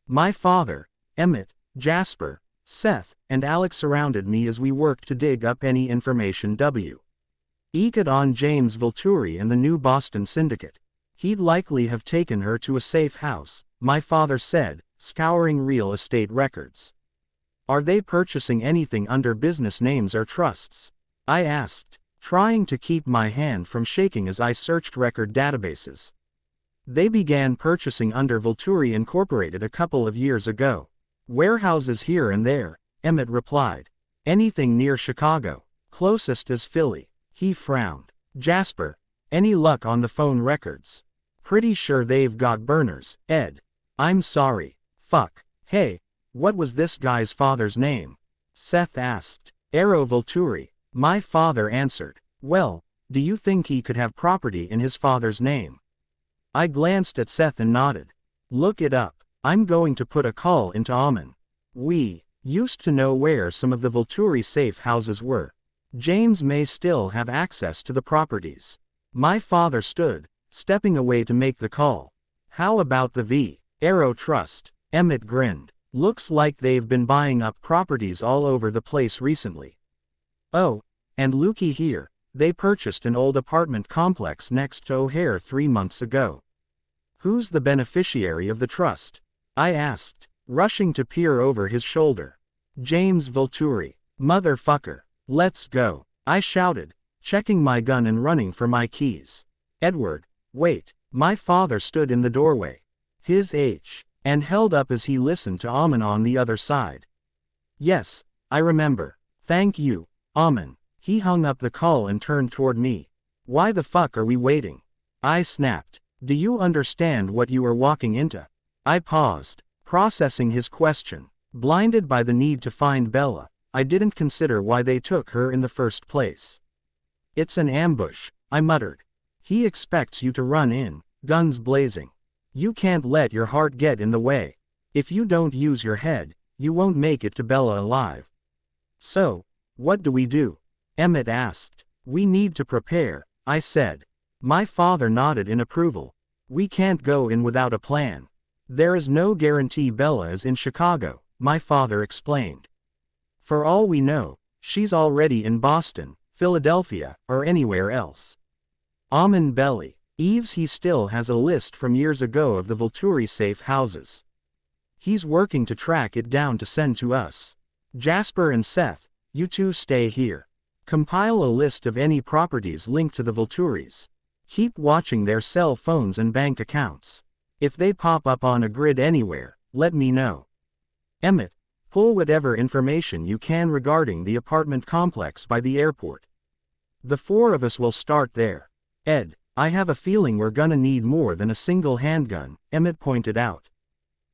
My father, Emmett, Jasper, Seth, and Alex surrounded me as we worked to dig up any information could on James Volturi and the new Boston syndicate. He'd likely have taken her to a safe house, my father said, scouring real estate records. Are they purchasing anything under business names or trusts? I asked, trying to keep my hand from shaking as I searched record databases. They began purchasing under Volturi Incorporated a couple of years ago. Warehouses here and there, Emmett replied. Anything near Chicago. Closest is Philly. He frowned. Jasper, any luck on the phone records? Pretty sure they've got burners, Ed. I'm sorry. Fuck. Hey, what was this guy's father's name? Seth asked. Eero Volturi. My father answered. Well, do you think he could have property in his father's name? I glanced at Seth and nodded. Look it up. I'm going to put a call into Amen. We used to know where some of the Volturi safe houses were. James may still have access to the properties. My father stood, stepping away to make the call. How about the Eero Trust? Emmett grinned. Looks like they've been buying up properties all over the place recently. Oh, and looky here, they purchased an old apartment complex next to O'Hare 3 months ago. Who's the beneficiary of the trust? I asked, rushing to peer over his shoulder. James Volturi. Motherfucker. Let's go, I shouted, checking my gun and running for my keys. Edward, wait. My father stood in the doorway. His and held up as he listened to Amen on the other side. Yes, I remember. Thank you, Amen. He hung up the call and turned toward me. Why the fuck are we waiting? I snapped. Do you understand what you are walking into? I paused, processing his question. Blinded by the need to find Bella, I didn't consider why they took her in the first place. It's an ambush, I muttered. He expects you to run in, guns blazing. You can't let your heart get in the way. If you don't use your head, you won't make it to Bella alive. So, what do we do? Emmett asked. We need to prepare, I said. My father nodded in approval. We can't go in without a plan. There is no guarantee Bella is in Chicago, my father explained. For all we know, she's already in Boston, Philadelphia, or anywhere else. Amen belly. Eves he still has a list from years ago of the Volturi safe houses. He's working to track it down to send to us. Jasper and Seth, you two stay here. Compile a list of any properties linked to the Volturis. Keep watching their cell phones and bank accounts. If they pop up on a grid anywhere, let me know. Emmett, pull whatever information you can regarding the apartment complex by the airport. The 4 of us will start there. Ed, I have a feeling we're gonna need more than a single handgun, Emmett pointed out.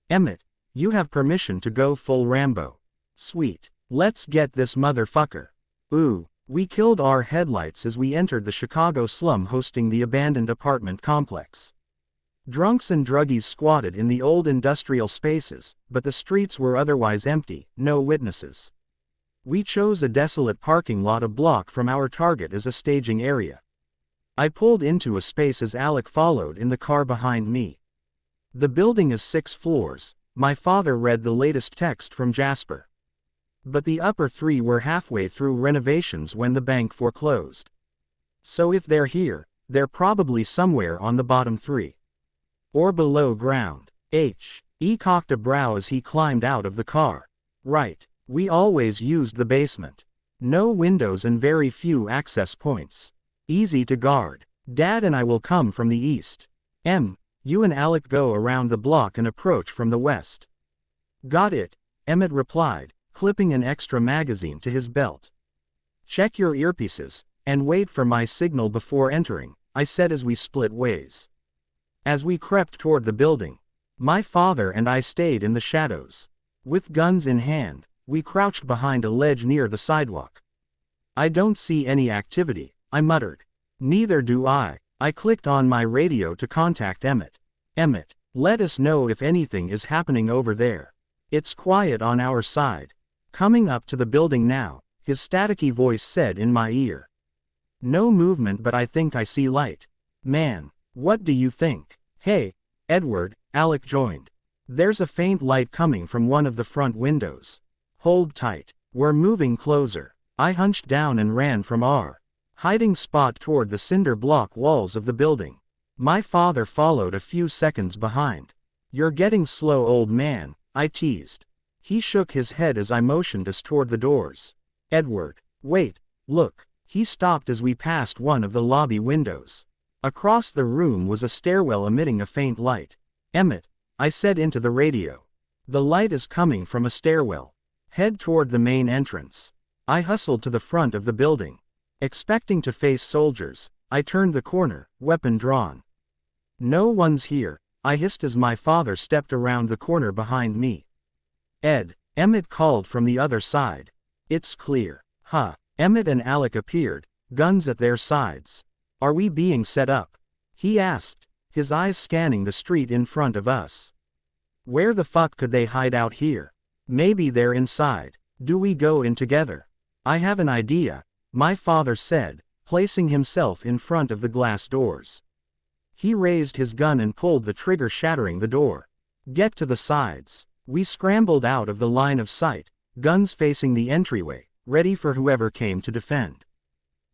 Emmett, you have permission to go full Rambo. Sweet. Let's get this motherfucker. Ooh. We killed our headlights as we entered the Chicago slum hosting the abandoned apartment complex. Drunks and druggies squatted in the old industrial spaces, but the streets were otherwise empty, no witnesses. We chose a desolate parking lot a block from our target as a staging area. I pulled into a space as Alec followed in the car behind me. The building is 6 floors, my father read the latest text from Jasper. But the upper 3 were halfway through renovations when the bank foreclosed. So if they're here, they're probably somewhere on the bottom 3. Or below ground. He cocked a brow as he climbed out of the car. Right, we always used the basement. No windows and very few access points. Easy to guard. Dad and I will come from the east. You and Alec go around the block and approach from the west. Got it, Emmett replied, clipping an extra magazine to his belt. Check your earpieces, and wait for my signal before entering, I said as we split ways. As we crept toward the building, my father and I stayed in the shadows. With guns in hand, we crouched behind a ledge near the sidewalk. I don't see any activity, I muttered. Neither do I. I clicked on my radio to contact Emmett. Emmett, let us know if anything is happening over there. It's quiet on our side. Coming up to the building now, his staticky voice said in my ear. No movement, but I think I see light. Man, what do you think? Hey, Edward, Alec joined. There's a faint light coming from one of the front windows. Hold tight. We're moving closer. I hunched down and ran from our hiding spot toward the cinder block walls of the building. My father followed a few seconds behind. You're getting slow, old man, I teased. He shook his head as I motioned us toward the doors. Edward, wait, look. He stopped as we passed one of the lobby windows. Across the room was a stairwell emitting a faint light. Emmett, I said into the radio. The light is coming from a stairwell. Head toward the main entrance. I hustled to the front of the building. Expecting to face soldiers, I turned the corner, weapon drawn. No one's here, I hissed as my father stepped around the corner behind me. Emmett called from the other side. It's clear. Emmett and Alec appeared, guns at their sides. Are we being set up? He asked, his eyes scanning the street in front of us. Where the fuck could they hide out here? Maybe they're inside. Do we go in together? I have an idea, my father said, placing himself in front of the glass doors. He raised his gun and pulled the trigger, shattering the door. Get to the sides. We scrambled out of the line of sight, guns facing the entryway, ready for whoever came to defend.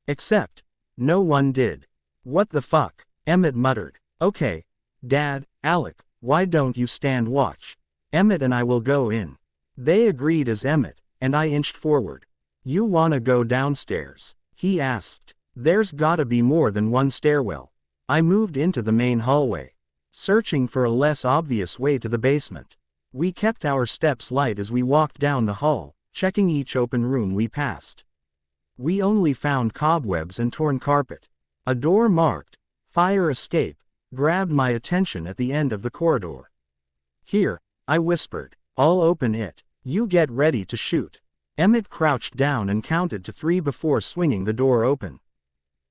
Except, no one did. What the fuck? Emmett muttered. Okay, Dad, Alec, why don't you stand watch? Emmett and I will go in. They agreed as Emmett and I inched forward. You wanna go downstairs? He asked. There's gotta be more than one stairwell. I moved into the main hallway, searching for a less obvious way to the basement. We kept our steps light as we walked down the hall, checking each open room we passed. We only found cobwebs and torn carpet. A door marked fire escape grabbed my attention at the end of the corridor. Here, I whispered. I'll open it. You get ready to shoot. Emmett crouched down and counted to 3 before swinging the door open.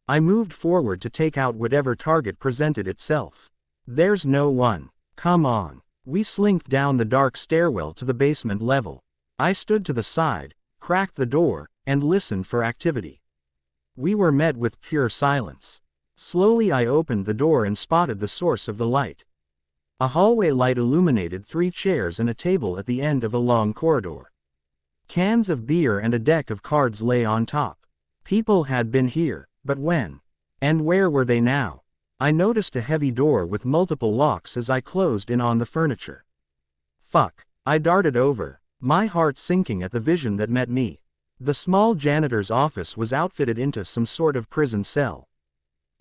I moved forward to take out whatever target presented itself. There's no one. Come on. We slinked down the dark stairwell to the basement level. I stood to the side, cracked the door, and listened for activity. We were met with pure silence. Slowly I opened the door and spotted the source of the light. A hallway light illuminated 3 chairs and a table at the end of a long corridor. Cans of beer and a deck of cards lay on top. People had been here, but when? And where were they now? I noticed a heavy door with multiple locks as I closed in on the furniture. Fuck. I darted over, my heart sinking at the vision that met me. The small janitor's office was outfitted into some sort of prison cell.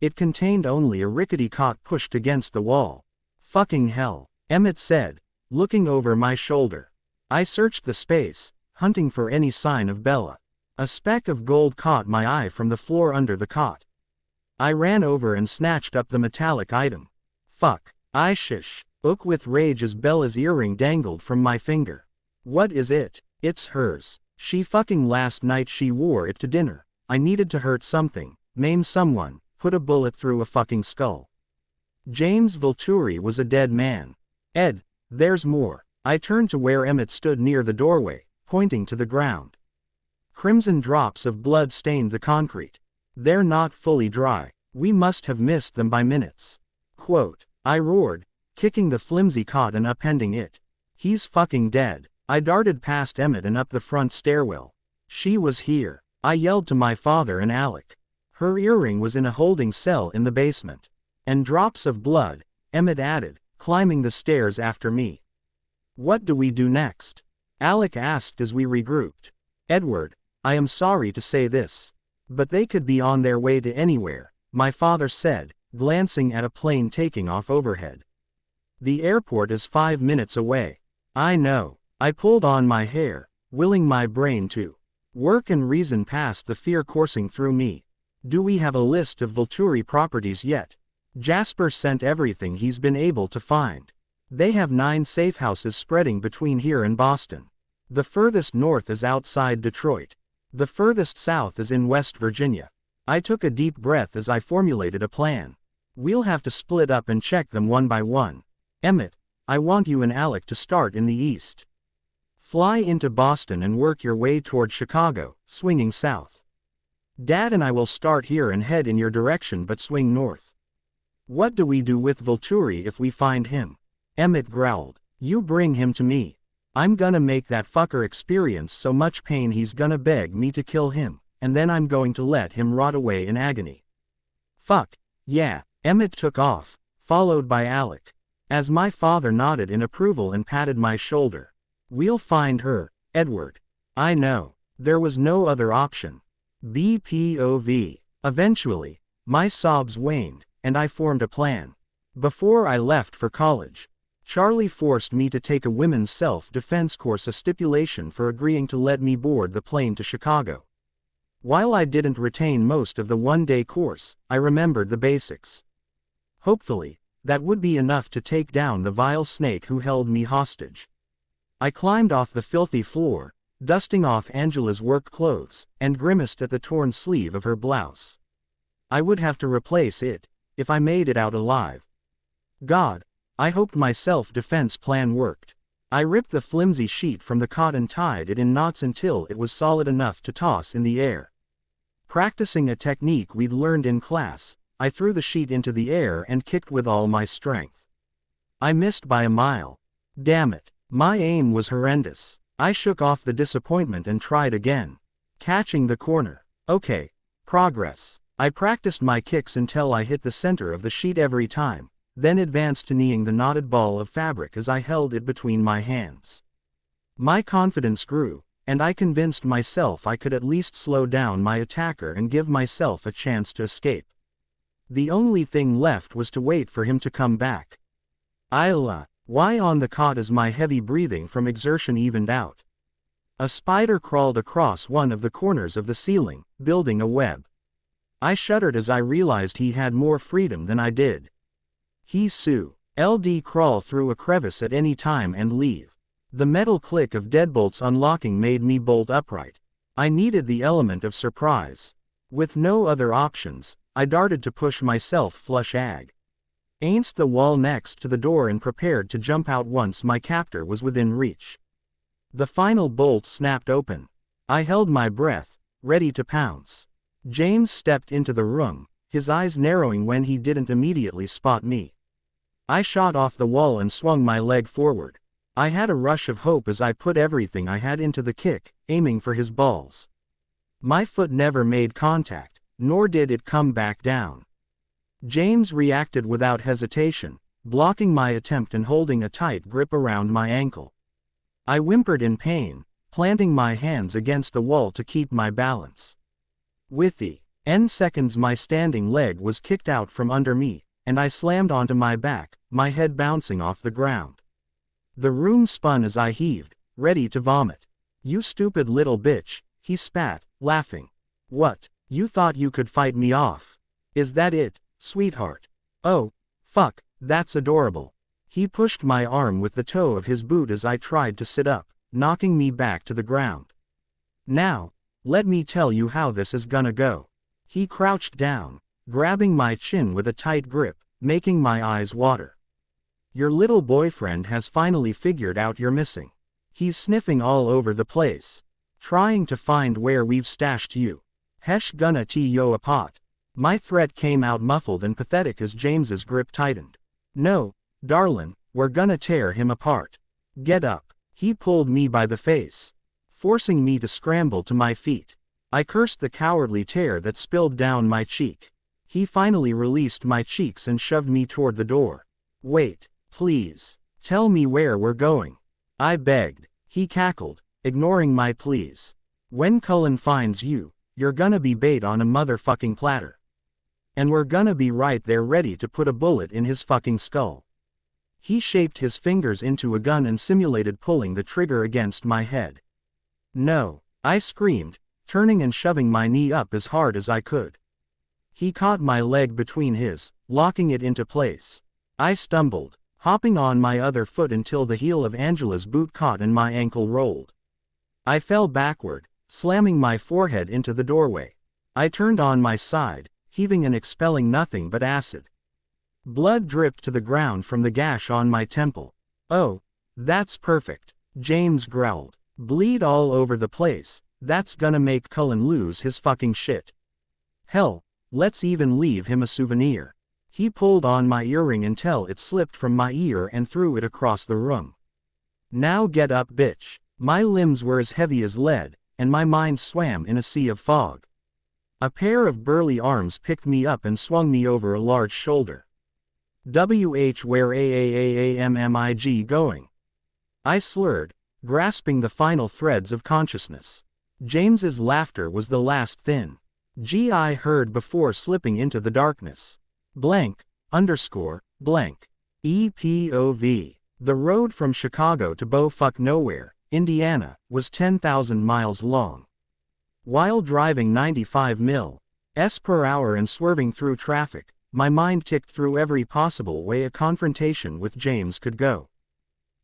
It contained only a rickety cot pushed against the wall. Fucking hell, Emmett said, looking over my shoulder. I searched the space, hunting for any sign of Bella. A speck of gold caught my eye from the floor under the cot. I ran over and snatched up the metallic item. Fuck. I shish. Ook with rage as Bella's earring dangled from my finger. What is it? It's hers. She fucking last night she wore it to dinner. I needed to hurt something, maim someone, put a bullet through a fucking skull. James Volturi was a dead man. Ed, there's more. I turned to where Emmett stood near the doorway, pointing to the ground. Crimson drops of blood stained the concrete. They're not fully dry. We must have missed them by minutes. Quote, I roared, kicking the flimsy cot and upending it. He's fucking dead. I darted past Emmett and up the front stairwell. She was here. I yelled to my father and Alec. Her earring was in a holding cell in the basement. And drops of blood, Emmett added, climbing the stairs after me. What do we do next? Alec asked as we regrouped. Edward, I am sorry to say this. But they could be on their way to anywhere, my father said, glancing at a plane taking off overhead. The airport is 5 minutes away. I know. I pulled on my hair, willing my brain to work and reason past the fear coursing through me. Do we have a list of Volturi properties yet? Jasper sent everything he's been able to find. They have 9 safe houses spreading between here and Boston. The furthest north is outside Detroit. The furthest south is in West Virginia. I took a deep breath as I formulated a plan. We'll have to split up and check them one by one. Emmett, I want you and Alec to start in the east. Fly into Boston and work your way toward Chicago, swinging south. Dad and I will start here and head in your direction but swing north. What do we do with Volturi if we find him? Emmett growled. You bring him to me. I'm gonna make that fucker experience so much pain he's gonna beg me to kill him, and then I'm going to let him rot away in agony. Fuck, yeah, Emmett took off, followed by Alec. As my father nodded in approval and patted my shoulder. We'll find her, Edward. I know. There was no other option. BPOV. Eventually, my sobs waned, and I formed a plan. Before I left for college, Charlie forced me to take a women's self-defense course, a stipulation for agreeing to let me board the plane to Chicago. While I didn't retain most of the one-day course, I remembered the basics. Hopefully, that would be enough to take down the vile snake who held me hostage. I climbed off the filthy floor, dusting off Angela's work clothes, and grimaced at the torn sleeve of her blouse. I would have to replace it, if I made it out alive. God, I hoped my self-defense plan worked. I ripped the flimsy sheet from the cot and tied it in knots until it was solid enough to toss in the air. Practicing a technique we'd learned in class, I threw the sheet into the air and kicked with all my strength. I missed by a mile. Damn it, my aim was horrendous. I shook off the disappointment and tried again. Catching the corner. Okay, progress. I practiced my kicks until I hit the center of the sheet every time, then advanced to kneeing the knotted ball of fabric as I held it between my hands. My confidence grew, and I convinced myself I could at least slow down my attacker and give myself a chance to escape. The only thing left was to wait for him to come back. Why on the cot as my heavy breathing from exertion evened out? A spider crawled across one of the corners of the ceiling, building a web. I shuddered as I realized he had more freedom than I did. LD crawl through a crevice at any time and leave. The metal click of deadbolts unlocking made me bolt upright. I needed the element of surprise. With no other options, I darted to push myself flush against the wall next to the door and prepared to jump out once my captor was within reach. The final bolt snapped open. I held my breath, ready to pounce. James stepped into the room, his eyes narrowing when he didn't immediately spot me. I shot off the wall and swung my leg forward. I had a rush of hope as I put everything I had into the kick, aiming for his balls. My foot never made contact, nor did it come back down. James reacted without hesitation, blocking my attempt and holding a tight grip around my ankle. I whimpered in pain, planting my hands against the wall to keep my balance. With the end seconds my standing leg was kicked out from under me, and I slammed onto my back, my head bouncing off the ground. The room spun as I heaved, ready to vomit. You stupid little bitch, he spat, laughing. What, you thought you could fight me off? Is that it, sweetheart? Oh, fuck, that's adorable. He pushed my arm with the toe of his boot as I tried to sit up, knocking me back to the ground. Now, let me tell you how this is gonna go. He crouched down, grabbing my chin with a tight grip, making my eyes water. Your little boyfriend has finally figured out you're missing. He's sniffing all over the place, trying to find where we've stashed you. Hesh gonna tee yo apart. My threat came out muffled and pathetic as James's grip tightened. No, darlin', we're gonna tear him apart. Get up. He pulled me by the face, forcing me to scramble to my feet. I cursed the cowardly tear that spilled down my cheek. He finally released my cheeks and shoved me toward the door. Wait, please. Tell me where we're going. I begged. He cackled, ignoring my pleas. When Cullen finds you, you're gonna be bait on a motherfucking platter. And we're gonna be right there ready to put a bullet in his fucking skull. He shaped his fingers into a gun and simulated pulling the trigger against my head. No, I screamed, turning and shoving my knee up as hard as I could. He caught my leg between his, locking it into place. I stumbled, hopping on my other foot until the heel of Angela's boot caught and my ankle rolled. I fell backward, slamming my forehead into the doorway. I turned on my side, heaving and expelling nothing but acid. Blood dripped to the ground from the gash on my temple. Oh, that's perfect, James growled. Bleed all over the place, that's gonna make Cullen lose his fucking shit. Hell, let's even leave him a souvenir. He pulled on my earring until it slipped from my ear and threw it across the room. Now get up, bitch. My limbs were as heavy as lead, and my mind swam in a sea of fog. A pair of burly arms picked me up and swung me over a large shoulder. Where AAAAMMIG going? I slurred, grasping the final threads of consciousness. James's laughter was the last thin G I heard before slipping into the darkness. Blank, underscore, blank. EPOV. The road from Chicago to Beaufuck Nowhere, Indiana, was 10,000 miles long. While driving 95 miles per hour and swerving through traffic, my mind ticked through every possible way a confrontation with James could go.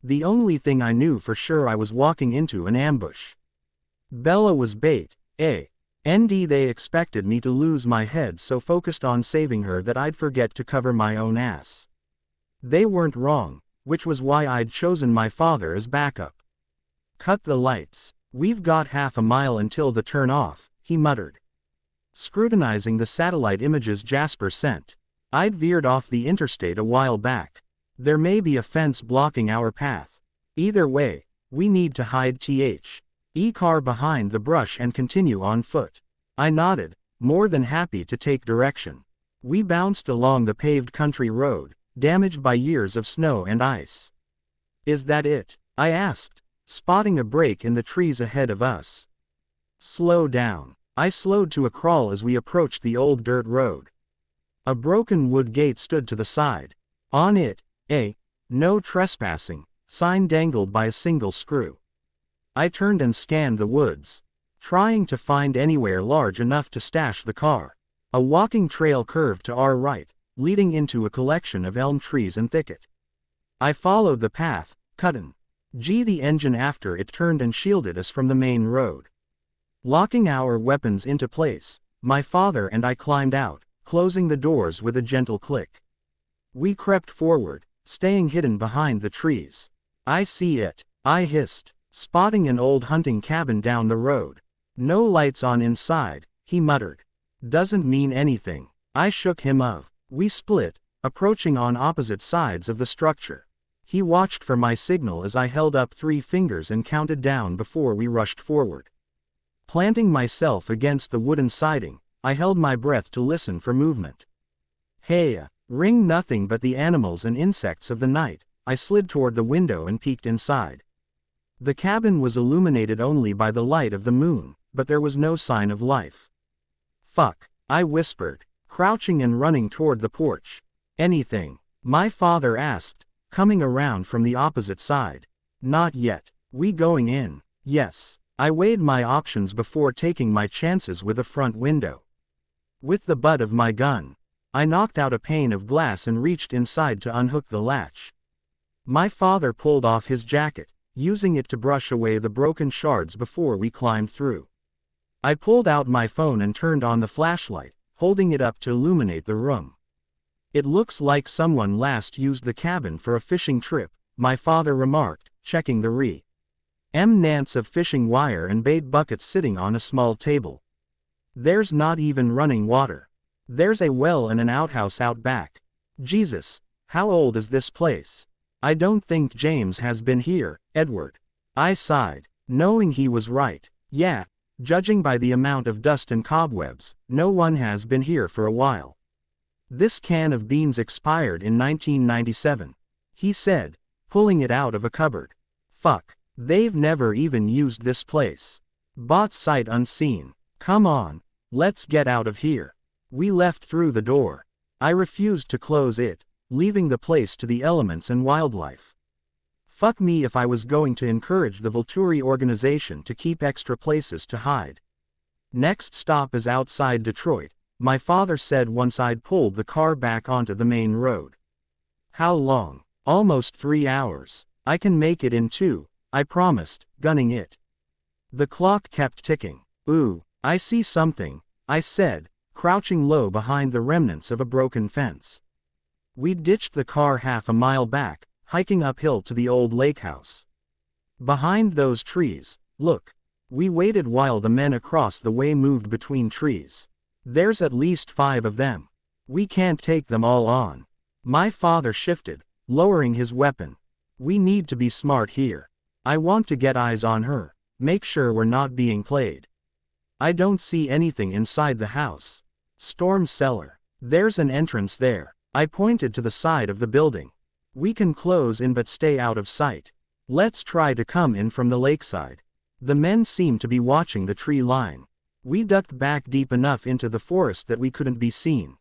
The only thing I knew for sure, I was walking into an ambush. Bella was bait, and they expected me to lose my head so focused on saving her that I'd forget to cover my own ass. They weren't wrong, which was why I'd chosen my father as backup. Cut the lights. We've got half a mile until the turn off, he muttered, scrutinizing the satellite images Jasper sent. I'd veered off the interstate a while back. There may be a fence blocking our path. Either way, we need to hide car behind the brush and continue on foot. I nodded, more than happy to take direction. We bounced along the paved country road, damaged by years of snow and ice. Is that it? I asked, spotting a break in the trees ahead of us. Slow down. I slowed to a crawl as we approached the old dirt road. A broken wood gate stood to the side. On it, a "No trespassing" sign dangled by a single screw. I turned and scanned the woods, trying to find anywhere large enough to stash the car. A walking trail curved to our right, leading into a collection of elm trees and thicket. I followed the path, cutting the engine after it turned and shielded us from the main road. Locking our weapons into place, my father and I climbed out, closing the doors with a gentle click. We crept forward, staying hidden behind the trees. I see it, I hissed, spotting an old hunting cabin down the road. No lights on inside, he muttered. Doesn't mean anything. I shook him off. We split, approaching on opposite sides of the structure. He watched for my signal as I held up 3 fingers and counted down before we rushed forward. Planting myself against the wooden siding, I held my breath to listen for movement. Hey, ring nothing but the animals and insects of the night. I slid toward the window and peeked inside. The cabin was illuminated only by the light of the moon, but there was no sign of life. Fuck, I whispered, crouching and running toward the porch. Anything? My father asked, coming around from the opposite side. Not yet. We going in? Yes. I weighed my options before taking my chances with a front window. With the butt of my gun, I knocked out a pane of glass and reached inside to unhook the latch. My father pulled off his jacket, using it to brush away the broken shards before we climbed through. I pulled out my phone and turned on the flashlight, holding it up to illuminate the room. It looks like someone last used the cabin for a fishing trip, my father remarked, checking the remnants of fishing wire and bait buckets sitting on a small table. There's not even running water. There's a well and an outhouse out back. Jesus, how old is this place? I don't think James has been here, Edward. I sighed, knowing he was right. Yeah, judging by the amount of dust and cobwebs, no one has been here for a while. This can of beans expired in 1997, he said, pulling it out of a cupboard. Fuck, they've never even used this place. Bought sight unseen. Come on, let's get out of here. We left through the door. I refused to close it, leaving the place to the elements and wildlife. Fuck me if I was going to encourage the Volturi organization to keep extra places to hide. Next stop is outside Detroit, my father said once I'd pulled the car back onto the main road. How long? Almost 3 hours. I can make it in 2, I promised, gunning it. The clock kept ticking. Ooh, I see something, I said, crouching low behind the remnants of a broken fence. We'd ditched the car half a mile back, hiking uphill to the old lake house. Behind those trees, look. We waited while the men across the way moved between trees. There's at least 5 of them. We can't take them all on. My father shifted, lowering his weapon. We need to be smart here. I want to get eyes on her, make sure we're not being played. I don't see anything inside the house. Storm cellar. There's an entrance there. I pointed to the side of the building. We can close in but stay out of sight. Let's try to come in from the lakeside. The men seemed to be watching the tree line. We ducked back deep enough into the forest that we couldn't be seen.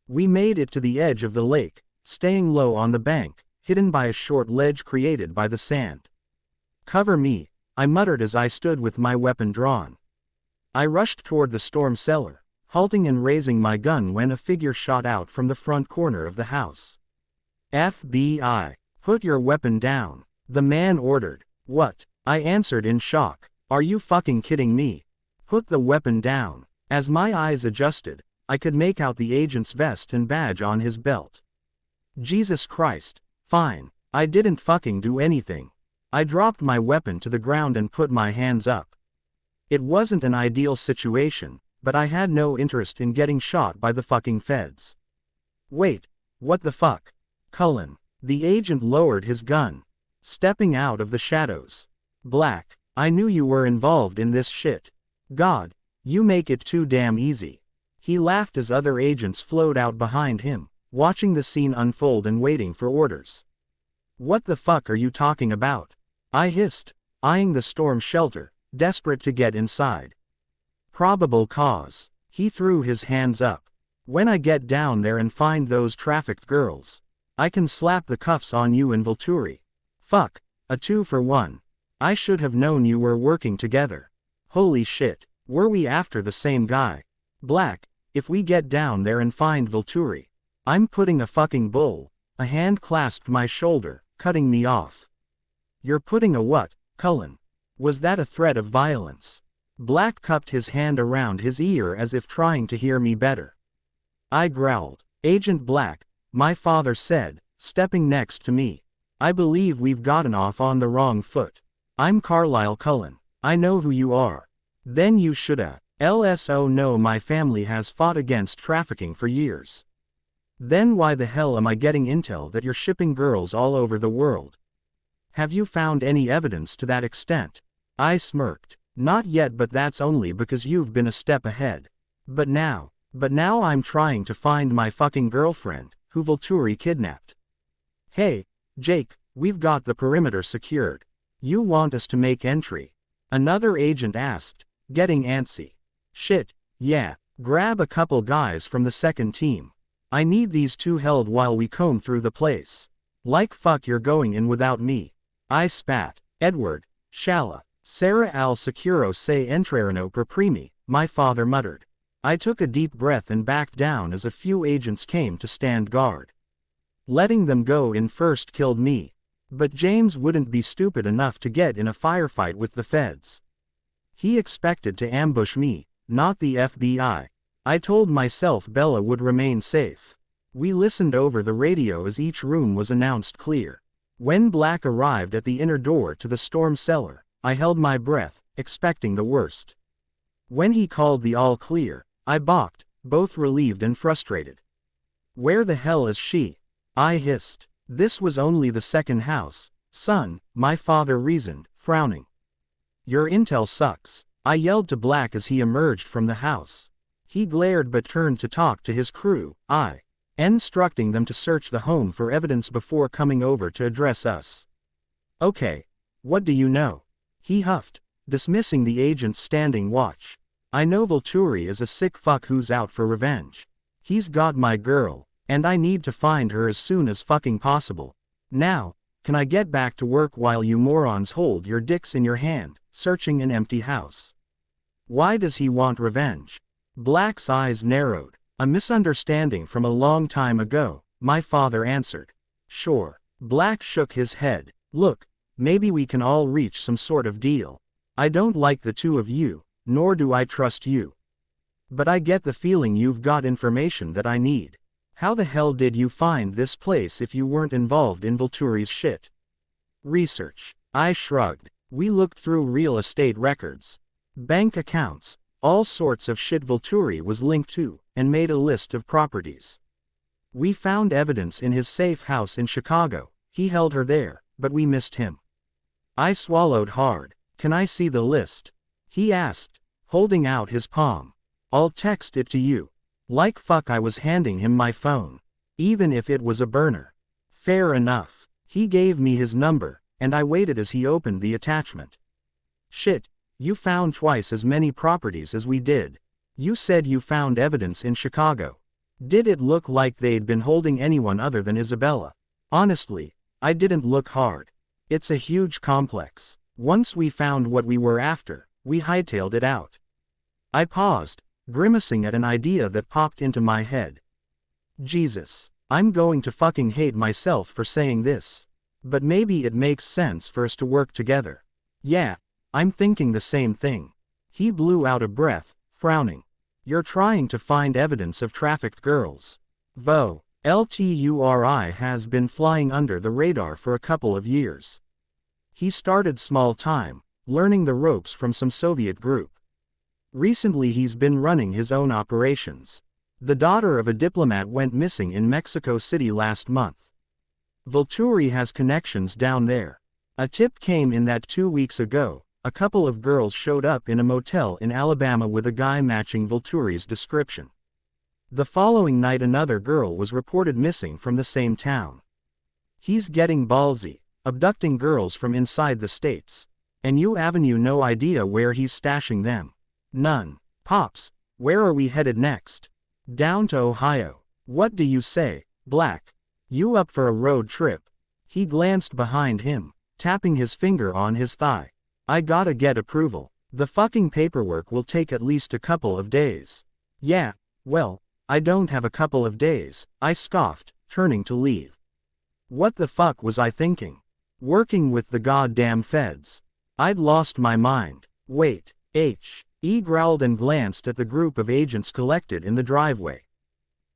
We made it to the edge of the lake, staying low on the bank, hidden by a short ledge created by the sand. Cover me, I muttered as I stood with my weapon drawn. I rushed toward the storm cellar, halting and raising my gun when a figure shot out from the front corner of the house. FBI, put your weapon down, the man ordered. What? I answered in shock. Are you fucking kidding me? Put the weapon down. As my eyes adjusted, I could make out the agent's vest and badge on his belt. Jesus Christ. Fine. I didn't fucking do anything. I dropped my weapon to the ground and put my hands up. It wasn't an ideal situation, but I had no interest in getting shot by the fucking feds. Wait, what the fuck? Cullen. The agent lowered his gun, stepping out of the shadows. Black, I knew you were involved in this shit. God, you make it too damn easy. He laughed as other agents flowed out behind him, watching the scene unfold and waiting for orders. What the fuck are you talking about? I hissed, eyeing the storm shelter, desperate to get inside. Probable cause. He threw his hands up. When I get down there and find those trafficked girls, I can slap the cuffs on you and Volturi. Fuck, a 2 for 1. I should have known you were working together. Holy shit, were we after the same guy? Black, if we get down there and find Volturi, I'm putting a fucking bull. A hand clasped my shoulder, cutting me off. You're putting a what, Cullen? Was that a threat of violence? Black cupped his hand around his ear as if trying to hear me better. I growled. Agent Black, my father said, stepping next to me. I believe we've gotten off on the wrong foot. I'm Carlisle Cullen. I know who you are. Then you shoulda. LSO know my family has fought against trafficking for years. Then why the hell am I getting intel that you're shipping girls all over the world? Have you found any evidence to that extent? I smirked. Not yet, but that's only because you've been a step ahead. But now I'm trying to find my fucking girlfriend, who Volturi kidnapped. Hey, Jake, we've got the perimeter secured. You want us to make entry? Another agent asked, getting antsy. Shit, yeah, grab a couple guys from the second team. I need these 2 held while we comb through the place. Like fuck you're going in without me. I spat. Edward, Shala, Sarah al sicuro se entrerano per primi, my father muttered. I took a deep breath and backed down as a few agents came to stand guard. Letting them go in first killed me. But James wouldn't be stupid enough to get in a firefight with the feds. He expected to ambush me, not the FBI. I told myself Bella would remain safe. We listened over the radio as each room was announced clear. When Black arrived at the inner door to the storm cellar, I held my breath, expecting the worst. When he called the all clear, I balked, both relieved and frustrated. "Where the hell is she?" I hissed. "This was only the second house, son," my father reasoned, frowning. "Your intel sucks," I yelled to Black as he emerged from the house. He glared but turned to talk to his crew, instructing them to search the home for evidence before coming over to address us. "Okay. What do you know?" he huffed, dismissing the agent's standing watch. "I know Volturi is a sick fuck who's out for revenge. He's got my girl, and I need to find her as soon as fucking possible. Now, can I get back to work while you morons hold your dicks in your hand, searching an empty house?" "Why does he want revenge?" Black's eyes narrowed. "A misunderstanding from a long time ago," my father answered. "Sure." Black shook his head. "Look, maybe we can all reach some sort of deal. I don't like the two of you, nor do I trust you. But I get the feeling you've got information that I need. How the hell did you find this place if you weren't involved in Volturi's shit?" "Research." I shrugged. "We looked through real estate records, bank accounts, all sorts of shit Volturi was linked to, and made a list of properties. We found evidence in his safe house in Chicago. He held her there, but we missed him." I swallowed hard. "Can I see the list?" he asked, holding out his palm. "I'll text it to you." Like fuck I was handing him my phone. Even if it was a burner. Fair enough. He gave me his number, and I waited as he opened the attachment. "Shit, you found twice as many properties as we did. You said you found evidence in Chicago. Did it look like they'd been holding anyone other than Isabella?" "Honestly, I didn't look hard. It's a huge complex. Once we found what we were after, we hightailed it out." I paused, grimacing at an idea that popped into my head. Jesus, I'm going to fucking hate myself for saying this. But maybe it makes sense for us to work together. "Yeah, I'm thinking the same thing." He blew out a breath, frowning. "You're trying to find evidence of trafficked girls. Volturi has been flying under the radar for a couple of years. He started small time, learning the ropes from some Soviet group. Recently he's been running his own operations. The daughter of a diplomat went missing in Mexico City last month. Volturi has connections down there. A tip came in that 2 weeks ago, a couple of girls showed up in a motel in Alabama with a guy matching Volturi's description. The following night another girl was reported missing from the same town. He's getting ballsy, abducting girls from inside the states. And you avenue no idea where he's stashing them. None. Pops, where are we headed next? Down to Ohio. What do you say, Black? You up for a road trip? He glanced behind him, tapping his finger on his thigh. I gotta get approval. The fucking paperwork will take at least a couple of days. Yeah, well, I don't have a couple of days, I scoffed, turning to leave. What the fuck was I thinking? Working with the goddamn feds. I'd lost my mind. Wait, he growled and glanced at the group of agents collected in the driveway.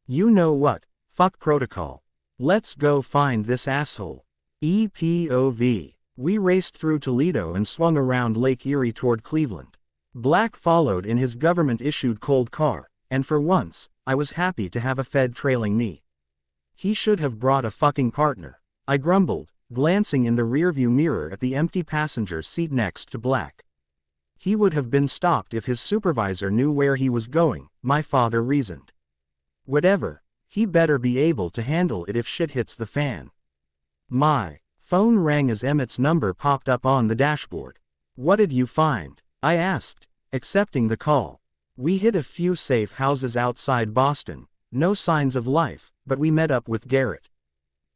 You know what, fuck protocol. Let's go find this asshole. EPOV. We raced through Toledo and swung around Lake Erie toward Cleveland. Black followed in his government-issued cold car, and for once, I was happy to have a Fed trailing me. He should have brought a fucking partner, I grumbled, glancing in the rearview mirror at the empty passenger seat next to Black. He would have been stopped if his supervisor knew where he was going, my father reasoned. Whatever, he better be able to handle it if shit hits the fan. My phone rang as Emmett's number popped up on the dashboard. What did you find? I asked, accepting the call. We hit a few safe houses outside Boston, no signs of life, but we met up with Garrett.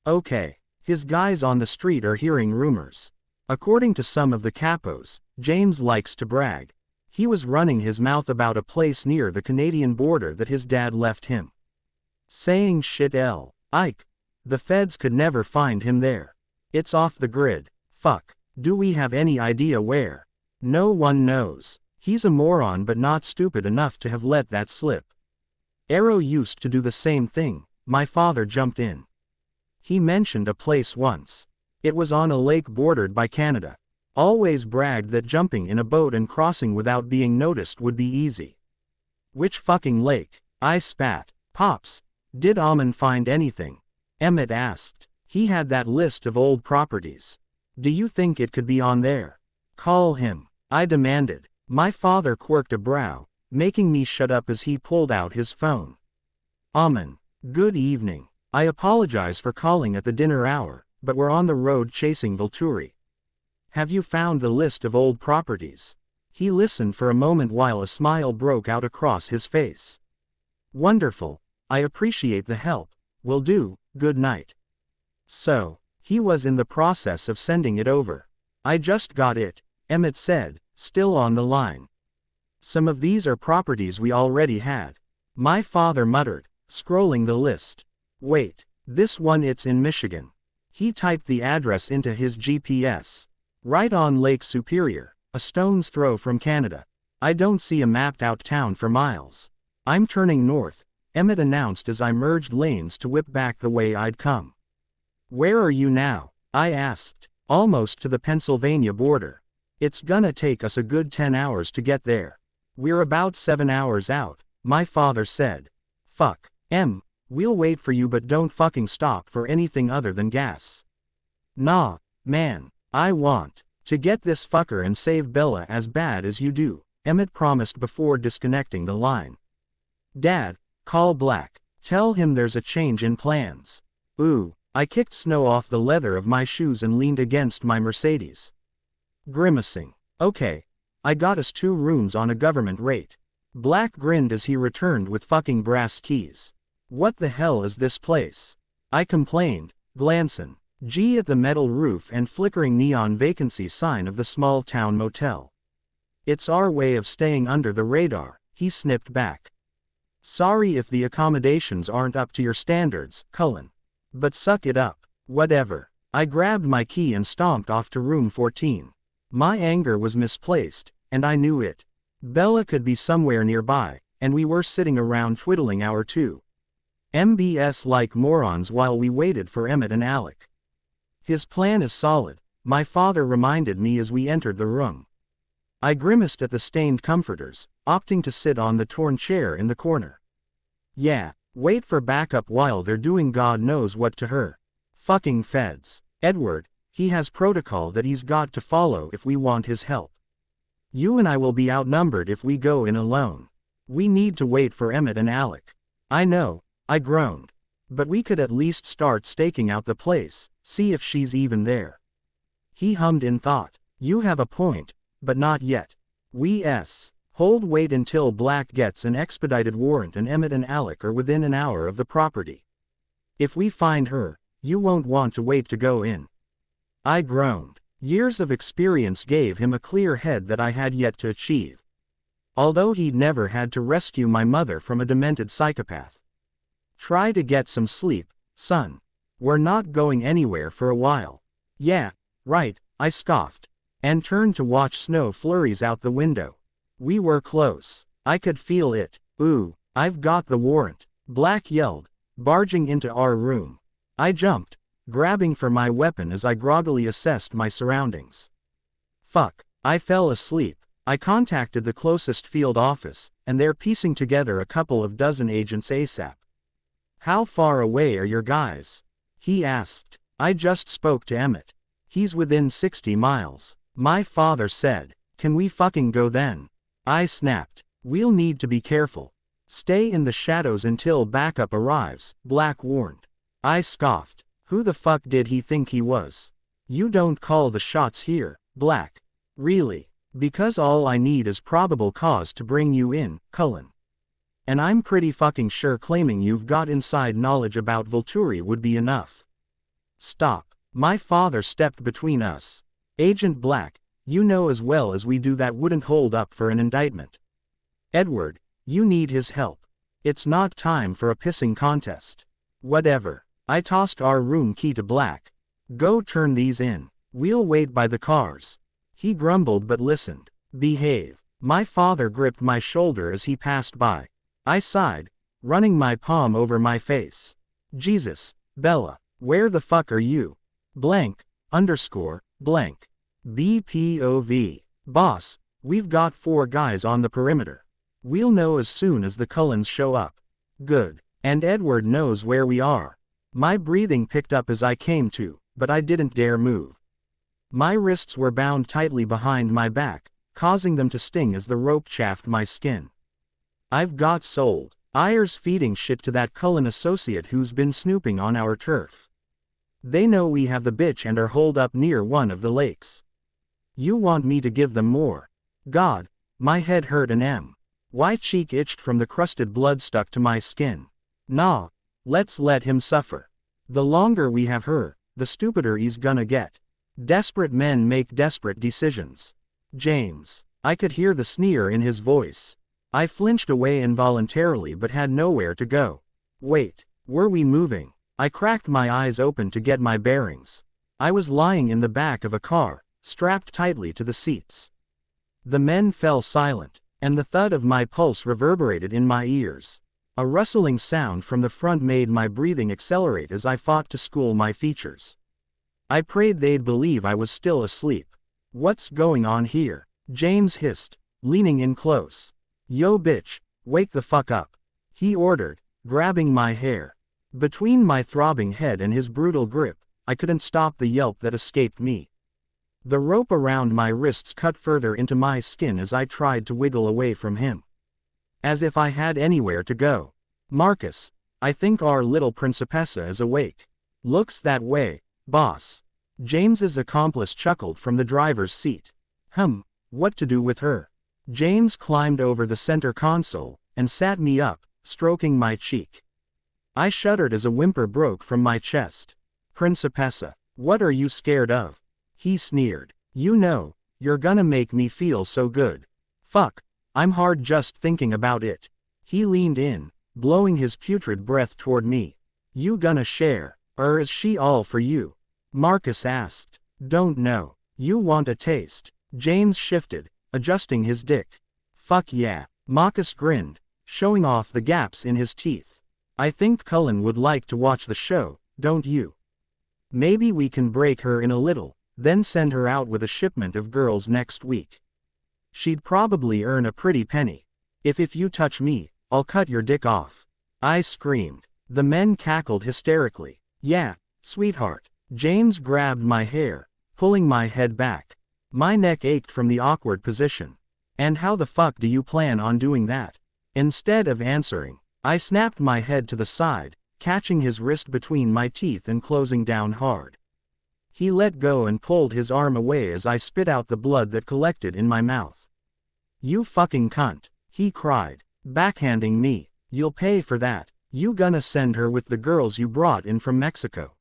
Okay, his guys on the street are hearing rumors. According to some of the capos, James likes to brag. He was running his mouth about a place near the Canadian border that his dad left him. Saying shit Ike. The feds could never find him there. It's off the grid. Fuck. Do we have any idea where? No one knows. He's a moron but not stupid enough to have let that slip. Arrow used to do the same thing, my father jumped in. He mentioned a place once. It was on a lake bordered by Canada. Always bragged that jumping in a boat and crossing without being noticed would be easy. Which fucking lake? I spat. Pops, did Amon find anything? Emmett asked. He had that list of old properties. Do you think it could be on there? Call him, I demanded. My father quirked a brow, making me shut up as he pulled out his phone. Amon, good evening. I apologize for calling at the dinner hour, but we're on the road chasing Volturi. Have you found the list of old properties? He listened for a moment while a smile broke out across his face. Wonderful, I appreciate the help. Will do, good night. So, he was in the process of sending it over. I just got it, Emmett said, still on the line. Some of these are properties we already had. My father muttered, scrolling the list. Wait, this one, it's in Michigan. He typed the address into his GPS. Right on Lake Superior, a stone's throw from Canada. I don't see a mapped out town for miles. I'm turning north, Emmett announced as I merged lanes to whip back the way I'd come. Where are you now? I asked. Almost to the Pennsylvania border. It's gonna take us a good 10 hours to get there. We're about 7 hours out, my father said. Fuck, we'll wait for you but don't fucking stop for anything other than gas. Nah, man, I want to get this fucker and save Bella as bad as you do, Emmett promised before disconnecting the line. Dad, call Black. Tell him there's a change in plans. Ooh, I kicked snow off the leather of my shoes and leaned against my Mercedes. Grimacing. Okay. I got us 2 rooms on a government rate. Black grinned as he returned with fucking brass keys. What the hell is this place? I complained, glancing at the metal roof and flickering neon vacancy sign of the small town motel. It's our way of staying under the radar, he snipped back. Sorry if the accommodations aren't up to your standards, Cullen. But suck it up, whatever. I grabbed my key and stomped off to room 14. My anger was misplaced, and I knew it. Bella could be somewhere nearby, and we were sitting around twiddling our 2 like morons while we waited for Emmett and Alec. His plan is solid, my father reminded me as we entered the room. I grimaced at the stained comforters, opting to sit on the torn chair in the corner. Yeah, wait for backup while they're doing God knows what to her. Fucking feds. Edward, he has protocol that he's got to follow if we want his help. You and I will be outnumbered if we go in alone. We need to wait for Emmett and Alec. I know, I groaned. But we could at least start staking out the place, see if she's even there. He hummed in thought. You have a point, but not yet. Wait until Black gets an expedited warrant and Emmett and Alec are within an hour of the property. If we find her, you won't want to wait to go in. I groaned. Years of experience gave him a clear head that I had yet to achieve. Although he'd never had to rescue my mother from a demented psychopath. Try to get some sleep, son. We're not going anywhere for a while. Yeah, right, I scoffed. And turned to watch snow flurries out the window. We were close. I could feel it. Ooh, I've got the warrant, Black yelled, barging into our room. I jumped, grabbing for my weapon as I groggily assessed my surroundings. Fuck, I fell asleep. I contacted the closest field office, and they're piecing together a couple of dozen agents ASAP. How far away are your guys? He asked. I just spoke to Emmett. He's within 60 miles. My father said. Can we fucking go then? I snapped. We'll need to be careful. Stay in the shadows until backup arrives, Black warned. I scoffed. Who the fuck did he think he was? You don't call the shots here, Black. Really? Because all I need is probable cause to bring you in, Cullen. And I'm pretty fucking sure claiming you've got inside knowledge about Volturi would be enough. Stop. My father stepped between us. Agent Black, you know as well as we do that wouldn't hold up for an indictment. Edward, you need his help. It's not time for a pissing contest. Whatever. I tossed our room key to Black. Go turn these in. We'll wait by the cars. He grumbled but listened. Behave. My father gripped my shoulder as he passed by. I sighed, running my palm over my face. Jesus, Bella, where the fuck are you? Blank, _ blank. BPOV. Boss, we've got 4 guys on the perimeter. We'll know as soon as the Cullens show up. Good. And Edward knows where we are. My breathing picked up as I came to, but I didn't dare move. My wrists were bound tightly behind my back, causing them to sting as the rope chafed my skin. I've got sold. Ayer's feeding shit to that Cullen associate who's been snooping on our turf. They know we have the bitch and are holed up near one of the lakes. You want me to give them more? God, my head hurt and my cheek itched from the crusted blood stuck to my skin. Nah, let's let him suffer. The longer we have her, the stupider he's gonna get. Desperate men make desperate decisions. James. I could hear the sneer in his voice. I flinched away involuntarily but had nowhere to go. Wait, were we moving? I cracked my eyes open to get my bearings. I was lying in the back of a car, strapped tightly to the seats. The men fell silent, and the thud of my pulse reverberated in my ears. A rustling sound from the front made my breathing accelerate as I fought to school my features. I prayed they'd believe I was still asleep. What's going on here? James hissed, leaning in close. Yo bitch, wake the fuck up. He ordered, grabbing my hair. Between my throbbing head and his brutal grip, I couldn't stop the yelp that escaped me. The rope around my wrists cut further into my skin as I tried to wiggle away from him. As if I had anywhere to go. Marcus, I think our little principessa is awake. Looks that way, boss. James's accomplice chuckled from the driver's seat. What to do with her? James climbed over the center console, and sat me up, stroking my cheek. I shuddered as a whimper broke from my chest. Principessa, what are you scared of? He sneered. You know, you're gonna make me feel so good. Fuck, I'm hard just thinking about it. He leaned in, blowing his putrid breath toward me. You gonna share, or is she all for you? Marcus asked. Don't know. You want a taste? James shifted, adjusting his dick. Fuck yeah. Marcus grinned, showing off the gaps in his teeth. I think Cullen would like to watch the show, don't you? Maybe we can break her in a little, then send her out with a shipment of girls next week. She'd probably earn a pretty penny. If you touch me, I'll cut your dick off. I screamed. The men cackled hysterically. Yeah, sweetheart. James grabbed my hair, pulling my head back. My neck ached from the awkward position. And how the fuck do you plan on doing that? Instead of answering, I snapped my head to the side, catching his wrist between my teeth and closing down hard. He let go and pulled his arm away as I spit out the blood that collected in my mouth. You fucking cunt, he cried, backhanding me. You'll pay for that. You gonna send her with the girls you brought in from Mexico?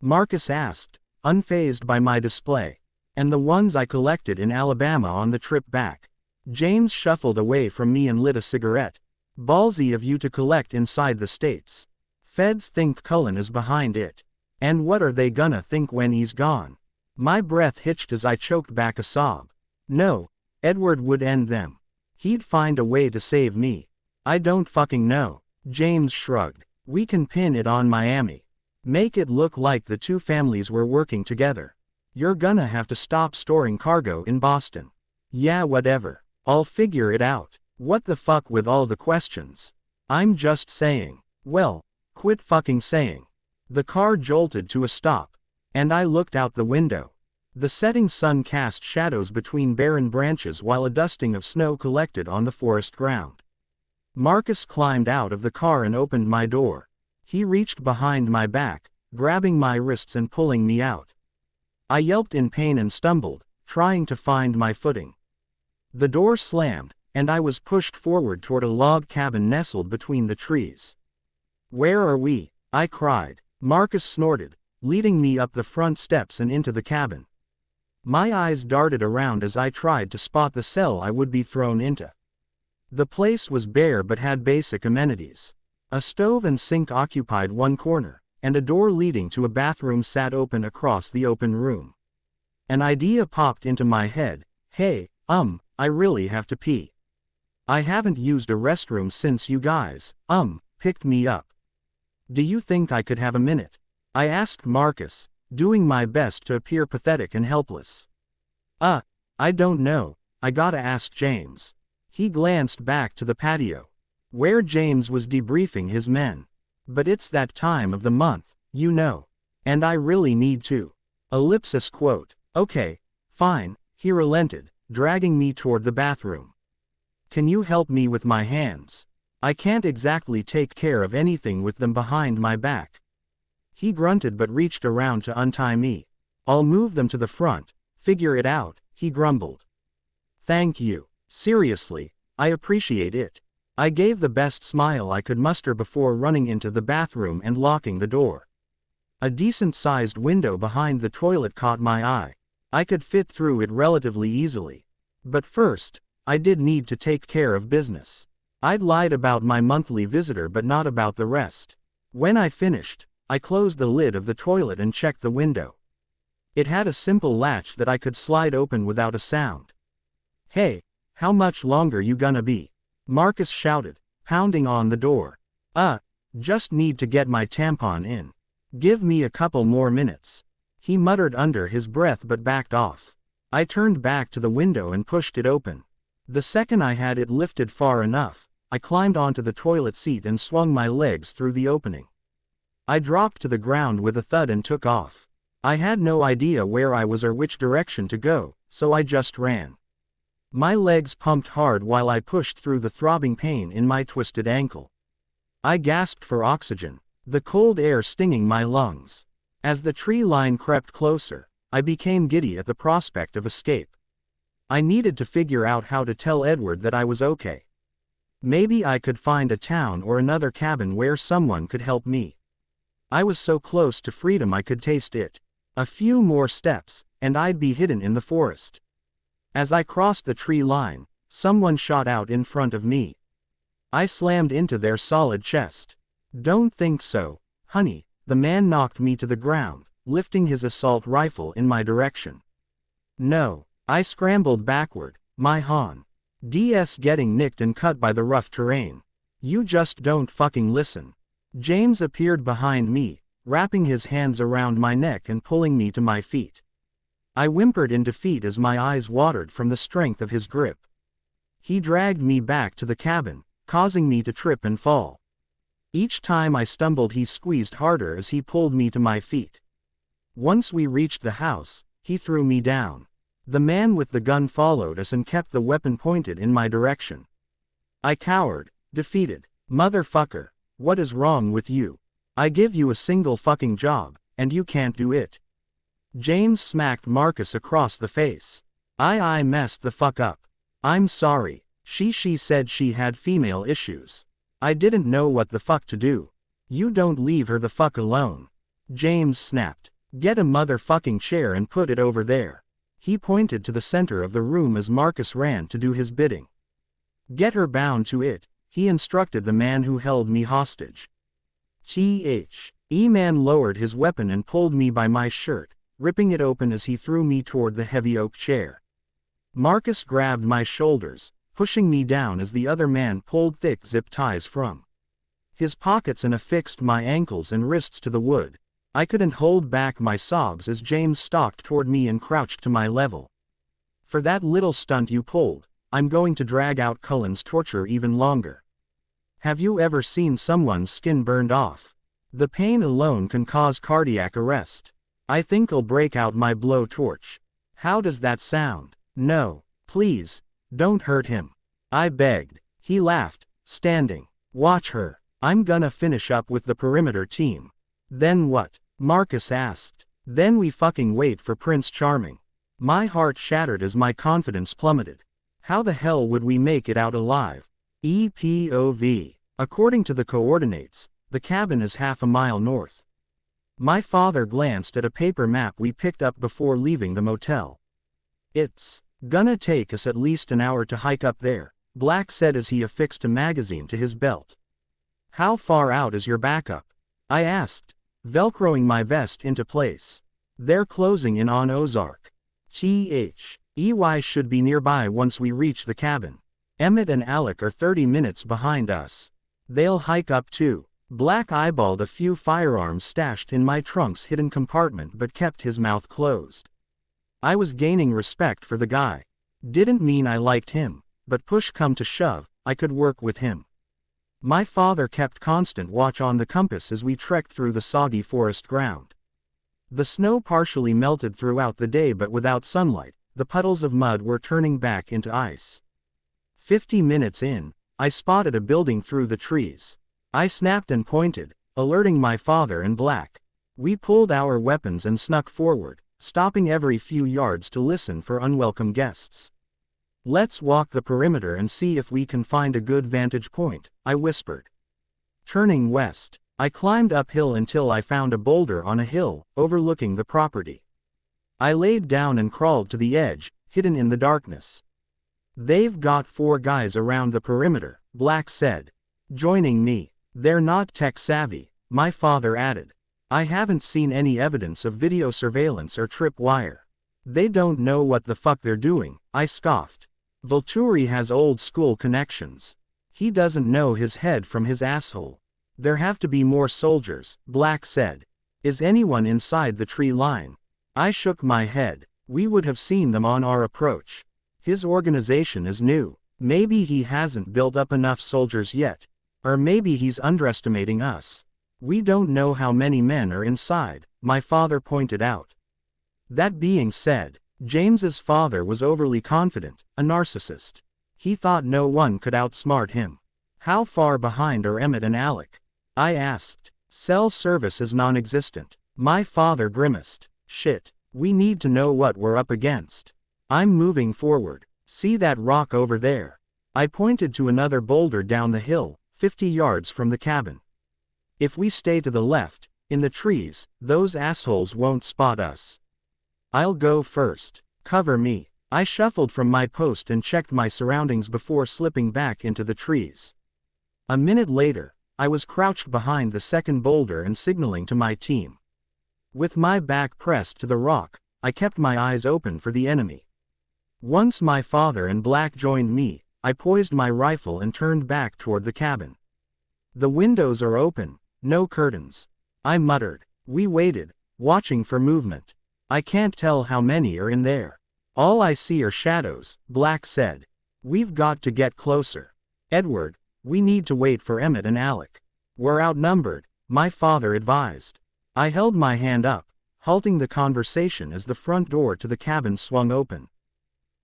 Marcus asked, unfazed by my display. And the ones I collected in Alabama on the trip back. James shuffled away from me and lit a cigarette. Ballsy of you to collect inside the States. Feds think Cullen is behind it. And what are they gonna think when he's gone? My breath hitched as I choked back a sob. No, Edward would end them. He'd find a way to save me. I don't fucking know. James shrugged. We can pin it on Miami. Make it look like the two families were working together. You're gonna have to stop storing cargo in Boston. Yeah, whatever. I'll figure it out. What the fuck with all the questions? I'm just saying. Well, quit fucking saying. The car jolted to a stop, and I looked out the window. The setting sun cast shadows between barren branches while a dusting of snow collected on the forest ground. Marcus climbed out of the car and opened my door. He reached behind my back, grabbing my wrists and pulling me out. I yelped in pain and stumbled, trying to find my footing. The door slammed, and I was pushed forward toward a log cabin nestled between the trees. Where are we? I cried. Marcus snorted, leading me up the front steps and into the cabin. My eyes darted around as I tried to spot the cell I would be thrown into. The place was bare but had basic amenities. A stove and sink occupied one corner, and a door leading to a bathroom sat open across the open room. An idea popped into my head. Hey, I really have to pee. I haven't used a restroom since you guys, picked me up. Do you think I could have a minute? I asked Marcus, doing my best to appear pathetic and helpless. I don't know, I gotta ask James. He glanced back to the patio, where James was debriefing his men. But it's that time of the month, you know. And I really need to. Ellipsis quote. Okay, fine, he relented, dragging me toward the bathroom. Can you help me with my hands? I can't exactly take care of anything with them behind my back. He grunted but reached around to untie me. I'll move them to the front, figure it out, he grumbled. Thank you. Seriously, I appreciate it. I gave the best smile I could muster before running into the bathroom and locking the door. A decent-sized window behind the toilet caught my eye. I could fit through it relatively easily. But first, I did need to take care of business. I'd lied about my monthly visitor but not about the rest. When I finished, I closed the lid of the toilet and checked the window. It had a simple latch that I could slide open without a sound. Hey, how much longer you gonna be? Marcus shouted, pounding on the door. Just need to get my tampon in. Give me a couple more minutes. He muttered under his breath but backed off. I turned back to the window and pushed it open. The second I had it lifted far enough, I climbed onto the toilet seat and swung my legs through the opening. I dropped to the ground with a thud and took off. I had no idea where I was or which direction to go, so I just ran. My legs pumped hard while I pushed through the throbbing pain in my twisted ankle. I gasped for oxygen, the cold air stinging my lungs. As the tree line crept closer, I became giddy at the prospect of escape. I needed to figure out how to tell Edward that I was okay. Maybe I could find a town or another cabin where someone could help me. I was so close to freedom I could taste it. A few more steps, and I'd be hidden in the forest. As I crossed the tree line, someone shot out in front of me. I slammed into their solid chest. Don't think so, honey. The man knocked me to the ground, lifting his assault rifle in my direction. No, I scrambled backward, my DS getting nicked and cut by the rough terrain. You just don't fucking listen. James appeared behind me, wrapping his hands around my neck and pulling me to my feet. I whimpered in defeat as my eyes watered from the strength of his grip. He dragged me back to the cabin, causing me to trip and fall. Each time I stumbled he squeezed harder as he pulled me to my feet. Once we reached the house, he threw me down. The man with the gun followed us and kept the weapon pointed in my direction. I cowered, defeated. Motherfucker, what is wrong with you? I give you a single fucking job, and you can't do it. James smacked Marcus across the face. I messed the fuck up. I'm sorry. She said she had female issues. I didn't know what the fuck to do. You don't leave her the fuck alone. James snapped. Get a motherfucking chair and put it over there. He pointed to the center of the room as Marcus ran to do his bidding. Get her bound to it, he instructed the man who held me hostage. E-Man lowered his weapon and pulled me by my shirt, ripping it open as he threw me toward the heavy oak chair. Marcus grabbed my shoulders, pushing me down as the other man pulled thick zip ties from his pockets and affixed my ankles and wrists to the wood. I couldn't hold back my sobs as James stalked toward me and crouched to my level. For that little stunt you pulled, I'm going to drag out Cullen's torture even longer. Have you ever seen someone's skin burned off? The pain alone can cause cardiac arrest. I think I'll break out my blowtorch. How does that sound? No, please, don't hurt him. I begged. He laughed, standing. Watch her. I'm gonna finish up with the perimeter team. Then what? Marcus asked. Then we fucking wait for Prince Charming. My heart shattered as my confidence plummeted. How the hell would we make it out alive? EPOV. According to the coordinates, the cabin is half a mile north. My father glanced at a paper map we picked up before leaving the motel. It's gonna take us at least an hour to hike up there, Black said as he affixed a magazine to his belt. How far out is your backup? I asked. velcroing my vest into place. They're closing in on Ozark. EY should be nearby once we reach the cabin. Emmett and Alec are 30 minutes behind us. They'll hike up too. Black eyeballed a few firearms stashed in my trunk's hidden compartment but kept his mouth closed. I was gaining respect for the guy. Didn't mean I liked him, but push come to shove, I could work with him. My father kept constant watch on the compass as we trekked through the soggy forest ground. The snow partially melted throughout the day, but without sunlight, the puddles of mud were turning back into ice. 50 minutes in, I spotted a building through the trees. I snapped and pointed, alerting my father and Black. We pulled our weapons and snuck forward, stopping every few yards to listen for unwelcome guests. "Let's walk the perimeter and see if we can find a good vantage point," I whispered. Turning west, I climbed uphill until I found a boulder on a hill, overlooking the property. I laid down and crawled to the edge, hidden in the darkness. "They've got 4 guys around the perimeter," Black said, joining me. "They're not tech-savvy," my father added. "I haven't seen any evidence of video surveillance or tripwire." "They don't know what the fuck they're doing," I scoffed. "Volturi has old-school connections. He doesn't know his head from his asshole." "There have to be more soldiers," Black said. "Is anyone inside the tree line?" I shook my head. "We would have seen them on our approach. His organization is new. Maybe he hasn't built up enough soldiers yet. Or maybe he's underestimating us. We don't know how many men are inside," my father pointed out. That being said, James's father was overly confident, a narcissist. He thought no one could outsmart him. "How far behind are Emmett and Alec?" I asked. "Cell service is non-existent." My father grimaced. "Shit, we need to know what we're up against." I'm moving forward. "See that rock over there?" I pointed to another boulder down the hill, 50 yards from the cabin. "If we stay to the left, in the trees, those assholes won't spot us." "I'll go first. Cover me." I shuffled from my post and checked my surroundings before slipping back into the trees. A minute later, I was crouched behind the second boulder and signaling to my team. With my back pressed to the rock, I kept my eyes open for the enemy. Once my father and Black joined me, I poised my rifle and turned back toward the cabin. "The windows are open, no curtains," I muttered. We waited, watching for movement. "I can't tell how many are in there. All I see are shadows," Black said. "We've got to get closer. Edward, we need to wait for Emmett and Alec. We're outnumbered," my father advised. I held my hand up, halting the conversation as the front door to the cabin swung open.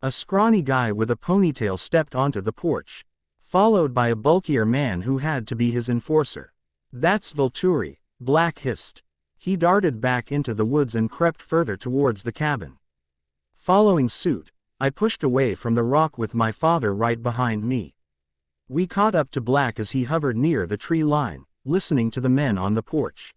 A scrawny guy with a ponytail stepped onto the porch, followed by a bulkier man who had to be his enforcer. "That's Volturi," Black hissed. He darted back into the woods and crept further towards the cabin. Following suit, I pushed away from the rock with my father right behind me. We caught up to Black as he hovered near the tree line, listening to the men on the porch.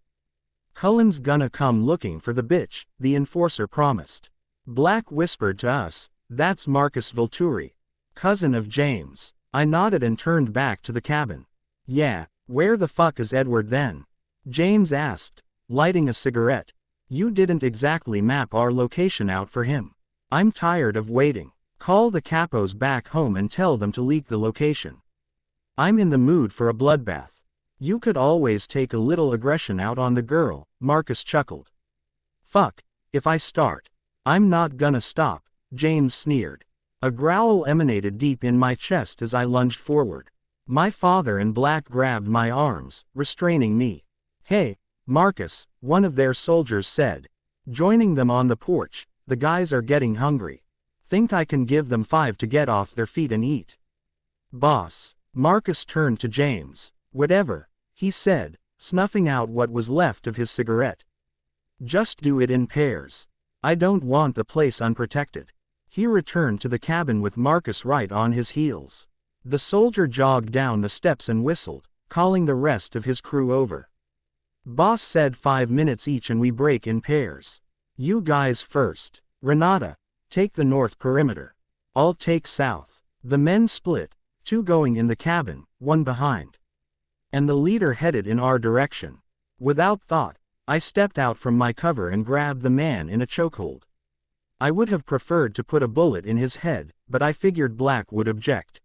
"Cullen's gonna come looking for the bitch," the enforcer promised. Black whispered to us, "That's Marcus Volturi, cousin of James." I nodded and turned back to the cabin. "Yeah, where the fuck is Edward then?" James asked, lighting a cigarette. "You didn't exactly map our location out for him." "I'm tired of waiting. Call the capos back home and tell them to leak the location." "I'm in the mood for a bloodbath." "You could always take a little aggression out on the girl," Marcus chuckled. "Fuck, if I start. I'm not gonna stop," James sneered. A growl emanated deep in my chest as I lunged forward. My father and Black grabbed my arms, restraining me. "Hey, Marcus," one of their soldiers said, joining them on the porch, "the guys are getting hungry. Think I can give them 5 to get off their feet and eat?" "Boss." Marcus turned to James. "Whatever," he said, snuffing out what was left of his cigarette. "Just do it in pairs. I don't want the place unprotected." He returned to the cabin with Marcus right on his heels. The soldier jogged down the steps and whistled, calling the rest of his crew over. "Boss said 5 minutes each and we break in pairs. You guys first. Renata, take the north perimeter. I'll take south." The men split, 2 going in the cabin, 1 behind. And the leader headed in our direction. Without thought, I stepped out from my cover and grabbed the man in a chokehold. I would have preferred to put a bullet in his head, but I figured Black would object.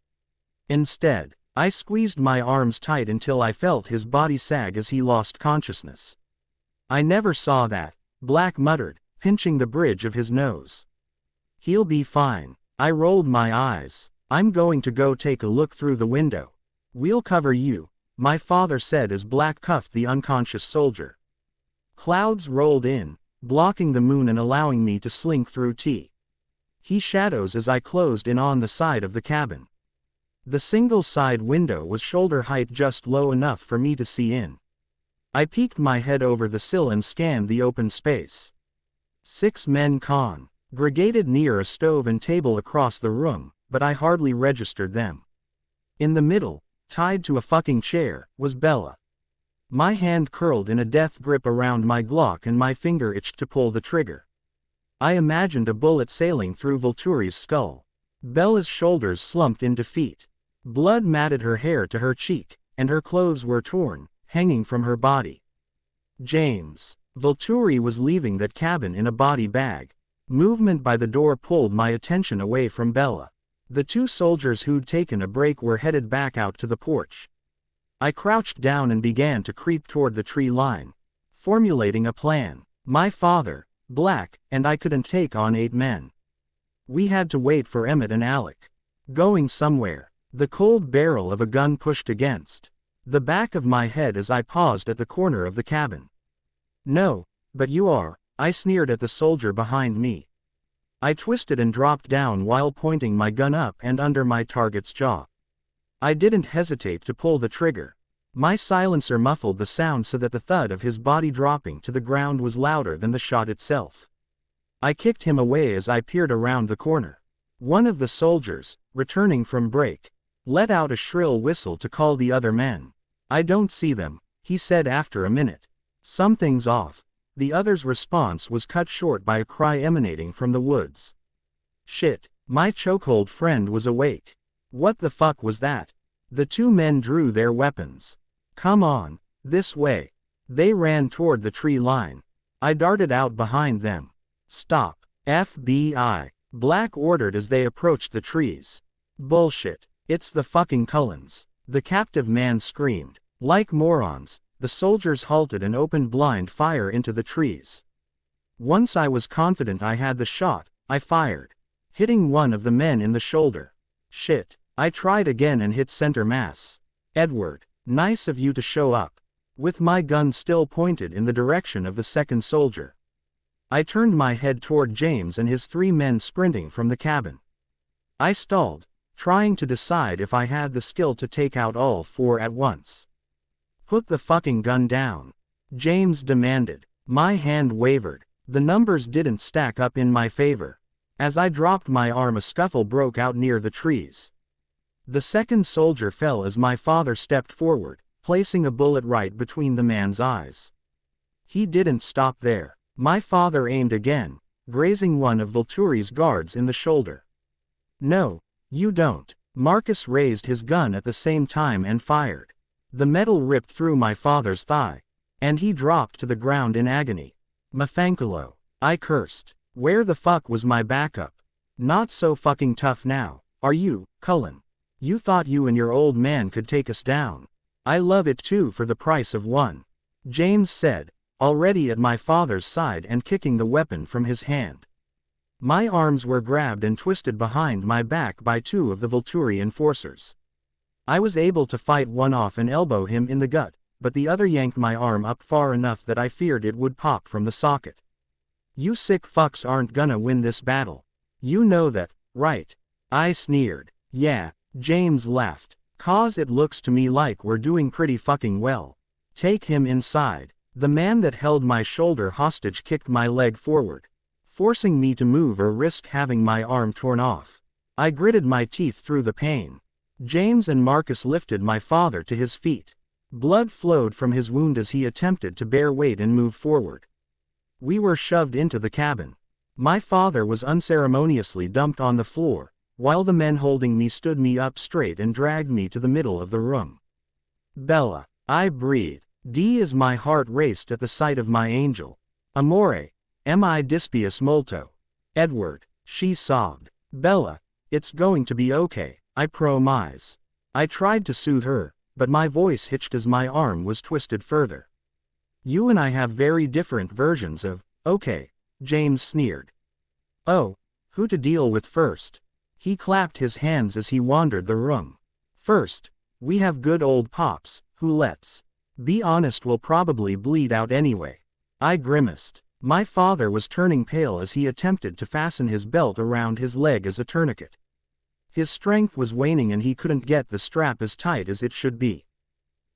Instead, I squeezed my arms tight until I felt his body sag as he lost consciousness. "I never saw that," Black muttered, pinching the bridge of his nose. "He'll be fine." I rolled my eyes. "I'm going to go take a look through the window." "We'll cover you," my father said as Black cuffed the unconscious soldier. Clouds rolled in, blocking the moon and allowing me to slink through he shadows as I closed in on the side of the cabin. The single side window was shoulder height, just low enough for me to see in. I peeked my head over the sill and scanned the open space. 6 men congregated near a stove and table across the room, but I hardly registered them. In the middle, tied to a fucking chair, was Bella. My hand curled in a death grip around my Glock and my finger itched to pull the trigger. I imagined a bullet sailing through Volturi's skull. Bella's shoulders slumped in defeat. Blood matted her hair to her cheek, and her clothes were torn, hanging from her body. James. Volturi was leaving that cabin in a body bag. Movement by the door pulled my attention away from Bella. The 2 soldiers who'd taken a break were headed back out to the porch. I crouched down and began to creep toward the tree line, formulating a plan. My father, Black, and I couldn't take on 8 men. We had to wait for Emmett and Alec. Going somewhere. The cold barrel of a gun pushed against the back of my head as I paused at the corner of the cabin. "No, but you are," I sneered at the soldier behind me. I twisted and dropped down while pointing my gun up and under my target's jaw. I didn't hesitate to pull the trigger. My silencer muffled the sound so that the thud of his body dropping to the ground was louder than the shot itself. I kicked him away as I peered around the corner. One of the soldiers, returning from break, let out a shrill whistle to call the other men. "I don't see them," he said after a minute. "Something's off." The other's response was cut short by a cry emanating from the woods. "Shit." My chokehold friend was awake. "What the fuck was that?" The 2 men drew their weapons. "Come on, this way." They ran toward the tree line. I darted out behind them. "Stop, FBI," Black ordered as they approached the trees. "Bullshit. It's the fucking Cullens," the captive man screamed. Like morons, the soldiers halted and opened blind fire into the trees. Once I was confident I had the shot, I fired, hitting one of the men in the shoulder. Shit. I tried again and hit center mass. "Edward, nice of you to show up," with my gun still pointed in the direction of the second soldier. I turned my head toward James and his 3 men sprinting from the cabin. I stalled, trying to decide if I had the skill to take out all 4 at once. "Put the fucking gun down," James demanded. My hand wavered. The numbers didn't stack up in my favor. As I dropped my arm, a scuffle broke out near the trees. The second soldier fell as my father stepped forward, placing a bullet right between the man's eyes. He didn't stop there. My father aimed again, grazing one of Volturi's guards in the shoulder. "No, you don't." Marcus raised his gun at the same time and fired. The metal ripped through my father's thigh, and he dropped to the ground in agony. "Mafankulo," I cursed. Where the fuck was my backup? "Not so fucking tough now, are you, Cullen? You thought you and your old man could take us down. I love it too for the price of one," James said, already at my father's side and kicking the weapon from his hand. My arms were grabbed and twisted behind my back by 2 of the Volturi enforcers. I was able to fight one off and elbow him in the gut, but the other yanked my arm up far enough that I feared it would pop from the socket. "You sick fucks aren't gonna win this battle. You know that, right?" I sneered. "Yeah," James laughed. "'Cause it looks to me like we're doing pretty fucking well. Take him inside." The man that held my shoulder hostage kicked my leg forward, forcing me to move or risk having my arm torn off. I gritted my teeth through the pain. James and Marcus lifted my father to his feet. Blood flowed from his wound as he attempted to bear weight and move forward. We were shoved into the cabin. My father was unceremoniously dumped on the floor, while the men holding me stood me up straight and dragged me to the middle of the room. "Bella," I breathed. As my heart raced at the sight of my angel. Amore, mi dispiace molto. Edward, she sobbed. Bella, it's going to be okay, I promise. I tried to soothe her, but my voice hitched as my arm was twisted further. You and I have very different versions of, okay, James sneered. Oh, who to deal with first? He clapped his hands as he wandered the room. First, we have good old Pops, who let's be honest will probably bleed out anyway. I grimaced. My father was turning pale as he attempted to fasten his belt around his leg as a tourniquet. His strength was waning and he couldn't get the strap as tight as it should be.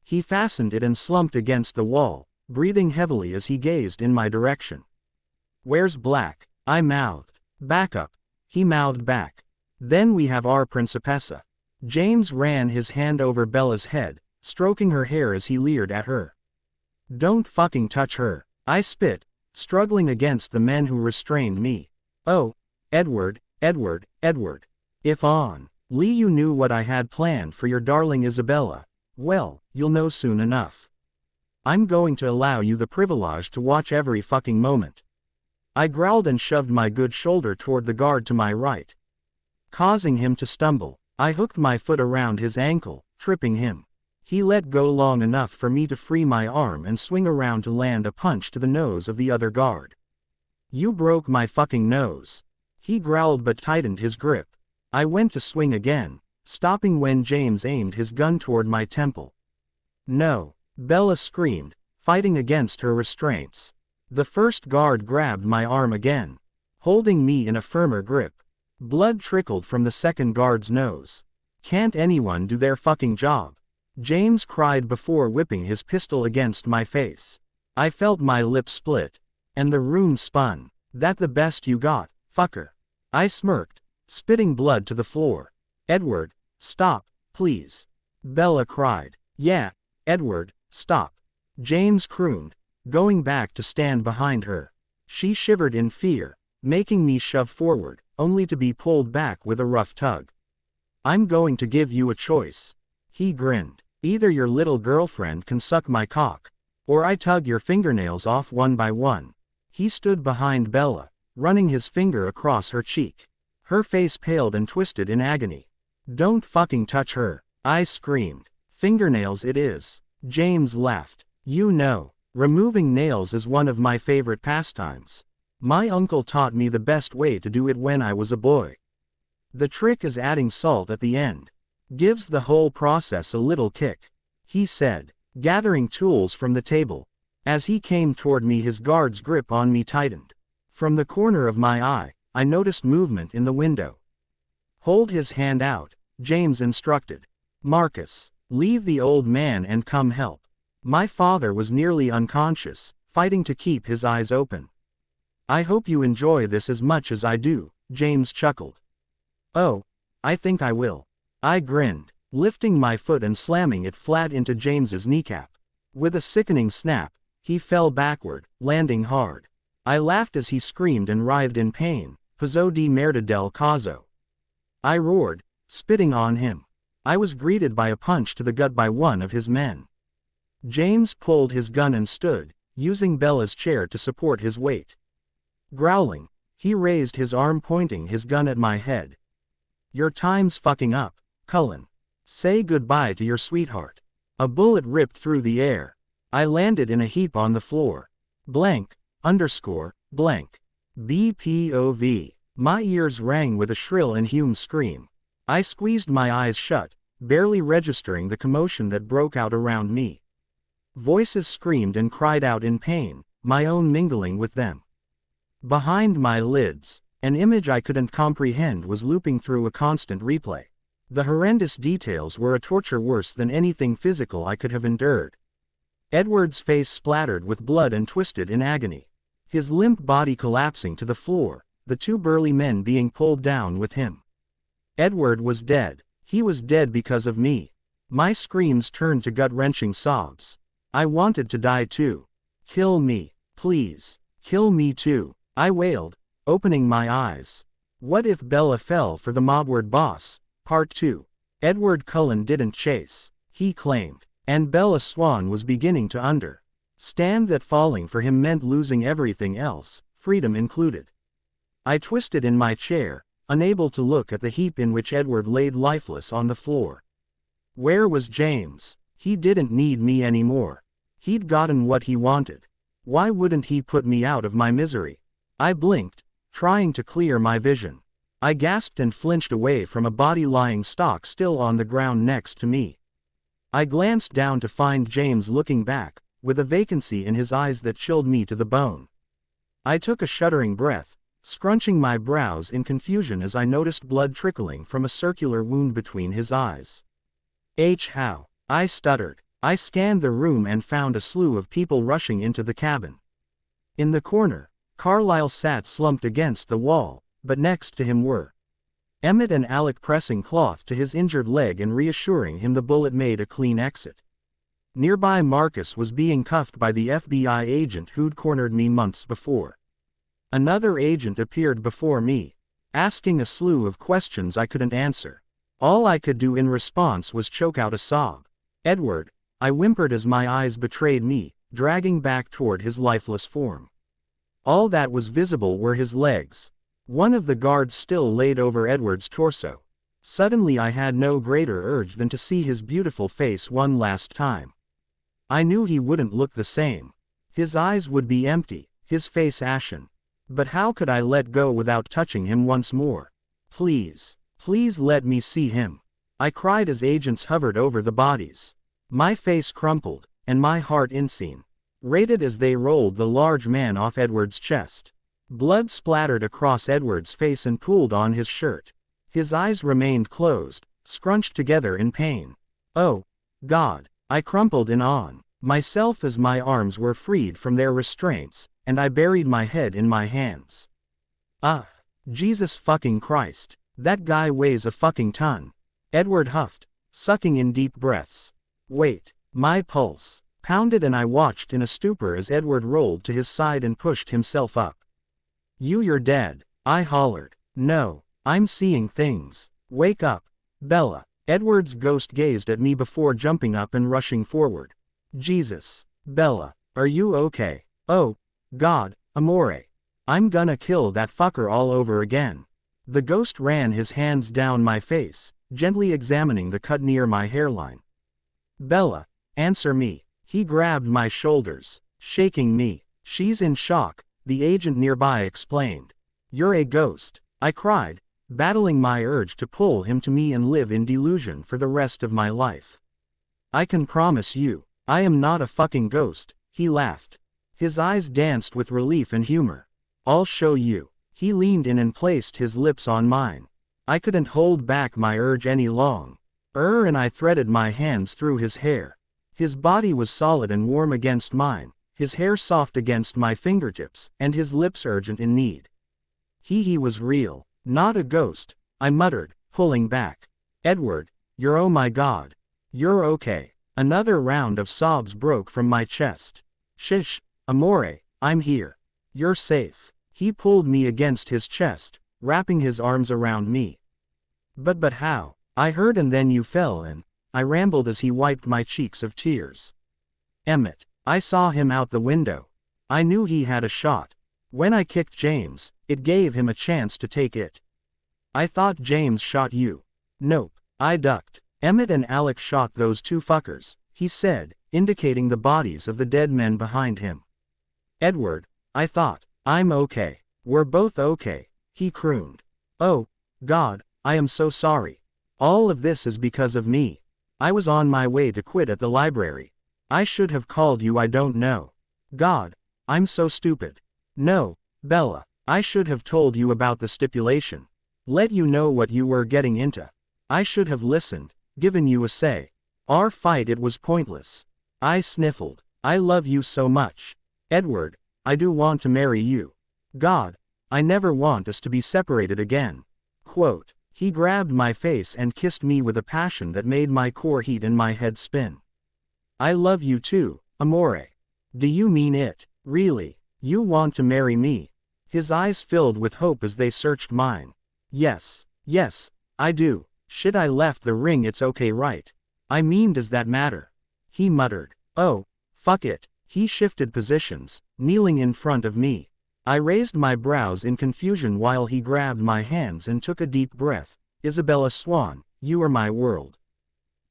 He fastened it and slumped against the wall, breathing heavily as he gazed in my direction. Where's Black? I mouthed. Back up. He mouthed back. Then we have our Principessa. James ran his hand over Bella's head, stroking her hair as he leered at her. Don't fucking touch her, I spit, struggling against the men who restrained me. Oh, Edward, Edward, Edward. If only you knew what I had planned for your darling Isabella, well, you'll know soon enough. I'm going to allow you the privilege to watch every fucking moment. I growled and shoved my good shoulder toward the guard to my right. Causing him to stumble, I hooked my foot around his ankle, tripping him. He let go long enough for me to free my arm and swing around to land a punch to the nose of the other guard. You broke my fucking nose. He growled but tightened his grip. I went to swing again, stopping when James aimed his gun toward my temple. No, Bella screamed, fighting against her restraints. The first guard grabbed my arm again, holding me in a firmer grip. Blood trickled from the second guard's nose. Can't anyone do their fucking job? James cried before whipping his pistol against my face. I felt my lips split, and the room spun. That the best you got, fucker? I smirked, spitting blood to the floor. Edward, stop, please. Bella cried. Yeah, Edward, stop. James crooned, going back to stand behind her. She shivered in fear, making me shove forward, only to be pulled back with a rough tug. I'm going to give you a choice. He grinned. Either your little girlfriend can suck my cock, or I tug your fingernails off one by one. He stood behind Bella, running his finger across her cheek. Her face paled and twisted in agony. Don't fucking touch her, I screamed. Fingernails it is. James laughed. You know, removing nails is one of my favorite pastimes. My uncle taught me the best way to do it when I was a boy. The trick is adding salt at the end. Gives the whole process a little kick, he said, gathering tools from the table. As he came toward me, his guard's grip on me tightened. From the corner of my eye, I noticed movement in the window. Hold his hand out, James instructed. Marcus, leave the old man and come help. My father was nearly unconscious, fighting to keep his eyes open. I hope you enjoy this as much as I do, James chuckled. Oh, I think I will. I grinned, lifting my foot and slamming it flat into James's kneecap. With a sickening snap, he fell backward, landing hard. I laughed as he screamed and writhed in pain. Pazzo di merda del caso. I roared, spitting on him. I was greeted by a punch to the gut by one of his men. James pulled his gun and stood, using Bella's chair to support his weight. Growling, he raised his arm pointing his gun at my head. Your time's fucking up, Cullen. Say goodbye to your sweetheart. A bullet ripped through the air. I landed in a heap on the floor. Blank, blank. BPOV. My ears rang with a shrill inhuman scream. I squeezed my eyes shut, barely registering the commotion that broke out around me. Voices screamed and cried out in pain, my own mingling with them. Behind my lids, an image I couldn't comprehend was looping through a constant replay. The horrendous details were a torture worse than anything physical I could have endured. Edward's face splattered with blood and twisted in agony. His limp body collapsing to the floor, the two burly men being pulled down with him. Edward was dead. He was dead because of me. My screams turned to gut-wrenching sobs. I wanted to die too. Kill me, please. Kill me too, I wailed, opening my eyes. What if Bella fell for the Mobward boss? Part 2. Edward Cullen didn't chase. He claimed. And Bella Swan was beginning to understand that falling for him meant losing everything else, freedom included. I twisted in my chair, unable to look at the heap in which Edward laid lifeless on the floor. Where was James? He didn't need me anymore. He'd gotten what he wanted. Why wouldn't he put me out of my misery? I blinked, trying to clear my vision. I gasped and flinched away from a body lying stock still on the ground next to me. I glanced down to find James looking back, with a vacancy in his eyes that chilled me to the bone. I took a shuddering breath, scrunching my brows in confusion as I noticed blood trickling from a circular wound between his eyes. How? I stuttered. I scanned the room and found a slew of people rushing into the cabin. In the corner, Carlyle sat slumped against the wall, but next to him were Emmett and Alec pressing cloth to his injured leg and reassuring him the bullet made a clean exit. Nearby Marcus was being cuffed by the FBI agent who'd cornered me months before. Another agent appeared before me, asking a slew of questions I couldn't answer. All I could do in response was choke out a sob. Edward, I whimpered as my eyes betrayed me, dragging back toward his lifeless form. All that was visible were his legs. One of the guards still laid over Edward's torso. Suddenly I had no greater urge than to see his beautiful face one last time. I knew he wouldn't look the same. His eyes would be empty, his face ashen. But how could I let go without touching him once more? Please, please let me see him. I cried as agents hovered over the bodies. My face crumpled, and my heart incinerated as they rolled the large man off Edward's chest. Blood splattered across Edward's face and pooled on his shirt. His eyes remained closed, scrunched together in pain. Oh, God! I crumpled in on myself as my arms were freed from their restraints, and I buried my head in my hands. Jesus fucking Christ! That guy weighs a fucking ton. Edward huffed, sucking in deep breaths. Wait. My pulse pounded and I watched in a stupor as Edward rolled to his side and pushed himself up. You're dead, I hollered. No, I'm seeing things. Wake up, Bella. Edward's ghost gazed at me before jumping up and rushing forward. Jesus, Bella, are you okay? Oh, God, amore. I'm gonna kill that fucker all over again. The ghost ran his hands down my face, gently examining the cut near my hairline. Bella, answer me. He grabbed my shoulders, shaking me. She's in shock, the agent nearby explained. You're a ghost, I cried, battling my urge to pull him to me and live in delusion for the rest of my life. I can promise you, I am not a fucking ghost, he laughed. His eyes danced with relief and humor. I'll show you. He leaned in and placed his lips on mine. I couldn't hold back my urge any longer. And I threaded my hands through his hair. His body was solid and warm against mine, his hair soft against my fingertips, and his lips urgent in need. He was real, not a ghost, I muttered, pulling back. Edward, you're oh my God. You're okay. Another round of sobs broke from my chest. Shish, amore, I'm here. You're safe. He pulled me against his chest, wrapping his arms around me. But how? I heard and then you fell and I rambled as he wiped my cheeks of tears. Emmett, I saw him out the window. I knew he had a shot. When I kicked James, it gave him a chance to take it. I thought James shot you. Nope, I ducked. Emmett and Alec shot those two fuckers, he said, indicating the bodies of the dead men behind him. Edward, I thought, I'm okay. We're both okay, he crooned. Oh, God, I am so sorry. All of this is because of me. I was on my way to quit at the library. I should have called you. I don't know. God, I'm so stupid. No, Bella, I should have told you about the stipulation. Let you know what you were getting into. I should have listened, given you a say. Our fight, it was pointless. I sniffled. I love you so much. Edward, I do want to marry you. God, I never want us to be separated again. Quote. He grabbed my face and kissed me with a passion that made my core heat and my head spin. I love you too, amore. Do you mean it? Really? You want to marry me? His eyes filled with hope as they searched mine. Yes, I do. Shit, I left the ring. It's okay, right? I mean, does that matter? he muttered. Oh, fuck it. He shifted positions, kneeling in front of me. I raised my brows in confusion while he grabbed my hands and took a deep breath. Isabella Swan, you are my world.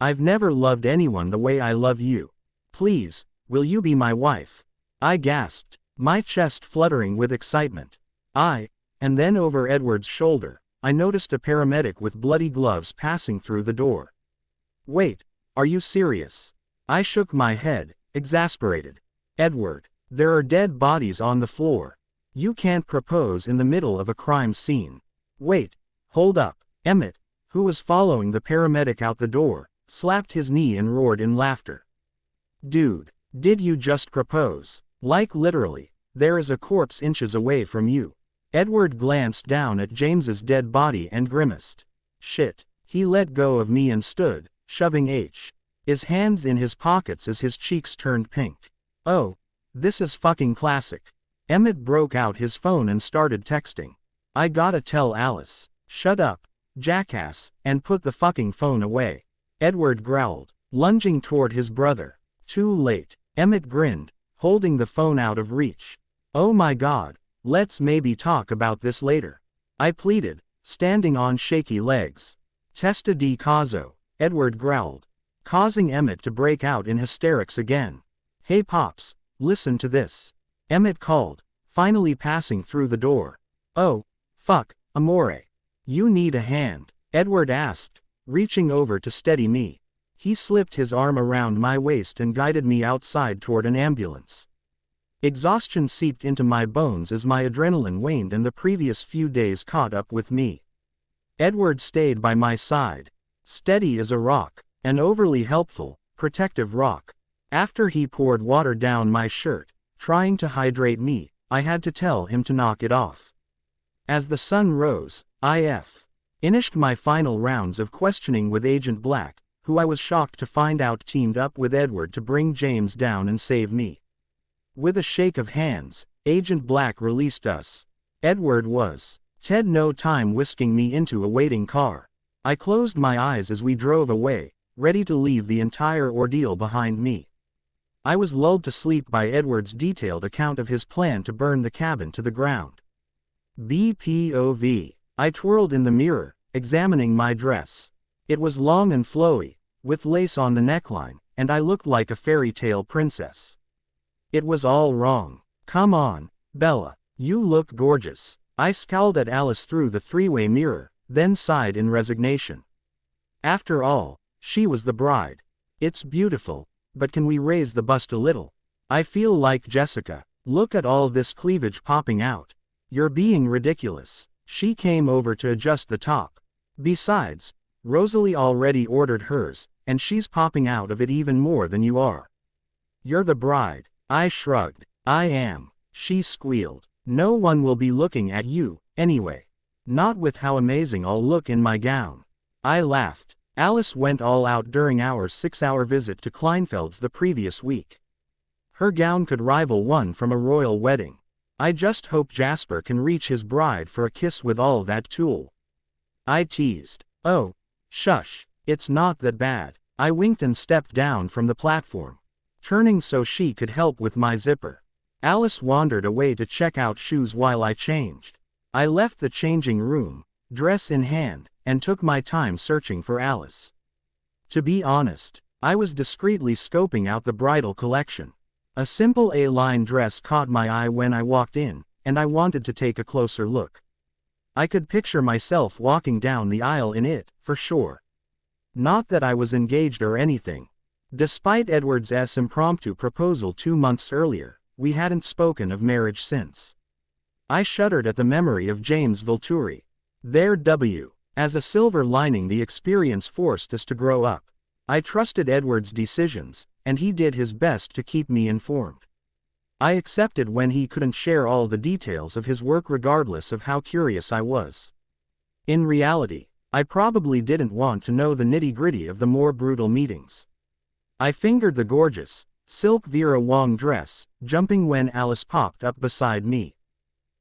I've never loved anyone the way I love you. Please, will you be my wife? I gasped, my chest fluttering with excitement. And then over Edward's shoulder, I noticed a paramedic with bloody gloves passing through the door. Wait, are you serious? I shook my head, exasperated. Edward, there are dead bodies on the floor. You can't propose in the middle of a crime scene. Wait, hold up. Emmett, who was following the paramedic out the door, slapped his knee and roared in laughter. Dude, did you just propose? Like literally, there is a corpse inches away from you. Edward glanced down at James's dead body and grimaced. Shit. He let go of me and stood, shoving his hands in his pockets as his cheeks turned pink. Oh, this is fucking classic. Emmett broke out his phone and started texting. I gotta tell Alice. Shut up, jackass, and put the fucking phone away. Edward growled, lunging toward his brother. Too late. Emmett grinned, holding the phone out of reach. Oh my god, let's maybe talk about this later. I pleaded, standing on shaky legs. Testa di caso, Edward growled, causing Emmett to break out in hysterics again. Hey Pops, listen to this. Emmett called, finally passing through the door. Oh, fuck, amore. You need a hand, Edward asked, reaching over to steady me. He slipped his arm around my waist and guided me outside toward an ambulance. Exhaustion seeped into my bones as my adrenaline waned and the previous few days caught up with me. Edward stayed by my side, steady as a rock, an overly helpful, protective rock. After he poured water down my shirt, trying to hydrate me, I had to tell him to knock it off. As the sun rose, I finished my final rounds of questioning with Agent Black, who I was shocked to find out teamed up with Edward to bring James down and save me. With a shake of hands, Agent Black released us. Edward was Ted no time whisking me into a waiting car. I closed my eyes as we drove away, ready to leave the entire ordeal behind me. I was lulled to sleep by Edward's detailed account of his plan to burn the cabin to the ground. BPOV. I twirled in the mirror, examining my dress. It was long and flowy, with lace on the neckline, and I looked like a fairy tale princess. It was all wrong. Come on, Bella, you look gorgeous. I scowled at Alice through the three-way mirror, then sighed in resignation. After all, she was the bride. It's beautiful, but can we raise the bust a little? I feel like Jessica. Look at all this cleavage popping out. You're being ridiculous. She came over to adjust the top. Besides, Rosalie already ordered hers, and she's popping out of it even more than you are. You're the bride. I shrugged. I am. She squealed. No one will be looking at you, anyway. Not with how amazing I'll look in my gown. I laughed. Alice went all out during our 6-hour visit to Kleinfeld's the previous week. Her gown could rival one from a royal wedding. I just hope Jasper can reach his bride for a kiss with all that tulle. I teased. Oh, shush, it's not that bad. I winked and stepped down from the platform, turning so she could help with my zipper. Alice wandered away to check out shoes while I changed. I left the changing room, dress in hand, and took my time searching for Alice. To be honest, I was discreetly scoping out the bridal collection. A simple A-line dress caught my eye when I walked in, and I wanted to take a closer look. I could picture myself walking down the aisle in it, for sure. Not that I was engaged or anything. Despite Edward's impromptu proposal 2 months earlier, we hadn't spoken of marriage since. I shuddered at the memory of James Volturi. As a silver lining, the experience forced us to grow up. I trusted Edward's decisions, and he did his best to keep me informed. I accepted when he couldn't share all the details of his work regardless of how curious I was. In reality, I probably didn't want to know the nitty-gritty of the more brutal meetings. I fingered the gorgeous, silk Vera Wang dress, jumping when Alice popped up beside me.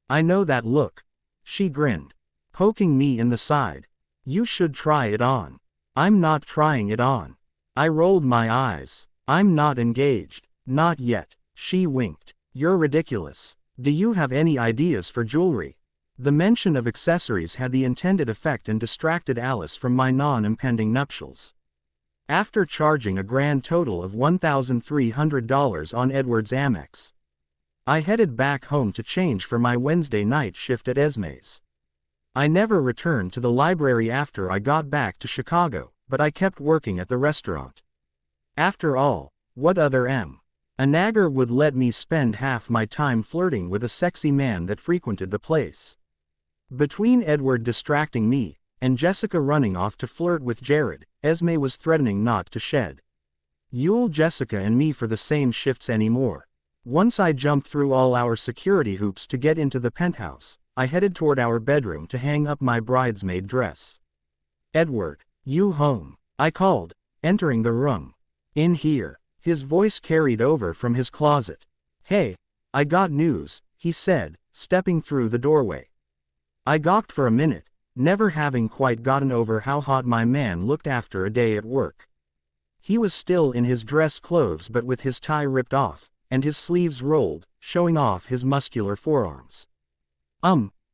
I know that look. She grinned, poking me in the side. You should try it on. I'm not trying it on. I rolled my eyes. I'm not engaged. Not yet. She winked. You're ridiculous. Do you have any ideas for jewelry? The mention of accessories had the intended effect and distracted Alice from my non-impending nuptials. After charging a grand total of $1,300 on Edward's Amex, I headed back home to change for my Wednesday night shift at Renesmee's. I never returned to the library after I got back to Chicago, but I kept working at the restaurant. After all, what other a nagger would let me spend half my time flirting with a sexy man that frequented the place? Between Edward distracting me, and Jessica running off to flirt with Jared, Esme was threatening not to shed Yule Jessica and me for the same shifts anymore. Once I jumped through all our security hoops to get into the penthouse, I headed toward our bedroom to hang up my bridesmaid dress. Edward, you home? I called, entering the room. In here. His voice carried over from his closet. Hey, I got news, he said, stepping through the doorway. I gawked for a minute, never having quite gotten over how hot my man looked after a day at work. He was still in his dress clothes but with his tie ripped off, and his sleeves rolled, showing off his muscular forearms.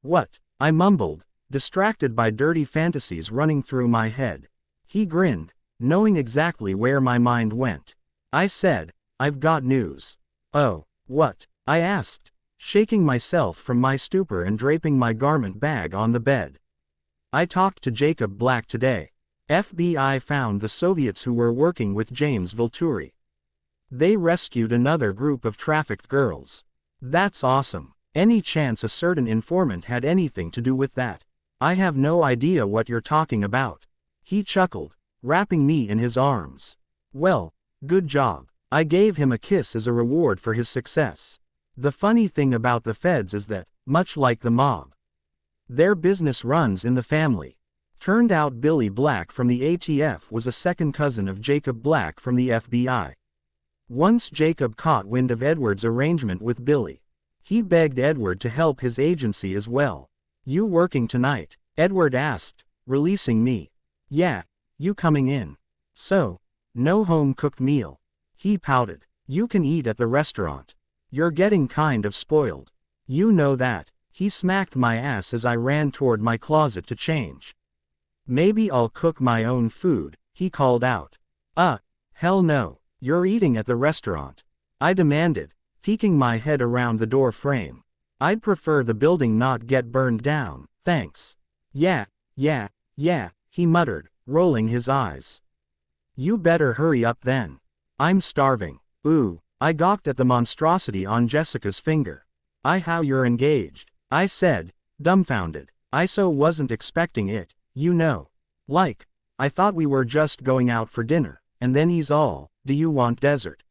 What? I mumbled, distracted by dirty fantasies running through my head. He grinned, knowing exactly where my mind went. I said, I've got news. Oh, what? I asked, shaking myself from my stupor and draping my garment bag on the bed. I talked to Jacob Black today. FBI found the Soviets who were working with James Volturi. They rescued another group of trafficked girls. That's awesome. Any chance a certain informant had anything to do with that? I have no idea what you're talking about. He chuckled, wrapping me in his arms. Well, good job. I gave him a kiss as a reward for his success. The funny thing about the feds is that, much like the mob, their business runs in the family. Turned out Billy Black from the ATF was a second cousin of Jacob Black from the FBI. Once Jacob caught wind of Edward's arrangement with Billy, he begged Edward to help his agency as well. You working tonight? Edward asked, releasing me. Yeah, you coming in? So, no home-cooked meal. He pouted. You can eat at the restaurant. You're getting kind of spoiled. You know that. He smacked my ass as I ran toward my closet to change. Maybe I'll cook my own food, he called out. Hell no. You're eating at the restaurant, I demanded, peeking my head around the door frame. I'd prefer the building not get burned down, thanks. Yeah, he muttered, rolling his eyes. You better hurry up then. I'm starving. Ooh, I gawked at the monstrosity on Jessica's finger. How you're engaged, I said, dumbfounded. I so wasn't expecting it, you know. Like, I thought we were just going out for dinner, and then he's all, do you want dessert?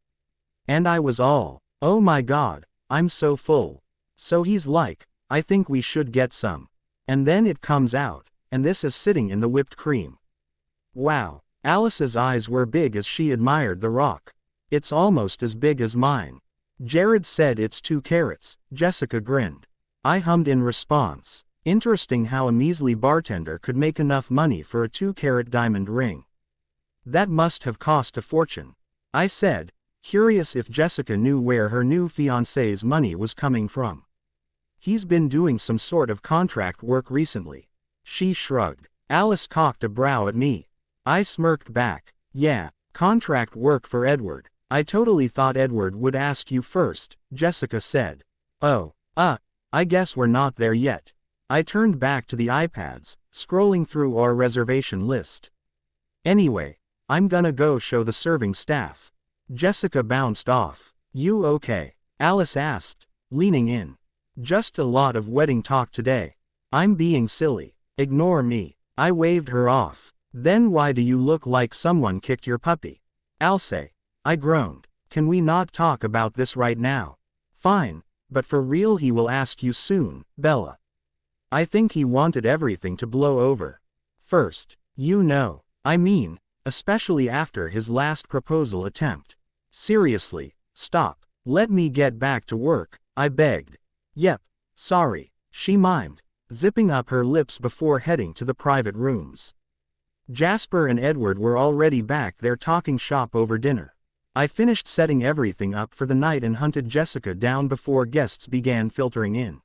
And I was all, oh my god, I'm so full. So he's like, I think we should get some. And then it comes out, and this is sitting in the whipped cream. Wow. Alice's eyes were big as she admired the rock. It's almost as big as mine. Jared said it's 2 carats, Jessica grinned. I hummed in response. Interesting how a measly bartender could make enough money for a 2-carat diamond ring. That must have cost a fortune, I said, curious if Jessica knew where her new fiancé's money was coming from. He's been doing some sort of contract work recently. She shrugged. Alice cocked a brow at me. I smirked back. Yeah, contract work for Edward. I totally thought Edward would ask you first, Jessica said. Oh, I guess we're not there yet. I turned back to the iPads, scrolling through our reservation list. Anyway, I'm gonna go show the serving staff. Jessica bounced off. You okay? Alice asked, leaning in. Just a lot of wedding talk today. I'm being silly. Ignore me. I waved her off. Then why do you look like someone kicked your puppy? Alce. I groaned. Can we not talk about this right now? Fine, but for real he will ask you soon, Bella. I think he wanted everything to blow over first, you know. I mean, especially after his last proposal attempt. Seriously, stop. Let me get back to work, I begged. Yep, sorry, she mimed, zipping up her lips before heading to the private rooms. Jasper and Edward were already back there talking shop over dinner. I finished setting everything up for the night and hunted Jessica down before guests began filtering in.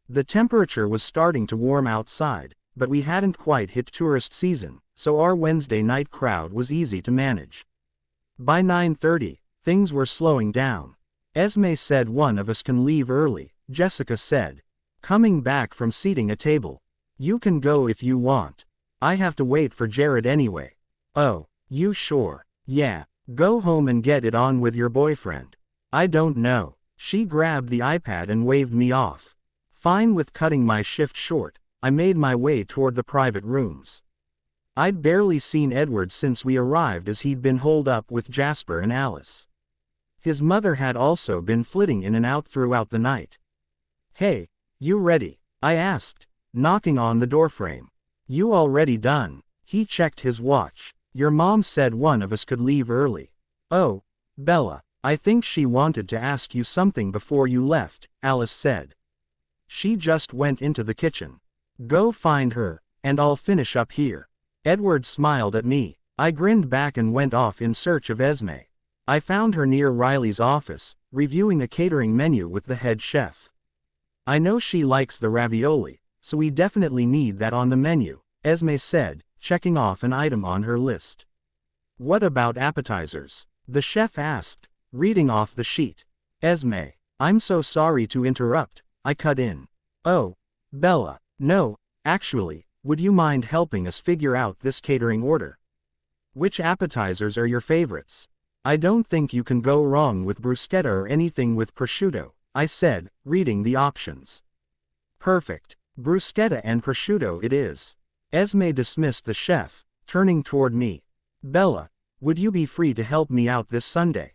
The temperature was starting to warm outside, but we hadn't quite hit tourist season, so our Wednesday night crowd was easy to manage. By 9:30, things were slowing down. Esme said one of us can leave early, Jessica said. Coming back from seating a table. You can go if you want. I have to wait for Jared anyway. Oh, you sure? Yeah. Go home and get it on with your boyfriend. I don't know. She grabbed the iPad and waved me off. Fine with cutting my shift short, I made my way toward the private rooms. I'd barely seen Edward since we arrived as he'd been holed up with Jasper and Alice. His mother had also been flitting in and out throughout the night. Hey, you ready? I asked, knocking on the doorframe. You already done? He checked his watch. Your mom said one of us could leave early. Oh, Bella, I think she wanted to ask you something before you left, Alice said. She just went into the kitchen. Go find her, and I'll finish up here. Edward smiled at me. I grinned back and went off in search of Esme. I found her near Riley's office, reviewing a catering menu with the head chef. I know she likes the ravioli, so we definitely need that on the menu, Esme said, checking off an item on her list. What about appetizers? The chef asked, reading off the sheet. Esme, I'm so sorry to interrupt, I cut in. Oh, Bella, no, actually, would you mind helping us figure out this catering order? Which appetizers are your favorites? I don't think you can go wrong with bruschetta or anything with prosciutto, I said, reading the options. Perfect. Bruschetta and prosciutto it is. Esme dismissed the chef, turning toward me. Bella, would you be free to help me out this Sunday?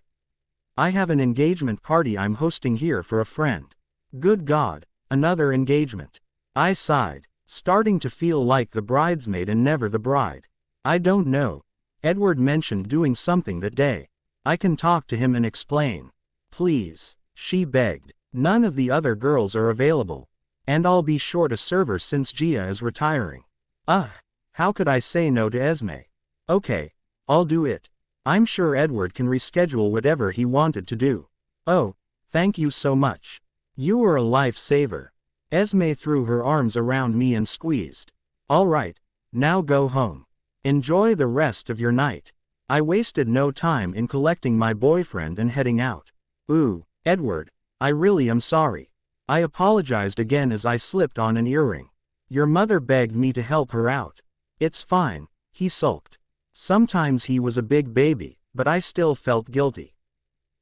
I have an engagement party I'm hosting here for a friend. Good God, another engagement. I sighed, starting to feel like the bridesmaid and never the bride. I don't know. Edward mentioned doing something that day. I can talk to him and explain. Please, she begged. None of the other girls are available. And I'll be short a server since Gia is retiring. How could I say no to Esme? Okay, I'll do it. I'm sure Edward can reschedule whatever he wanted to do. Oh, thank you so much. You were a lifesaver. Esme threw her arms around me and squeezed. All right, now go home. Enjoy the rest of your night. I wasted no time in collecting my boyfriend and heading out. Ooh, Edward, I really am sorry. I apologized again as I slipped on an earring. Your mother begged me to help her out. It's fine, he sulked. Sometimes he was a big baby, but I still felt guilty.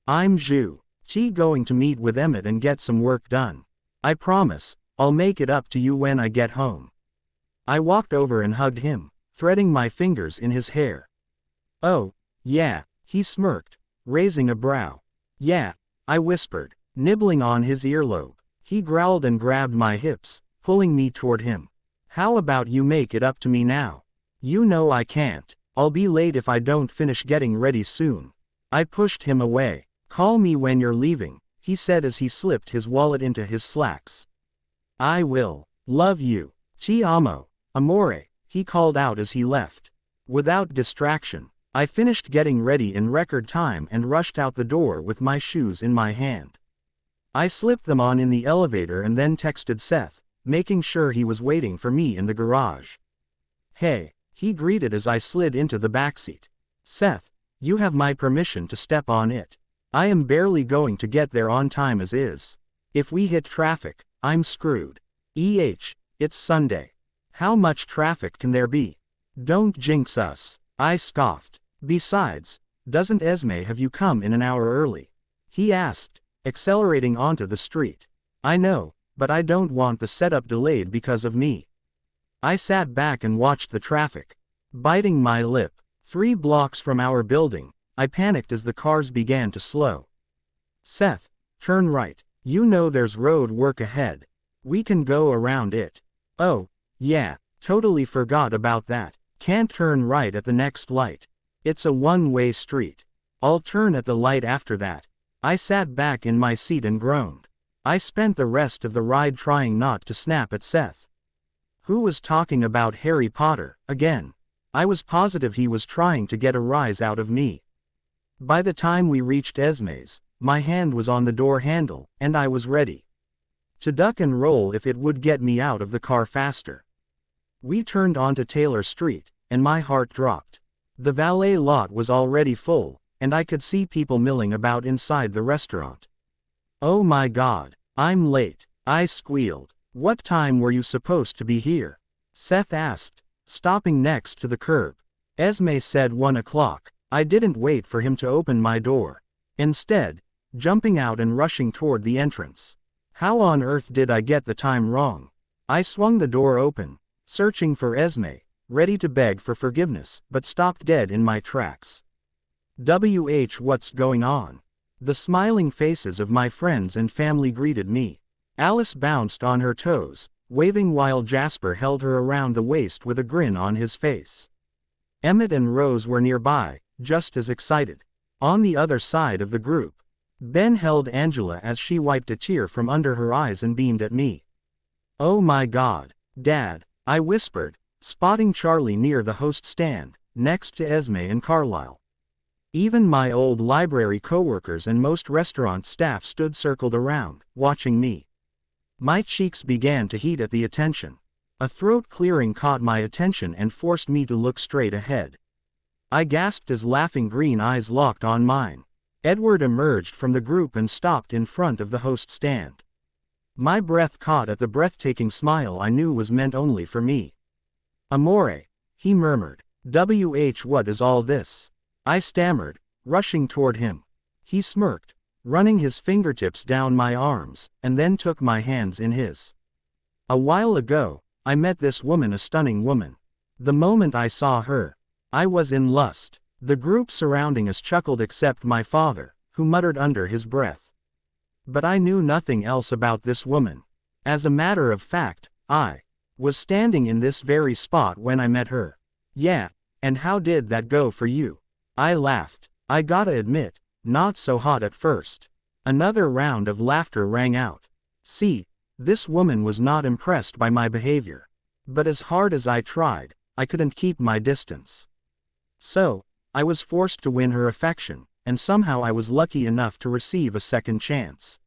I'm Zhu. Going to meet with Emmett and get some work done. I promise, I'll make it up to you when I get home. I walked over and hugged him, threading my fingers in his hair. Oh, yeah, he smirked, raising a brow. Yeah, I whispered, nibbling on his earlobe. He growled and grabbed my hips, pulling me toward him. How about you make it up to me now? You know I can't. I'll be late if I don't finish getting ready soon. I pushed him away. Call me when you're leaving, he said as he slipped his wallet into his slacks. I will. Love you. Ti amo, amore, he called out as he left. Without distraction, I finished getting ready in record time and rushed out the door with my shoes in my hand. I slipped them on in the elevator and then texted Seth, making sure he was waiting for me in the garage. Hey, he greeted as I slid into the backseat. Seth, you have my permission to step on it. I am barely going to get there on time as is. If we hit traffic, I'm screwed. It's Sunday. How much traffic can there be? Don't jinx us, I scoffed. Besides, doesn't Esme have you come in an hour early? He asked, accelerating onto the street. I know, but I don't want the setup delayed because of me. I sat back and watched the traffic. Biting my lip. 3 blocks from our building, I panicked as the cars began to slow. Seth, turn right. You know there's road work ahead. We can go around it. Oh, yeah, totally forgot about that. Can't turn right at the next light. It's a one-way street. I'll turn at the light after that. I sat back in my seat and groaned. I spent the rest of the ride trying not to snap at Seth. Who was talking about Harry Potter, again? I was positive he was trying to get a rise out of me. By the time we reached Esme's, my hand was on the door handle, and I was ready to duck and roll if it would get me out of the car faster. We turned onto Taylor Street, and my heart dropped. The valet lot was already full, and I could see people milling about inside the restaurant. "Oh my God, I'm late," I squealed. "What time were you supposed to be here?" Seth asked, stopping next to the curb. Esme said 1 o'clock. I didn't wait for him to open my door. Instead, jumping out and rushing toward the entrance. How on earth did I get the time wrong? I swung the door open, searching for Esme, ready to beg for forgiveness, but stopped dead in my tracks. What's going on? The smiling faces of my friends and family greeted me. Alice bounced on her toes, waving while Jasper held her around the waist with a grin on his face. Emmett and Rose were nearby, just as excited. On the other side of the group, Ben held Angela as she wiped a tear from under her eyes and beamed at me. "Oh my God, Dad," I whispered, spotting Charlie near the host stand, next to Esme and Carlisle. Even my old library coworkers and most restaurant staff stood circled around, watching me. My cheeks began to heat at the attention. A throat clearing caught my attention and forced me to look straight ahead. I gasped as laughing green eyes locked on mine. Edward emerged from the group and stopped in front of the host stand. My breath caught at the breathtaking smile I knew was meant only for me. "Amore," he murmured. What is all this?" I stammered, rushing toward him. He smirked, running his fingertips down my arms, and then took my hands in his. "A while ago, I met this woman, a stunning woman. The moment I saw her, I was in lust." The group surrounding us chuckled except my father, who muttered under his breath. But I knew nothing else about this woman. As a matter of fact, I was standing in this very spot when I met her. "Yeah, and how did that go for you?" I laughed. I gotta admit, not so hot at first. Another round of laughter rang out. See, this woman was not impressed by my behavior. But as hard as I tried, I couldn't keep my distance. So, I was forced to win her affection, and somehow I was lucky enough to receive a second chance.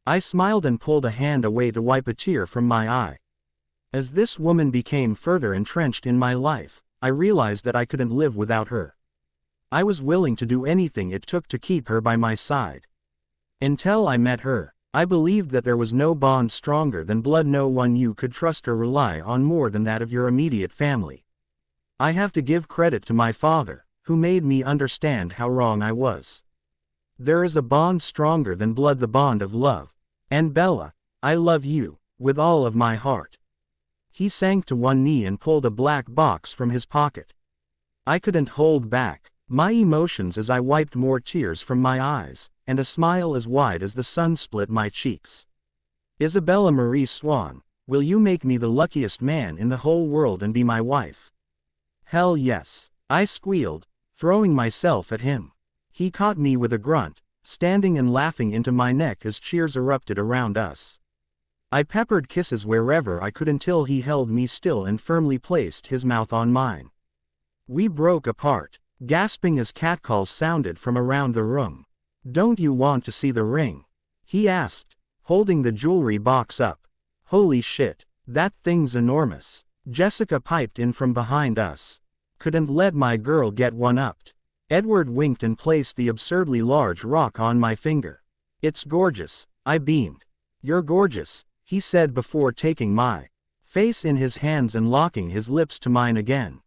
I smiled and pulled a hand away to wipe a tear from my eye. As this woman became further entrenched in my life, I realized that I couldn't live without her. I was willing to do anything it took to keep her by my side. Until I met her, I believed that there was no bond stronger than blood, no one you could trust or rely on more than that of your immediate family. I have to give credit to my father, who made me understand how wrong I was. There is a bond stronger than blood, the bond of love. And Bella, I love you, with all of my heart. He sank to one knee and pulled a black box from his pocket. I couldn't hold back my emotions as I wiped more tears from my eyes, and a smile as wide as the sun split my cheeks. "Isabella Marie Swan, will you make me the luckiest man in the whole world and be my wife?" "Hell yes," I squealed, throwing myself at him. He caught me with a grunt, standing and laughing into my neck as cheers erupted around us. I peppered kisses wherever I could until he held me still and firmly placed his mouth on mine. We broke apart, gasping as catcalls sounded from around the room. "Don't you want to see the ring?" he asked, holding the jewelry box up. "Holy shit, that thing's enormous," Jessica piped in from behind us. "Couldn't let my girl get one-upped." Edward winked and placed the absurdly large rock on my finger. "It's gorgeous," I beamed. "You're gorgeous," he said before taking my face in his hands and locking his lips to mine again.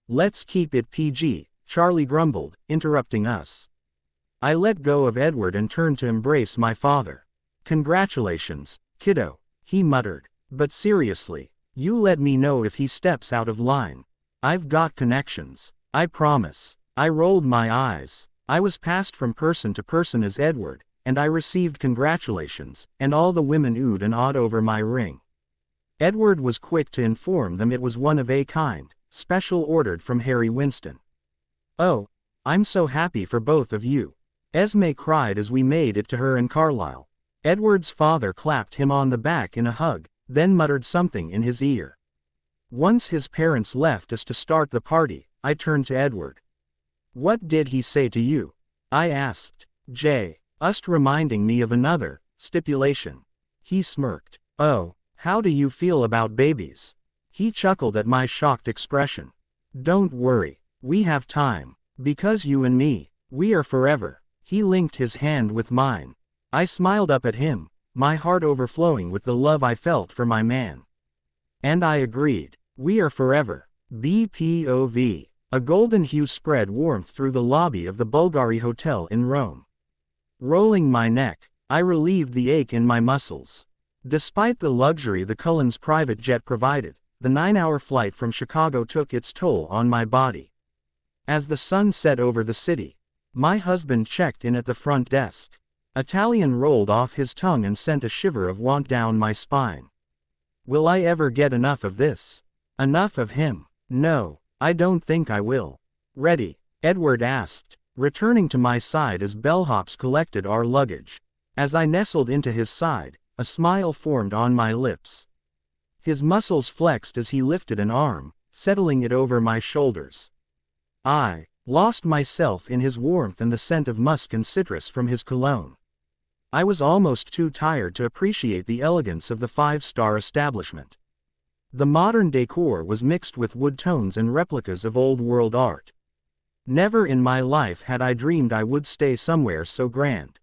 Let's keep it PG," Charlie grumbled, interrupting us. I let go of Edward and turned to embrace my father. "Congratulations, kiddo," he muttered. "But seriously, you let me know if he steps out of line. I've got connections, I promise." I rolled my eyes. I was passed from person to person as Edward, and I received congratulations, and all the women oohed and awed over my ring. Edward was quick to inform them it was one of a kind, special ordered from Harry Winston. "Oh, I'm so happy for both of you," Esme cried as we made it to her and Carlisle. Edward's father clapped him on the back in a hug, then muttered something in his ear. Once his parents left us to start the party, I turned to Edward. "What did he say to you?" I asked. Just reminding me of another stipulation. He smirked. Oh, how do you feel about babies? He chuckled at my shocked expression. Don't worry, we have time. Because you and me, we are forever. He linked his hand with mine. I smiled up at him, my heart overflowing with the love I felt for my man. And I agreed. We are forever. BPOV. A golden hue spread warmth through the lobby of the Bulgari Hotel in Rome. Rolling my neck, I relieved the ache in my muscles. Despite the luxury the Cullens' private jet provided, the 9-hour flight from Chicago took its toll on my body. As the sun set over the city, my husband checked in at the front desk. Italian rolled off his tongue and sent a shiver of want down my spine. Will I ever get enough of this? Enough of him? No, I don't think I will. Ready? Edward asked, returning to my side as bellhops collected our luggage. As I nestled into his side, a smile formed on my lips. His muscles flexed as he lifted an arm, settling it over my shoulders. I lost myself in his warmth and the scent of musk and citrus from his cologne. I was almost too tired to appreciate the elegance of the five-star establishment. The modern decor was mixed with wood tones and replicas of old-world art. Never in my life had I dreamed I would stay somewhere so grand.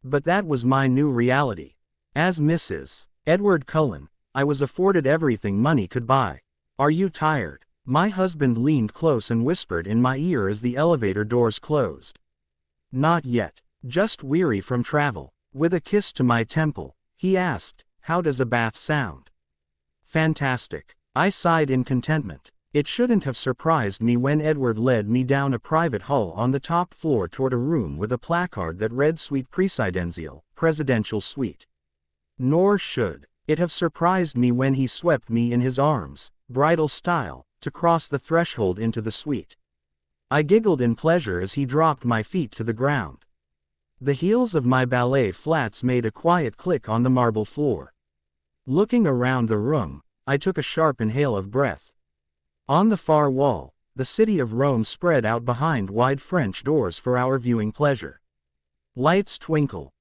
But that was my new reality. As Mrs. Edward Cullen, I was afforded everything money could buy. Are you tired? My husband leaned close and whispered in my ear as the elevator doors closed. Not yet, just weary from travel. With a kiss to my temple, he asked, how does a bath sound? Fantastic. I sighed in contentment. It shouldn't have surprised me when Edward led me down a private hall on the top floor toward a room with a placard that read Suite Presidenziale, Presidential Suite. Nor should it have surprised me when he swept me in his arms, bridal style, to cross the threshold into the suite. I giggled in pleasure as he dropped my feet to the ground. The heels of my ballet flats made a quiet click on the marble floor. Looking around the room, I took a sharp inhale of breath. On the far wall, the city of Rome spread out behind wide French doors for our viewing pleasure. Lights twinkle,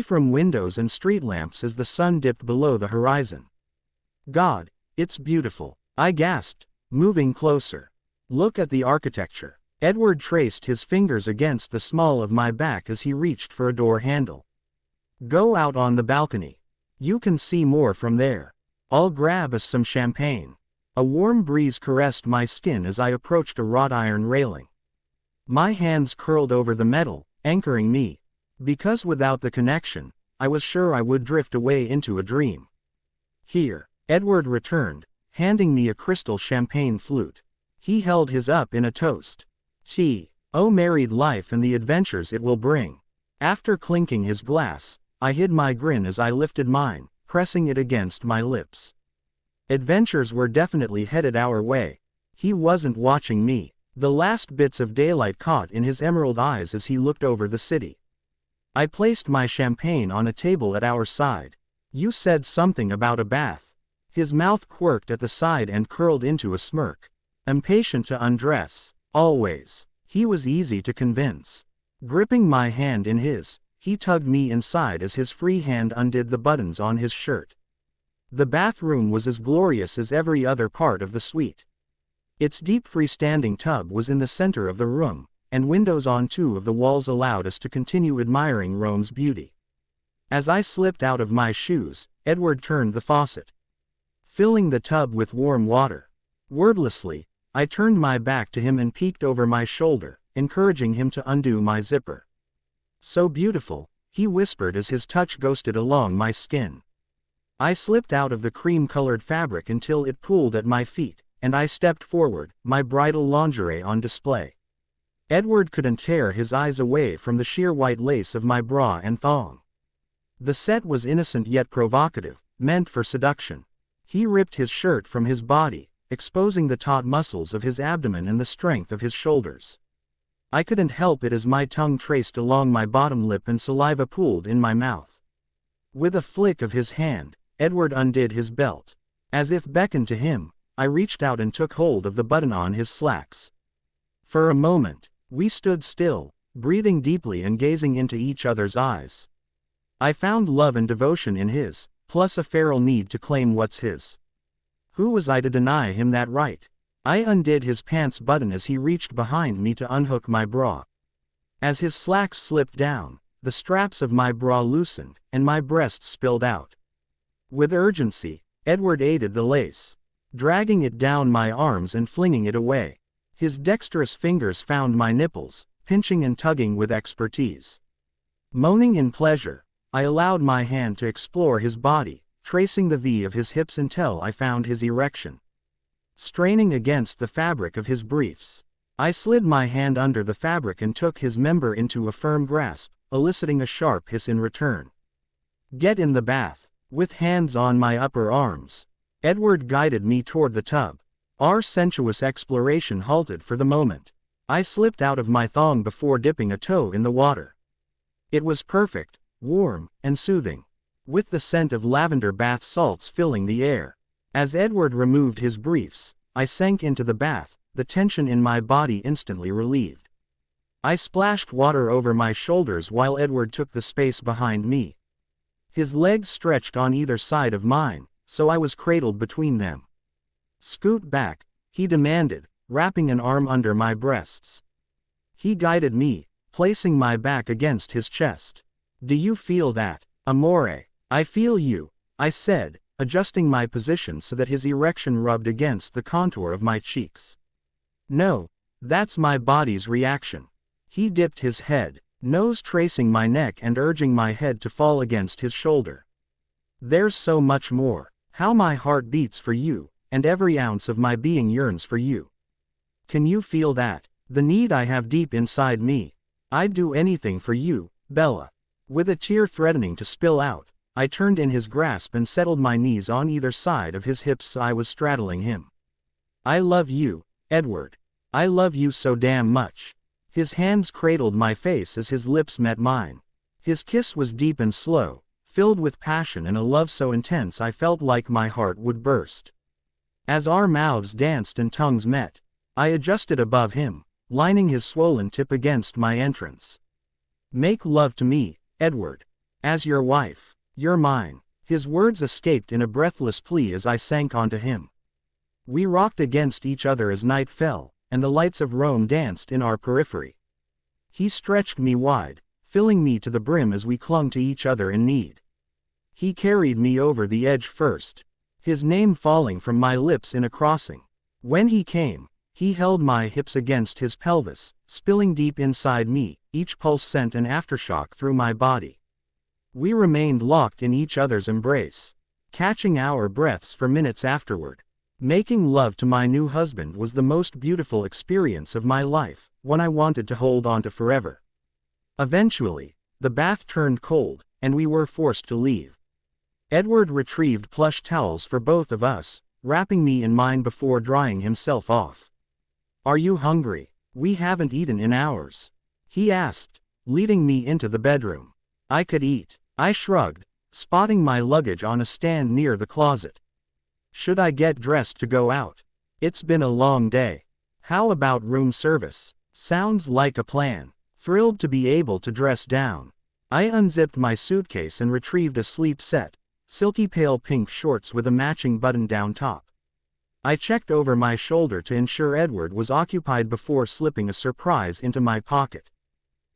from windows and street lamps as the sun dipped below the horizon. God, it's beautiful, I gasped, moving closer. Look at the architecture. Edward traced his fingers against the small of my back as he reached for a door handle. Go out on the balcony. You can see more from there. I'll grab us some champagne. A warm breeze caressed my skin as I approached a wrought iron railing. My hands curled over the metal, anchoring me. Because without the connection, I was sure I would drift away into a dream. Here, Edward returned, handing me a crystal champagne flute. He held his up in a toast. Oh married life and the adventures it will bring. After clinking his glass, I hid my grin as I lifted mine, pressing it against my lips. Adventures were definitely headed our way. He wasn't watching me, the last bits of daylight caught in his emerald eyes as he looked over the city. I placed my champagne on a table at our side. You said something about a bath. His mouth quirked at the side and curled into a smirk. Impatient to undress. Always. He was easy to convince. Gripping my hand in his, he tugged me inside as his free hand undid the buttons on his shirt. The bathroom was as glorious as every other part of the suite. Its deep freestanding tub was in the center of the room, and windows on two of the walls allowed us to continue admiring Rome's beauty. As I slipped out of my shoes, Edward turned the faucet, filling the tub with warm water. Wordlessly, I turned my back to him and peeked over my shoulder, encouraging him to undo my zipper. So beautiful, he whispered as his touch ghosted along my skin. I slipped out of the cream-colored fabric until it pooled at my feet, and I stepped forward, my bridal lingerie on display. Edward couldn't tear his eyes away from the sheer white lace of my bra and thong. The set was innocent yet provocative, meant for seduction. He ripped his shirt from his body, exposing the taut muscles of his abdomen and the strength of his shoulders. I couldn't help it as my tongue traced along my bottom lip and saliva pooled in my mouth. With a flick of his hand, Edward undid his belt. As if beckoned to him, I reached out and took hold of the button on his slacks. For a moment, we stood still, breathing deeply and gazing into each other's eyes. I found love and devotion in his, plus a feral need to claim what's his. Who was I to deny him that right? I undid his pants button as he reached behind me to unhook my bra. As his slacks slipped down, the straps of my bra loosened, and my breasts spilled out. With urgency, Edward aided the lace, dragging it down my arms and flinging it away. His dexterous fingers found my nipples, pinching and tugging with expertise. Moaning in pleasure, I allowed my hand to explore his body, tracing the V of his hips until I found his erection. Straining against the fabric of his briefs, I slid my hand under the fabric and took his member into a firm grasp, eliciting a sharp hiss in return. Get in the bath. With hands on my upper arms, Edward guided me toward the tub. Our sensuous exploration halted for the moment. I slipped out of my thong before dipping a toe in the water. It was perfect, warm, and soothing, with the scent of lavender bath salts filling the air. As Edward removed his briefs, I sank into the bath, the tension in my body instantly relieved. I splashed water over my shoulders while Edward took the space behind me. His legs stretched on either side of mine, so I was cradled between them. Scoot back, he demanded, wrapping an arm under my breasts. He guided me, placing my back against his chest. Do you feel that, amore? I feel you, I said, adjusting my position so that his erection rubbed against the contour of my cheeks. No, that's my body's reaction. He dipped his head, nose tracing my neck and urging my head to fall against his shoulder. There's so much more. How my heart beats for you, and every ounce of my being yearns for you. Can you feel that? The need I have deep inside me. I'd do anything for you, Bella. With a tear threatening to spill out, I turned in his grasp and settled my knees on either side of his hips. I was straddling him. I love you, Edward. I love you so damn much. His hands cradled my face as his lips met mine. His kiss was deep and slow, filled with passion and a love so intense I felt like my heart would burst. As our mouths danced and tongues met, I adjusted above him, lining his swollen tip against my entrance. Make love to me, Edward. As your wife. You're mine. His words escaped in a breathless plea as I sank onto him. We rocked against each other as night fell, and the lights of Rome danced in our periphery. He stretched me wide, filling me to the brim as we clung to each other in need. He carried me over the edge first, his name falling from my lips in a crossing. When he came, he held my hips against his pelvis, spilling deep inside me, each pulse sent an aftershock through my body. We remained locked in each other's embrace, catching our breaths for minutes afterward. Making love to my new husband was the most beautiful experience of my life, one I wanted to hold on to forever. Eventually, the bath turned cold, and we were forced to leave. Edward retrieved plush towels for both of us, wrapping me in mine before drying himself off. Are you hungry? We haven't eaten in hours, he asked, leading me into the bedroom. I could eat, I shrugged, spotting my luggage on a stand near the closet. Should I get dressed to go out? It's been a long day. How about room service? Sounds like a plan. Thrilled to be able to dress down, I unzipped my suitcase and retrieved a sleep set, silky pale pink shorts with a matching button-down top. I checked over my shoulder to ensure Edward was occupied before slipping a surprise into my pocket.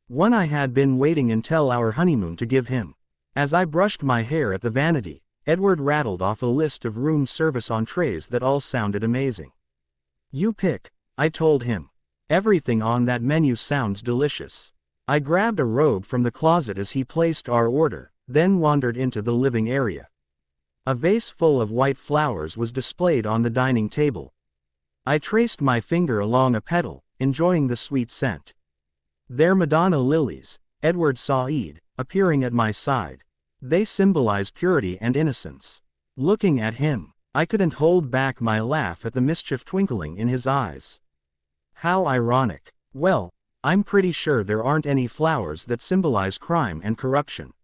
One I had been waiting until our honeymoon to give him. As I brushed my hair at the vanity, Edward rattled off a list of room service entrees that all sounded amazing. You pick, I told him. Everything on that menu sounds delicious. I grabbed a robe from the closet as he placed our order, then wandered into the living area. A vase full of white flowers was displayed on the dining table. I traced my finger along a petal, enjoying the sweet scent. They're Madonna lilies, Edward said, appearing at my side. They symbolize purity and innocence. Looking at him, I couldn't hold back my laugh at the mischief twinkling in his eyes. How ironic. Well, I'm pretty sure there aren't any flowers that symbolize crime and corruption.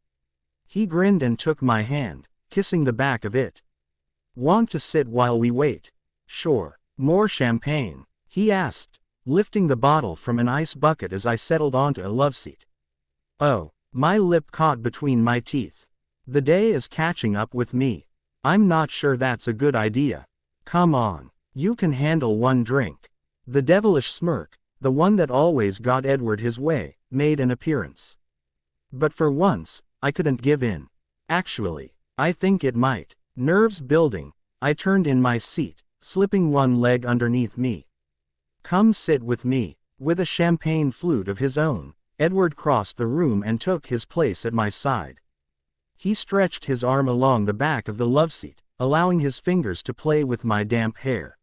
He grinned and took my hand, kissing the back of it. Want to sit while we wait? Sure. More champagne? He asked, lifting the bottle from an ice bucket as I settled onto a loveseat. Oh, my lip caught between my teeth. The day is catching up with me. I'm not sure that's a good idea. Come on, you can handle one drink. The devilish smirk, the one that always got Edward his way, made an appearance. But for once, I couldn't give in. Actually, I think it might. Nerves building, I turned in my seat, slipping one leg underneath me. Come sit with me. With a champagne flute of his own, Edward crossed the room and took his place at my side. He stretched his arm along the back of the loveseat, allowing his fingers to play with my damp hair.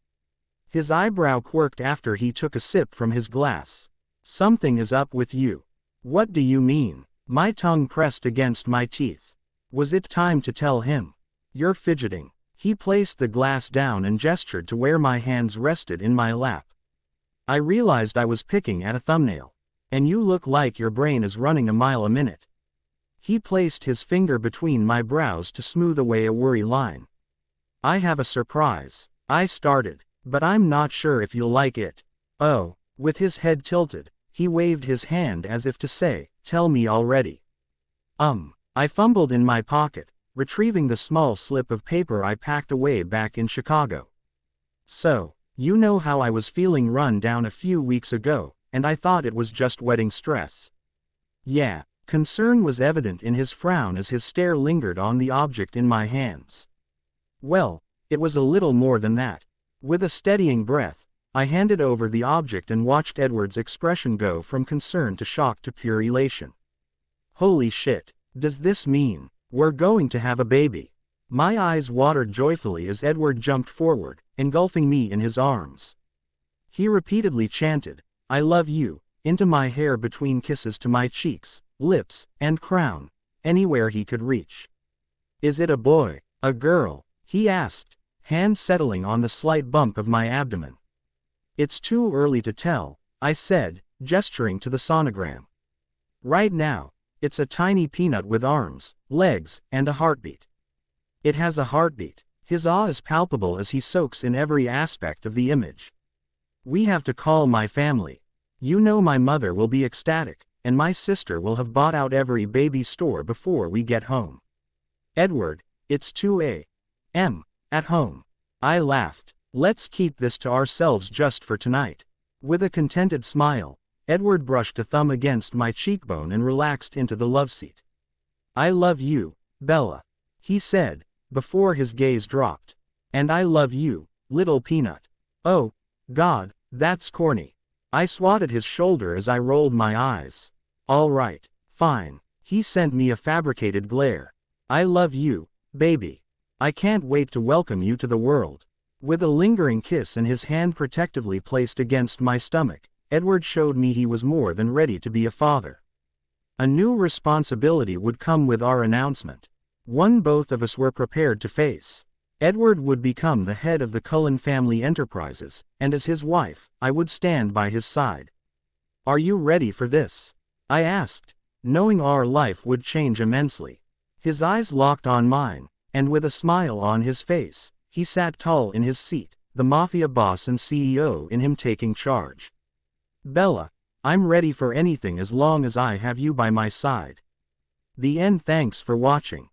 His eyebrow quirked after he took a sip from his glass. Something is up with you. What do you mean? My tongue pressed against my teeth. Was it time to tell him? You're fidgeting. He placed the glass down and gestured to where my hands rested in my lap. I realized I was picking at a thumbnail. And you look like your brain is running a mile a minute. He placed his finger between my brows to smooth away a worry line. I have a surprise. I started, but I'm not sure if you'll like it. Oh, with his head tilted, he waved his hand as if to say, tell me already. I fumbled in my pocket, retrieving the small slip of paper I packed away back in Chicago. So, you know how I was feeling run down a few weeks ago, and I thought it was just wedding stress. Yeah, concern was evident in his frown as his stare lingered on the object in my hands. Well, it was a little more than that. With a steadying breath, I handed over the object and watched Edward's expression go from concern to shock to pure elation. Holy shit, does this mean we're going to have a baby? My eyes watered joyfully as Edward jumped forward, engulfing me in his arms. He repeatedly chanted, I love you, into my hair between kisses to my cheeks, lips, and crown, anywhere he could reach. Is it a boy, a girl? He asked, hand settling on the slight bump of my abdomen. It's too early to tell, I said, gesturing to the sonogram. Right now, it's a tiny peanut with arms, legs, and a heartbeat. It has a heartbeat. His awe is palpable as he soaks in every aspect of the image. We have to call my family. You know my mother will be ecstatic, and my sister will have bought out every baby store before we get home. Edward, it's 2 a.m. at home. I laughed. Let's keep this to ourselves just for tonight. With a contented smile, Edward brushed a thumb against my cheekbone and relaxed into the loveseat. I love you, Bella, he said, before his gaze dropped. And I love you, little peanut. Oh, God, that's corny. I swatted his shoulder as I rolled my eyes. All right, fine. He sent me a fabricated glare. I love you, baby. I can't wait to welcome you to the world. With a lingering kiss and his hand protectively placed against my stomach, Edward showed me he was more than ready to be a father. A new responsibility would come with our announcement. One both of us were prepared to face. Edward would become the head of the Cullen family enterprises, and as his wife, I would stand by his side. Are you ready for this? I asked, knowing our life would change immensely. His eyes locked on mine, and with a smile on his face, he sat tall in his seat, the mafia boss and CEO in him taking charge. Bella, I'm ready for anything as long as I have you by my side. The end. Thanks for watching.